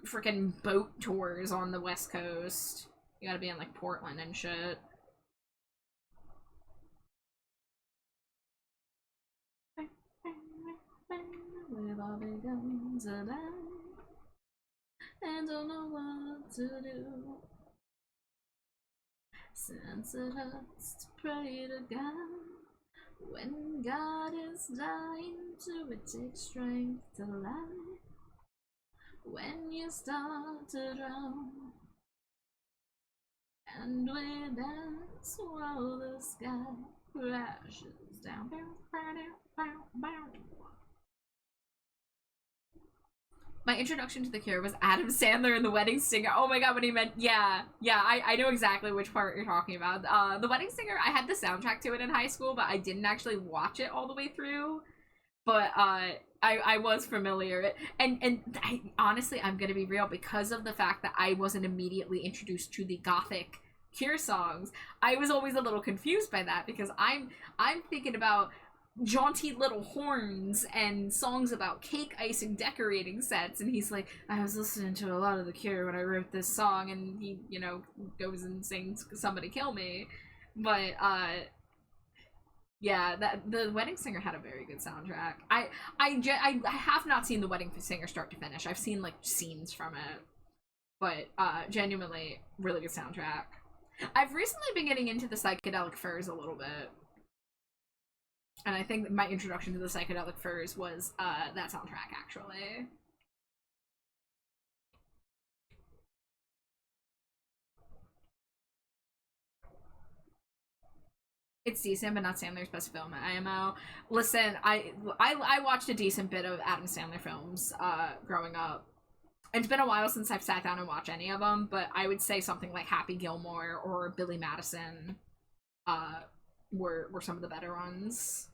B: freaking boat tours on the West Coast. You gotta be in like Portland and shit. We've all begun to die and don't know what to do. Since it hurts to pray to God, when God is dying to it takes strength to life. When you start to drown, and we dance while the sky crashes down. My introduction to The Cure was Adam Sandler in The Wedding Singer. Oh my god, when he meant, yeah, I know exactly which part you're talking about. The Wedding Singer, I had the soundtrack to it in high school, but I didn't actually watch it all the way through. But I was familiar. And honestly, I'm gonna be real, because of the fact that I wasn't immediately introduced to the gothic Cure songs, I was always a little confused by that, because I'm thinking about jaunty little horns and songs about cake icing decorating sets, and he's like, I was listening to a lot of The Cure when I wrote this song, and he, you know, goes and sings Somebody Kill Me. But yeah, that the Wedding Singer had a very good soundtrack. I have not seen The Wedding Singer start to finish. I've seen like scenes from it, but genuinely really good soundtrack. I've recently been getting into the Psychedelic Furs a little bit, and I think that my introduction to the Psychedelic Furs was that soundtrack, actually. It's decent, but not Sandler's best film at IMO. Listen, I watched a decent bit of Adam Sandler films growing up. It's been a while since I've sat down and watched any of them, but I would say something like Happy Gilmore or Billy Madison were some of the better ones.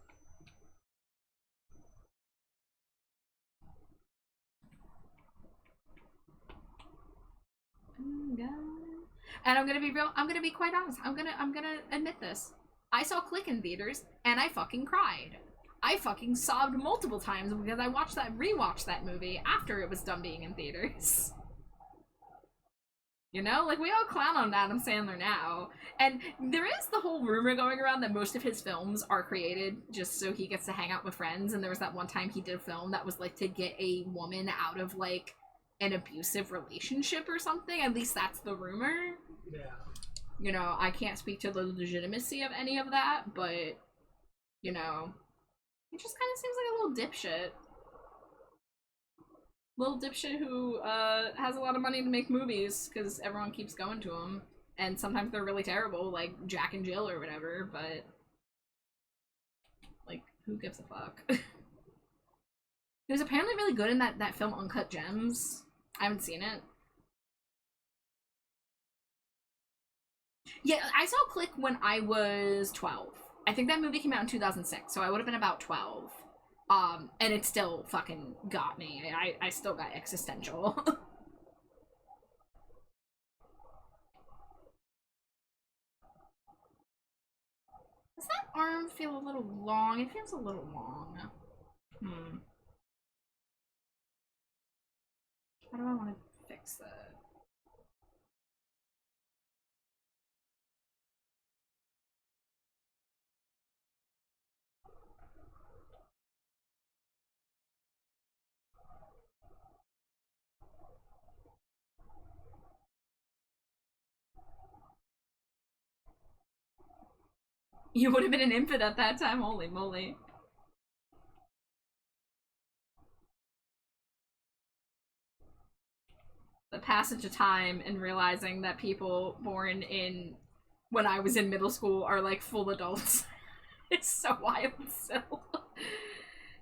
B: And I'm gonna be real. I'm gonna be quite honest. I'm gonna admit this. I saw Click in theaters, and I fucking cried. I fucking sobbed multiple times because I rewatched that movie after it was done being in theaters. You know, like, we all clown on Adam Sandler now, and there is the whole rumor going around that most of his films are created just so he gets to hang out with friends, and there was that one time he did a film that was, like, to get a woman out of, like, an abusive relationship or something. At least that's the rumor.
A: Yeah.
B: You know, I can't speak to the legitimacy of any of that, but, you know, he just kind of seems like a little dipshit. Little dipshit who has a lot of money to make movies because everyone keeps going to him. And sometimes they're really terrible, like Jack and Jill or whatever, but, like, who gives a fuck? He was apparently really good in that film Uncut Gems. I haven't seen it. Yeah, I saw Click when I was 12. I think that movie came out in 2006, so I would have been about 12. And it still fucking got me. I still got existential. Does that arm feel a little long? It feels a little long. How do I want to fix that? You would have been an infant at that time, holy moly. The passage of time and realizing that people born in when I was in middle school are like full adults. It's so wild still.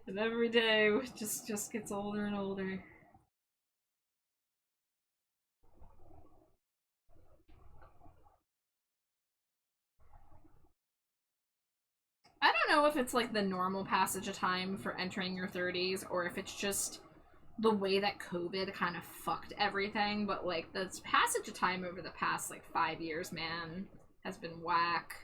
B: And every day just gets older and older. I don't know if it's like the normal passage of time for entering your 30s or if it's just the way that COVID kind of fucked everything, but like the passage of time over the past like 5 years, man, has been whack.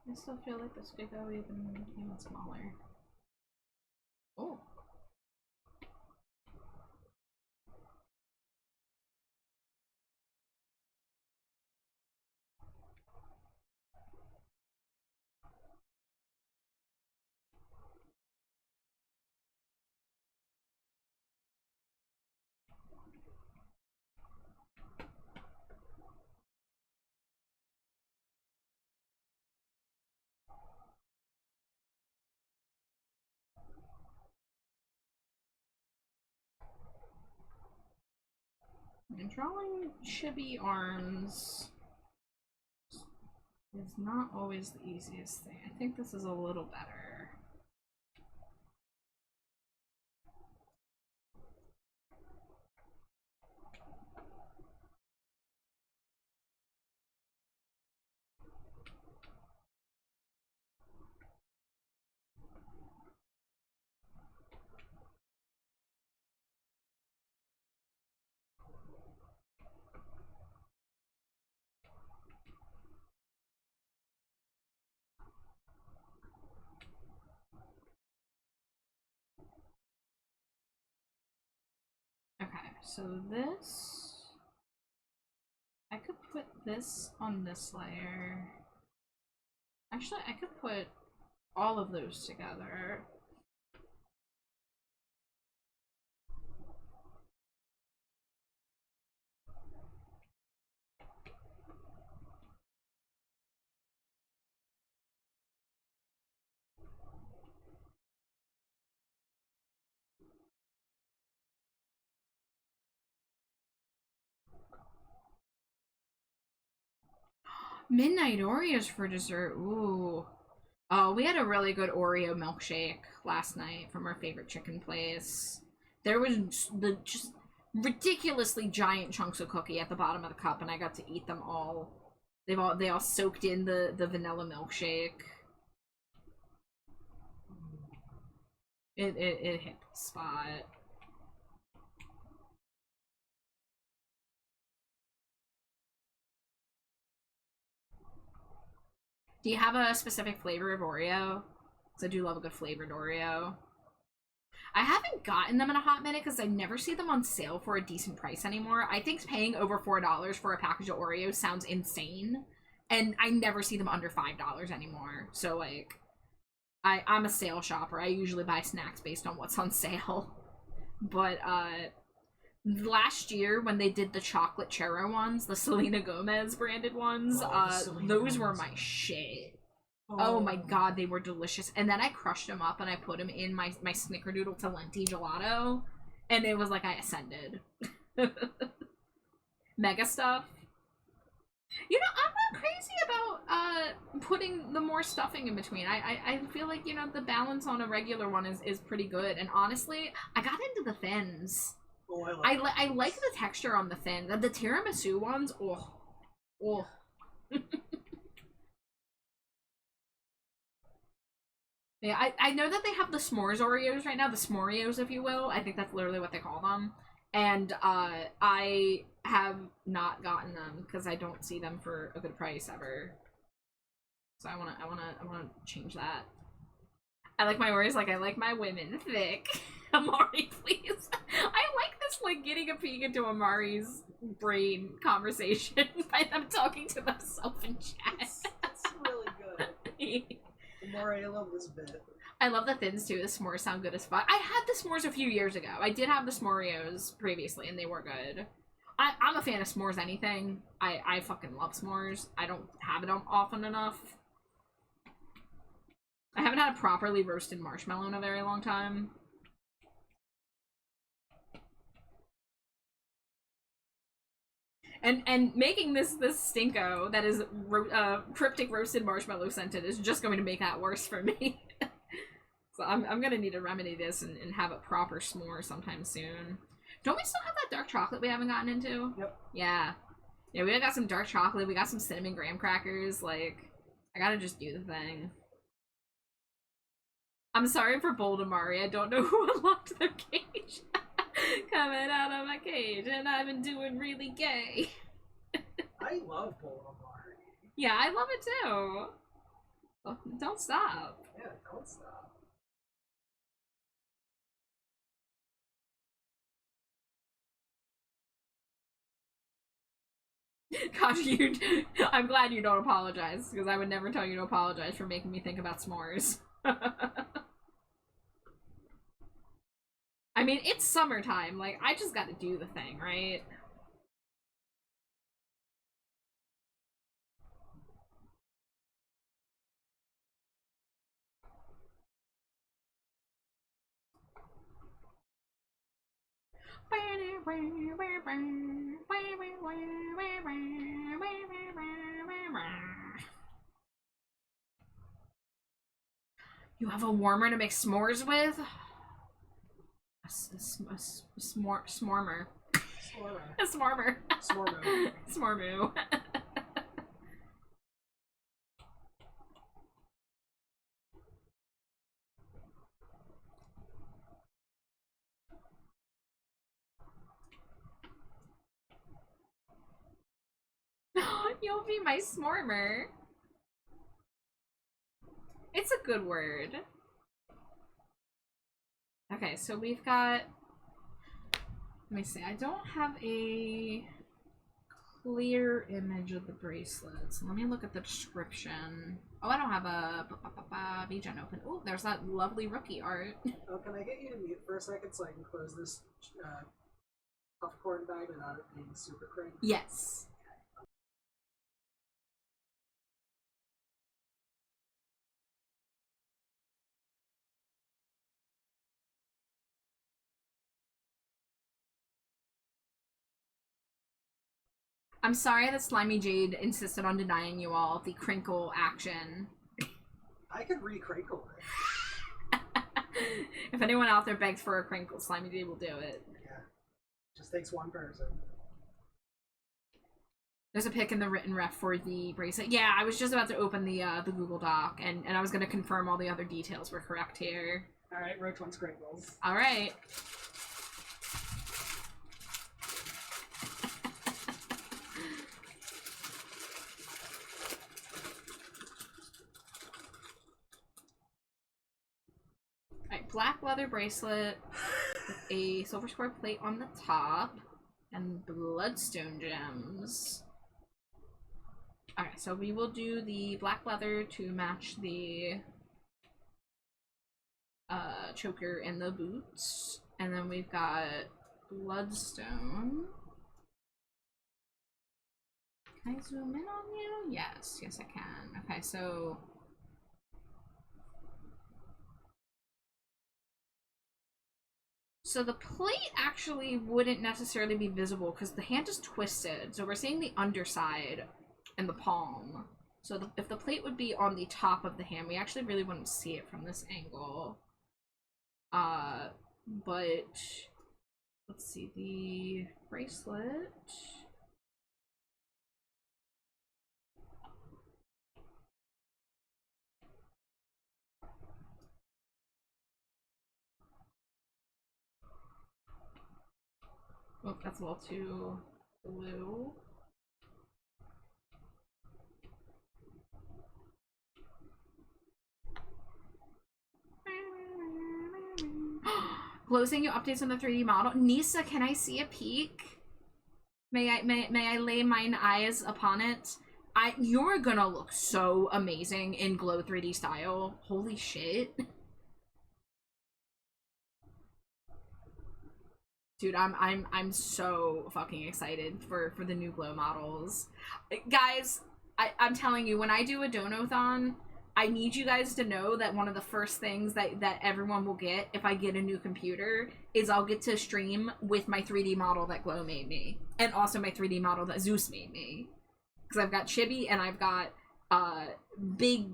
B: I still feel like this could go even smaller. Oh. And drawing chibi arms is not always the easiest thing. I think this is a little better. Okay, so this... I could put this on this layer. Actually, I could put all of those together. Midnight Oreos for dessert. Ooh. Oh, we had a really good Oreo milkshake last night from our favorite chicken place. There was the just ridiculously giant chunks of cookie at the bottom of the cup, and I got to eat them all. They all soaked in the vanilla milkshake. It hit the spot. Do you have a specific flavor of Oreo? Because I do love a good flavored Oreo. I haven't gotten them in a hot minute because I never see them on sale for a decent price anymore. I think paying over $4 for a package of Oreos sounds insane. And I never see them under $5 anymore. So, like, I'm a sale shopper. I usually buy snacks based on what's on sale. But, last year when they did the chocolate churro ones, the Selena Gomez branded ones, those were my shit. Oh my god, they were delicious. And then I crushed them up and I put them in my snickerdoodle Talenti gelato, and it was like I ascended. mega stuff. You know, I'm not crazy about putting the more stuffing in between. I feel like, you know, the balance on a regular one is pretty good. And honestly, I got into the thins.
A: Oh,
B: I like the texture on the thin. The tiramisu ones, oh. Yeah, I know that they have the s'mores Oreos right now, the s'moreos, if you will. I think that's literally what they call them. And I have not gotten them because I don't see them for a good price ever. So I wanna change that. I like my Oreos like I like my women thick. Amari, please. I like this, like, getting a peek into Amari's brain conversation by them talking to themselves in chat.
A: It's really good. Amari, I love this bit.
B: I love the thins too. The s'mores sound good as fuck. I had the s'mores a few years ago. I did have the s'moreos previously, and they were good. I'm a fan of s'mores anything. I fucking love s'mores. I don't have it often enough. I haven't had a properly roasted marshmallow in a very long time. And making this stinko that is cryptic roasted marshmallow scented is just going to make that worse for me. So I'm gonna need to remedy this and have a proper s'more sometime soon. Don't we still have that dark chocolate we haven't gotten into?
A: Yep.
B: Yeah. Yeah, we got some dark chocolate, we got some cinnamon graham crackers, like, I gotta just do the thing. I'm sorry for Bold Amari, I don't know who unlocked their cage. Coming out of my cage, and I've been doing really gay.
A: I love Bold Amari.
B: Yeah, I love it too. Oh, don't stop.
A: Yeah, don't stop.
B: Gosh, I'm glad you don't apologize, because I would never tell you to apologize for making me think about s'mores. I mean, it's summertime, like, I just gotta do the thing, right? You have a warmer to make s'mores with? Smormer.
A: Smormer.
B: A smormer.
A: Smormo.
B: Smormoo. You'll be my smormer. It's a good word. Okay, so we've got... Let me see. I don't have a clear image of the bracelets. Let me look at the description. Oh, I don't have a VGen open. Oh, there's that lovely rookie art.
A: Oh, can I get you to mute for a second so I can close this popcorn bag without it being super cranky?
B: Yes. I'm sorry that Slimy Jade insisted on denying you all the crinkle action.
A: I could re-crinkle it.
B: If anyone out there begs for a crinkle, Slimy Jade will do it.
A: Yeah. Just takes one person.
B: There's a pic in the written ref for the bracelet. Yeah, I was just about to open the Google Doc, and I was going to confirm all the other details were correct here.
A: Alright, Roach wants crinkles.
B: Alright. Black leather bracelet with a silver square plate on the top and bloodstone gems. Okay, so we will do the black leather to match the choker and the boots, and then we've got bloodstone. Can I zoom in on you? Yes, I can. Okay, so So the plate actually wouldn't necessarily be visible because the hand is twisted. So we're seeing the underside and the palm. So if the plate would be on the top of the hand, we actually really wouldn't see it from this angle. But let's see the bracelet. Oh, that's a little too blue. Glow saying you updates on the 3D model. Nisa, can I see a peek? May I lay mine eyes upon it? You're gonna look so amazing in Glow 3D style. Holy shit. Dude, I'm so fucking excited for the new Glow models. Guys, I'm telling you, when I do a Donathon, I need you guys to know that one of the first things that everyone will get if I get a new computer is I'll get to stream with my 3D model that Glow made me. And also my 3D model that Zeus made me. Because I've got Chibi and I've got big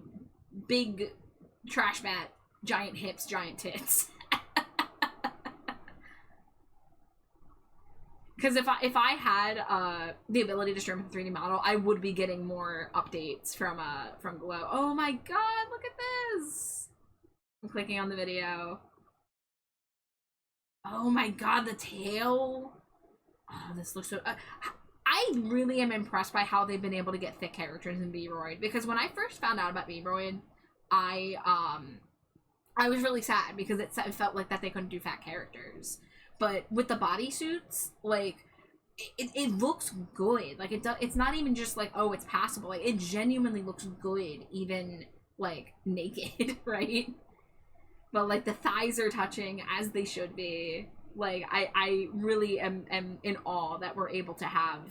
B: trash bat, giant hips, giant tits. Because if I had the ability to stream with a 3D model, I would be getting more updates from Glow. Oh my god, look at this! I'm clicking on the video. Oh my god, the tail! Oh, this looks so... I really am impressed by how they've been able to get thick characters in V-Roid. Because when I first found out about V-Roid, I was really sad because it felt like that they couldn't do fat characters. But with the bodysuits, like, it looks good. Like, it's not even just like, oh, it's passable. Like, it genuinely looks good, even, like, naked, right? But, like, the thighs are touching as they should be. Like, I really am in awe that we're able to have,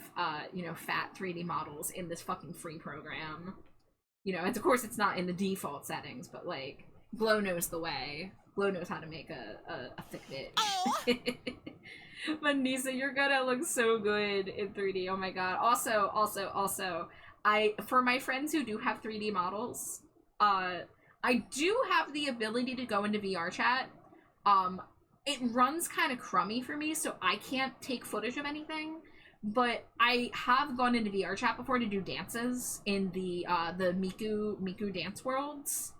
B: you know, fat 3D models in this fucking free program. You know, and of course it's not in the default settings, but, like, Glow knows the way. Glow knows how to make a thick bitch. Oh. But Nisa, you're gonna look so good in 3D. Oh my god. Also, for my friends who do have 3D models, I do have the ability to go into VR chat. It runs kind of crummy for me, so I can't take footage of anything. But I have gone into VR chat before to do dances in the Miku dance worlds.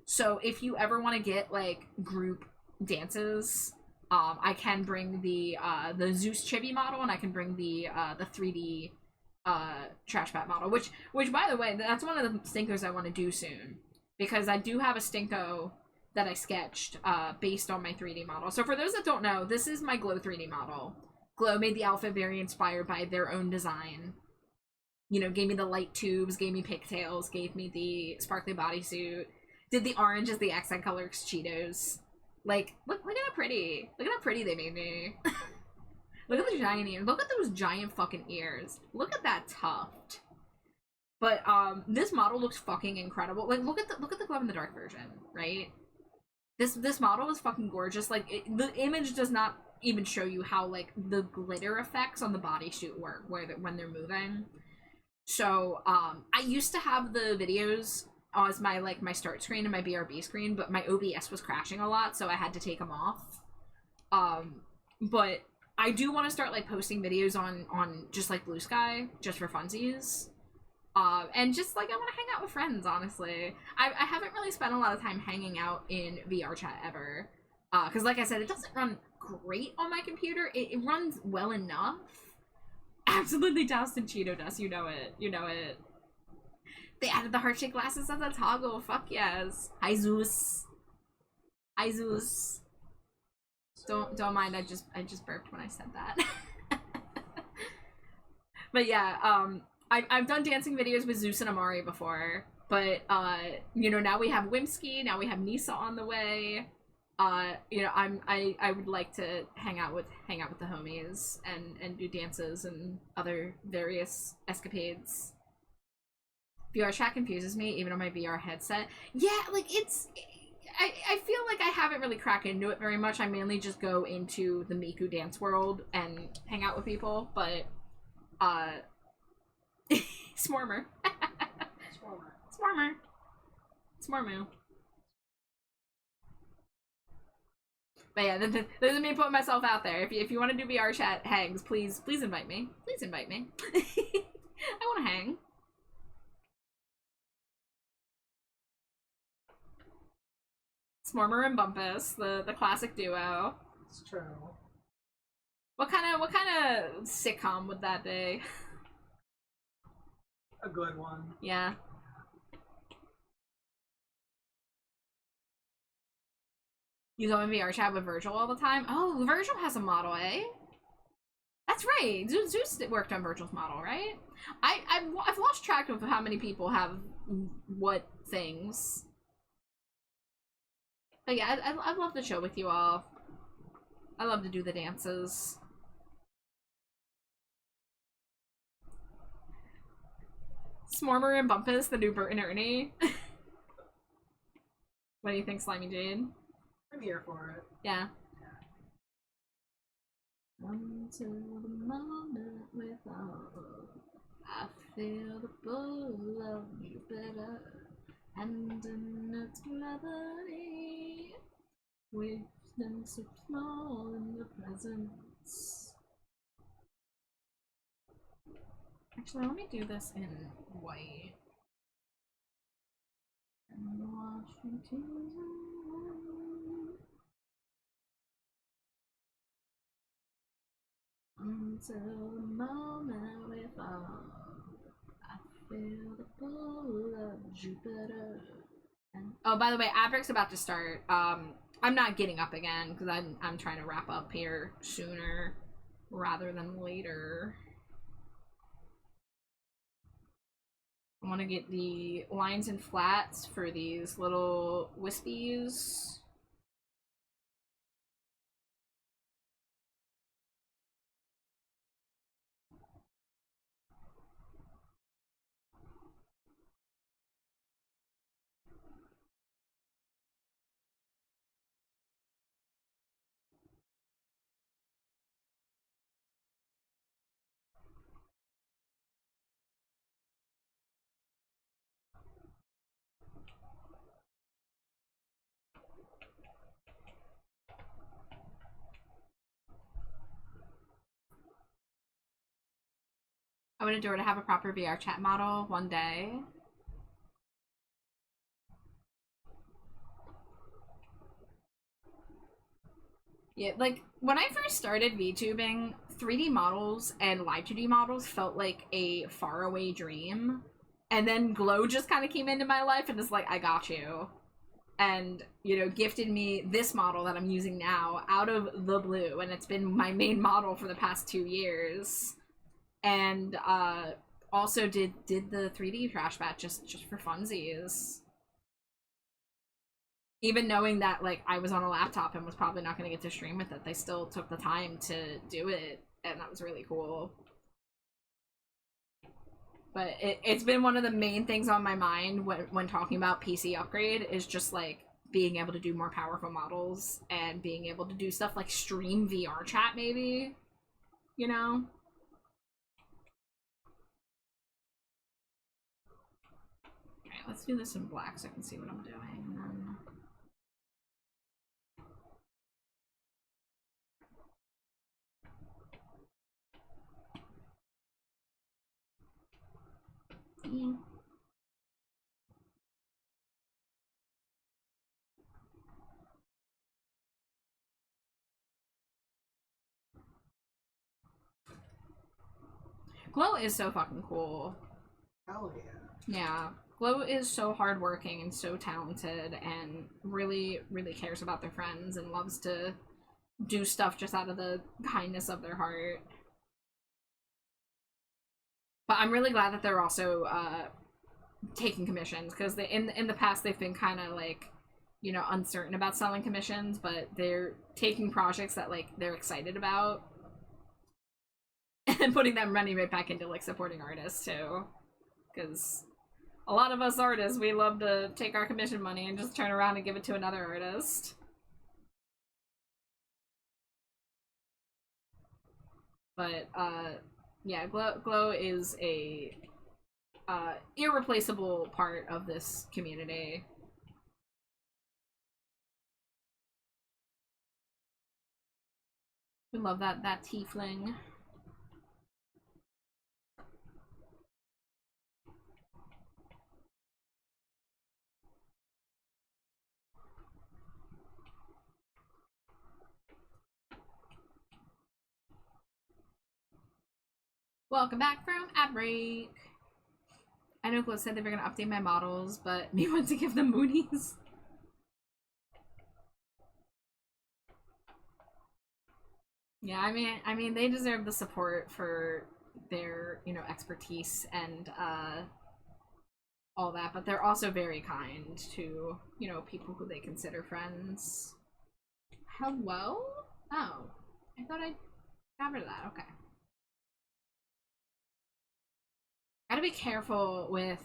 B: So if you ever want to get like group dances, I can bring the Zeus Chibi model, and I can bring the 3D Trash Bat model, which by the way, that's one of the stinkos I want to do soon, because I do have a stinko that I sketched based on my 3D model. So for those that don't know, this is my Glow 3D model. Glow made the outfit very inspired by their own design. You know, gave me the light tubes, gave me pigtails, gave me the sparkly bodysuit. Did the orange as the accent color Cheetos. Like, look at how pretty. Look at how pretty they made me. Look at the giant ears. Look at those giant fucking ears. Look at that tuft. But this model looks fucking incredible. Like, look at the glow in the dark version, right? This model is fucking gorgeous. Like, the image does not even show you how like the glitter effects on the bodysuit work when they're moving. So I used to have the videos as my start screen and my BRB screen, but my OBS was crashing a lot, so I had to take them off. But I do want to start like posting videos on just like Blue Sky, just for funsies. And just like I want to hang out with friends, honestly. I haven't really spent a lot of time hanging out in VR chat ever. Because like I said, it doesn't run great on my computer. It runs well enough. Absolutely doused in Cheeto dust, you know it. You know it. They added the heart-shaped glasses as a toggle. Fuck yes. Hi Zeus. Hi Zeus. Don't mind. I just burped when I said that. But yeah, I've done dancing videos with Zeus and Amari before, but you know, now we have Wimsky, now we have Nisa on the way. You know, I would like to hang out with the homies and do dances and other various escapades. VR chat confuses me, even on my VR headset. Yeah, like I feel like I haven't really cracked into it very much. I mainly just go into the Miku dance world and hang out with people, but Smormer. Smormu. But yeah, this is me putting myself out there. If you want to do VR chat hangs, please invite me. Please invite me. I want to hang. Smormer and Bumpus, the classic duo.
A: It's true.
B: What kind of sitcom would that be?
A: A good one.
B: Yeah. You go in VR chat with Virgil all the time? Oh, Virgil has a model, eh? That's right. Zeus worked on Virgil's model, right? I've lost track of how many people have what things. But yeah, I love the show with you all. I love to do the dances. Smormer and Bumpus, the new Bert and Ernie. What do you think, Slimy Jade?
A: I'm here for it.
B: Yeah. Until the moment without, I feel the pull of Jupiter and in its melody, wisdom so small in the presence. Actually, let me do this in white. And Washington's until the moment we fall, I feel the pull of Jupiter. And oh, by the way, Abric's about to start. I'm not getting up again because I'm trying to wrap up here sooner rather than later. I want to get the lines and flats for these little wispies. I would adore to have a proper VR chat model one day. Yeah, like, when I first started VTubing, 3D models and live 2D models felt like a faraway dream. And then Glow just kind of came into my life and was like, I got you. And, you know, gifted me this model that I'm using now out of the blue. And it's been my main model for the past 2 years. And also did the 3D trash bat just for funsies. Even knowing that like I was on a laptop and was probably not going to get to stream with it, they still took the time to do it, and that was really cool. But it's been one of the main things on my mind when talking about PC upgrade is just like being able to do more powerful models and being able to do stuff like stream VR chat maybe, you know? Alright, let's do this in black so I can see what I'm doing. And then... yeah. Glow is so fucking cool.
A: Hell yeah.
B: Yeah. Glow is so hardworking and so talented and really, really cares about their friends and loves to do stuff just out of the kindness of their heart. But I'm really glad that they're also taking commissions, because in the past they've been kind of like, you know, uncertain about selling commissions, but they're taking projects that like they're excited about and putting that money right back into like supporting artists too, because A lot of us artists, we love to take our commission money and just turn around and give it to another artist. But, yeah, Glow is a irreplaceable part of this community. We love that tiefling. Welcome back from ad break. I know Glow said they were gonna update my models, but me went to give them Moonies. Yeah, I mean, they deserve the support for their, you know, expertise and all that, but they're also very kind to, you know, people who they consider friends. Hello? Oh, I thought I got rid of that. Okay. Gotta be careful with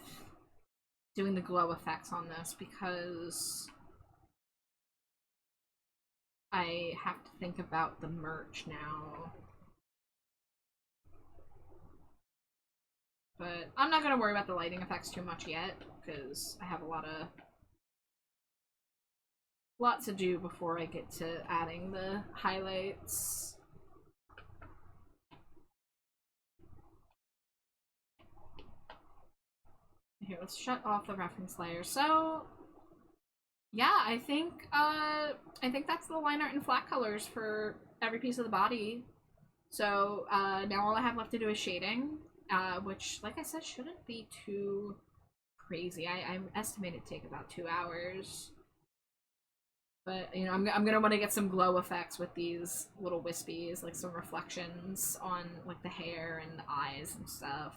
B: doing the glow effects on this because I have to think about the merch now. But I'm not gonna worry about the lighting effects too much yet, because I have a lot to do before I get to adding the highlights. Here, let's shut off the reference layer. So yeah, I think that's the line art and flat colors for every piece of the body. So now all I have left to do is shading, which, like I said, shouldn't be too crazy. I estimate it to take about 2 hours. But, you know, I'm gonna want to get some glow effects with these little wispies, like some reflections on, like, the hair and the eyes and stuff.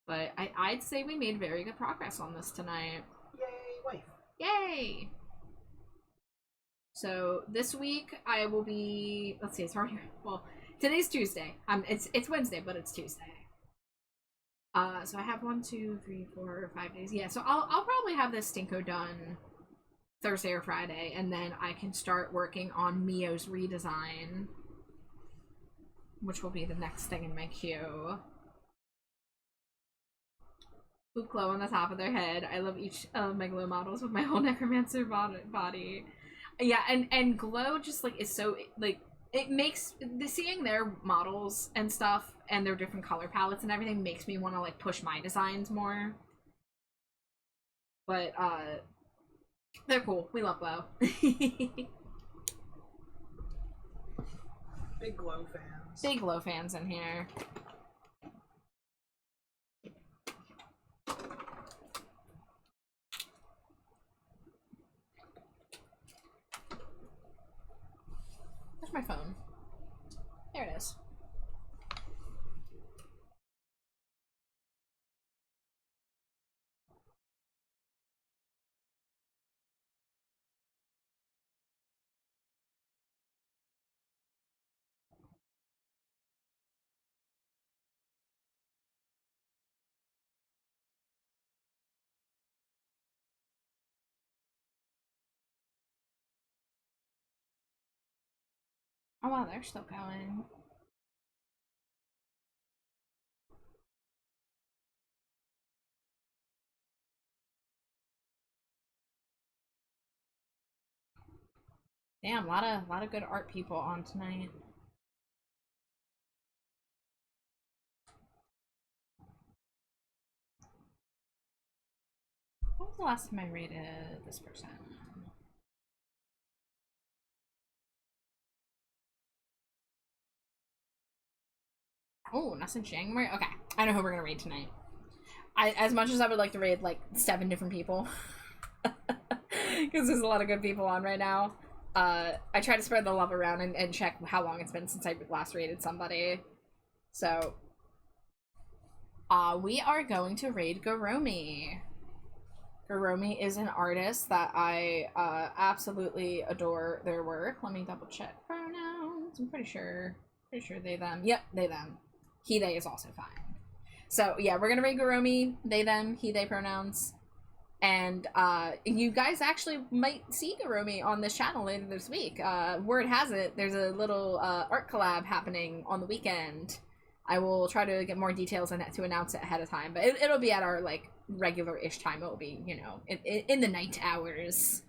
B: But I'd say we made very good progress on this tonight.
A: Yay, wife.
B: Yay! So this week I will be, let's see, it's already, well, today's Tuesday. It's Wednesday, but it's Tuesday. So I have 1, 2, 3, 4, 5 days. Yeah, so I'll probably have this Stinko done Thursday or Friday, and then I can start working on Mio's redesign, which will be the next thing in my queue. Who glow on the top of their head. I love each of my glow models with my whole necromancer body. Yeah, and glow just, like, is so, like, it makes seeing their models and stuff and their different color palettes and everything makes me want to, like, push my designs more. But they're cool. We love glow.
A: Big glow fans.
B: Big glow fans in here. Where's my phone? There it is. Oh wow, they're still going. Damn, a lot of good art people on tonight. When was the last time I rated this person? Oh, not since January? Okay, I know who we're gonna raid tonight. As much as I would like to raid, like, 7 different people. Because there's a lot of good people on right now. I try to spread the love around and check how long it's been since I last raided somebody. So, we are going to raid Garomi. Garomi is an artist that I absolutely adore their work. Let me double check pronouns. I'm pretty sure they, them. Yep, they, them. He, they is also fine. So yeah, we're gonna raid Guromi, they, them, he, they pronouns. And you guys actually might see Guromi on this channel later this week. Word has it, there's a little art collab happening on the weekend. I will try to get more details on that to announce it ahead of time, but it'll be at our like regular-ish time. It'll be, you know, in the night hours.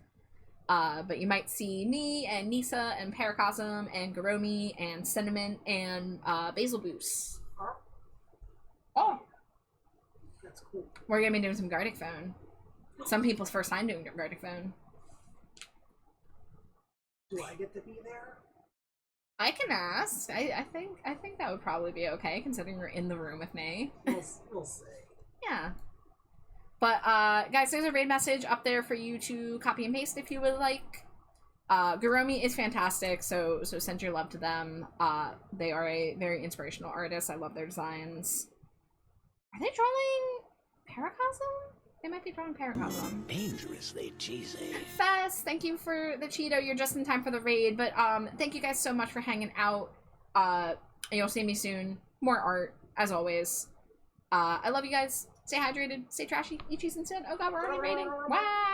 B: But you might see me and Nisa and Paracosm and Guromi and Cinnamon and Basil Boost. Oh,
A: That's cool.
B: we're gonna be doing some Gartic Phone. Some people's first time doing Gartic Phone.
A: Do I get to be there?
B: I can ask. I think that would probably be okay, considering you're in the room with me.
A: We'll see.
B: Yeah. But guys, there's a raid message up there for you to copy and paste if you would like. Guromi is fantastic, so send your love to them. They are a very inspirational artist. I love their designs. Are they drawing Paracosm? They might be drawing Paracosm.
H: Dangerously cheesy.
B: Fess, thank you for the Cheeto. You're just in time for the raid, but thank you guys so much for hanging out. You'll see me soon. More art, as always. I love you guys. Stay hydrated, stay trashy, eat cheese instead. Oh god, we're already raiding. Wow!